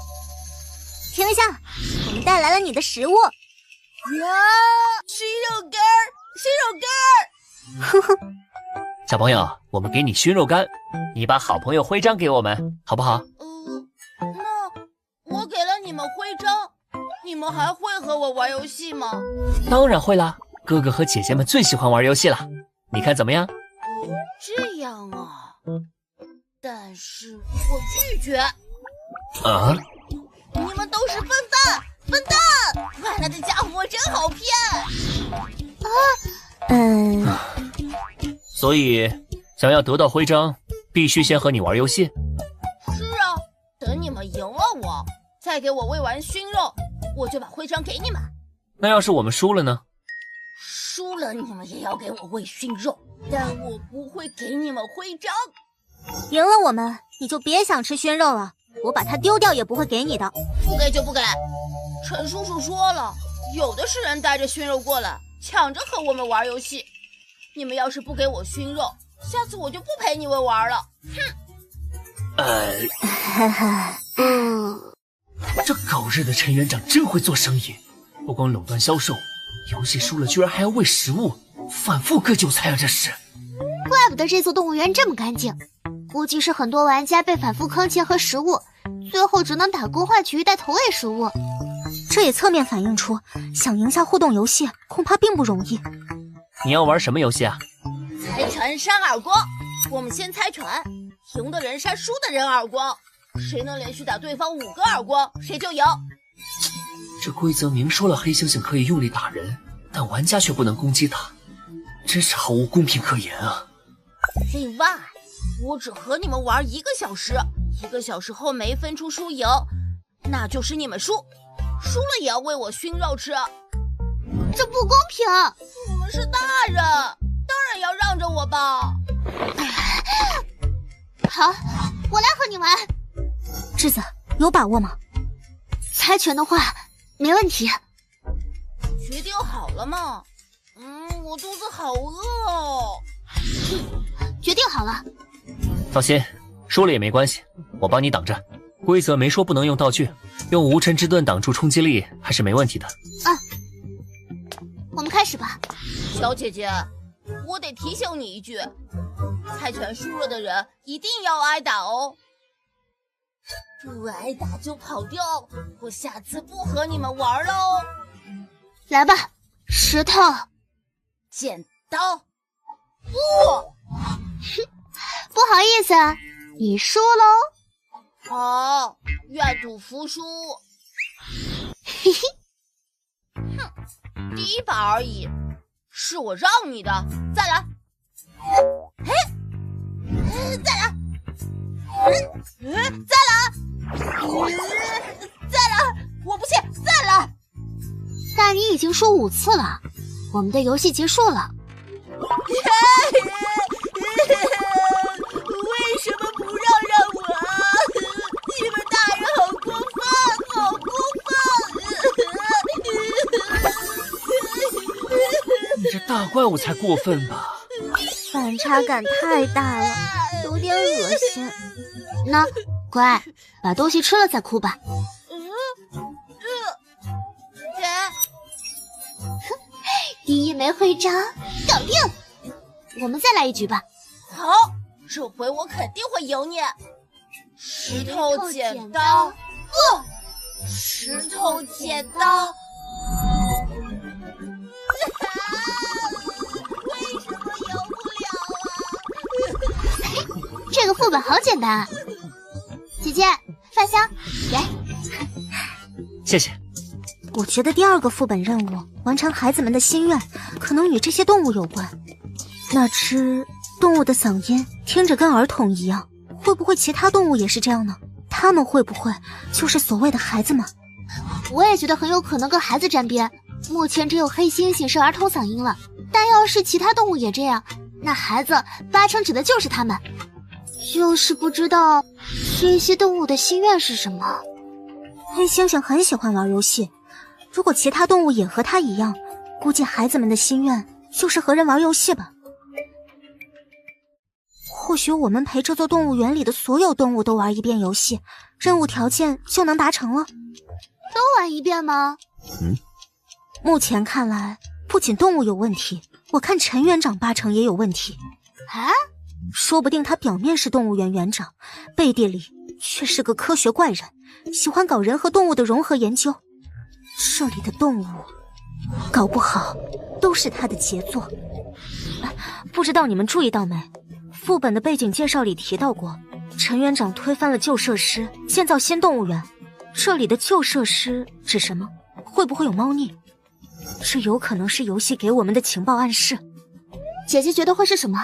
停一下，我们带来了你的食物。呀，熏肉干儿，熏肉干儿！呵呵，小朋友，我们给你熏肉干，你把好朋友徽章给我们，好不好？那我给了你们徽章，你们还会和我玩游戏吗？当然会啦，哥哥和姐姐们最喜欢玩游戏了，你看怎么样？这样啊，但是我拒绝。啊？你们都是笨蛋，笨蛋！外来的家伙真好骗。所以想要得到徽章，必须先和你玩游戏。是啊，等你们赢了我，再给我喂完熏肉，我就把徽章给你们。那要是我们输了呢？输了你们也要给我喂熏肉，但我不会给你们徽章。赢了我们，你就别想吃熏肉了，我把它丢掉也不会给你的。不给就不给。陈叔叔说了，有的是人带着熏肉过来，抢着和我们玩游戏。你们要是不给我熏肉，下次我就不陪你们玩了。哼。这狗日的陈园长真会做生意，不光垄断销售，游戏输了居然还要喂食物，反复割韭菜啊！这是。怪不得这座动物园这么干净，估计是很多玩家被反复坑钱和食物，最后只能打工换取一袋投喂食物。这也侧面反映出，想赢下互动游戏恐怕并不容易。你要玩什么游戏啊？猜拳扇耳光，我们先猜拳，赢的人扇输的人耳光，谁能连续打对方5个耳光，谁就赢。这规则明说了黑猩猩可以用力打人，但玩家却不能攻击他，真是毫无公平可言啊！另外，我只和你们玩1个小时，1个小时后没分出输赢，那就是你们输，输了也要喂我熏肉吃。这不公平！你们是大人，当然要让着我吧。好，我来和你玩。智子，有把握吗？猜拳的话，没问题。决定好了吗？我肚子好饿哦。决定好了。放心，输了也没关系，我帮你挡着。规则没说不能用道具，用无尘之盾挡住冲击力还是没问题的。我们开始吧。小姐姐，我得提醒你一句，猜拳输了的人一定要挨打哦。不挨打就跑掉，我下次不和你们玩喽。来吧，石头剪刀布。不好意思，你输喽。好，愿赌服输。嘿嘿。哼，第一把而已，是我让你的，再来。再来！再来！再来！我不信，再来！但你已经输5次了，我们的游戏结束了。为什么不让我？你们大人好过分，好过分！你这大怪物才过分吧？反差感太大了，有点恶心。那乖，把东西吃了再哭吧。第1枚徽章搞定，我们再来一局吧。好，这回我肯定会赢你。石头剪刀布，石头剪刀。为什么赢不了啊？这个副本好简单啊！姐姐，饭香，给。谢谢。我觉得第2个副本任务完成孩子们的心愿，可能与这些动物有关。那只动物的嗓音听着跟儿童一样，会不会其他动物也是这样呢？他们会不会就是所谓的孩子们？我也觉得很有可能跟孩子沾边。目前只有黑猩猩是儿童嗓音了，但要是其他动物也这样，那孩子8成指的就是他们。就是不知道这些动物的心愿是什么。黑猩猩很喜欢玩游戏，如果其他动物也和他一样，估计孩子们的心愿就是和人玩游戏吧。或许我们陪这座动物园里的所有动物都玩一遍游戏，任务条件就能达成了。都玩一遍吗？目前看来，不仅动物有问题，我看陈园长8成也有问题。啊？说不定他表面是动物园园长，背地里却是个科学怪人，喜欢搞人和动物的融合研究。这里的动物，搞不好都是他的杰作。不知道你们注意到没？副本的背景介绍里提到过，陈园长推翻了旧设施，建造新动物园。这里的旧设施指什么？会不会有猫腻？这有可能是游戏给我们的情报暗示。姐姐觉得会是什么？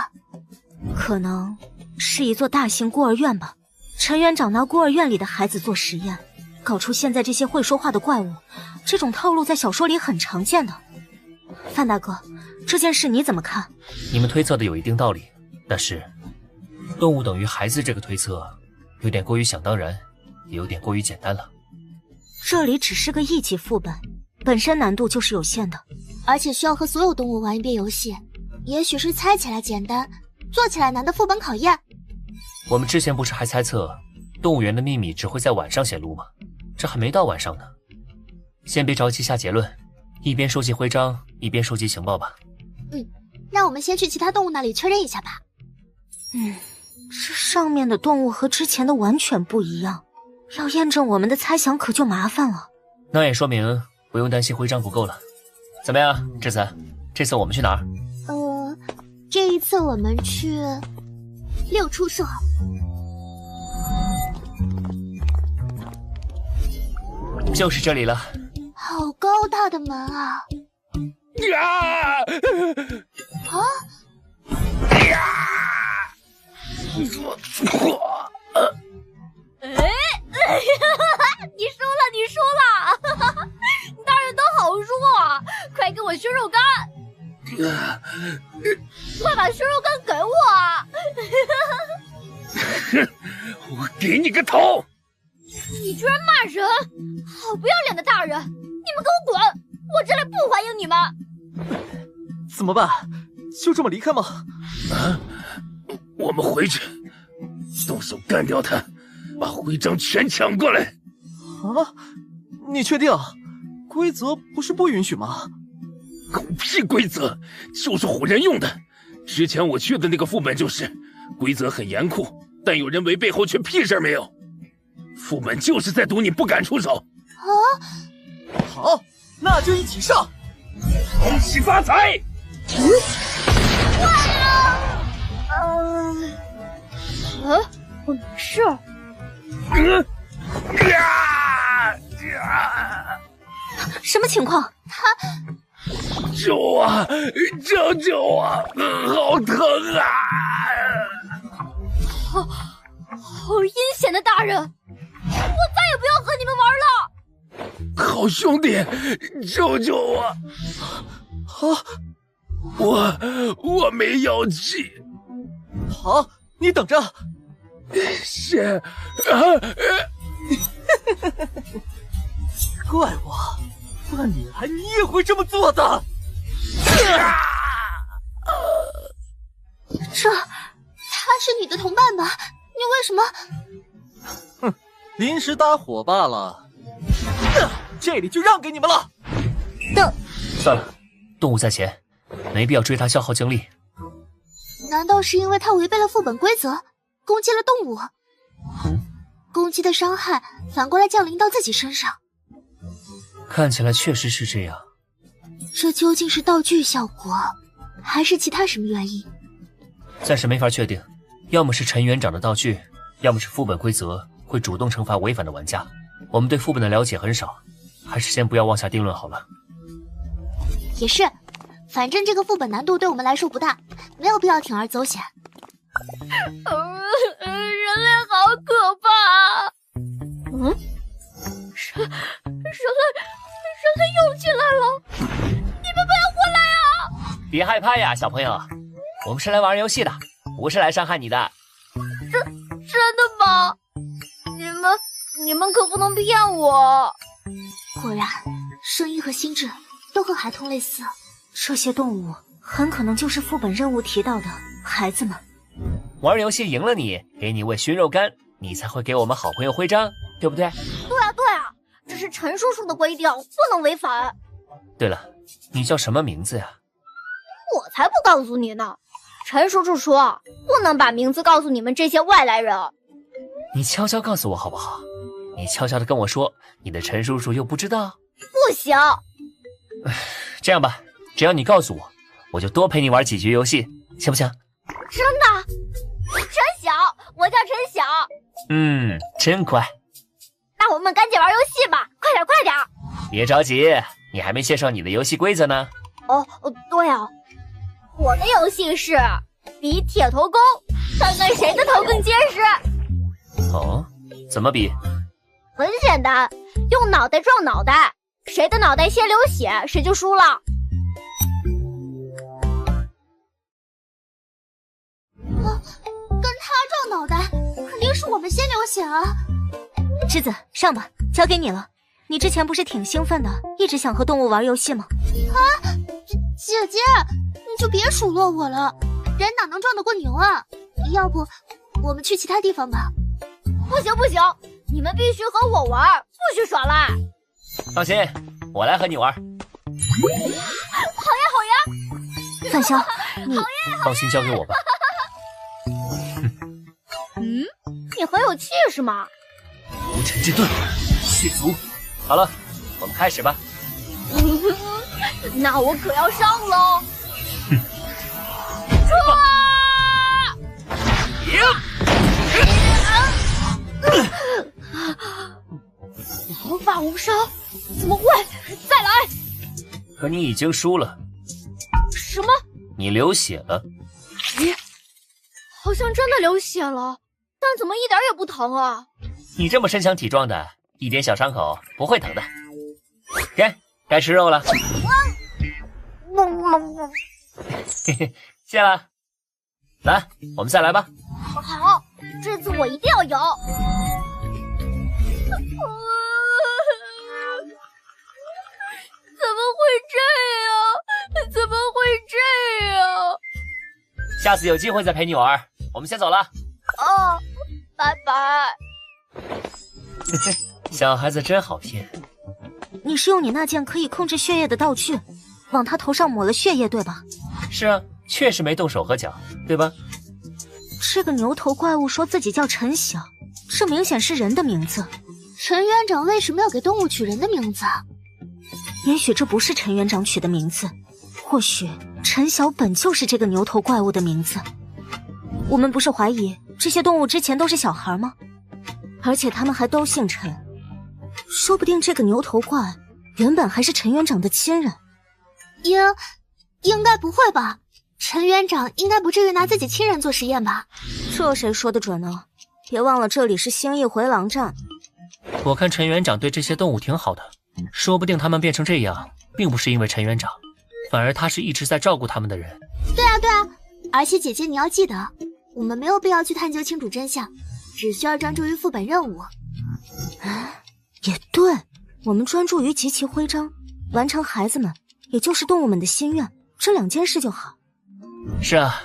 可能是一座大型孤儿院吧。陈园长拿孤儿院里的孩子做实验，搞出现在这些会说话的怪物，这种套路在小说里很常见的。范大哥，这件事你怎么看？你们推测的有一定道理，但是动物等于孩子这个推测有点过于想当然，也有点过于简单了。这里只是个1级副本，本身难度就是有限的，而且需要和所有动物玩一遍游戏，也许是猜起来简单，做起来难的副本考验。我们之前不是还猜测动物园的秘密只会在晚上显露吗？这还没到晚上呢。先别着急下结论，一边收集徽章，一边收集情报吧。那我们先去其他动物那里确认一下吧。这上面的动物和之前的完全不一样，要验证我们的猜想可就麻烦了。那也说明不用担心徽章不够了。怎么样，智子？这次我们去哪儿？这一次我们去6处所。就是这里了。好高大的门啊！你输了！大人都好弱啊！快给我熏肉干！快把熏肉干给我！我给你个头！你居然骂人！好不要脸的大人！你们给我滚！我这里不欢迎你们！怎么办？就这么离开吗？我们回去，动手干掉他，把徽章全抢过来。你确定？规则不是不允许吗？狗屁规则，就是唬人用的。之前我去的那个副本就是，规则很严酷，但有人违背后却屁事没有。副本就是在赌你不敢出手。好，那就一起上！恭喜发财！我没事。什么情况？救我！救救我！好疼啊！好阴险的大人！我再也不要和你们玩了！好兄弟，救救我！好，我没药剂。好，你等着。是怪我，换你来你也会这么做的。他是你的同伴吧？你为什么？哼，临时搭伙罢了。这里就让给你们了。算了，动物在前，没必要追他消耗精力。难道是因为他违背了副本规则，攻击了动物？攻击的伤害反过来降临到自己身上？看起来确实是这样。这究竟是道具效果，还是其他什么原因？暂时没法确定，要么是陈园长的道具，要么是副本规则会主动惩罚违反的玩家。我们对副本的了解很少，还是先不要妄下定论好了。也是，反正这个副本难度对我们来说不大，没有必要铤而走险。人类好可怕！人类又进来了！你们不要过来啊！别害怕呀，小朋友，我们是来玩游戏的，不是来伤害你的。真的吗？你们可不能骗我！果然，声音和心智都和孩童类似。这些动物很可能就是副本任务提到的孩子们。玩游戏赢了你，给你喂熏肉干，你才会给我们好朋友徽章，对不对？对啊，这是陈叔叔的规定，不能违反。对了，你叫什么名字呀？我才不告诉你呢！陈叔叔说不能把名字告诉你们这些外来人。你悄悄告诉我好不好？你悄悄的跟我说，你的陈叔叔又不知道。不行。这样吧，只要你告诉我，我就多陪你玩几局游戏，行不行？真的？陈晓，我叫陈晓。真乖。那我们赶紧玩游戏吧，快点！别着急，你还没介绍你的游戏规则呢。对啊，我的游戏是比铁头功，看看谁的头更结实。哦，怎么比？很简单，用脑袋撞脑袋，谁的脑袋先流血，谁就输了。跟他撞脑袋，肯定是我们先流血啊！栀子，上吧，交给你了。你之前不是挺兴奋的，一直想和动物玩游戏吗？姐姐，你就别数落我了，人哪能撞得过牛啊？要不我们去其他地方吧？不行，你们必须和我玩，不许耍赖。放心，我来和你玩。好呀！范潇，你放心交给我吧。你很有气势嘛。无尘之盾，血族。好了，我们开始吧。那我可要上喽！毫发无伤？怎么会？再来！可你已经输了。什么？你流血了。咦，好像真的流血了，但怎么一点也不疼啊？你这么身强体壮的，一点小伤口不会疼的。该吃肉了。嘿嘿，谢了。来，我们再来吧。好，这次我一定要赢。怎么会这样？下次有机会再陪你玩。我们先走了。拜拜。小孩子真好骗。你是用你那件可以控制血液的道具，往他头上抹了血液，对吧？是啊，确实没动手和脚，对吧？这个牛头怪物说自己叫陈晓，这明显是人的名字。陈园长为什么要给动物取人的名字？也许这不是陈园长取的名字，或许陈晓本就是这个牛头怪物的名字。我们不是怀疑这些动物之前都是小孩吗？而且他们还都姓陈，说不定这个牛头怪原本还是陈园长的亲人。应该不会吧？陈园长应该不至于拿自己亲人做实验吧？这谁说的准呢？别忘了这里是星翼回廊站。我看陈园长对这些动物挺好的，说不定他们变成这样，并不是因为陈园长，反而他是一直在照顾他们的人。对啊，而且姐姐你要记得，我们没有必要去探究清楚真相，只需要专注于副本任务。也对，我们专注于集齐徽章，完成孩子们，也就是动物们的心愿，这2件事就好。是啊，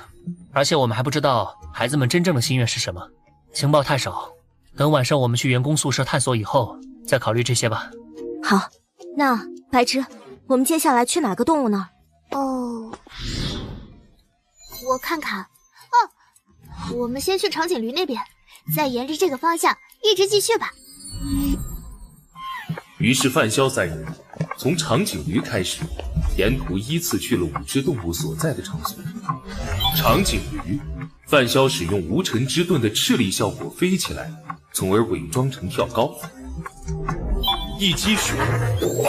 而且我们还不知道孩子们真正的心愿是什么，情报太少，等晚上我们去员工宿舍探索以后，再考虑这些吧。好，那白芝，我们接下来去哪个动物那儿？我看看。我们先去长颈驴那边，再沿着这个方向一直继续吧。于是范潇3人从长颈驴开始，沿途依次去了5只动物所在的场所。长颈驴，范潇使用无尘之盾的斥力效果飞起来，从而伪装成跳高。一积水，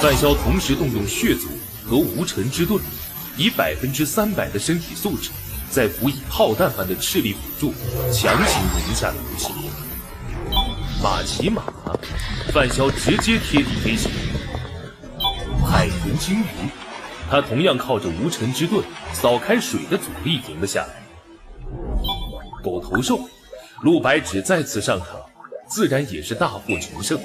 范潇同时动用血族和无尘之盾，以300%的身体素质，再辅以炮弹般的斥力辅助，强行赢下了游戏。马骑马，范潇直接贴地飞行。海豚鲸鱼，他同样靠着无尘之盾扫开水的阻力赢了下来。狗头兽，陆白只再次上场，自然也是大获全胜。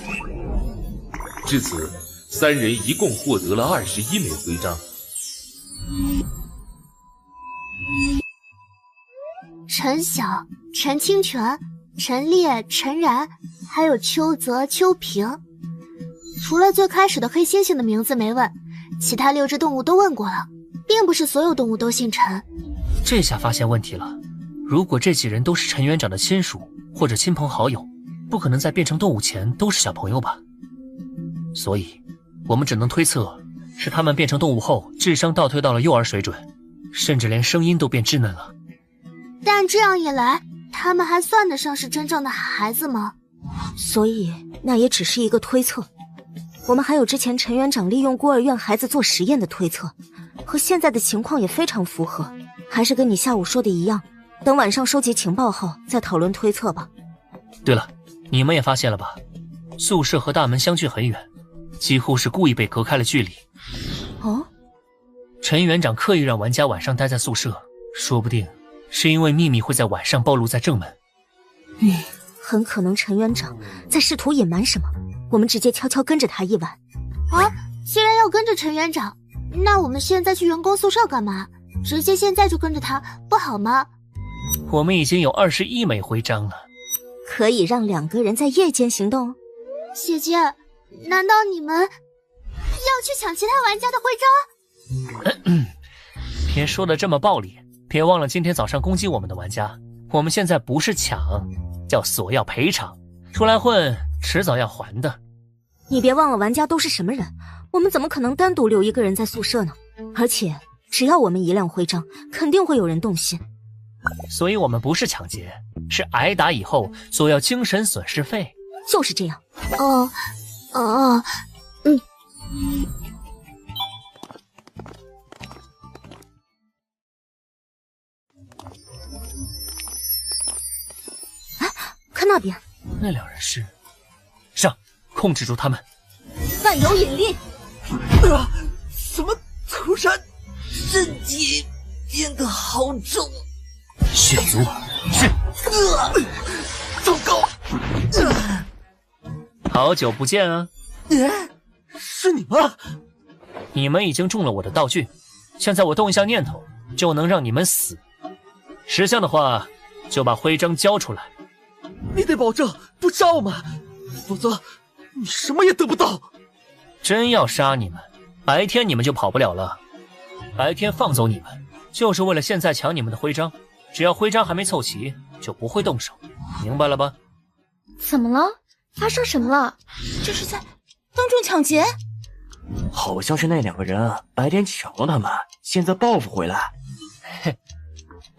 至此，3人一共获得了21枚徽章。陈晓、陈清泉、陈烈、陈然，还有邱泽、邱平。除了最开始的黑猩猩的名字没问，其他6只动物都问过了，并不是所有动物都姓陈。这下发现问题了，如果这几人都是陈园长的亲属或者亲朋好友，不可能在变成动物前都是小朋友吧？所以，我们只能推测，是他们变成动物后智商倒退到了幼儿水准，甚至连声音都变稚嫩了。但这样一来，他们还算得上是真正的孩子吗？所以那也只是一个推测。我们还有之前陈园长利用孤儿院孩子做实验的推测，和现在的情况也非常符合。还是跟你下午说的一样，等晚上收集情报后再讨论推测吧。对了，你们也发现了吧？宿舍和大门相距很远，几乎是故意被隔开了距离。哦，陈园长刻意让玩家晚上待在宿舍，说不定是因为秘密会在晚上暴露在正门。很可能陈园长在试图隐瞒什么，我们直接悄悄跟着他一晚。既然要跟着陈园长，那我们现在去员工宿舍干嘛？直接现在就跟着他不好吗？我们已经有21枚徽章了，可以让2个人在夜间行动。姐姐，难道你们要去抢其他玩家的徽章？别说的这么暴力，别忘了今天早上攻击我们的玩家，我们现在不是抢，叫索要赔偿，出来混迟早要还的。你别忘了玩家都是什么人，我们怎么可能单独留1个人在宿舍呢？而且只要我们1亮徽章，肯定会有人动心。所以我们不是抢劫，是挨打以后索要精神损失费。就是这样。看那边，那2人是上，控制住他们。万有引力。什么头山？身体变得好重。血族是。糟糕！好久不见啊！是你吗？你们已经中了我的道具，现在我动一下念头，就能让你们死。识相的话，就把徽章交出来。你得保证不杀我们，否则你什么也得不到。真要杀你们，白天你们就跑不了了。白天放走你们，就是为了现在抢你们的徽章。只要徽章还没凑齐，就不会动手，明白了吧？怎么了？发生什么了？这是在当众抢劫？好像是那2个人白天抢了他们，现在报复回来。嘿，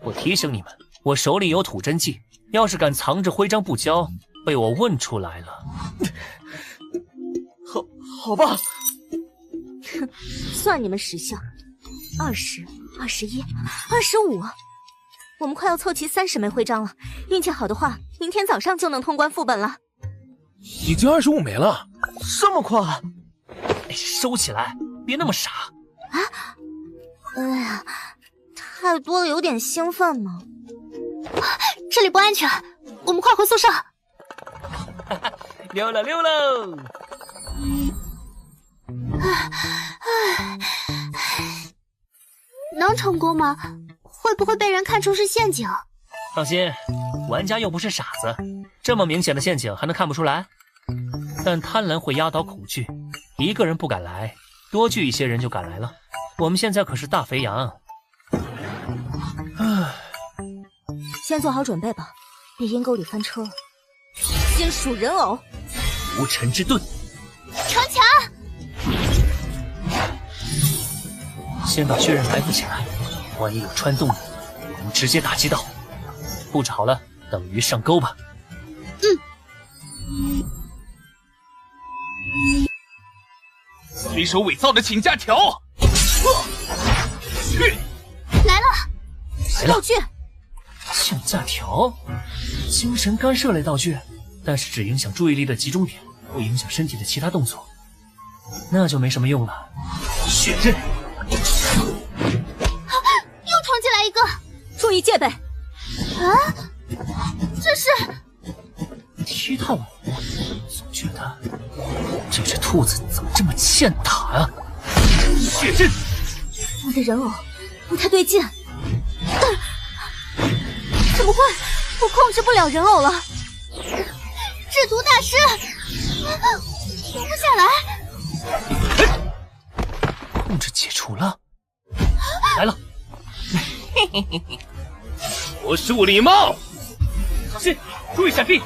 我提醒你们，我手里有吐真剂，要是敢藏着徽章不交，被我问出来了。好吧。算你们识相。20、21、25，我们快要凑齐30枚徽章了。运气好的话，明天早上就能通关副本了。已经25枚了，这么快？收起来，别那么傻啊！哎呀，太多了，有点兴奋呢。这里不安全，我们快回宿舍。溜了。能成功吗？会不会被人看出是陷阱？放心，玩家又不是傻子，这么明显的陷阱还能看不出来？但贪婪会压倒恐惧，一个人不敢来，多聚一些人就敢来了。我们现在可是大肥羊。先做好准备吧，别阴沟里翻车了。金属人偶，无尘之盾，城墙。先把血刃埋伏起来，万一有穿洞的，我们直接打击到。布置好了，等鱼上钩吧。随手伪造的请假条，去来了，道具。请假条，精神干涉类道具，但是只影响注意力的集中点，不影响身体的其他动作，那就没什么用了。血刃，又闯进来一个，注意戒备。啊，这是踢踏舞，总觉得这只兔子怎么这么欠打啊！血刃，我的人偶不太对劲。怎么会？我控制不了人偶了。制毒大师，停不下来。控制解除了，来了。我树礼帽，小心，注意闪避。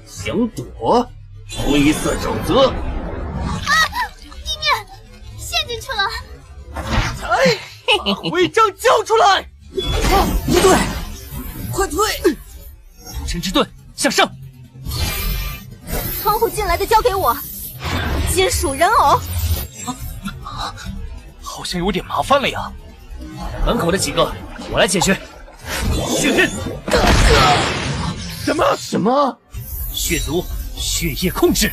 想躲，灰色守则。啊！地面陷进去了。把徽章交出来！不对，快退！无尘之盾向上。窗户进来的交给我。金属人偶。好像有点麻烦了呀。门口的几个，我来解决。血刃。什么？血族，血液控制。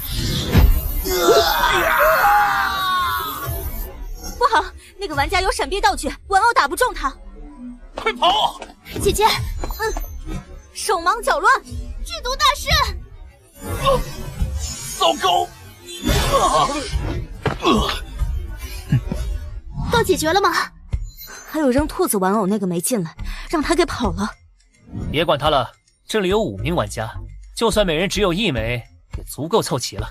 不好，那个玩家有闪避道具，玩偶打不中他。快跑！姐姐，手忙脚乱。剧毒大师，糟糕！都解决了吗？还有扔兔子玩偶那个没进来，让他给跑了。别管他了，这里有5名玩家，就算每人只有1枚，也足够凑齐了。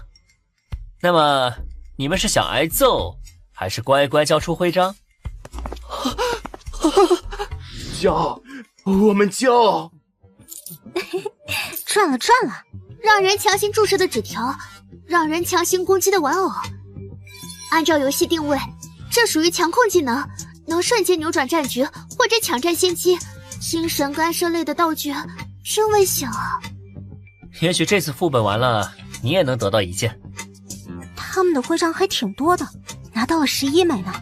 那么，你们是想挨揍，还是乖乖交出徽章？交，我们交。赚了，让人强行注射的纸条，让人强行攻击的玩偶。按照游戏定位，这属于强控技能，能瞬间扭转战局或者抢占先机。精神干涉类的道具真危险啊！也许这次副本完了，你也能得到1件。他们的徽章还挺多的，拿到了11枚呢。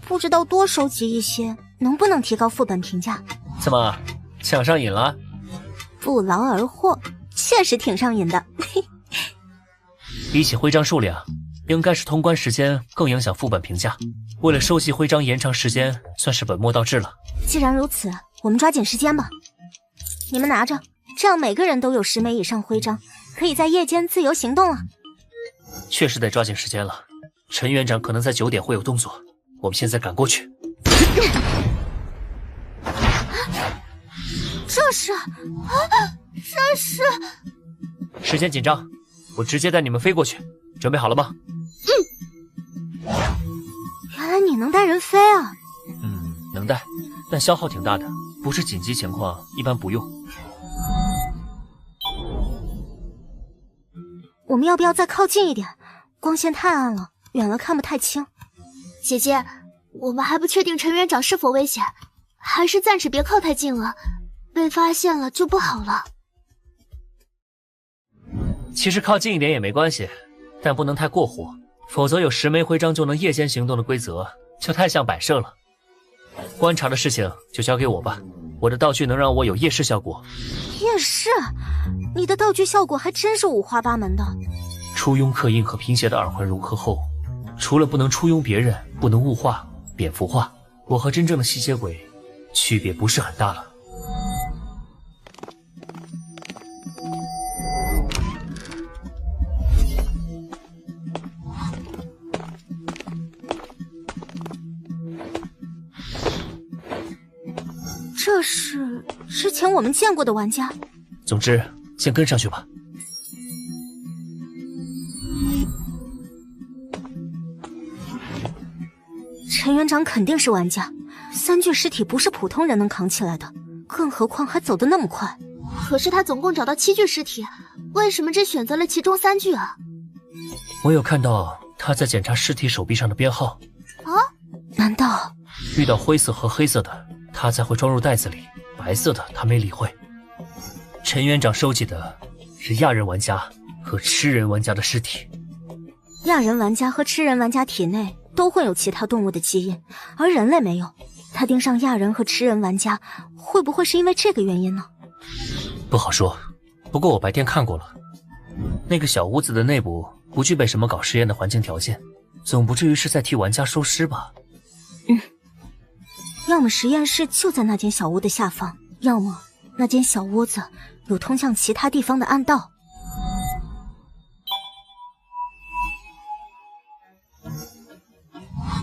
不知道多收集一些，能不能提高副本评价？怎么，抢上瘾了？不劳而获，确实挺上瘾的。比起徽章数量，应该是通关时间更影响副本评价。为了收集徽章延长时间，算是本末倒置了。既然如此，我们抓紧时间吧。你们拿着，这样每个人都有10枚以上徽章，可以在夜间自由行动了。确实得抓紧时间了。陈园长可能在9点会有动作，我们现在赶过去。这是时间紧张，我直接带你们飞过去，准备好了吗？原来你能带人飞啊？能带，但消耗挺大的，不是紧急情况一般不用。我们要不要再靠近一点？光线太暗了，远了看不太清。姐姐，我们还不确定陈园长是否危险，还是暂时别靠太近了，被发现了就不好了。其实靠近一点也没关系，但不能太过火，否则有10枚徽章就能夜间行动的规则就太像摆设了。观察的事情就交给我吧，我的道具能让我有夜视效果。夜视？你的道具效果还真是五花八门的。初拥刻印和平邪的耳环融合后，除了不能初拥别人，不能物化、蝙蝠化，我和真正的吸血鬼区别不是很大了。这是之前我们见过的玩家。总之，先跟上去吧。陈园长肯定是玩家，3具尸体不是普通人能扛起来的，更何况还走得那么快。可是他总共找到7具尸体，为什么只选择了其中3具啊？我有看到他在检查尸体手臂上的编号。啊？难道遇到灰色和黑色的，他才会装入袋子里，白色的他没理会。陈园长收集的是亚人玩家和吃人玩家的尸体。亚人玩家和吃人玩家体内都会有其他动物的基因，而人类没有。他盯上亚人和吃人玩家，会不会是因为这个原因呢？不好说，不过我白天看过了，那个小屋子的内部不具备什么搞实验的环境条件，总不至于是在替玩家收尸吧？要么实验室就在那间小屋的下方，要么那间小屋子有通向其他地方的暗道。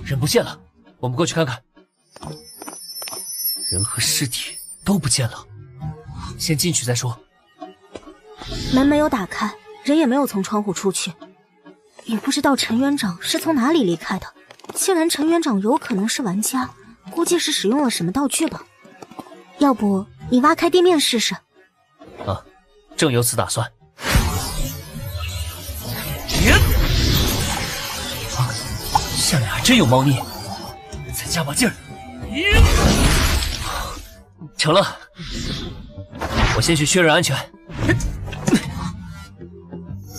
人不见了，我们过去看看。人和尸体都不见了，先进去再说。门没有打开，人也没有从窗户出去，也不知道陈园长是从哪里离开的。既然陈园长有可能是玩家，估计是使用了什么道具吧。要不你挖开地面试试？啊，正有此打算。下面还真有猫腻，再加把劲儿。成了，我先去确认安全。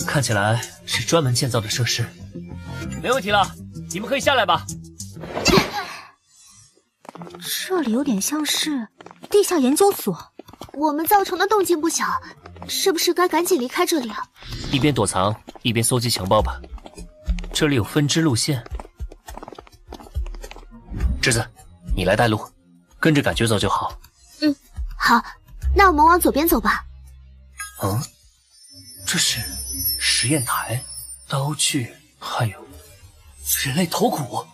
看起来是专门建造的设施，没问题了，你们可以下来吧。这里有点像是地下研究所，我们造成的动静不小，是不是该赶紧离开这里啊？一边躲藏一边搜集情报吧，这里有分支路线。侄子，你来带路，跟着感觉走就好。好，那我们往左边走吧。这是实验台、刀具，还有人类头骨。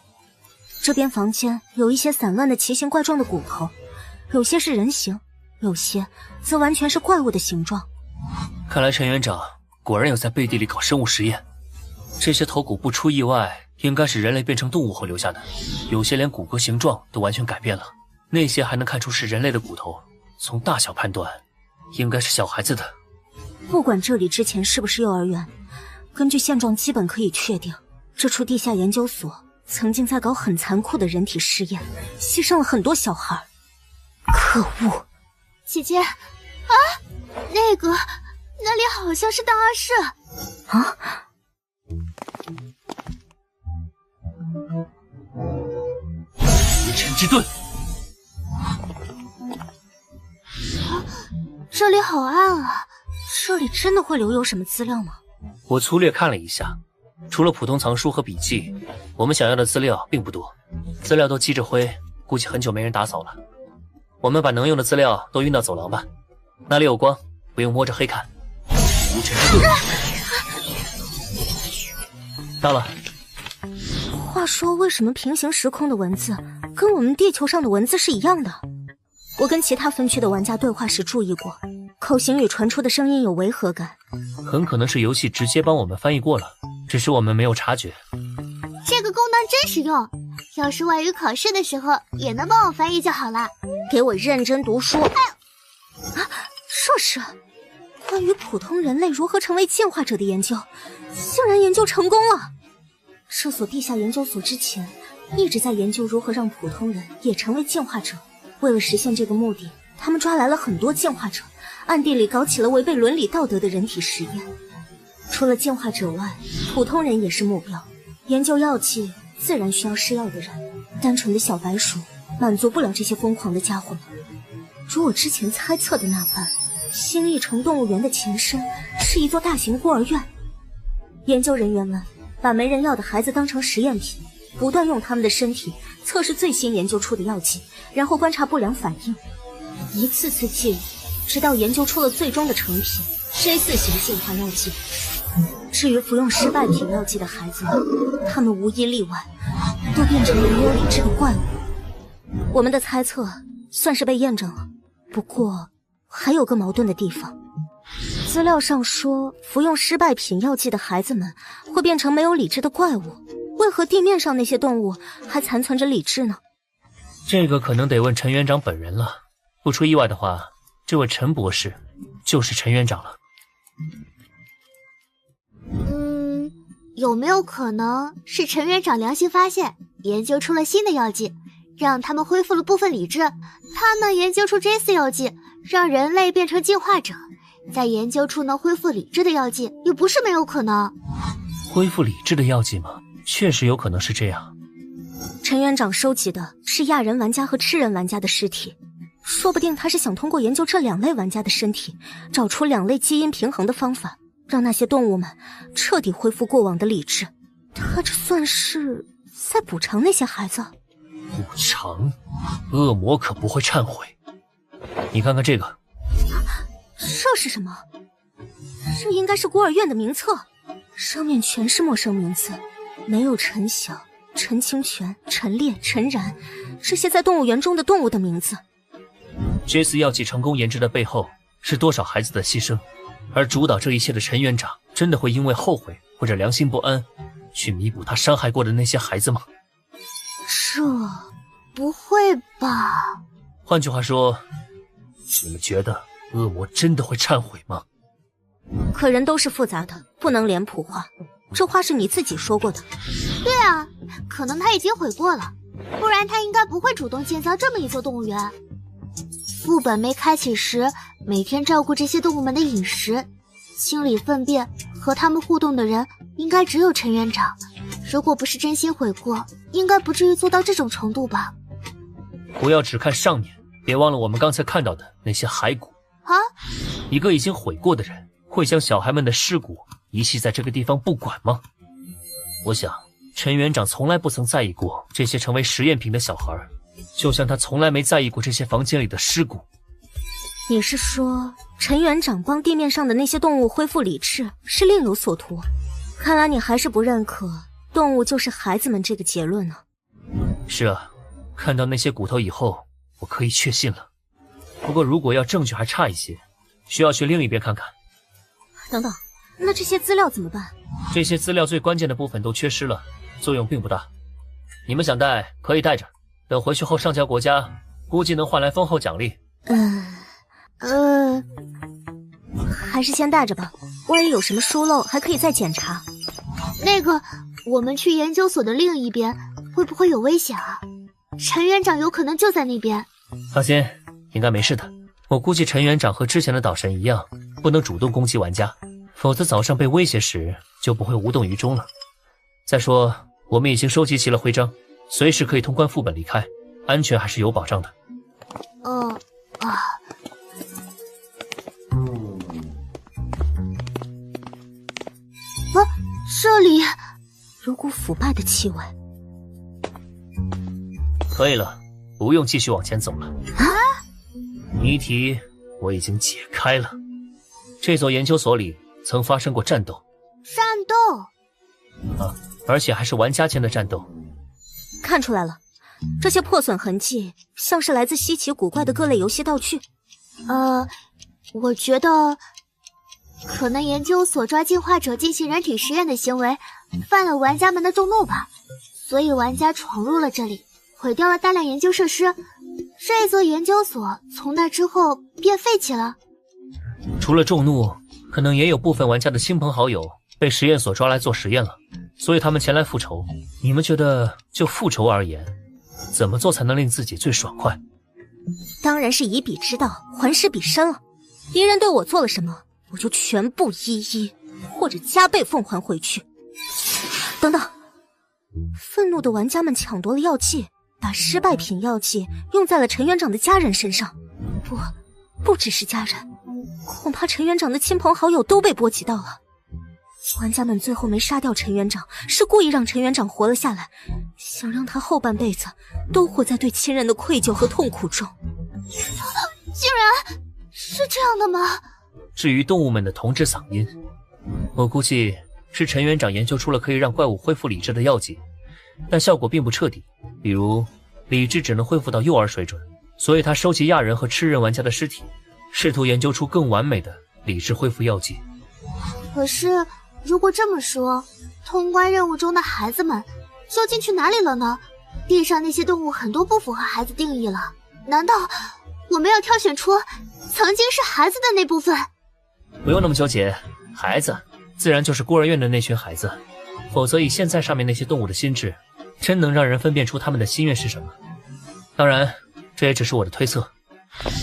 这边房间有一些散乱的奇形怪状的骨头，有些是人形，有些则完全是怪物的形状。看来陈园长果然有在背地里搞生物实验。这些头骨不出意外，应该是人类变成动物后留下的，有些连骨骼形状都完全改变了，那些还能看出是人类的骨头，从大小判断，应该是小孩子的。不管这里之前是不是幼儿园，根据现状基本可以确定，这处地下研究所曾经在搞很残酷的人体试验，牺牲了很多小孩。可恶！姐姐，啊，那里好像是档案室啊！邪尘之盾。这里好暗啊！这里真的会留有什么资料吗？我粗略看了一下，除了普通藏书和笔记，我们想要的资料并不多，资料都积着灰，估计很久没人打扫了。我们把能用的资料都运到走廊吧，那里有光，不用摸着黑看。邪尘之盾。到了。话说，为什么平行时空的文字跟我们地球上的文字是一样的？我跟其他分区的玩家对话时注意过，口型语传出的声音有违和感，很可能是游戏直接帮我们翻译过了，只是我们没有察觉。这个功能真实用，要是外语考试的时候也能帮我翻译就好了。给我认真读书。啊，这是关于普通人类如何成为进化者的研究，竟然研究成功了。这所地下研究所之前一直在研究如何让普通人也成为进化者。为了实现这个目的，他们抓来了很多进化者，暗地里搞起了违背伦理道德的人体实验。除了进化者外，普通人也是目标。研究药剂自然需要试药的人，单纯的小白鼠满足不了这些疯狂的家伙们。如我之前猜测的那般，新艺城动物园的前身是一座大型孤儿院。研究人员们把没人要的孩子当成实验品，不断用他们的身体测试最新研究出的药剂，然后观察不良反应，一次次记录，直到研究出了最终的成品 J4 型进化药剂。至于服用失败品药剂的孩子们，他们无一例外都变成了没有理智的怪物。我们的猜测算是被验证了，不过还有个矛盾的地方。资料上说，服用失败品药剂的孩子们会变成没有理智的怪物，为何地面上那些动物还残存着理智呢？这个可能得问陈园长本人了。不出意外的话，这位陈博士就是陈园长了。有没有可能是陈园长良心发现，研究出了新的药剂，让他们恢复了部分理智？他们研究出 J4 药剂，让人类变成进化者，再研究出能恢复理智的药剂，也不是没有可能。恢复理智的药剂吗？确实有可能是这样。陈园长收集的是亚人玩家和吃人玩家的尸体，说不定他是想通过研究这两类玩家的身体，找出两类基因平衡的方法，让那些动物们彻底恢复过往的理智。他这算是在补偿那些孩子？补偿？恶魔可不会忏悔。你看看这个，这是什么？这应该是孤儿院的名册，上面全是陌生名字，没有陈晓、陈清泉、陈烈、陈然这些在动物园中的动物的名字。J4 药剂成功研制的背后是多少孩子的牺牲？而主导这一切的陈园长真的会因为后悔或者良心不安去弥补他伤害过的那些孩子吗？这不会吧？换句话说，你们觉得恶魔真的会忏悔吗？可人都是复杂的，不能脸谱化，这话是你自己说过的。对啊，可能他已经悔过了，不然他应该不会主动建造这么一座动物园。副本没开启时，每天照顾这些动物们的饮食、清理粪便，和他们互动的人应该只有陈园长。如果不是真心悔过，应该不至于做到这种程度吧？不要只看上面，别忘了我们刚才看到的那些骸骨啊！一个已经悔过的人会将小孩们的尸骨遗弃在这个地方不管吗？我想陈园长从来不曾在意过这些成为实验品的小孩，就像他从来没在意过这些房间里的尸骨。你是说陈园长帮地面上的那些动物恢复理智是另有所图？看来你还是不认可动物就是孩子们这个结论呢。是啊，看到那些骨头以后，我可以确信了。不过如果要证据还差一些，需要去另一边看看。等等，那这些资料怎么办？这些资料最关键的部分都缺失了，作用并不大。你们想带可以带着，等回去后上交国家，估计能换来丰厚奖励。还是先带着吧，万一有什么疏漏，还可以再检查。那个，我们去研究所的另一边，会不会有危险啊？陈园长有可能就在那边。放心，应该没事的。我估计陈园长和之前的岛神一样，不能主动攻击玩家，否则早上被威胁时就不会无动于衷了。再说，我们已经收集齐了徽章，随时可以通关副本离开，安全还是有保障的。这里有股腐败的气味。可以了，不用继续往前走了。谜题我已经解开了。这座研究所里曾发生过战斗。战斗？而且还是玩家间的战斗。看出来了，这些破损痕迹像是来自稀奇古怪的各类游戏道具。我觉得可能研究所抓进化者进行人体实验的行为犯了玩家们的众怒吧，所以玩家闯入了这里，毁掉了大量研究设施。这座研究所从那之后便废弃了。除了众怒，可能也有部分玩家的亲朋好友被实验所抓来做实验了，所以他们前来复仇。你们觉得就复仇而言，怎么做才能令自己最爽快？当然是以彼之道还施彼身了。敌人对我做了什么，我就全部一一或者加倍奉还回去。等等，愤怒的玩家们抢夺了药剂，把失败品药剂用在了陈园长的家人身上。不只是家人，恐怕陈园长的亲朋好友都被波及到了。玩家们最后没杀掉陈园长，是故意让陈园长活了下来，想让他后半辈子都活在对亲人的愧疚和痛苦中。竟然是这样的吗？至于动物们的同志嗓音，我估计是陈园长研究出了可以让怪物恢复理智的药剂，但效果并不彻底，比如理智只能恢复到幼儿水准，所以他收集亚人和吃人玩家的尸体，试图研究出更完美的理智恢复药剂。可是如果这么说，通关任务中的孩子们究竟去哪里了呢？地上那些动物很多不符合孩子定义了，难道我们要挑选出曾经是孩子的那部分？不用那么纠结，孩子自然就是孤儿院的那群孩子，否则以现在上面那些动物的心智，真能让人分辨出他们的心愿是什么。当然这也只是我的推测，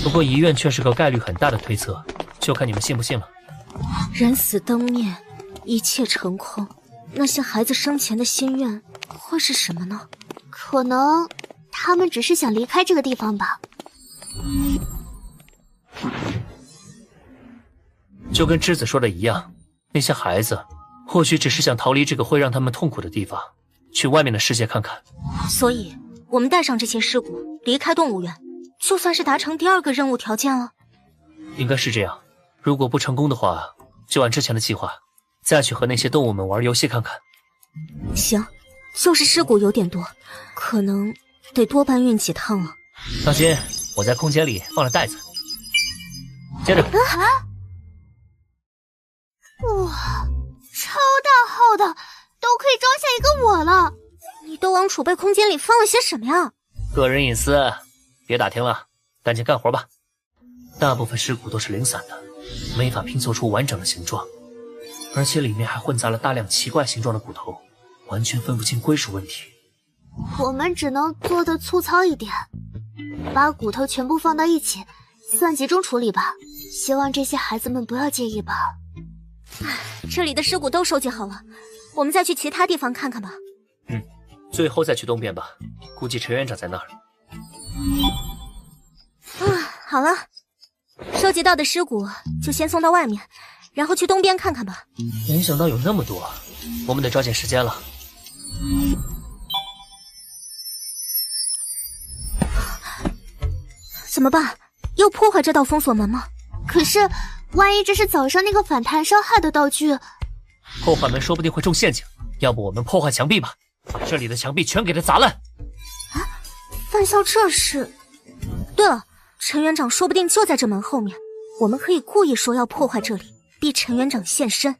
不过遗愿却是个概率很大的推测，就看你们信不信了。人死灯灭，一切成空，那些孩子生前的心愿会是什么呢？可能他们只是想离开这个地方吧。就跟栀子说的一样，那些孩子或许只是想逃离这个会让他们痛苦的地方，去外面的世界看看。所以我们带上这些尸骨离开动物园，就算是达成第二个任务条件了。应该是这样，如果不成功的话，就按之前的计划再去和那些动物们玩游戏看看。行，就是尸骨有点多，可能得多搬运几趟了。放心，我在空间里放了袋子。接着哇，超大号的，都可以装下一个我了。你都往储备空间里放了些什么呀？个人隐私，别打听了，赶紧干活吧。大部分尸骨都是零散的，没法拼凑出完整的形状，而且里面还混杂了大量奇怪形状的骨头，完全分不清归属问题。我们只能做得粗糙一点，把骨头全部放到一起，算集中处理吧。希望这些孩子们不要介意吧。这里的尸骨都收集好了，我们再去其他地方看看吧。最后再去东边吧，估计陈园长在那儿。好了，收集到的尸骨就先送到外面，然后去东边看看吧。没想到有那么多，我们得抓紧时间了。怎么办？要破坏这道封锁门吗？可是万一这是早上那个反弹伤害的道具，破坏门说不定会中陷阱，要不我们破坏墙壁吧，把这里的墙壁全给它砸烂。范笑这是……对了，陈园长说不定就在这门后面，我们可以故意说要破坏这里，逼陈园长现身。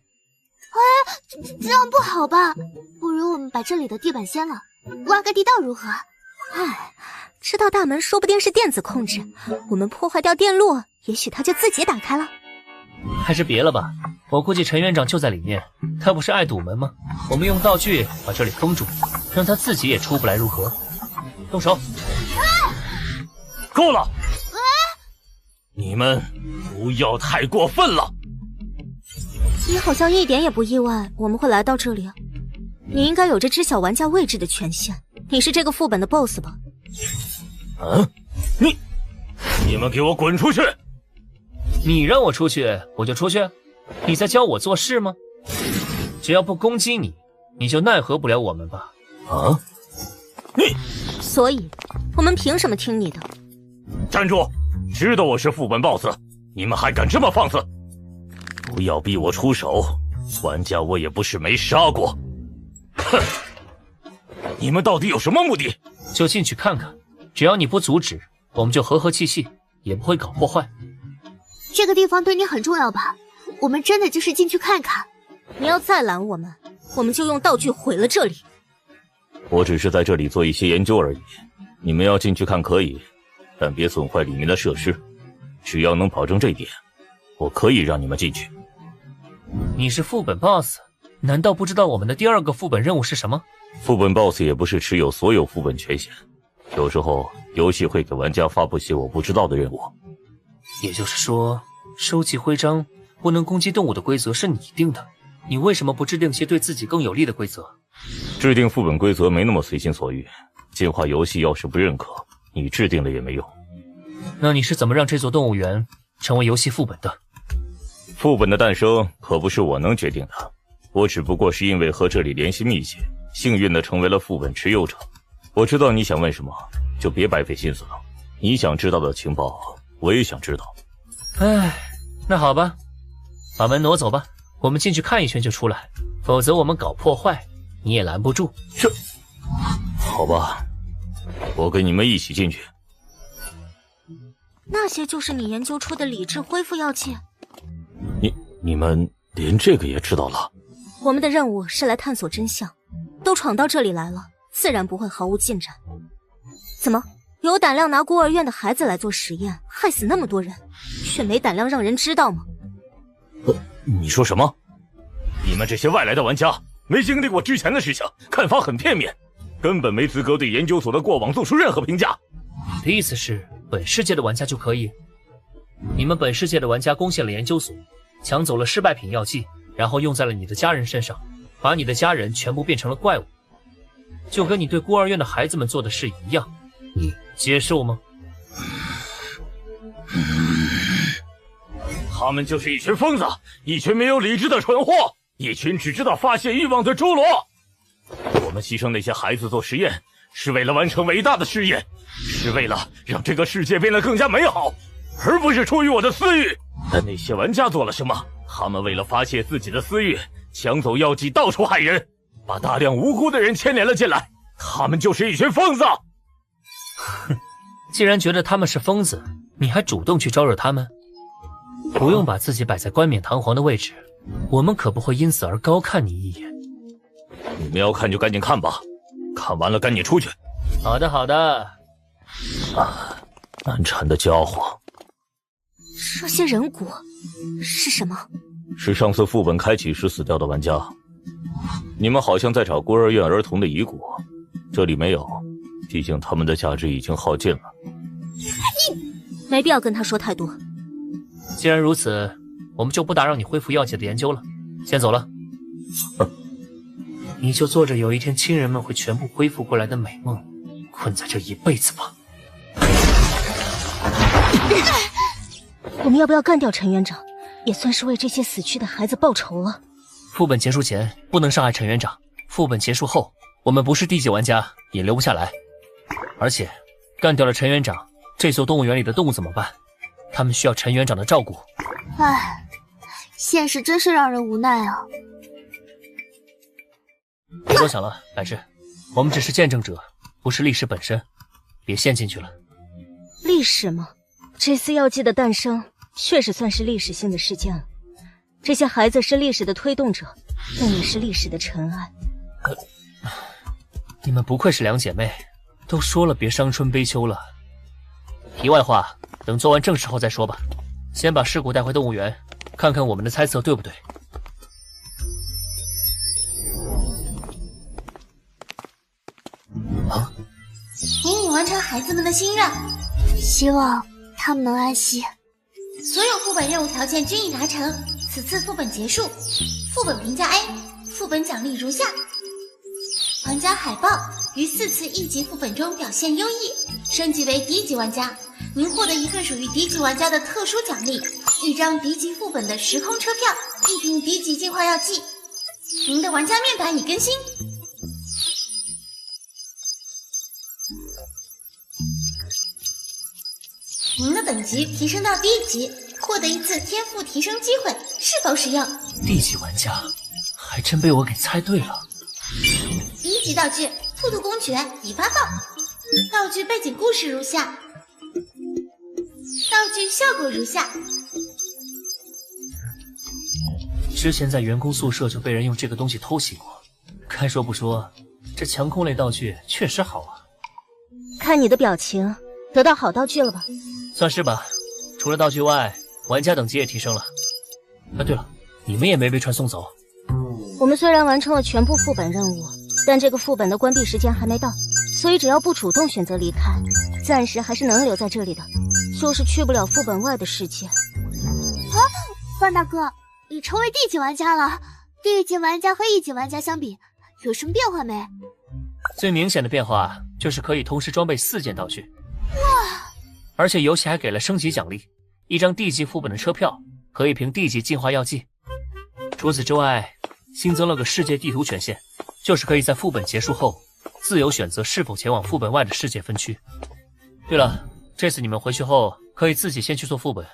这样不好吧？不如我们把这里的地板掀了，挖个地道如何？这道大门说不定是电子控制，我们破坏掉电路，也许它就自己打开了。还是别了吧，我估计陈园长就在里面，他不是爱堵门吗？我们用道具把这里封住，让他自己也出不来如何？动手！够了！你们不要太过分了！你好像一点也不意外我们会来到这里，你应该有着知晓玩家位置的权限，你是这个副本的 BOSS 吧？你们给我滚出去！你让我出去我就出去？你在教我做事吗？只要不攻击你，你就奈何不了我们吧？所以我们凭什么听你的？站住！知道我是副本 BOSS， 你们还敢这么放肆？不要逼我出手，玩家我也不是没杀过。哼！你们到底有什么目的？就进去看看，只要你不阻止，我们就和和气气，也不会搞破坏。这个地方对你很重要吧？我们真的就是进去看看。你要再拦我们，我们就用道具毁了这里。我只是在这里做一些研究而已，你们要进去看可以，但别损坏里面的设施。只要能保证这点，我可以让你们进去。你是副本 BOSS， 难道不知道我们的第二个副本任务是什么？副本 BOSS 也不是持有所有副本权限，有时候游戏会给玩家发布些我不知道的任务。也就是说，收集徽章不能攻击动物的规则是你定的，你为什么不制定些对自己更有利的规则？制定副本规则没那么随心所欲，进化游戏要是不认可，你制定了也没用。那你是怎么让这座动物园成为游戏副本的？副本的诞生可不是我能决定的，我只不过是因为和这里联系密切，幸运的成为了副本持有者。我知道你想问什么，就别白费心思了。你想知道的情报，我也想知道。唉，那好吧，把门挪走吧，我们进去看一圈就出来，否则我们搞破坏，你也拦不住。这，好吧，我跟你们一起进去。那些就是你研究出的理智恢复药剂？你们连这个也知道了？我们的任务是来探索真相，都闯到这里来了，自然不会毫无进展。怎么，有胆量拿孤儿院的孩子来做实验，害死那么多人，却没胆量让人知道吗？你说什么？你们这些外来的玩家没经历过之前的事情，看法很片面，根本没资格对研究所的过往做出任何评价。你的意思是本世界的玩家就可以？你们本世界的玩家攻陷了研究所，抢走了失败品药剂，然后用在了你的家人身上，把你的家人全部变成了怪物，就跟你对孤儿院的孩子们做的事一样，你接受吗？他们就是一群疯子，一群没有理智的蠢货，一群只知道发泄欲望的侏罗。我们牺牲那些孩子做实验，是为了完成伟大的事业，是为了让这个世界变得更加美好，而不是出于我的私欲。但那些玩家做了什么？他们为了发泄自己的私欲，抢走药剂，到处害人，把大量无辜的人牵连了进来。他们就是一群疯子。哼，既然觉得他们是疯子，你还主动去招惹他们？不用把自己摆在冠冕堂皇的位置，我们可不会因此而高看你一眼。你们要看就赶紧看吧，看完了赶紧出去。好的，好的。啊，难缠的家伙。这些人骨是什么？是上次副本开启时死掉的玩家。你们好像在找孤儿院儿童的遗骨，这里没有，毕竟他们的价值已经耗尽了。没必要跟他说太多。既然如此，我们就不打扰你恢复药剂的研究了，先走了。你就做着有一天亲人们会全部恢复过来的美梦，困在这一辈子吧。我们要不要干掉陈园长，也算是为这些死去的孩子报仇了。副本结束前不能伤害陈园长，副本结束后，我们不是地级玩家也留不下来。而且，干掉了陈园长，这座动物园里的动物怎么办？他们需要陈园长的照顾。唉，现实真是让人无奈啊。别多想了，白志，我们只是见证者，不是历史本身，别陷进去了。历史吗？这次药剂的诞生确实算是历史性的事件了。这些孩子是历史的推动者，但也是历史的尘埃。你们不愧是两姐妹，都说了别伤春悲秋了。题外话，等做完正事后再说吧。先把尸骨带回动物园，看看我们的猜测对不对。啊！您已完成孩子们的心愿，希望他们能安息。所有副本任务条件均已达成，此次副本结束。副本评价 A， 副本奖励如下：玩家海报于4次1级副本中表现优异，升级为低级玩家。您获得一份属于低级玩家的特殊奖励：1张低级副本的时空车票，1瓶低级净化药剂。您的玩家面板已更新。您的等级提升到第1级，获得1次天赋提升机会，是否使用？地级玩家还真被我给猜对了。第1级道具兔兔公爵已发放，道具背景故事如下，道具效果如下。之前在员工宿舍就被人用这个东西偷袭过，该说不说，这强控类道具确实好啊。看你的表情，得到好道具了吧？算是吧。除了道具外，玩家等级也提升了。啊，对了，你们也没被传送走。我们虽然完成了全部副本任务，但这个副本的关闭时间还没到，所以只要不主动选择离开，暂时还是能留在这里的，就是去不了副本外的世界。啊，范大哥，你成为地级玩家了。地级玩家和1级玩家相比，有什么变化没？最明显的变化就是可以同时装备4件道具。哇！而且游戏还给了升级奖励，1张D级副本的车票，可以凭 D级进化药剂。除此之外，新增了个世界地图权限，就是可以在副本结束后自由选择是否前往副本外的世界分区。对了，这次你们回去后可以自己先去做副本，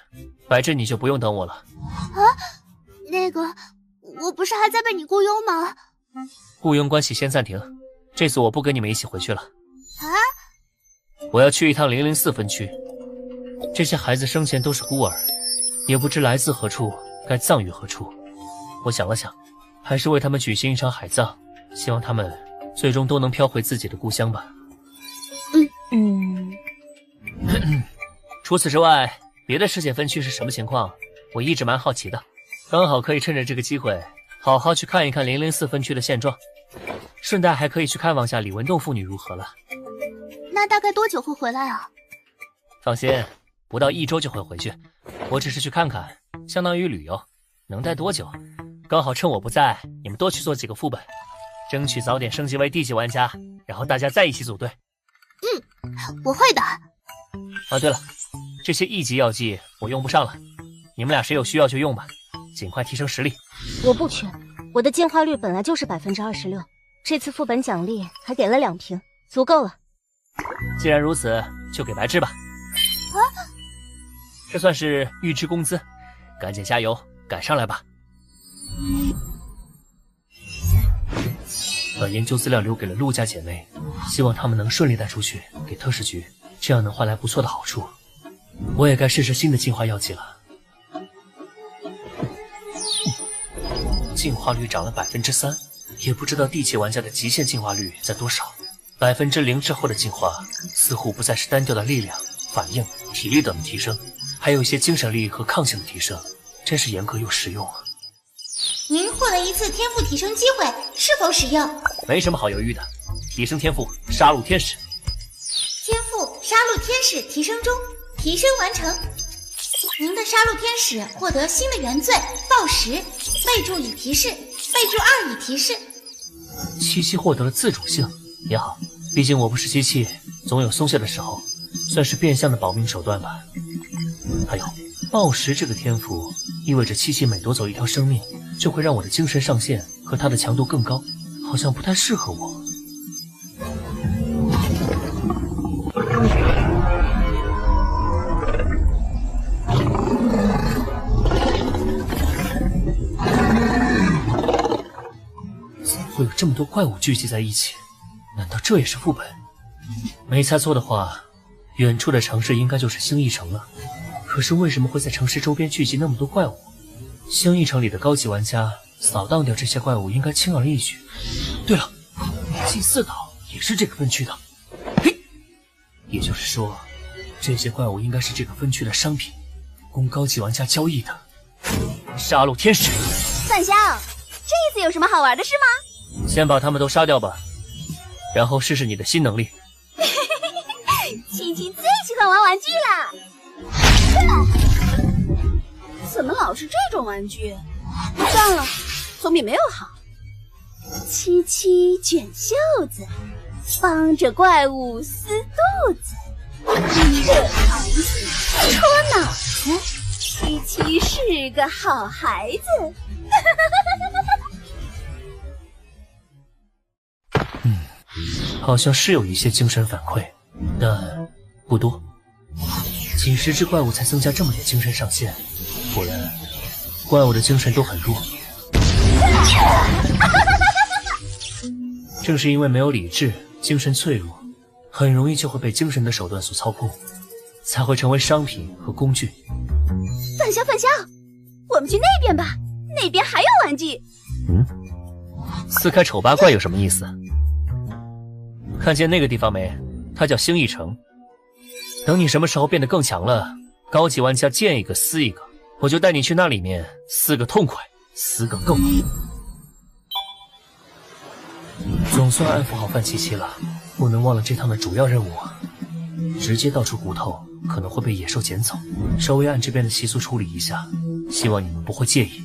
白志你就不用等我了。啊，那个，我不是还在被你雇佣吗？雇佣关系先暂停，这次我不跟你们一起回去了。啊？我要去一趟004分区。这些孩子生前都是孤儿，也不知来自何处，该葬于何处。我想了想，还是为他们举行一场海葬，希望他们最终都能飘回自己的故乡吧。除此之外，别的世界分区是什么情况，我一直蛮好奇的。刚好可以趁着这个机会，好好去看一看004分区的现状，顺带还可以去看望下李文栋父女如何了。那大概多久会回来啊？放心，不到1周就会回去。我只是去看看，相当于旅游，能待多久？刚好趁我不在，你们多去做几个副本，争取早点升级为D级玩家，然后大家再一起组队。我会的。啊，对了，这些1级药剂我用不上了，你们俩谁有需要就用吧，尽快提升实力。我不缺，我的进化率本来就是26%，这次副本奖励还给了2瓶，足够了。既然如此，就给白志吧。啊，这算是预支工资，赶紧加油，赶上来吧。把研究资料留给了陆家姐妹，希望她们能顺利带出去给特使局，这样能换来不错的好处。我也该试试新的进化药剂了。进化率涨了3%，也不知道D级玩家的极限进化率在多少。0%之后的进化似乎不再是单调的力量、反应、体力等的提升，还有一些精神力和抗性的提升，真是严格又实用啊。您获得1次天赋提升机会，是否使用？没什么好犹豫的，提升天赋杀戮天使。天赋杀戮天使提升中，提升完成。您的杀戮天使获得新的原罪暴食，备注已提示，备注2已提示。七七获得了自主性，也好，毕竟我不是机器，总有松懈的时候，算是变相的保命手段吧。还有暴食这个天赋，意味着七七每夺走1条生命，就会让我的精神上限和它的强度更高，好像不太适合我。怎么会有这么多怪物聚集在一起？难道这也是副本？没猜错的话，远处的城市应该就是星翼城了。可是为什么会在城市周边聚集那么多怪物？星翼城里的高级玩家扫荡掉这些怪物应该轻而易举。对了，祭祀岛也是这个分区的。嘿，也就是说，这些怪物应该是这个分区的商品，供高级玩家交易的。杀戮天使，范香，这次有什么好玩的事吗？先把他们都杀掉吧，然后试试你的新能力。七七最喜欢玩玩具啦！怎么老是这种玩具？算了，总比没有好。七七卷袖子，帮着怪物撕肚子，逼着孩子戳脑子。七七是个好孩子。好像是有一些精神反馈，但不多。几十只怪物才增加这么点精神上限，果然怪物的精神都很弱。正是因为没有理智，精神脆弱，很容易就会被精神的手段所操控，才会成为商品和工具。范香，范香，我们去那边吧，那边还有玩具。撕开丑八怪有什么意思？看见那个地方没？它叫星翼城。等你什么时候变得更强了，高级玩家见一个撕一个，我就带你去那里面撕个痛快，撕个够。总算安抚好范七七了，不能忘了这趟的主要任务啊！直接倒出骨头可能会被野兽捡走，稍微按这边的习俗处理一下，希望你们不会介意。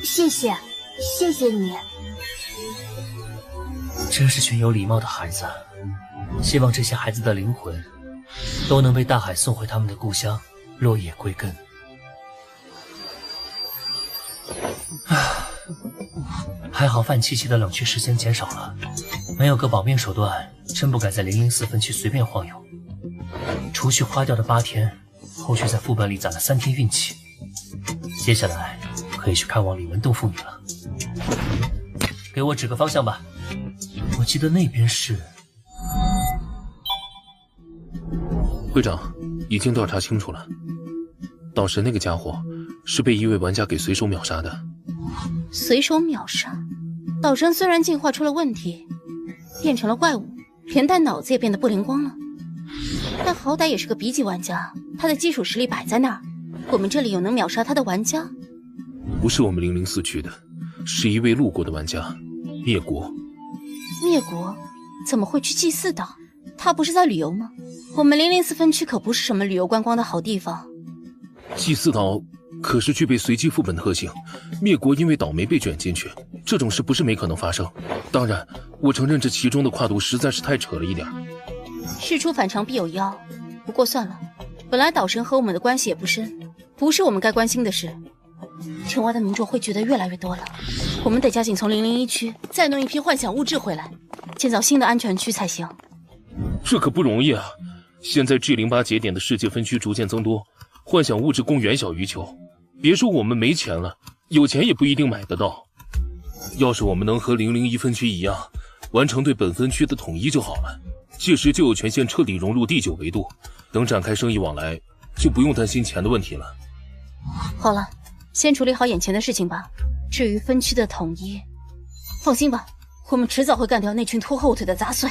谢谢，谢谢你。真是群有礼貌的孩子，希望这些孩子的灵魂都能被大海送回他们的故乡，落叶归根。还好范七七的冷却时间减少了，没有个保命手段，真不敢在004分区随便晃悠。除去花掉的8天，后续在副本里攒了3天运气，接下来可以去看望李文栋父女了。给我指个方向吧，我记得那边是……会长，已经调查清楚了，岛神那个家伙是被一位玩家给随手秒杀的。随手秒杀？岛神虽然进化出了问题，变成了怪物，连带脑子也变得不灵光了，但好歹也是个 B 级玩家，他的基础实力摆在那儿。我们这里有能秒杀他的玩家？不是我们004区的，是一位路过的玩家，灭国。灭国？怎么会去祭祀岛？他不是在旅游吗？我们004分区可不是什么旅游观光的好地方。祭祀岛可是具备随机副本特性，灭国因为岛没被卷进去，这种事不是没可能发生。当然，我承认这其中的跨度实在是太扯了一点。事出反常必有妖，不过算了，本来岛神和我们的关系也不深，不是我们该关心的事。城外的民众会觉得越来越多了，我们得加紧从001区再弄一批幻想物质回来，建造新的安全区才行。这可不容易啊！现在 G08 节点的世界分区逐渐增多，幻想物质供远小于求。别说我们没钱了，有钱也不一定买得到。要是我们能和001分区一样，完成对本分区的统一就好了，届时就有权限彻底融入第9维度，等展开生意往来，就不用担心钱的问题了。好了，先处理好眼前的事情吧。至于分区的统一，放心吧，我们迟早会干掉那群拖后腿的杂碎。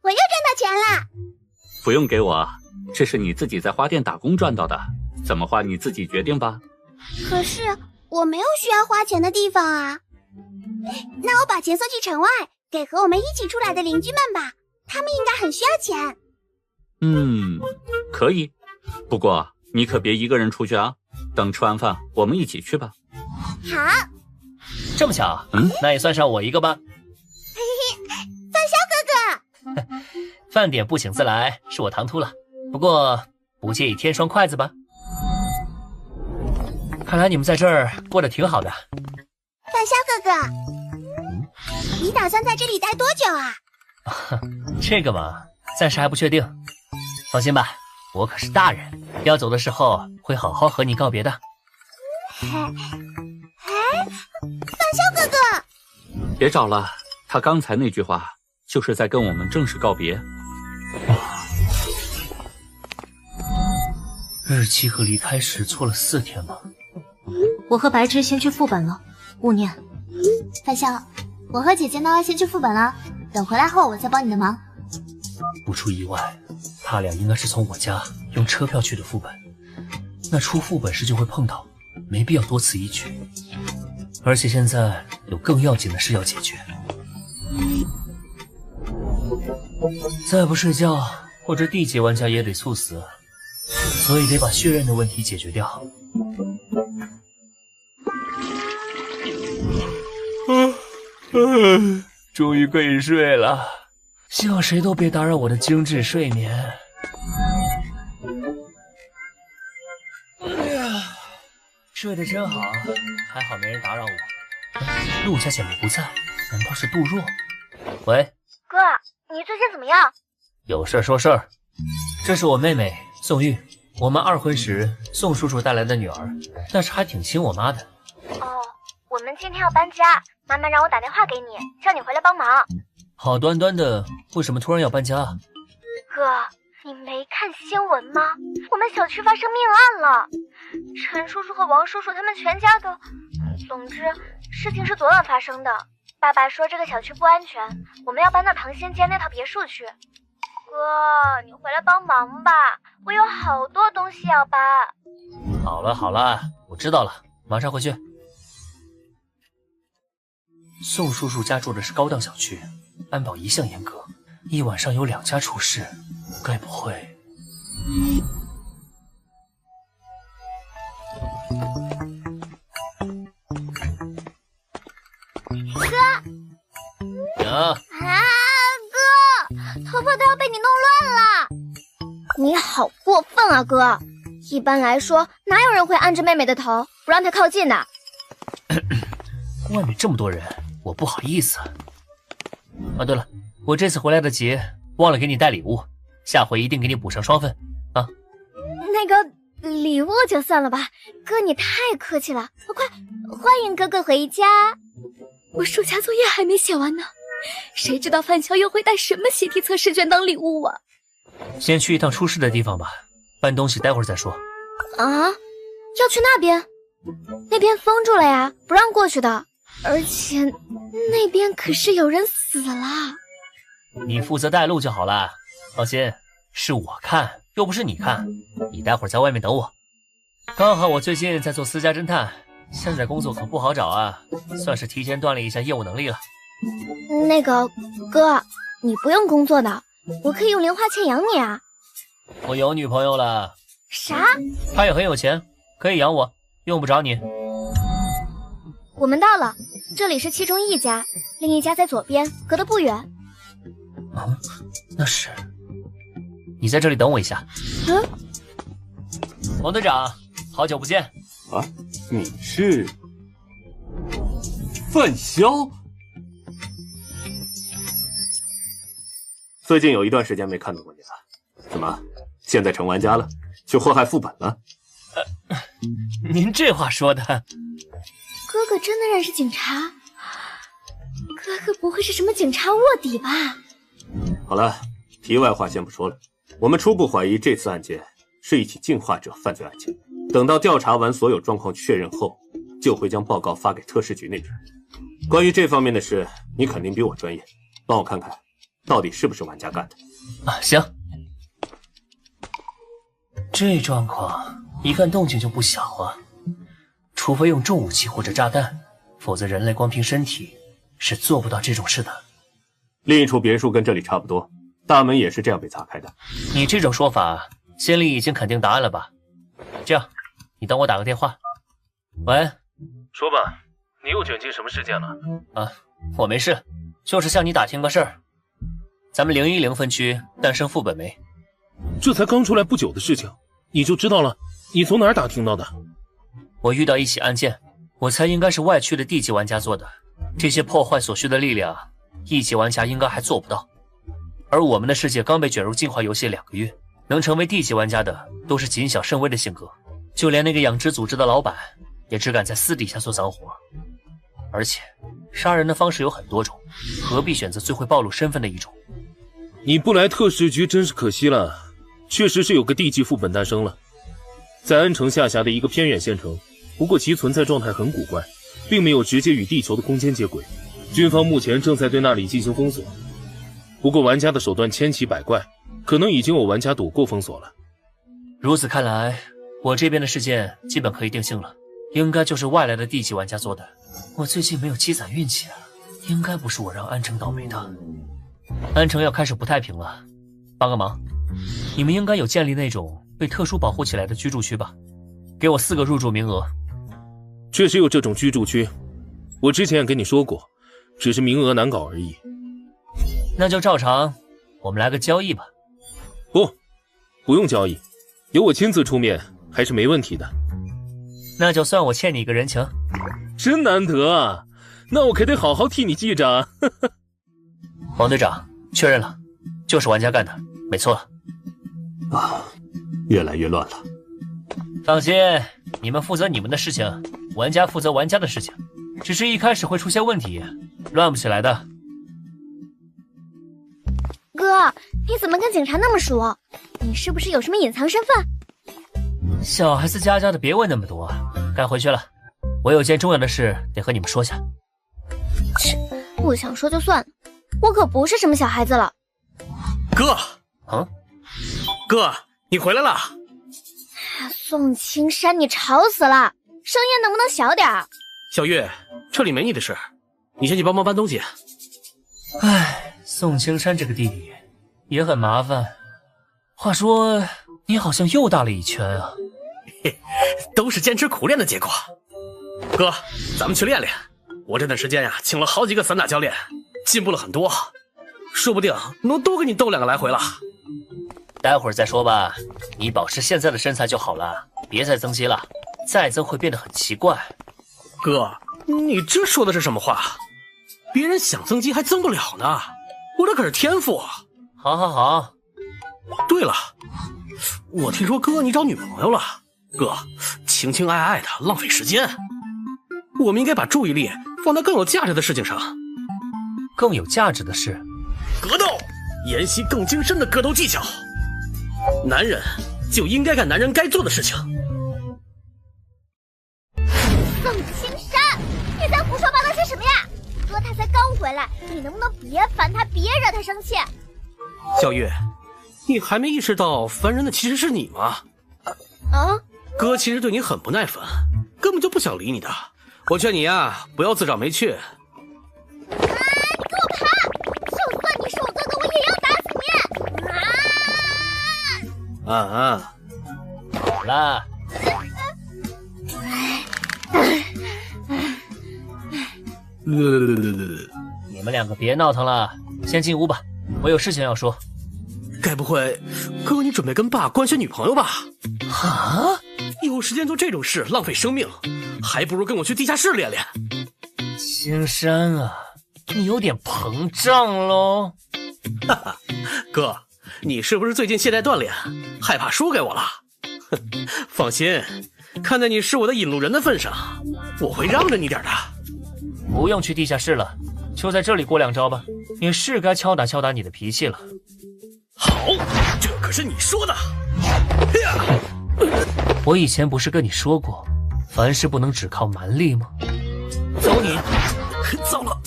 我又赚到钱了！不用给我，这是你自己在花店打工赚到的，怎么花你自己决定吧。可是我没有需要花钱的地方啊。那我把钱送去城外，给和我们一起出来的邻居们吧，他们应该很需要钱。可以，不过你可别一个人出去啊，等吃完饭我们一起去吧。好。这么巧，那也算上我一个吧。范潇哥哥，饭点不请自来，是我唐突了。不过不介意添双筷子吧？看来你们在这儿过得挺好的。范潇哥哥，你打算在这里待多久啊？这个嘛，暂时还不确定。放心吧，我可是大人，要走的时候会好好和你告别的。范潇哥哥，别找了，他刚才那句话就是在跟我们正式告别。日期和离开时错了4天吗？我和白芝先去副本了，勿念。范潇，我和姐姐呢先去副本了，等回来后我再帮你的忙。不出意外，他俩应该是从我家用车票去的副本，那出副本时就会碰到，没必要多此一举。而且现在有更要紧的事要解决，再不睡觉，或者D级玩家也得猝死，所以得把血刃的问题解决掉。终于可以睡了，希望谁都别打扰我的精致睡眠。睡得真好，还好没人打扰我。陆家姐妹不在，难道是杜若？喂，哥，你最近怎么样？有事说事儿。这是我妹妹宋玉，我们2婚时宋叔叔带来的女儿，但是还挺亲我妈的。哦，我们今天要搬家，妈妈让我打电话给你，叫你回来帮忙。好端端的，为什么突然要搬家？哥，你没看新闻吗？我们小区发生命案了，陈叔叔和王叔叔他们全家都……总之，事情是昨晚发生的。爸爸说这个小区不安全，我们要搬到唐仙街那套别墅去。哥，你回来帮忙吧，我有好多东西要搬。好了好了，我知道了，马上回去。宋叔叔家住的是高档小区，安保一向严格，一晚上有2家出事，该不会……哥啊！哥，头发都要被你弄乱了！你好过分啊，哥！一般来说，哪有人会按着妹妹的头不让她靠近的？外面这么多人，我不好意思。啊，对了，我这次回来的急，忘了给你带礼物，下回一定给你补上双份啊。那个礼物就算了吧，哥你太客气了。快，欢迎哥哥回家。我暑假作业还没写完呢，谁知道范乔又会带什么习题测试卷当礼物啊？先去一趟出事的地方吧，搬东西待会儿再说。啊？要去那边？那边封住了呀，不让过去的。而且那边可是有人死了。你负责带路就好了，放心，是我看，又不是你看。你待会儿在外面等我。刚好我最近在做私家侦探，现在工作可不好找啊，算是提前锻炼一下业务能力了。那个哥，你不用工作的，我可以用零花钱养你啊。我有女朋友了。啥？她也很有钱，可以养我，用不着你。我们到了，这里是其中一家，另一家在左边，隔得不远。啊，那是……你在这里等我一下。嗯，王队长，好久不见。啊，你是范潇？最近有一段时间没看到过你了，怎么现在成玩家了，去祸害副本了？您这话说的。哥哥真的认识警察？哥哥不会是什么警察卧底吧？好了，题外话先不说了。我们初步怀疑这次案件是一起进化者犯罪案件。等到调查完所有状况确认后，就会将报告发给特事局那边。关于这方面的事，你肯定比我专业，帮我看看，到底是不是玩家干的。啊，行。这状况一看动静就不小啊。除非用重武器或者炸弹，否则人类光凭身体是做不到这种事的。另一处别墅跟这里差不多，大门也是这样被砸开的。你这种说法，心里已经肯定答案了吧？这样，你等我打个电话。喂，说吧，你又卷进什么事件了？啊，我没事，就是向你打听个事儿。咱们010分区诞生副本没？这才刚出来不久的事情，你就知道了？你从哪儿打听到的？我遇到一起案件，我猜应该是外区的地级玩家做的。这些破坏所需的力量，1级玩家应该还做不到。而我们的世界刚被卷入进化游戏2个月，能成为地级玩家的都是谨小慎微的性格，就连那个养殖组织的老板也只敢在私底下做脏活。而且杀人的方式有很多种，何必选择最会暴露身份的一种？你不来特事局真是可惜了，确实是有个地级副本诞生了，在安城下辖的一个偏远县城。不过其存在状态很古怪，并没有直接与地球的空间接轨。军方目前正在对那里进行封锁，不过玩家的手段千奇百怪，可能已经有玩家躲过封锁了。如此看来，我这边的事件基本可以定性了，应该就是外来的地级玩家做的。我最近没有积攒运气啊，应该不是我让安城倒霉的。安城要开始不太平了，帮个忙，你们应该有建立那种被特殊保护起来的居住区吧？给我4个入住名额。确实有这种居住区，我之前也跟你说过，只是名额难搞而已。那就照常，我们来个交易吧。不用交易，由我亲自出面还是没问题的。那就算我欠你一个人情。真难得啊，那我可得好好替你记着啊。王队长，确认了，就是玩家干的，没错。啊，越来越乱了。放心，你们负责你们的事情，玩家负责玩家的事情，只是一开始会出现问题，乱不起来的。哥，你怎么跟警察那么熟？你是不是有什么隐藏身份？小孩子家的，别问那么多，该回去了。我有件重要的事得和你们说下。切，不想说就算了，我可不是什么小孩子了。哥，啊，哥，你回来了。宋青山，你吵死了，声音能不能小点儿？小月，这里没你的事，你先去帮忙搬东西。唉，宋青山这个弟弟也很麻烦。话说，你好像又大了一圈啊！嘿，都是坚持苦练的结果。哥，咱们去练练。我这段时间呀，请了好几个散打教练，进步了很多，说不定能多给你斗2个来回了。待会儿再说吧，你保持现在的身材就好了，别再增肌了，再增会变得很奇怪。哥，你这说的是什么话？别人想增肌还增不了呢，我这可是天赋。好好好。对了，我听说哥你找女朋友了。哥，情情爱爱的浪费时间，我们应该把注意力放在更有价值的事情上。更有价值的事？格斗，研习更精深的格斗技巧。男人就应该干男人该做的事情。宋青山，你在胡说八道些什么呀？哥他才刚回来，你能不能别烦他，别惹他生气？小玉，你还没意识到烦人的其实是你吗？啊？哥其实对你很不耐烦，根本就不想理你的。我劝你呀，不要自找没趣。你给我爬！就算你是我哥哥，我也要打死你！好了。你们2个别闹腾了，先进屋吧，我有事情要说。该不会哥你准备跟爸官宣女朋友吧？啊！有时间做这种事浪费生命，还不如跟我去地下室练练。青山啊，你有点膨胀喽。哈哈，哥，你是不是最近懈怠锻炼，害怕输给我了？放心，看在你是我的引路人的份上，我会让着你点的。不用去地下室了，就在这里过2招吧。也是该敲打敲打你的脾气了。好，这可是你说的。我以前不是跟你说过，凡事不能只靠蛮力吗？走你！糟了，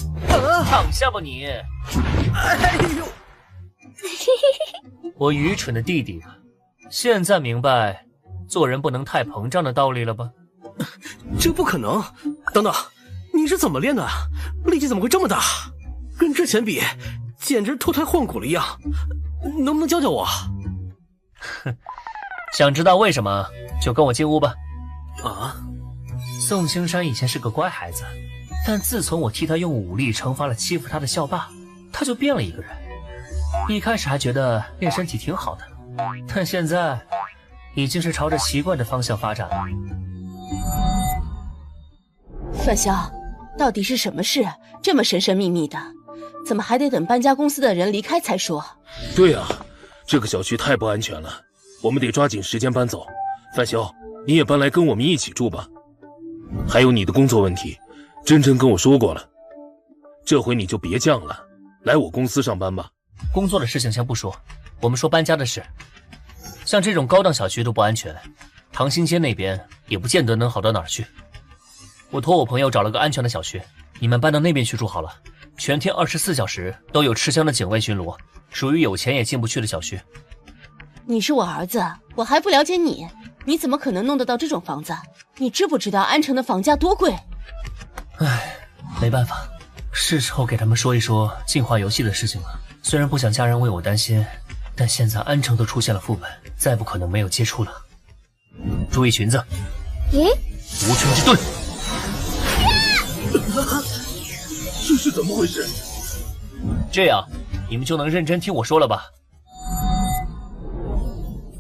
躺下吧你！哎呦！我愚蠢的弟弟啊，现在明白做人不能太膨胀的道理了吧？这不可能！等等，你是怎么练的？力气怎么会这么大？跟之前比，简直脱胎换骨了一样。能不能教教我？哼，想知道为什么就跟我进屋吧。啊！宋青山以前是个乖孩子，但自从我替他用武力惩罚了欺负他的校霸，他就变了一个人。一开始还觉得练身体挺好的，但现在已经是朝着奇怪的方向发展了。范潇，到底是什么事？这么神神秘秘的，怎么还得等搬家公司的人离开才说？对啊，这个小区太不安全了，我们得抓紧时间搬走。范潇，你也搬来跟我们一起住吧。还有你的工作问题，真真跟我说过了，这回你就别犟了，来我公司上班吧。工作的事情先不说，我们说搬家的事。像这种高档小区都不安全，唐兴街那边也不见得能好到哪儿去。我托我朋友找了个安全的小区，你们搬到那边去住好了，全天24小时都有持枪的警卫巡逻，属于有钱也进不去的小区。你是我儿子，我还不了解你，你怎么可能弄得到这种房子？你知不知道安城的房价多贵？唉，没办法，是时候给他们说一说进化游戏的事情了。虽然不想家人为我担心，但现在安城都出现了副本，再不可能没有接触了。注意裙子。咦？无裙之盾。这是怎么回事？这样你们就能认真听我说了吧？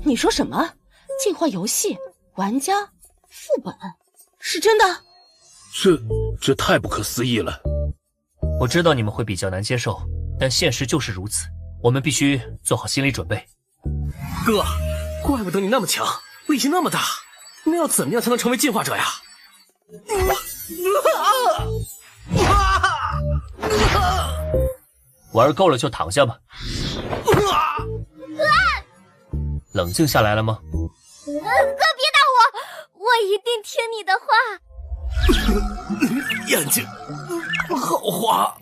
你说什么？进化游戏玩家副本是真的？这太不可思议了！我知道你们会比较难接受，但现实就是如此，我们必须做好心理准备。哥，怪不得你那么强，力气那么大，那要怎么样才能成为进化者呀？玩够了就躺下吧。冷静下来了吗？哥，别打我，我一定听你的话。眼睛好花。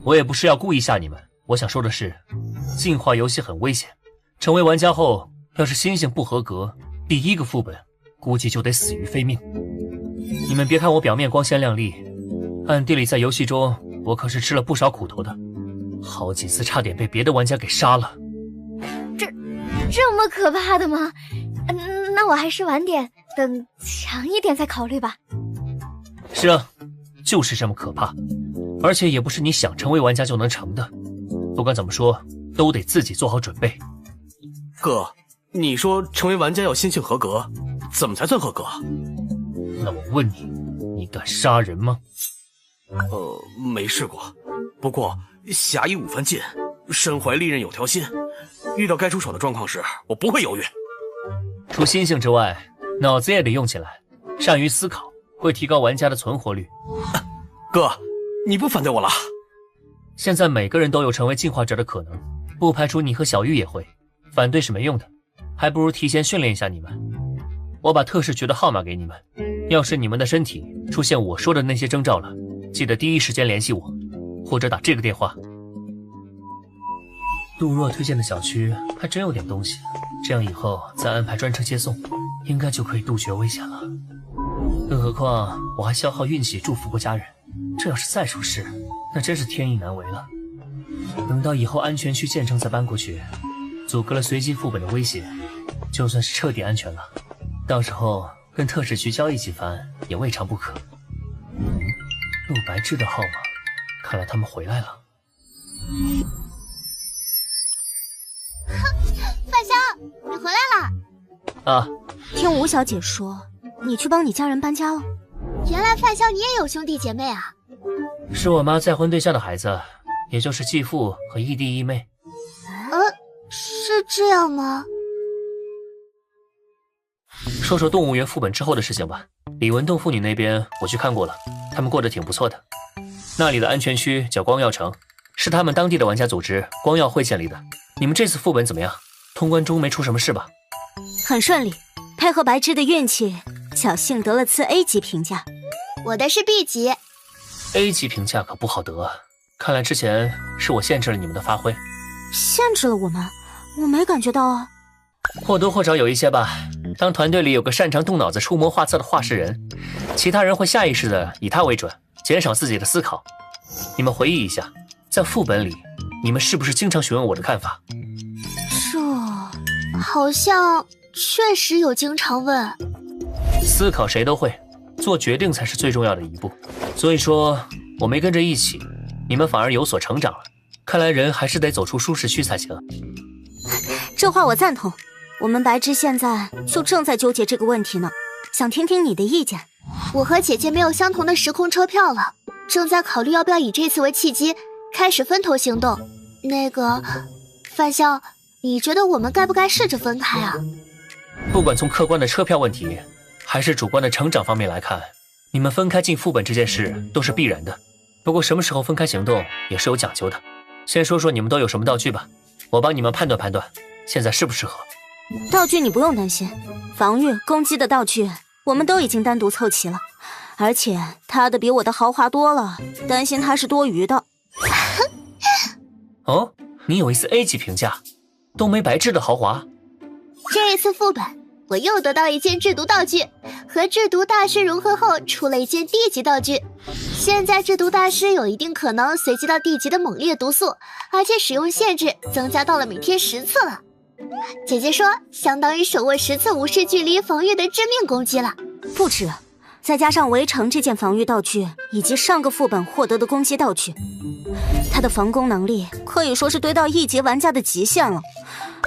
我也不是要故意吓你们，我想说的是，进化游戏很危险，成为玩家后，要是心性不合格，第一个副本估计就得死于非命。你们别看我表面光鲜亮丽，暗地里在游戏中我可是吃了不少苦头的，好几次差点被别的玩家给杀了。这么可怕的吗？那我还是晚点，等强一点再考虑吧。是啊，就是这么可怕，而且也不是你想成为玩家就能成的。不管怎么说，都得自己做好准备。哥，你说成为玩家要心性合格，怎么才算合格？那我问你，你敢杀人吗？没试过，不过侠义5分尽，身怀利刃有条心，遇到该出手的状况时，我不会犹豫。除心性之外，脑子也得用起来，善于思考，会提高玩家的存活率。哥，你不反对我了？现在每个人都有成为进化者的可能，不排除你和小玉也会。反对是没用的，还不如提前训练一下你们。我把特视局的号码给你们，要是你们的身体出现我说的那些征兆了，记得第一时间联系我，或者打这个电话。杜若推荐的小区还真有点东西，这样以后再安排专车接送，应该就可以杜绝危险了。更何况我还消耗运气祝福过家人，这要是再出事，那真是天意难违了。等到以后安全区建成再搬过去，阻隔了随机副本的威胁，就算是彻底安全了，到时候跟特使局交易几番也未尝不可。陆白芝的号码，看来他们回来了。范香，你回来了啊！听吴小姐说，你去帮你家人搬家了。原来范香你也有兄弟姐妹啊？是我妈再婚对象的孩子，也就是继父和义弟义妹。是这样吗？说说动物园副本之后的事情吧。李文栋父女那边我去看过了，他们过得挺不错的。那里的安全区叫光耀城，是他们当地的玩家组织光耀会建立的。你们这次副本怎么样？通关中没出什么事吧？很顺利，配合白芝的运气，侥幸得了次 A 级评价。我的是 B 级。A 级评价可不好得，看来之前是我限制了你们的发挥。限制了我们？我没感觉到啊。或多或少有一些吧。当团队里有个擅长动脑子出谋划策的画事人，其他人会下意识的以他为准，减少自己的思考。你们回忆一下，在副本里，你们是不是经常询问我的看法？这好像确实有经常问。思考谁都会，做决定才是最重要的一步。所以说，我没跟着一起，你们反而有所成长了。看来人还是得走出舒适区才行。这话我赞同。我们白芝现在就正在纠结这个问题呢，想听听你的意见。我和姐姐没有相同的时空车票了，正在考虑要不要以这次为契机，开始分头行动。那个，范香，你觉得我们该不该试着分开啊？不管从客观的车票问题，还是主观的成长方面来看，你们分开进副本这件事都是必然的。不过什么时候分开行动也是有讲究的。先说说你们都有什么道具吧，我帮你们判断判断，现在适不适合。道具你不用担心，防御、攻击的道具我们都已经单独凑齐了，而且他的比我的豪华多了，担心他是多余的。哦，你有一次 A 级评价，都没白治的豪华。这一次副本，我又得到一件制毒道具，和制毒大师融合后出了一件 D 级道具。现在制毒大师有一定可能随机到 D 级的猛烈毒素，而且使用限制增加到了每天10次了。姐姐说，相当于手握10次无视距离防御的致命攻击了。不止，再加上围城这件防御道具，以及上个副本获得的攻击道具，他的防攻能力可以说是堆到1级玩家的极限了。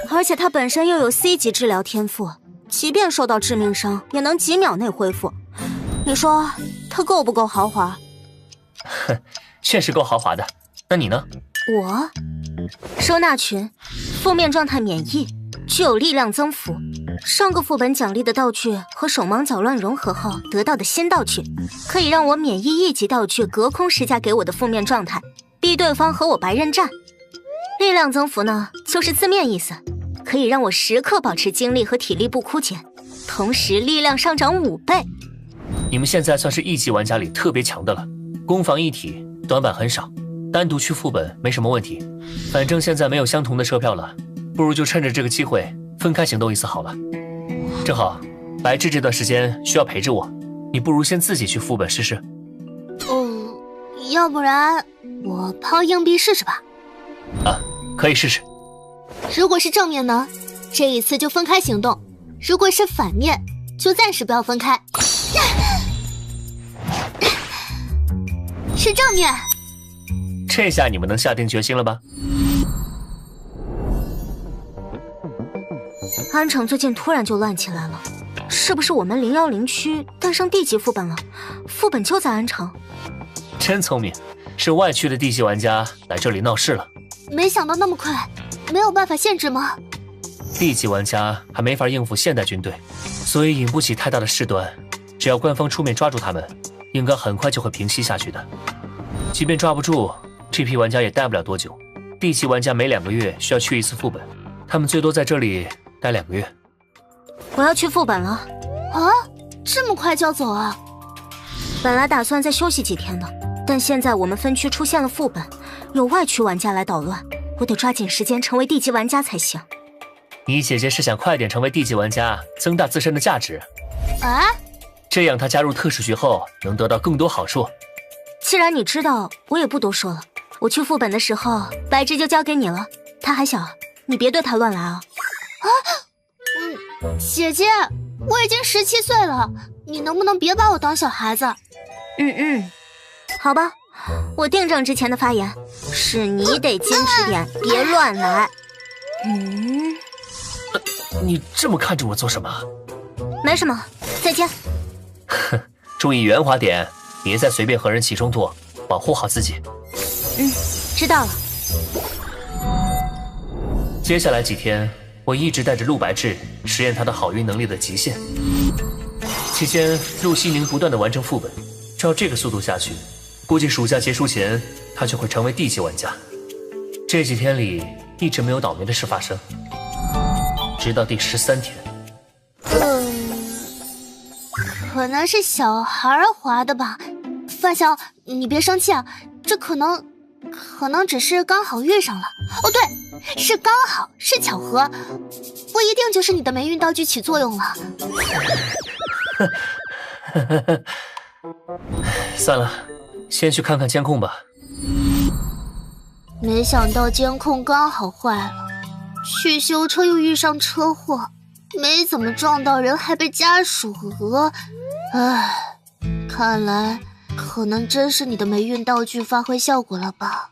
而且他本身又有 C 级治疗天赋，即便受到致命伤，也能几秒内恢复。你说他够不够豪华？哼，确实够豪华的。那你呢？我收纳群，负面状态免疫，具有力量增幅。上个副本奖励的道具和手忙脚乱融合后得到的新道具，可以让我免疫1级道具隔空施加给我的负面状态，逼对方和我白刃战。力量增幅呢，就是字面意思，可以让我时刻保持精力和体力不枯竭，同时力量上涨5倍。你们现在算是1级玩家里特别强的了，攻防一体，短板很少，单独去副本没什么问题。反正现在没有相同的车票了，不如就趁着这个机会分开行动一次好了。正好白治这段时间需要陪着我，你不如先自己去副本试试。要不然我抛硬币试试吧。啊，可以试试。如果是正面呢？这一次就分开行动，如果是反面，就暂时不要分开。是正面。这下你们能下定决心了吧？安城最近突然就乱起来了，是不是我们010区诞生地级副本了？副本就在安城。真聪明，是外区的地级玩家来这里闹事了。没想到那么快，没有办法限制吗？地级玩家还没法应付现代军队，所以引不起太大的事端。只要官方出面抓住他们，应该很快就会平息下去的。即便抓不住，这批玩家也待不了多久。地级玩家每2个月需要去一次副本，他们最多在这里待2个月。我要去副本了。啊，这么快就要走啊？本来打算再休息几天的，但现在我们分区出现了副本，有外区玩家来捣乱，我得抓紧时间成为地级玩家才行。你姐姐是想快点成为地级玩家，增大自身的价值。啊？这样她加入特使局后能得到更多好处。既然你知道，我也不多说了。我去副本的时候，白芝就交给你了。他还小，你别对他乱来啊！姐姐，我已经17岁了，你能不能别把我当小孩子？好吧，我订正之前的发言，是你得坚持点，别乱来。你这么看着我做什么？没什么，再见。哼，注意圆滑点，别再随便和人起冲突，保护好自己。知道了。接下来几天，我一直带着陆白志实验他的好运能力的极限。期间，陆西宁不断的完成副本，照这个速度下去，估计暑假结束前，他就会成为地级玩家。这几天里一直没有倒霉的事发生，直到第13天。可能是小孩滑的吧。范晓，你别生气啊，这可能只是刚好遇上了。哦，对，是刚好，是巧合，不一定就是你的霉运道具起作用了。算了，先去看看监控吧。没想到监控刚好坏了，去修车又遇上车祸，没怎么撞到人，还被家属讹。唉，看来可能真是你的霉运道具发挥效果了吧。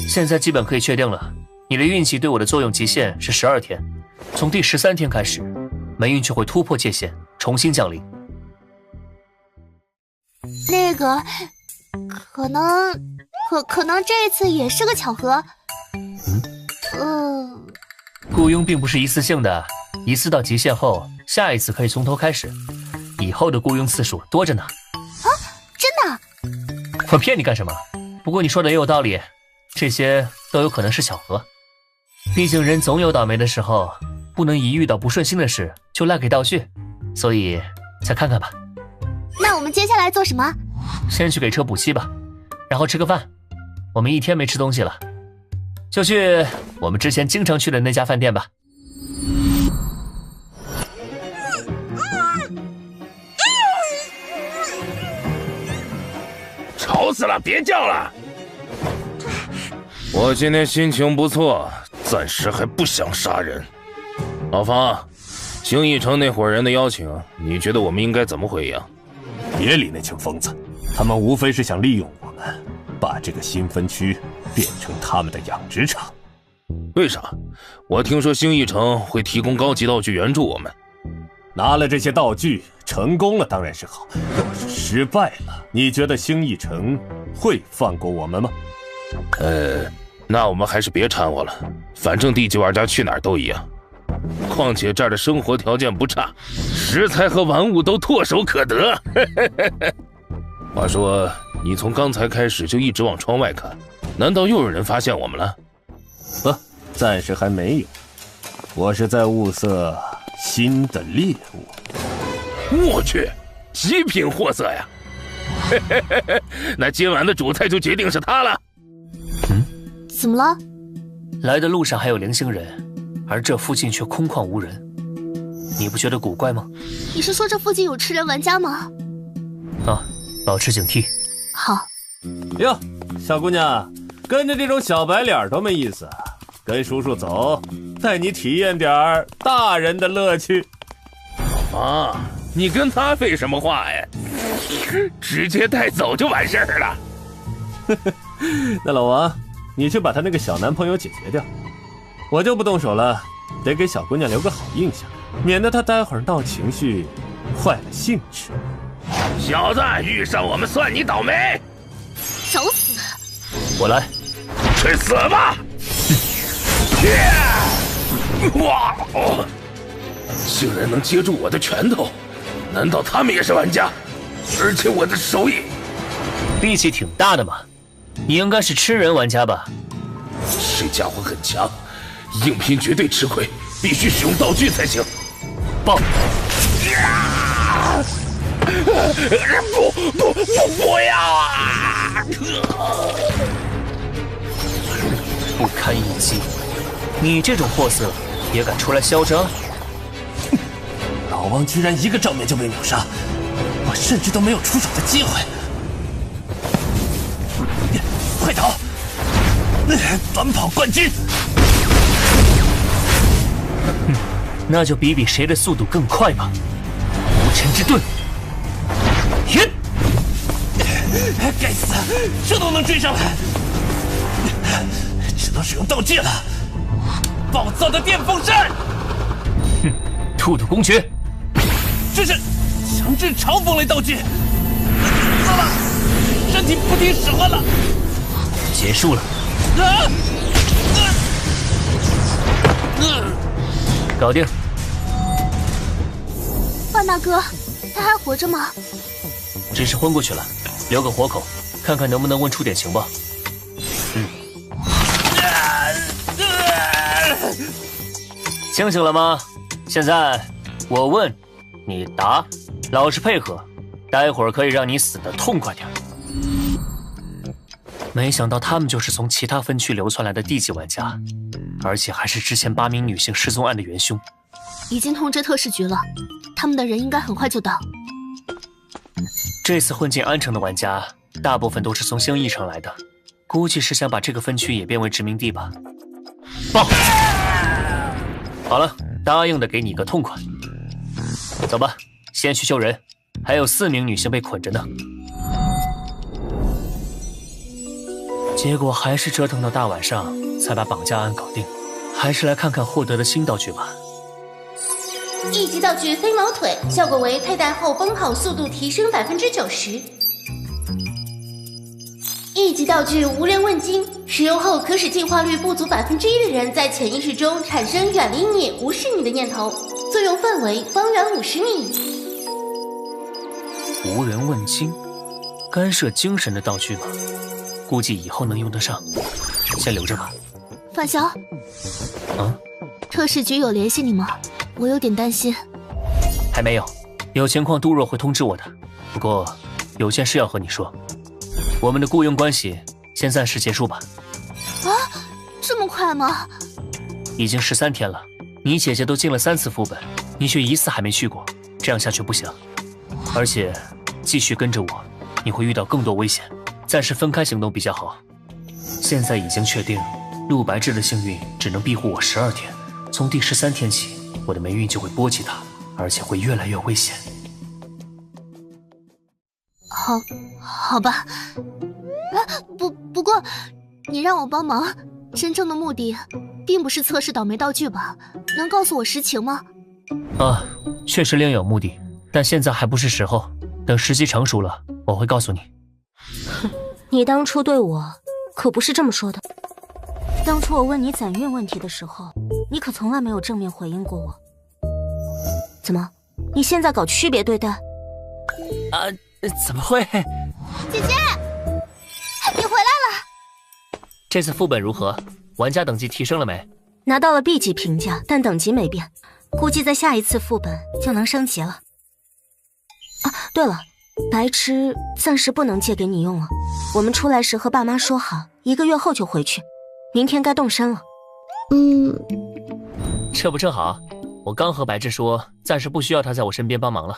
现在基本可以确定了，你的运气对我的作用极限是12天，从第13天开始，霉运就会突破界限，重新降临。那个，可能这一次也是个巧合。雇佣并不是一次性的，一次到极限后，下一次可以从头开始，以后的雇佣次数多着呢。啊，真的？我骗你干什么？不过你说的也有道理，这些都有可能是巧合。毕竟人总有倒霉的时候，不能一遇到不顺心的事就赖给道具，所以再看看吧。那我们接下来做什么？先去给车补漆吧，然后吃个饭。我们1天没吃东西了，就去我们之前经常去的那家饭店吧。吵死了，别叫了。我今天心情不错，暂时还不想杀人。老方，兴义城那伙人的邀请，你觉得我们应该怎么回应？别理那群疯子，他们无非是想利用我们，把这个新分区变成他们的养殖场。为啥？我听说兴义城会提供高级道具援助我们。拿了这些道具，成功了当然是好，要是失败了，你觉得兴义城会放过我们吗？那我们还是别掺和了，反正地级玩家去哪儿都一样。况且这儿的生活条件不差，食材和玩物都唾手可得。话说，你从刚才开始就一直往窗外看，难道又有人发现我们了？暂时还没有，我是在物色新的猎物。我去，极品货色呀！那今晚的主菜就决定是他了。怎么了？来的路上还有零星人，而这附近却空旷无人，你不觉得古怪吗？你是说这附近有吃人玩家吗？保持警惕。好。哟，小姑娘，跟着这种小白脸多没意思，跟叔叔走，带你体验点儿大人的乐趣。老王，你跟他废什么话呀？直接带走就完事儿了。那老王，你去把他那个小男朋友解决掉，我就不动手了，得给小姑娘留个好印象，免得她待会儿闹情绪，坏了兴致。小子，遇上我们算你倒霉。找死！我来，去死吧！哇哦！竟然能接住我的拳头，难道他们也是玩家？而且我的手艺，力气挺大的嘛。你应该是吃人玩家吧？这家伙很强，硬拼绝对吃亏，必须使用道具才行。爆！不要啊！不堪一击！你这种货色也敢出来嚣张？老王居然一个正面就被秒杀，我甚至都没有出手的机会。快逃！短跑冠军！那就比谁的速度更快吧。无尘之盾！该死，这都能追上来！只能使用道具了。暴躁的电风扇！哼，兔兔公爵，这是强制嘲讽类道具。糟了，身体不听使唤了。结束了。搞定。范大哥，他还活着吗？只是昏过去了，留个活口，看看能不能问出点情报。清醒了吗？现在我问，你答，老实配合，待会儿可以让你死得痛快点。没想到他们就是从其他分区流窜来的地级玩家，而且还是之前8名女性失踪案的元凶。已经通知特市局了，他们的人应该很快就到。这次混进安城的玩家，大部分都是从兴义城来的，估计是想把这个分区也变为殖民地吧。报！好了，答应的给你个痛快。走吧，先去救人，还有4名女性被捆着呢。结果还是折腾到大晚上才把绑架案搞定，还是来看看获得的新道具吧。一级道具飞毛腿，效果为佩戴后奔跑速度提升90%。一级道具无人问津，使用后可使进化率不足1%的人在潜意识中产生远离你、无视你的念头，作用范围方圆50米。无人问津，干涉精神的道具吧，估计以后能用得上，先留着吧。范潇，特市局有联系你吗？我有点担心。还没有，有情况杜若会通知我的。不过有件事要和你说，我们的雇佣关系先暂时结束吧。啊，这么快吗？已经13天了，你姐姐都进了3次副本，你却1次还没去过，这样下去不行。而且继续跟着我，你会遇到更多危险，暂时分开行动比较好。现在已经确定，陆白志的幸运只能庇护我12天，从第13天起，我的霉运就会波及他，而且会越来越危险。好吧。不过，你让我帮忙，真正的目的并不是测试倒霉道具吧？能告诉我实情吗？啊，确实另有目的，但现在还不是时候，等时机成熟了，我会告诉你。哼，你当初对我可不是这么说的。当初我问你攒运问题的时候，你可从来没有正面回应过我。怎么，你现在搞区别对待？怎么会？姐姐，你回来了。这次副本如何？玩家等级提升了没？拿到了 B 级评价，但等级没变，估计在下一次副本就能升级了。啊，对了，白痴暂时不能借给你用了，我们出来时和爸妈说好，1个月后就回去，明天该动身了。这不正好？我刚和白志说，暂时不需要他在我身边帮忙了，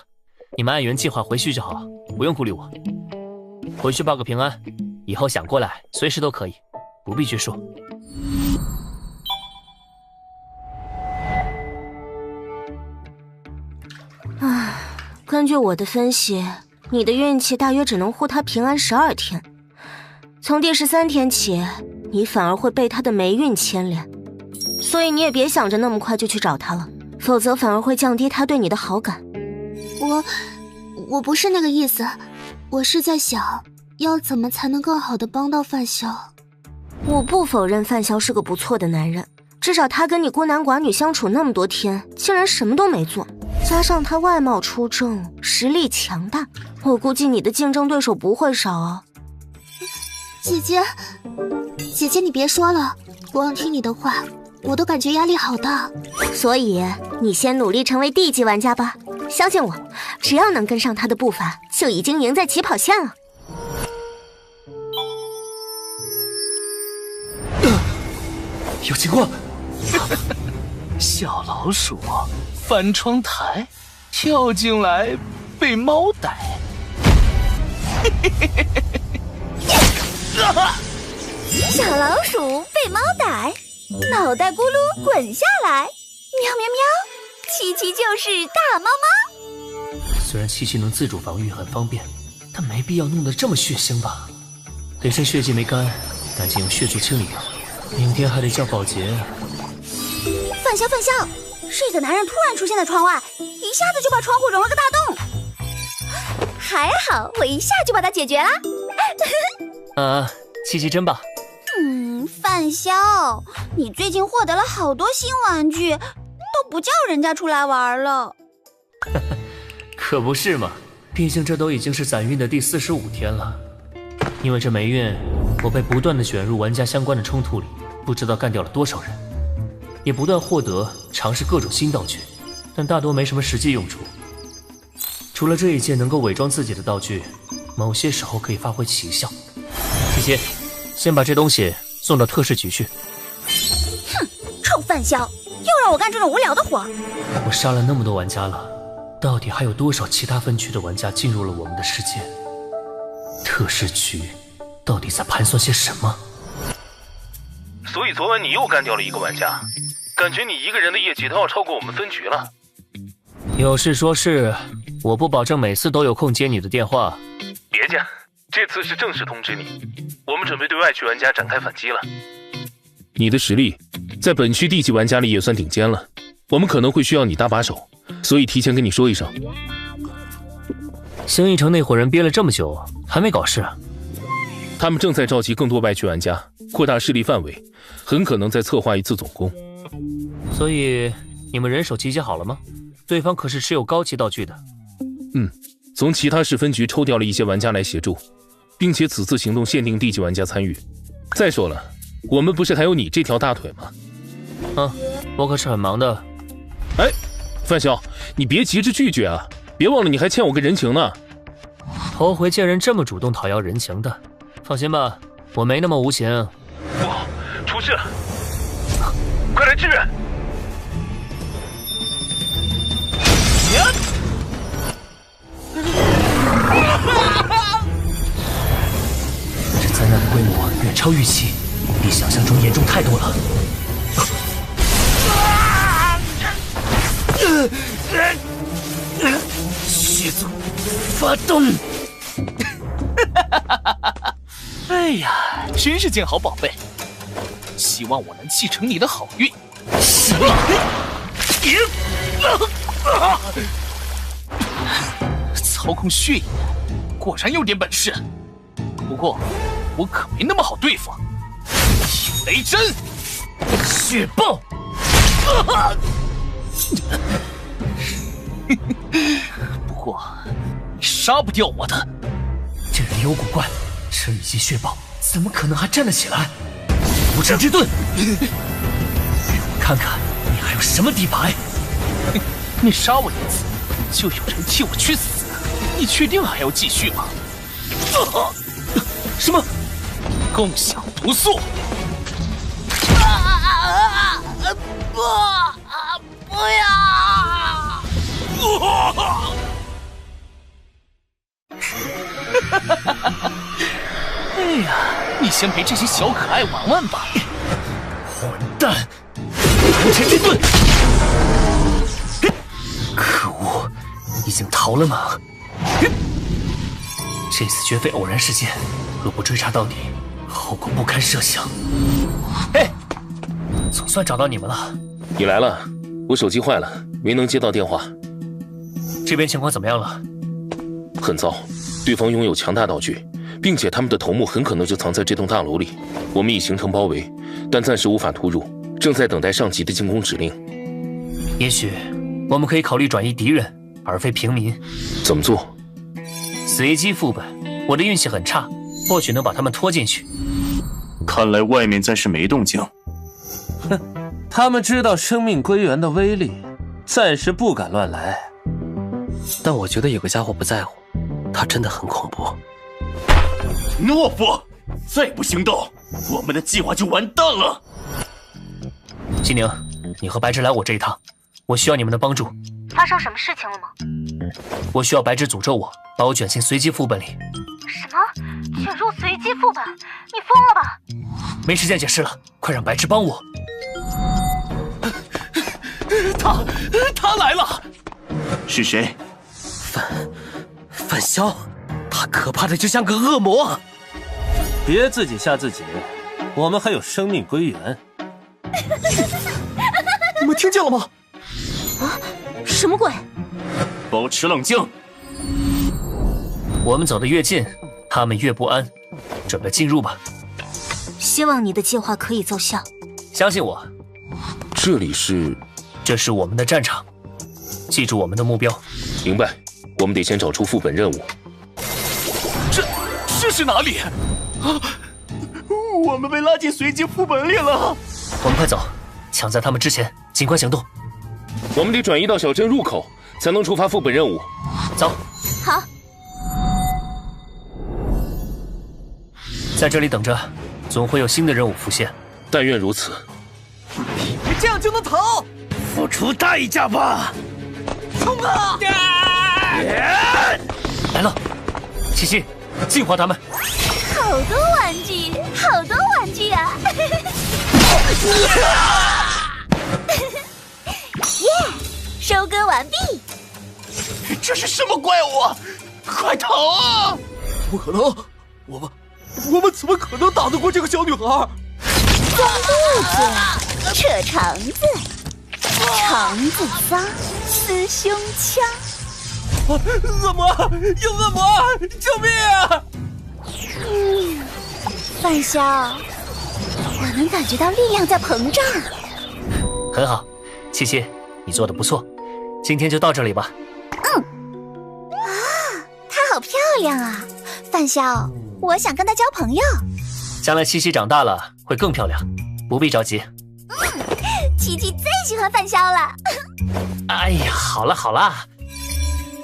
你们按原计划回去就好，不用顾虑我。回去报个平安，以后想过来随时都可以，不必拘束。根据我的分析，你的运气大约只能护他平安12天，从第13天起，你反而会被他的霉运牵连，所以你也别想着那么快就去找他了，否则反而会降低他对你的好感。我不是那个意思，我是在想，要怎么才能更好的帮到范潇。我不否认范潇是个不错的男人，至少他跟你孤男寡女相处那么多天，竟然什么都没做，加上他外貌出众，实力强大，我估计你的竞争对手不会少啊。姐姐你别说了，光听你的话我都感觉压力好大。所以你先努力成为D级玩家吧，相信我，只要能跟上他的步伐，就已经赢在起跑线了。有情况！小老鼠翻窗台，跳进来被猫逮。小老鼠被猫逮，脑袋咕噜滚下来，喵喵喵，七七就是大猫猫。虽然七七能自主防御很方便，但没必要弄得这么血腥吧？得趁血迹没干，赶紧用血柱清理掉。明天还得叫保洁。范潇，这个男人突然出现在窗外，一下子就把窗户融了个大洞。还好我一下就把它解决了。七七真棒。范潇，你最近获得了好多新玩具，都不叫人家出来玩了。可不是嘛，毕竟这都已经是攒运的第45天了。因为这霉运，我被不断的卷入玩家相关的冲突里，不知道干掉了多少人，也不断获得尝试各种新道具，但大多没什么实际用处。除了这一件能够伪装自己的道具，某些时候可以发挥奇效。七七，先把这东西送到特市局去。哼，臭范潇，又让我干这种无聊的活。我杀了那么多玩家了，到底还有多少其他分区的玩家进入了我们的世界？特市局到底在盘算些什么？所以昨晚你又干掉了一个玩家，感觉你一个人的业绩都要超过我们分局了。有事说事，我不保证每次都有空接你的电话。别介，这次是正式通知你，我们准备对外区玩家展开反击了。你的实力在本区D级玩家里也算顶尖了，我们可能会需要你搭把手，所以提前跟你说一声。兴义城那伙人憋了这么久，还没搞事啊？他们正在召集更多外区玩家，扩大势力范围，很可能在策划一次总攻。所以你们人手集结好了吗？对方可是持有高级道具的。从其他市分局抽调了一些玩家来协助，并且此次行动限定D级玩家参与。再说了，我们不是还有你这条大腿吗？我可是很忙的。范潇，你别急着拒绝啊，别忘了你还欠我个人情呢。头回见人这么主动讨要人情的。放心吧，我没那么无情。出事了，快来支援！这灾难的规模远超预期，比想象中严重太多了。血族发动！哎呀，真是件好宝贝，希望我能继承你的好运。什么？操控血液，果然有点本事。不过我可没那么好对付。雷针，血爆！不过你杀不掉我的。这人有古怪，这一击血爆，怎么可能还站得起来？无尘之盾，我看看你还有什么底牌。你杀我一次，就有人替我去死，你确定还要继续吗？什么？共享毒素！不要！哎呀，你先陪这些小可爱玩玩吧。混蛋！无尘之盾！可恶，一已经逃了吗？这次绝非偶然事件，若不追查到底，后果不堪设想。哎，总算找到你们了。你来了，我手机坏了，没能接到电话。这边情况怎么样了？很糟，对方拥有强大道具，并且他们的头目很可能就藏在这栋大楼里。我们已形成包围，但暂时无法突入，正在等待上级的进攻指令。也许我们可以考虑转移敌人，而非平民。怎么做？随机副本，我的运气很差，或许能把他们拖进去。看来外面暂时没动静。哼，他们知道生命归元的威力，暂时不敢乱来。但我觉得有个家伙不在乎，他真的很恐怖。懦夫，再不行动，我们的计划就完蛋了。金宁，你和白芝来我这一趟，我需要你们的帮助。发生什么事情了吗？我需要白芝诅咒我，把我卷进随机副本里。什么？卷入随机副本？你疯了吧？没时间解释了，快让白芝帮我。他来了。是谁？范萧，他可怕的就像个恶魔。别自己吓自己，我们还有生命归元。你们听见了吗？啊，什么鬼？保持冷静。我们走得越近，他们越不安。准备进入吧。希望你的计划可以奏效。相信我。这里是？这是我们的战场。记住我们的目标。明白。我们得先找出副本任务。这是哪里？啊！我们被拉进随机副本里了。我们快走，抢在他们之前，尽快行动。我们得转移到小镇入口，才能触发副本任务。走。好。在这里等着，总会有新的任务浮现。但愿如此。以为这样就能逃？付出代价吧！冲啊！来了，七七，净化他们。好多玩具，好多玩具啊！耶，收割完毕。这是什么怪物啊？快逃啊！不可能，我们怎么可能打得过这个小女孩？装肚子，扯肠子，肠子脏，撕胸腔。恶魔，有恶魔！救命啊！范萧，我能感觉到力量在膨胀。很好，七七，你做的不错。今天就到这里吧。她好漂亮啊，范萧，我想跟她交朋友。将来七七长大了会更漂亮，不必着急。七七最喜欢范萧了。哎呀，好了好了。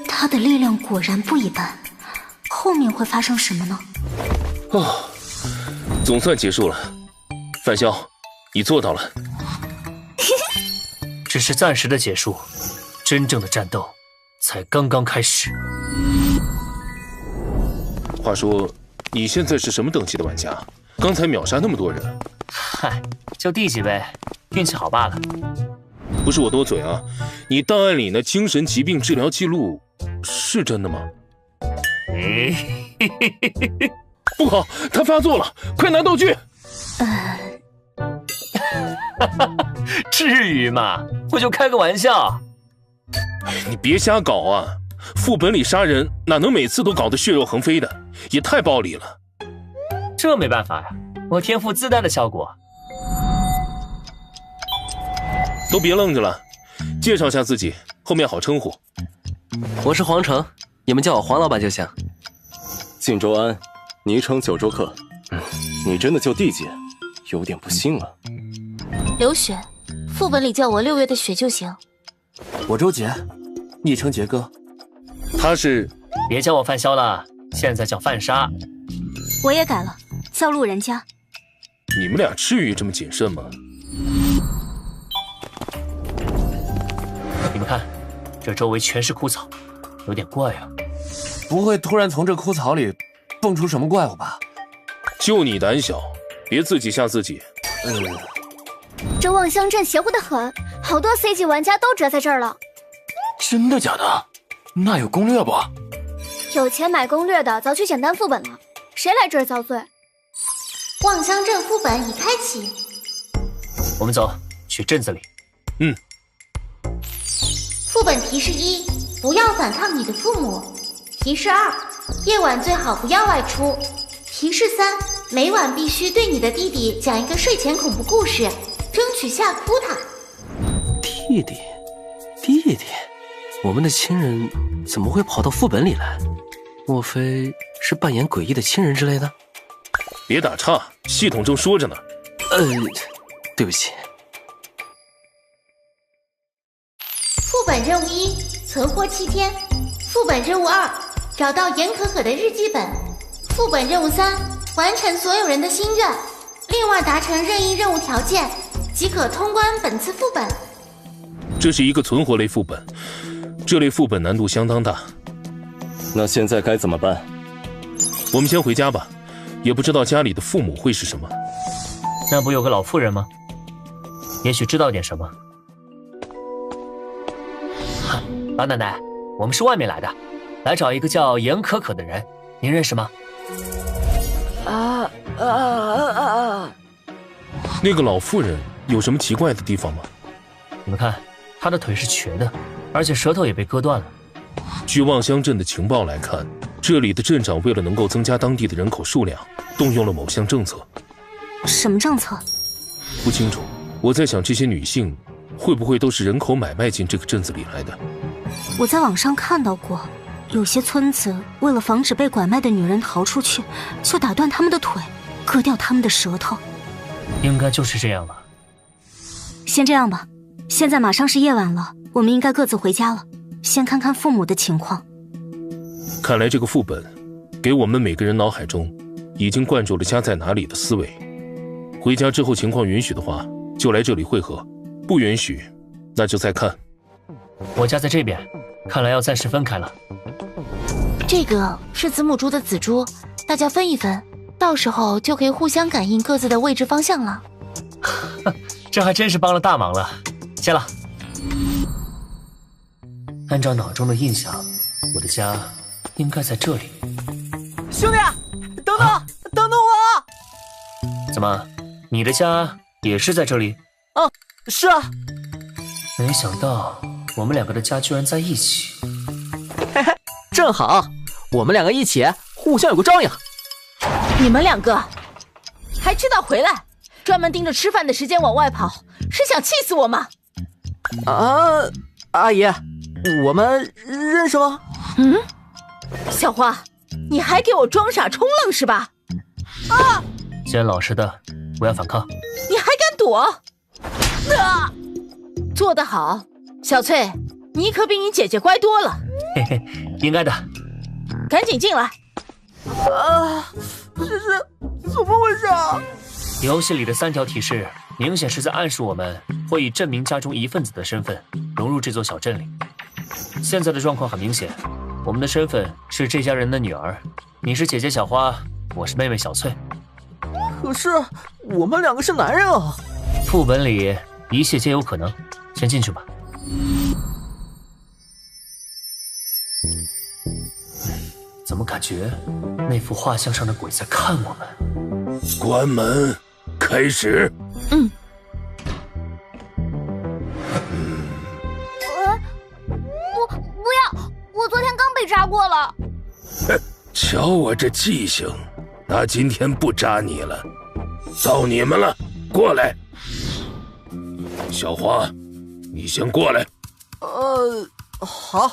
他的力量果然不一般，后面会发生什么呢？哦，总算结束了。范萧，你做到了。只是暂时的结束，真正的战斗才刚刚开始。话说，你现在是什么等级的玩家？刚才秒杀那么多人。嗨，就第几呗，运气好罢了。不是我多嘴啊，你档案里那精神疾病治疗记录是真的吗？不好，他发作了，快拿道具！至于吗？我就开个玩笑。你别瞎搞啊！副本里杀人哪能每次都搞得血肉横飞的，也太暴力了。这没办法呀，我天赋自带的效果。都别愣着了，介绍下自己，后面好称呼。我是黄成，你们叫我黄老板就行。靳周安，昵称九州客。你真的就地界，有点不信了。刘雪，副本里叫我6月的雪就行。我周杰，昵称杰哥。他是，别叫我范萧了，现在叫范莎。我也改了，叫路人甲。你们俩至于这么谨慎吗？你们看，这周围全是枯草，有点怪啊。不会突然从这枯草里蹦出什么怪物吧？就你胆小，别自己吓自己。这望乡镇邪乎得很，好多 C 级玩家都折在这儿了。真的假的？那有攻略不？有钱买攻略的早去简单副本了，谁来这儿遭罪？望乡镇副本已开启。我们走，去镇子里。副本提示1：不要反抗你的父母。提示2：夜晚最好不要外出。提示3：每晚必须对你的弟弟讲一个睡前恐怖故事，争取吓哭他。弟弟，我们的亲人怎么会跑到副本里来？莫非是扮演诡异的亲人之类的？别打岔，系统正说着呢。对不起。副本任务1：存活7天。副本任务2：找到严可可的日记本。副本任务3：完成所有人的心愿，另外达成任意任务条件即可通关本次副本。这是一个存活类副本，这类副本难度相当大。那现在该怎么办？我们先回家吧，也不知道家里的父母会是什么。那不有个老妇人吗？也许知道点什么。老奶奶，我们是外面来的，来找一个叫严可可的人，您认识吗？那个老妇人有什么奇怪的地方吗？你们看，她的腿是瘸的，而且舌头也被割断了。据望乡镇的情报来看，这里的镇长为了能够增加当地的人口数量，动用了某项政策。什么政策？不清楚。我在想，这些女性会不会都是人口买卖进这个镇子里来的？我在网上看到过，有些村子为了防止被拐卖的女人逃出去，就打断她们的腿，割掉她们的舌头。应该就是这样了。先这样吧，现在马上是夜晚了，我们应该各自回家了，先看看父母的情况。看来这个副本给我们每个人脑海中已经灌注了家在哪里的思维。回家之后情况允许的话，就来这里会合，不允许那就再看。我家在这边，看来要暂时分开了。这个是子母猪的子猪，大家分一分，到时候就可以互相感应各自的位置方向了。这还真是帮了大忙了。谢了。按照脑中的印象，我的家应该在这里。兄弟，等等我！怎么，你的家也是在这里？是啊。没想到我们两个的家居然在一起。嘿嘿，正好，我们两个一起，互相有个照应。你们两个还知道回来，专门盯着吃饭的时间往外跑，是想气死我吗？阿姨，我们认识吗？小花，你还给我装傻充愣是吧？先老实的，不要反抗。你还敢躲？做得好，小翠，你可比你姐姐乖多了。嘿嘿，应该的。赶紧进来。这是怎么回事啊？游戏里的3条提示，明显是在暗示我们会以镇民家中一份子的身份融入这座小镇里。现在的状况很明显，我们的身份是这家人的女儿，你是姐姐小花，我是妹妹小翠。可是我们两个是男人啊！副本里一切皆有可能，先进去吧。怎么感觉那幅画像上的鬼在看我们？关门，开始。不要！我昨天刚被扎过了。瞧我这记性，那今天不扎你了。到你们了，过来。小花，你先过来。好。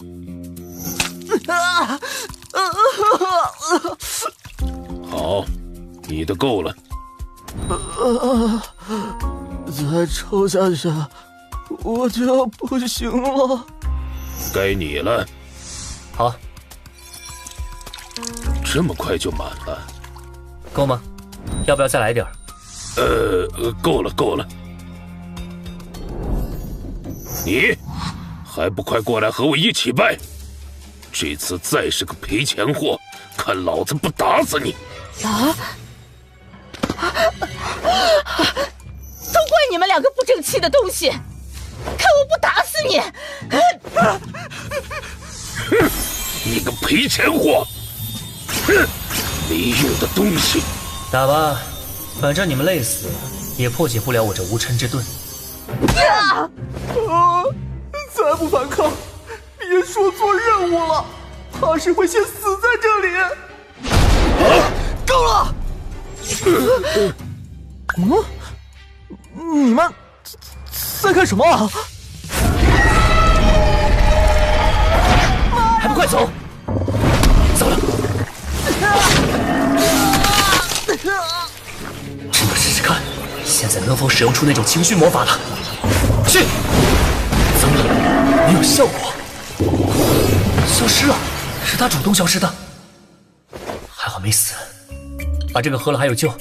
好，你的够了。再抽下去，我就要不行了。该你了。好。这么快就满了？够吗？要不要再来点？够了够了。你还不快过来和我一起拜？这次再是个赔钱货，看老子不打死你！都怪你们两个不争气的东西，看我不打死你！你个赔钱货！哼，没用的东西！打吧，反正你们累死也破解不了我这无尘之盾。再不反抗，别说做任务了，怕是会先死在这里。够了！你们在干什么啊？还不快走！糟了！真的试试看，现在能否使用出那种情绪魔法了？去！糟了，没有效果，消失了，是他主动消失的。还好没死，把这个喝了还有救。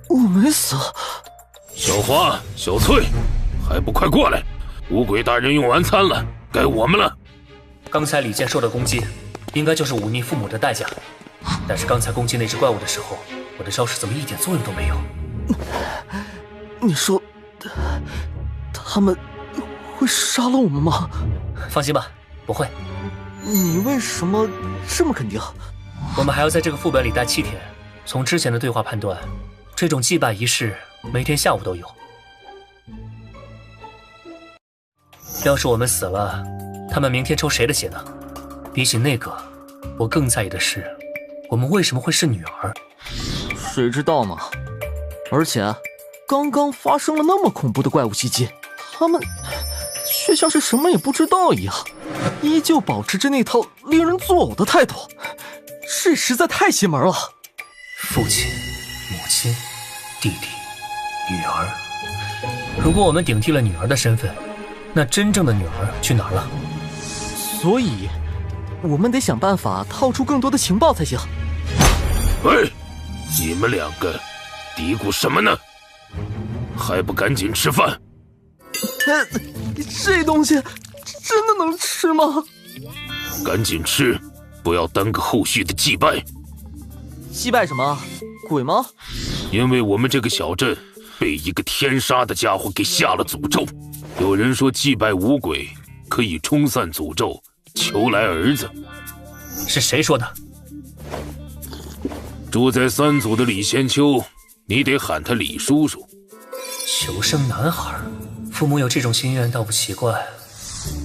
我没死。小花、小翠，还不快过来！五鬼大人用完餐了，该我们了。刚才李健受的攻击，应该就是忤逆父母的代价。但是刚才攻击那只怪物的时候，我的招式怎么一点作用都没有？你说，他们会杀了我们吗？放心吧，不会。你为什么这么肯定？我们还要在这个副本里待7天。从之前的对话判断，这种祭拜仪式每天下午都有。要是我们死了，他们明天抽谁的血呢？比起那个，我更在意的是，我们为什么会是女儿？谁知道呢？而且，刚刚发生了那么恐怖的怪物袭击，他们却像是什么也不知道一样，依旧保持着那套令人作呕的态度，这实在太邪门了。父亲、母亲、弟弟、女儿。如果我们顶替了女儿的身份，那真正的女儿去哪儿了？所以，我们得想办法套出更多的情报才行。喂，你们两个嘀咕什么呢？还不赶紧吃饭！这东西真的能吃吗？赶紧吃，不要耽搁后续的祭拜。祭拜什么？鬼吗？因为我们这个小镇被一个天杀的家伙给下了诅咒。有人说祭拜五鬼可以冲散诅咒，求来儿子。是谁说的？住在3组的李仙秋，你得喊他李叔叔。求生男孩，父母有这种心愿倒不奇怪，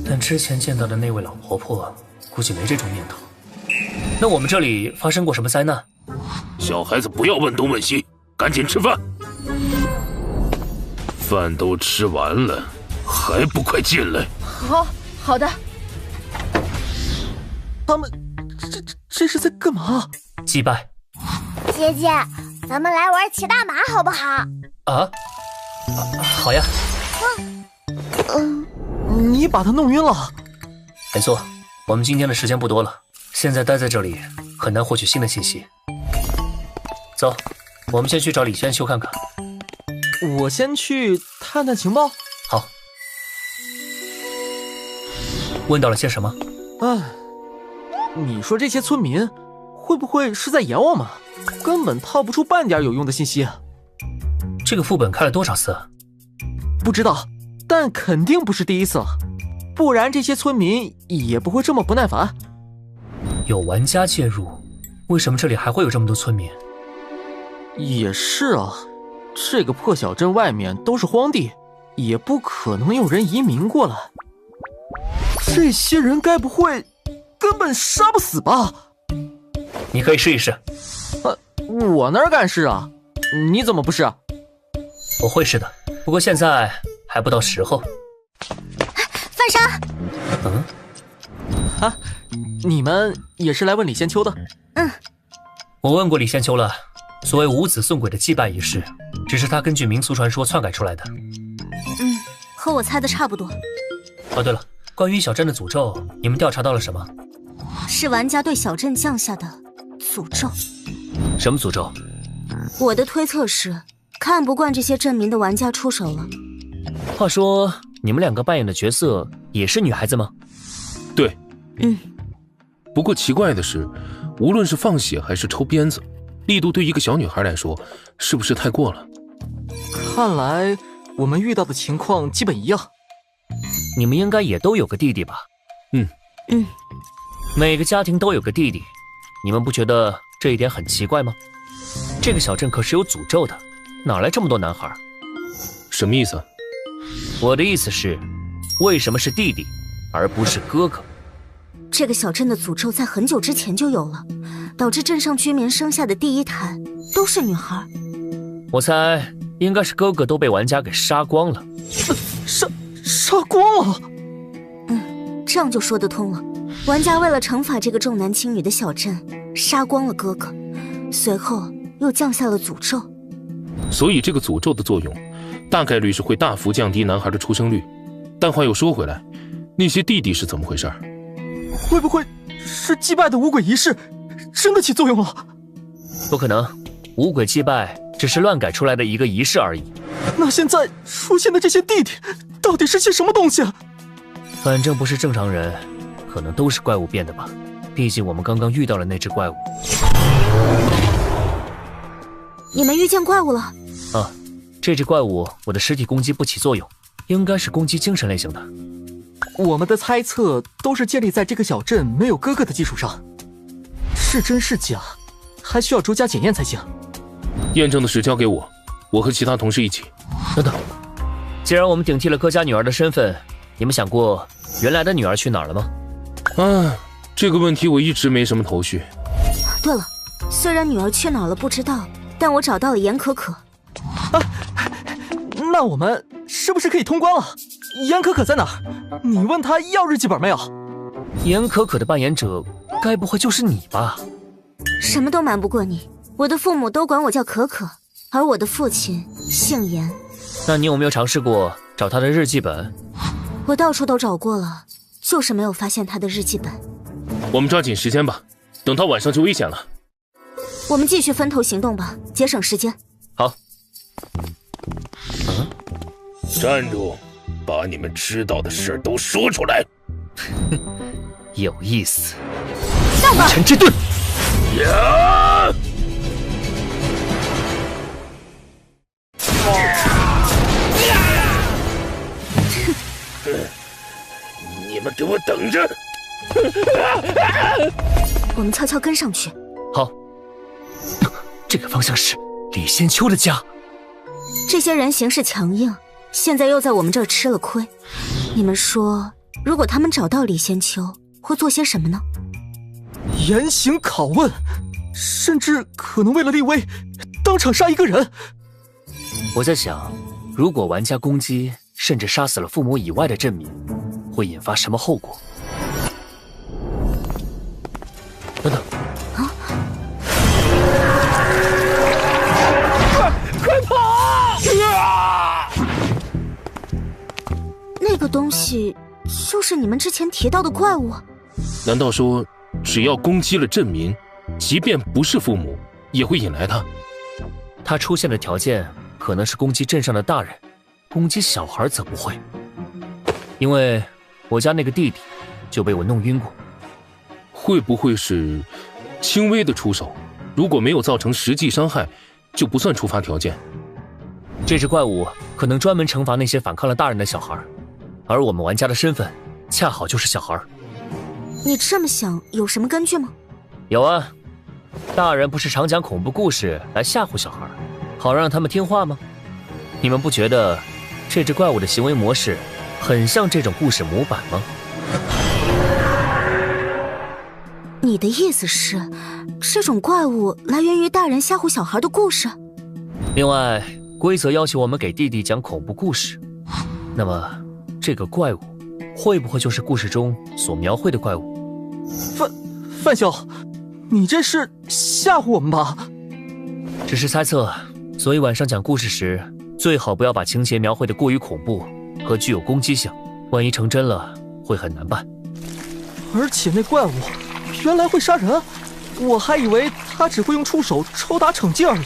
但之前见到的那位老婆婆估计没这种念头。那我们这里发生过什么灾难？小孩子不要问东问西，赶紧吃饭。饭都吃完了，还不快进来？好的。他们这是在干嘛？祭拜。姐姐，咱们来玩骑大马好不好？啊，好呀。你把他弄晕了。没错，我们今天的时间不多了，现在待在这里很难获取新的信息。走，我们先去找李仙秋看看。我先去探探情报。好。问到了些什么？你说这些村民会不会是在演我们？根本套不出半点有用的信息。这个副本开了多少次？不知道，但肯定不是第一次了，不然这些村民也不会这么不耐烦。有玩家介入，为什么这里还会有这么多村民？也是啊，这个破小镇外面都是荒地，也不可能有人移民过来。这些人该不会根本杀不死吧？你可以试一试。我哪敢试啊？你怎么不试？我会试的，不过现在还不到时候。范莎。你们也是来问李仙秋的？我问过李仙秋了，所谓五子送鬼的祭拜仪式，只是他根据民俗传说篡改出来的。和我猜的差不多。哦，对了，关于小镇的诅咒，你们调查到了什么？是玩家对小镇降下的诅咒。什么诅咒？我的推测是，看不惯这些镇民的玩家出手了。话说，你们两个扮演的角色也是女孩子吗？对。不过奇怪的是，无论是放血还是抽鞭子，力度对一个小女孩来说，是不是太过了？看来我们遇到的情况基本一样。你们应该也都有个弟弟吧？每个家庭都有个弟弟，你们不觉得这一点很奇怪吗？这个小镇可是有诅咒的，哪来这么多男孩？什么意思？我的意思是，为什么是弟弟，而不是哥哥？这个小镇的诅咒在很久之前就有了，导致镇上居民生下的第一胎都是女孩。我猜应该是哥哥都被玩家给杀光了。杀光了？这样就说得通了。玩家为了惩罚这个重男轻女的小镇，杀光了哥哥，随后又降下了诅咒。所以这个诅咒的作用，大概率是会大幅降低男孩的出生率。但话又说回来，那些弟弟是怎么回事？会不会是祭拜的五鬼仪式真的起作用了？不可能，五鬼祭拜只是乱改出来的一个仪式而已。那现在出现的这些弟弟到底是些什么东西啊？反正不是正常人，可能都是怪物变的吧。毕竟我们刚刚遇到了那只怪物。你们遇见怪物了？啊，这只怪物我的实体攻击不起作用，应该是攻击精神类型的。我们的猜测都是建立在这个小镇没有哥哥的基础上，是真是假，还需要逐家检验才行。验证的事交给我，我和其他同事一起。等等，既然我们顶替了哥家女儿的身份，你们想过原来的女儿去哪儿了吗？这个问题我一直没什么头绪。对了，虽然女儿去哪儿了不知道，但我找到了严可可。那我们是不是可以通关了？严可可在哪儿？你问她要日记本没有？严可可的扮演者该不会就是你吧？什么都瞒不过你，我的父母都管我叫可可，而我的父亲姓严。那你有没有尝试过找他的日记本？我到处都找过了，就是没有发现他的日记本。我们抓紧时间吧，等到晚上就危险了。我们继续分头行动吧，节省时间。好。站住！把你们知道的事都说出来。有意思。上吧！尘之盾。呀！你们给我等着！我们悄悄跟上去。好。这个方向是李仙秋的家。这些人行事强硬，现在又在我们这儿吃了亏。你们说，如果他们找到李仙秋，会做些什么呢？严刑拷问，甚至可能为了立威，当场杀一个人。我在想，如果玩家攻击甚至杀死了父母以外的镇民，会引发什么后果？等等。快跑！那个东西就是你们之前提到的怪物？难道说，只要攻击了镇民，即便不是父母，也会引来他？他出现的条件可能是攻击镇上的大人，攻击小孩则不会。因为我家那个弟弟就被我弄晕过。会不会是轻微的出手？如果没有造成实际伤害，就不算触发条件。这只怪物可能专门惩罚那些反抗了大人的小孩，而我们玩家的身份恰好就是小孩。你这么想有什么根据吗？有啊，大人不是常讲恐怖故事来吓唬小孩，好让他们听话吗？你们不觉得这只怪物的行为模式很像这种故事模板吗？你的意思是，这种怪物来源于大人吓唬小孩的故事？另外，规则要求我们给弟弟讲恐怖故事，那么这个怪物会不会就是故事中所描绘的怪物？范兄，你这是吓唬我们吧？只是猜测，所以晚上讲故事时，最好不要把情节描绘的过于恐怖和具有攻击性，万一成真了，会很难办。而且那怪物原来会杀人，我还以为他只会用触手抽打惩戒而已。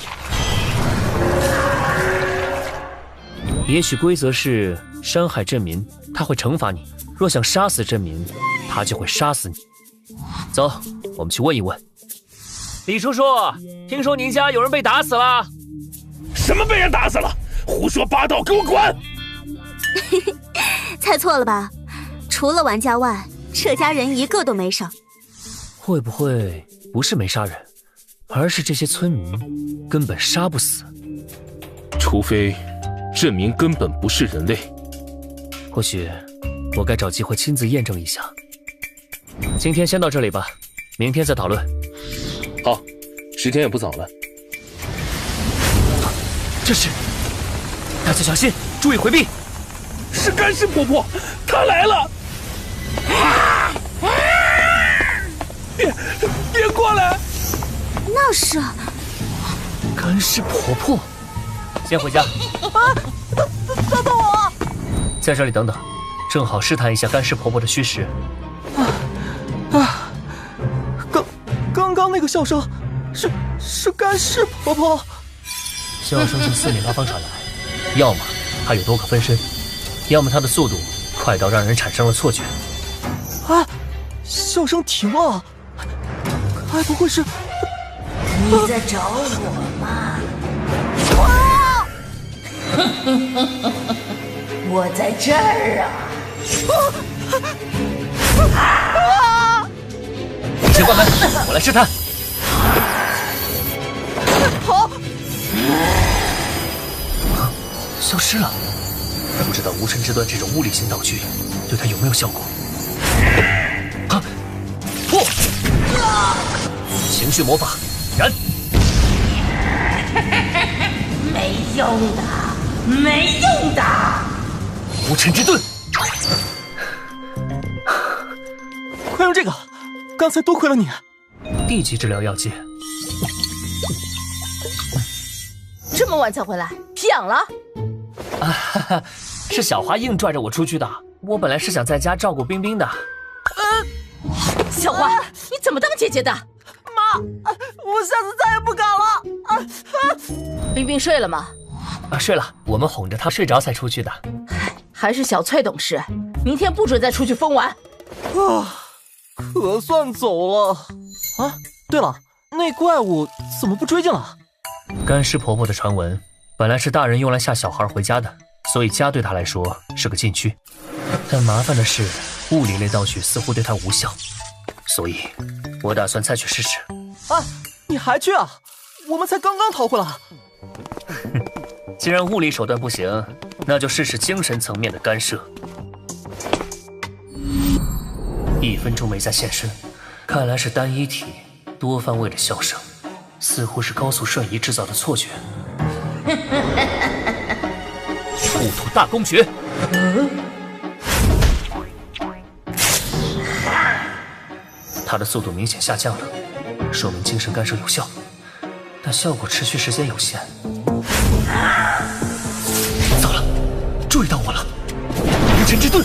也许规则是伤害镇民，他会惩罚你；若想杀死镇民，他就会杀死你。走，我们去问一问。李叔叔，听说您家有人被打死了？什么被人打死了？胡说八道，给我滚！猜错了吧？除了玩家外，这家人一个都没少。会不会不是没杀人，而是这些村民根本杀不死？除非镇民根本不是人类。或许我该找机会亲自验证一下。今天先到这里吧，明天再讨论。好，时间也不早了。这是，大家小心，注意回避。是干尸婆婆，她来了！别过来！那是干尸婆婆。先回家。等等我！在这里等等，正好试探一下干尸婆婆的虚实。刚刚那个笑声，是干尸婆婆。笑声从四面八方传来，要么她有多个分身，要么她的速度快到让人产生了错觉。啊！笑声停了，该不会是？你在找我吗？我在这儿啊！你先关门，我来试探。好，消失了。不知道无尘之端这种物理性道具对他有没有效果？啊！破！情绪魔法燃！没用的，没用的！无尘之盾，快用这个！刚才多亏了你。地级治疗药剂。这么晚才回来，皮痒了？啊哈哈，是小花硬拽着我出去的。我本来是想在家照顾冰冰的。小花，你怎么当姐姐的？妈，我下次再也不敢了。冰冰睡了吗？睡了，我们哄着她睡着才出去的。还是小翠懂事，明天不准再出去疯玩。可算走了。啊，对了，那怪物怎么不追进了？干尸婆婆的传闻本来是大人用来吓小孩回家的，所以家对她来说是个禁区。但麻烦的是，物理类道具似乎对她无效，所以我打算再去试试。啊，你还去啊？我们才刚刚逃回来。既然物理手段不行，那就试试精神层面的干涉。1分钟没再现身，看来是单一体多方位的笑声，似乎是高速瞬移制造的错觉。护土大公爵。他的速度明显下降了，说明精神干涉有效，但效果持续时间有限。糟了，注意到我了！无尘之盾。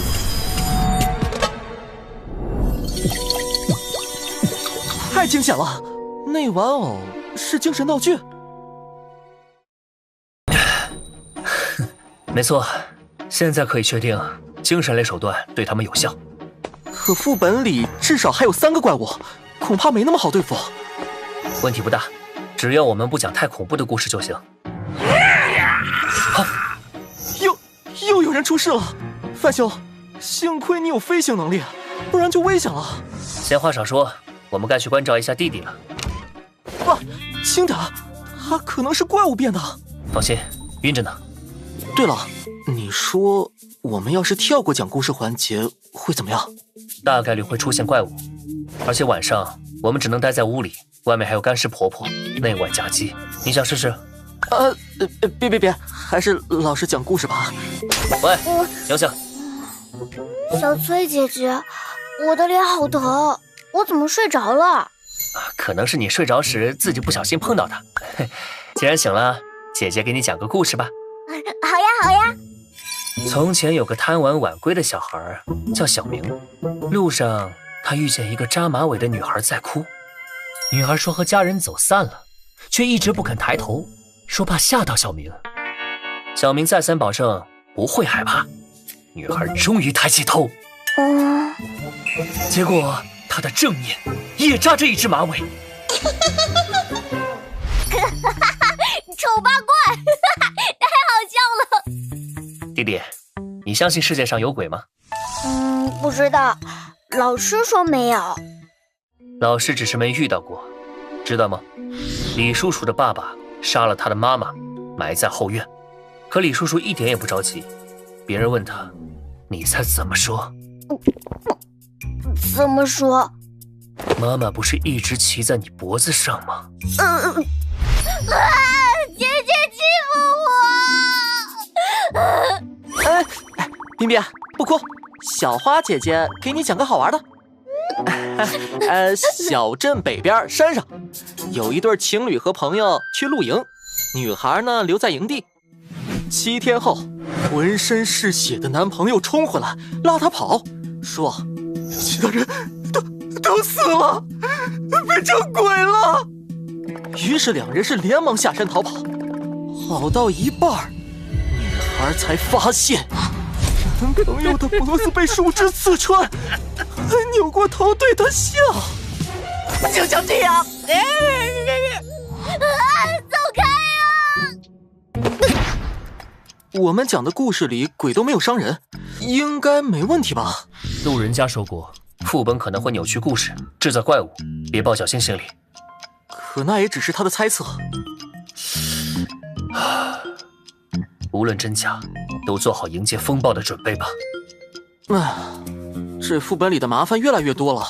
太惊险了！那玩偶是精神道具？没错，现在可以确定精神类手段对他们有效。可副本里至少还有3个怪物，恐怕没那么好对付。问题不大，只要我们不讲太恐怖的故事就行。又有人出事了，范兄，幸亏你有飞行能力，不然就危险了。闲话少说，我们该去关照一下弟弟了。啊，轻点，他可能是怪物变的。放心，晕着呢。对了，你说我们要是跳过讲故事环节会怎么样？大概率会出现怪物，而且晚上我们只能待在屋里，外面还有干尸婆婆，内外夹击。你想试试？别，还是老实讲故事吧。喂，醒醒！小崔姐姐，我的脸好疼，我怎么睡着了？可能是你睡着时自己不小心碰到的。既然醒了，姐姐给你讲个故事吧。好呀。从前有个贪玩晚归的小孩，叫小明。路上，他遇见一个扎马尾的女孩在哭。女孩说和家人走散了，却一直不肯抬头，说怕吓到小明。小明再三保证不会害怕。女孩终于抬起头，结果他的正面也扎着一只马尾。弟，你相信世界上有鬼吗？不知道，老师说没有。老师只是没遇到过，知道吗？李叔叔的爸爸杀了他的妈妈，埋在后院。可李叔叔一点也不着急。别人问他，你猜怎么说？怎么说？妈妈不是一直骑在你脖子上吗？姐姐欺负我！冰冰，不哭，小花姐姐给你讲个好玩的。小镇北边山上，有一对情侣和朋友去露营，女孩呢留在营地。7天后，浑身是血的男朋友冲回来拉她跑，说其他人都死了，变成鬼了。于是2人是连忙下山逃跑，跑到一半，女孩才发现男朋友的脖子被树枝刺穿，还扭过头对他笑。就像这样，走开啊！我们讲的故事里鬼都没有伤人，应该没问题吧？路人甲说过，副本可能会扭曲故事，制造怪物，别抱侥幸心理。可那也只是他的猜测。无论真假，都做好迎接风暴的准备吧。这副本里的麻烦越来越多了。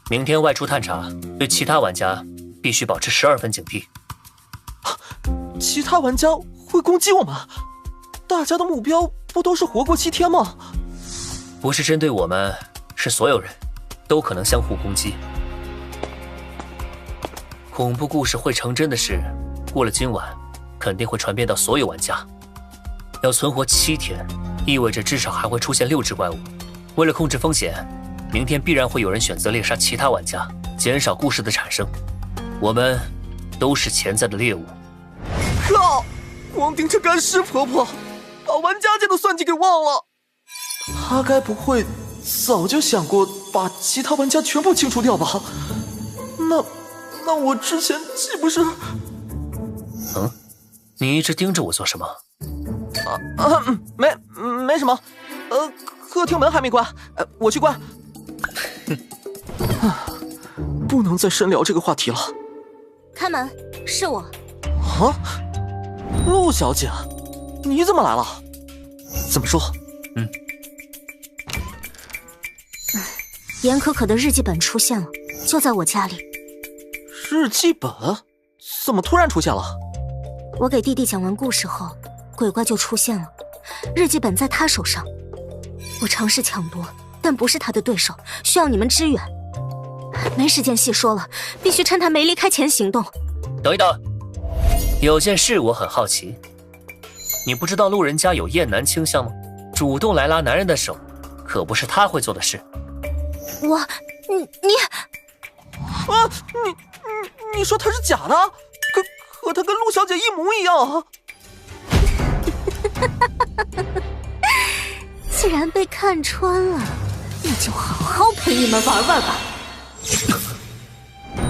明天外出探查，对其他玩家必须保持12分警惕。其他玩家会攻击我们？大家的目标不都是活过7天吗？不是针对我们，是所有人，都可能相互攻击。恐怖故事会成真的事，过了今晚，肯定会传遍到所有玩家。要存活7天，意味着至少还会出现6只怪物。为了控制风险，明天必然会有人选择猎杀其他玩家，减少故事的产生。我们都是潜在的猎物。靠！光盯着干尸婆婆，把玩家界的算计给忘了。她该不会早就想过把其他玩家全部清除掉吧？那我之前岂不是……你一直盯着我做什么？没什么。客厅门还没关，我去关。不能再深聊这个话题了。开门，是我。陆小姐，你怎么来了？怎么说？严可可的日记本出现了，就在我家里。日记本怎么突然出现了？我给弟弟讲完故事后，鬼怪就出现了。日记本在他手上，我尝试抢夺，但不是他的对手，需要你们支援。没时间细说了，必须趁他没离开前行动。等一等，有件事我很好奇，你不知道路人家有厌男倾向吗？主动来拉男人的手，可不是他会做的事。你说他是假的？可他跟陆小姐一模一样。既然被看穿了，那就好好陪你们玩玩吧。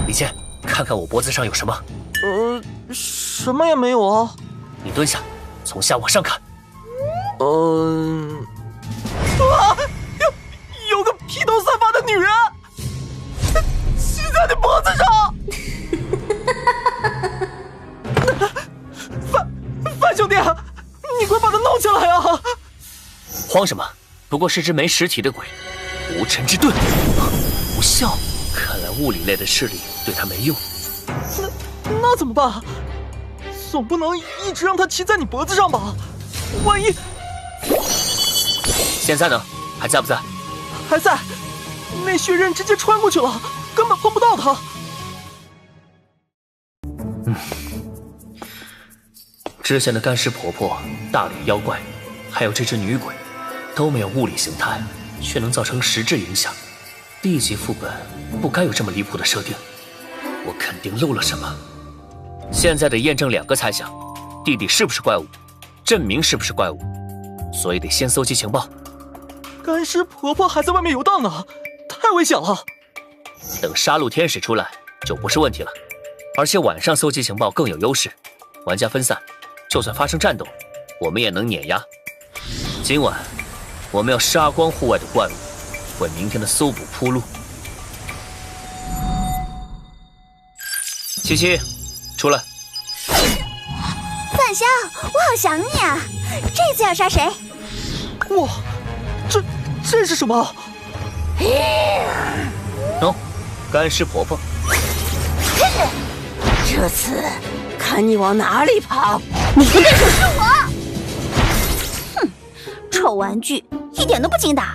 李健，看看我脖子上有什么？什么也没有啊。你蹲下，从下往上看。有个披头散发的女人骑在你脖子上。范兄弟，你快把他弄起来啊！慌什么？不过是只没实体的鬼。无尘之盾，无效。看来物理类的势力对他没用。那怎么办？总不能一直让他骑在你脖子上吧？万一……现在呢？还在不在？还在。那血刃直接穿过去了，根本碰不到他。之前的干尸婆婆、大脸妖怪，还有这只女鬼，都没有物理形态，却能造成实质影响。D 级副本不该有这么离谱的设定，我肯定漏了什么。现在得验证2个猜想：弟弟是不是怪物，证明是不是怪物，所以得先搜集情报。干尸婆婆还在外面游荡呢，太危险了。等杀戮天使出来就不是问题了，而且晚上搜集情报更有优势。玩家分散，就算发生战斗，我们也能碾压。今晚我们要杀光户外的怪物，为明天的搜捕铺路。七七，出来！范萧，我好想你啊！这次要杀谁？哇，这是什么？喏，干尸婆婆。这次看你往哪里跑！你的对手是我！哼，臭玩具，一点都不经打。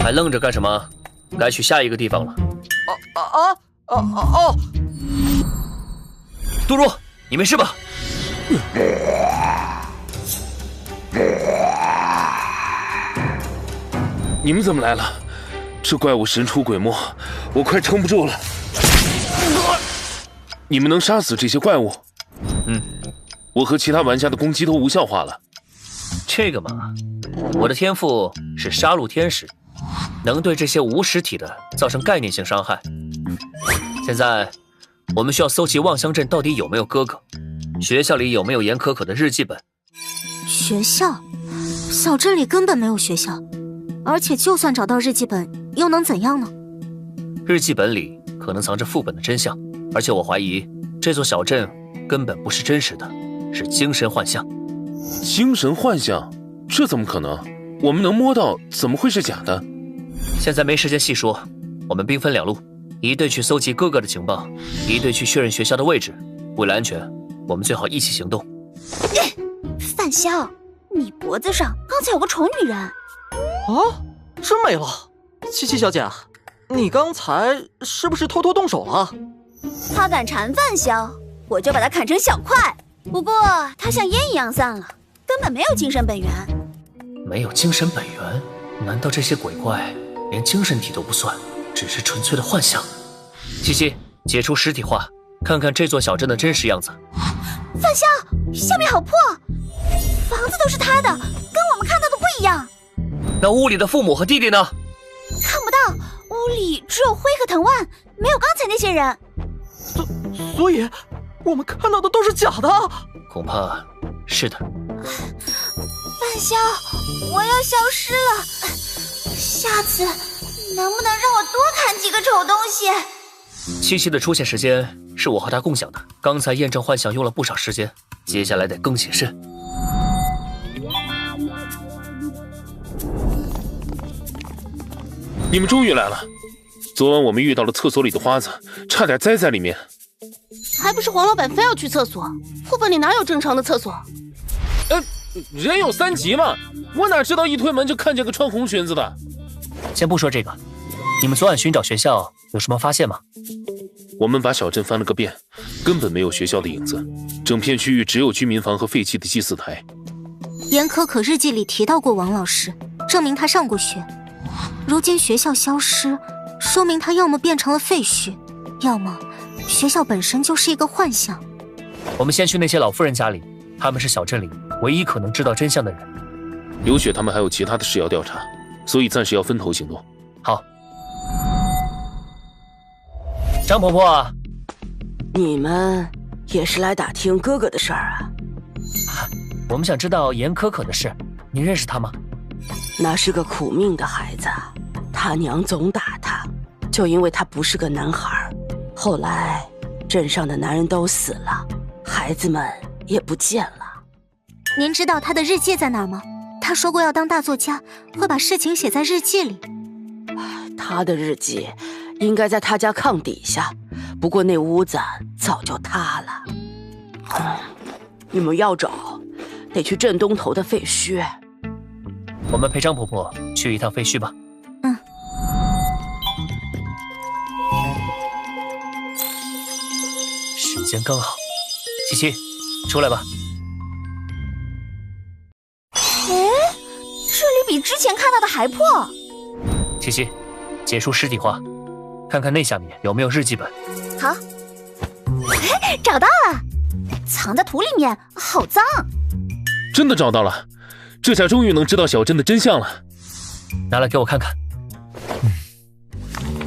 还愣着干什么？该去下一个地方了。杜若，你没事吧？你们怎么来了？这怪物神出鬼没，我快撑不住了。你们能杀死这些怪物？我和其他玩家的攻击都无效化了。这个嘛，我的天赋是杀戮天使，能对这些无实体的造成概念性伤害。现在我们需要搜集望乡镇到底有没有哥哥，学校里有没有严可可的日记本。学校？小镇里根本没有学校，而且就算找到日记本，又能怎样呢？日记本里可能藏着副本的真相，而且我怀疑这座小镇根本不是真实的，是精神幻象。精神幻象？这怎么可能？我们能摸到，怎么会是假的？现在没时间细说，我们兵分两路，一队去搜集哥哥的情报，一队去确认学校的位置。为了安全，我们最好一起行动。范萧，你脖子上刚才有个丑女人。啊，真没了！七七小姐，你刚才是不是偷偷动手了？他敢缠范萧，我就把他砍成小块。不过他像烟一样散了，根本没有精神本源。没有精神本源？难道这些鬼怪连精神体都不算，只是纯粹的幻想？七七，解除实体化，看看这座小镇的真实样子。范萧，下面好破，房子都是他的，跟我们看到的不一样。那屋里的父母和弟弟呢？看不到，屋里只有灰和藤蔓，没有刚才那些人。所以我们看到的都是假的。恐怕是的。范萧，我要消失了，下次能不能让我多砍几个丑东西？七七的出现时间是我和他共享的，刚才验证幻象用了不少时间，接下来得更谨慎。你们终于来了！昨晚我们遇到了厕所里的花子，差点栽在里面。还不是黄老板非要去厕所？副本里哪有正常的厕所？人有三急嘛，我哪知道一推门就看见个穿红裙子的。先不说这个，你们昨晚寻找学校有什么发现吗？我们把小镇翻了个遍，根本没有学校的影子，整片区域只有居民房和废弃的祭祀台。严可可日记里提到过王老师，证明他上过学。如今学校消失，说明他要么变成了废墟，要么学校本身就是一个幻象。我们先去那些老妇人家里，他们是小镇里唯一可能知道真相的人。刘雪他们还有其他的事要调查，所以暂时要分头行动。好。张婆婆，你们也是来打听哥哥的事儿啊？我们想知道严可可的事，你认识他吗？那是个苦命的孩子，他娘总打他，就因为他不是个男孩。后来镇上的男人都死了，孩子们也不见了。您知道他的日记在哪儿吗？他说过要当大作家，会把事情写在日记里。他的日记应该在他家炕底下，不过那屋子早就塌了。你们要找，得去镇东头的废墟。我们陪张婆婆去一趟废墟吧。时间刚好。七七，出来吧。这里比之前看到的还破。七七，解除实体化，看看那下面有没有日记本。好，找到了，藏在土里面，好脏。真的找到了，这下终于能知道小镇的真相了。拿来给我看看。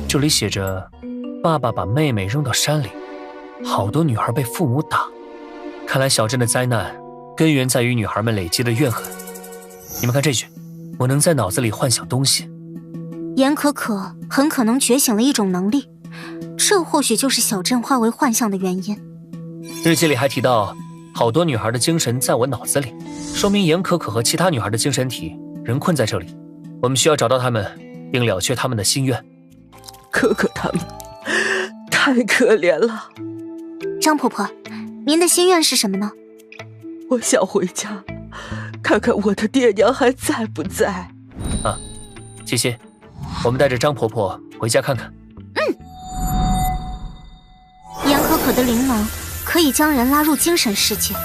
这里写着，爸爸把妹妹扔到山里，好多女孩被父母打。看来小镇的灾难根源在于女孩们累积的怨恨。你们看这句，我能在脑子里幻想东西。严可可很可能觉醒了一种能力，这或许就是小镇化为幻象的原因。日记里还提到，好多女孩的精神在我脑子里，说明严可可和其他女孩的精神体仍困在这里。我们需要找到她们，并了却她们的心愿。可可他们太可怜了。张婆婆，您的心愿是什么呢？我想回家，看看我的爹娘还在不在。啊，七七，我们带着张婆婆回家看看。严可可的灵能可以将人拉入精神世界，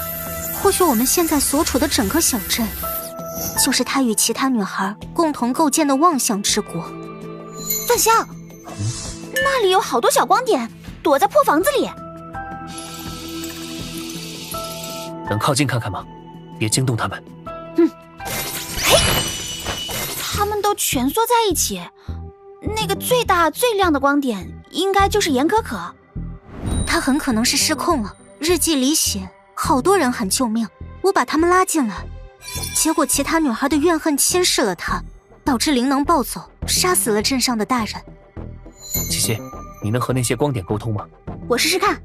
或许我们现在所处的整个小镇，就是她与其他女孩共同构建的妄想之国。范萧，那里有好多小光点，躲在破房子里。能靠近看看吗？别惊动他们。嘿，他们都蜷缩在一起，那个最大最亮的光点应该就是严可可。他很可能是失控了。日记里写，好多人喊救命，我把他们拉进来，结果其他女孩的怨恨侵蚀了他，导致灵能暴走，杀死了镇上的大人。七七，你能和那些光点沟通吗？我试试看。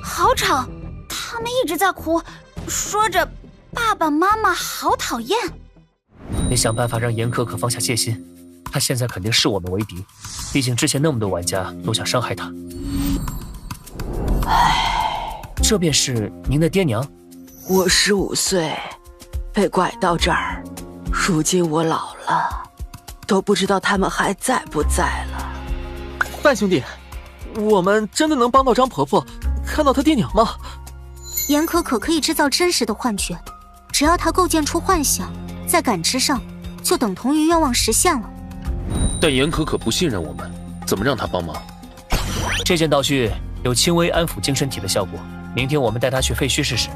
好吵，他们一直在哭，说着爸爸妈妈好讨厌。得想办法让严可可放下戒心，她现在肯定视我们为敌，毕竟之前那么多玩家都想伤害她。这便是您的爹娘？我15岁，被拐到这儿，如今我老了，都不知道他们还在不在了。范兄弟，我们真的能帮到张婆婆，看到她爹娘吗？严可可可以制造真实的幻觉，只要她构建出幻想，在感知上就等同于愿望实现了。但严可可不信任我们，怎么让她帮忙？这件道具有轻微安抚精神体的效果，明天我们带她去废墟试试。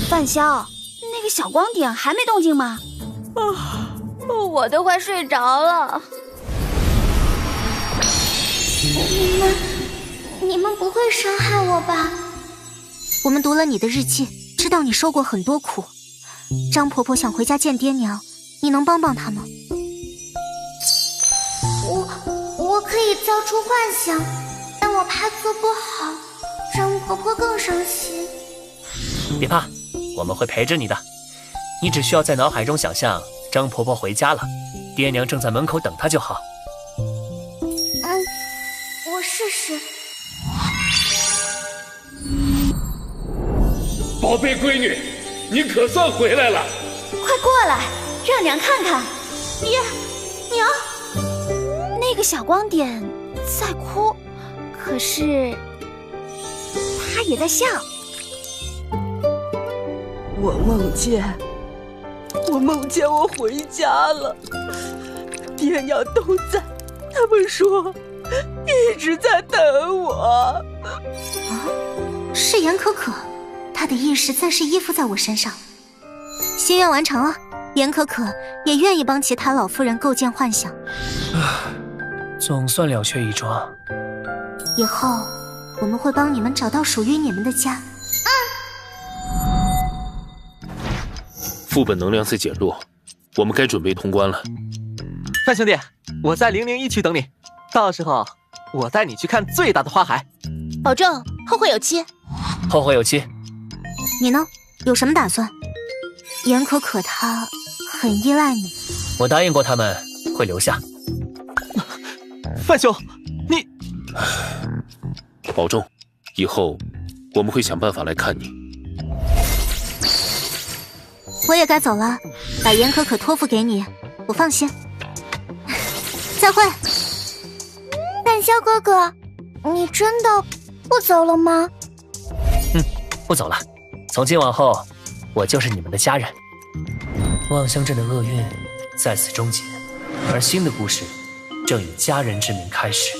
范萧，那个小光点还没动静吗？我都快睡着了。你们不会伤害我吧？我们读了你的日记，知道你受过很多苦。张婆婆想回家见爹娘，你能帮帮她吗？我可以造出幻想，但我怕做不好，张婆婆更伤心。别怕，我们会陪着你的。你只需要在脑海中想象张婆婆回家了，爹娘正在门口等她就好。我试试。宝贝闺女，你可算回来了！快过来，让娘看看。娘，那个小光点在哭，可是他也在笑。我梦见我回家了，爹娘都在，他们说一直在等我。是严可可，她的意识暂时依附在我身上。心愿完成了，严可可也愿意帮其他老妇人构建幻想。总算了却一桩。以后我们会帮你们找到属于你们的家。副本能量在减弱，我们该准备通关了。范兄弟，我在001区等你，到时候我带你去看最大的花海。保证后会有期。后会有期。你呢？有什么打算？严可可她很依赖你。我答应过他们会留下。范兄，你保重，以后我们会想办法来看你。我也该走了，把严可可托付给你，我放心。再会。范萧哥哥，你真的不走了吗？不走了，从今往后，我就是你们的家人。望乡镇的厄运在此终结，而新的故事正以家人之名开始。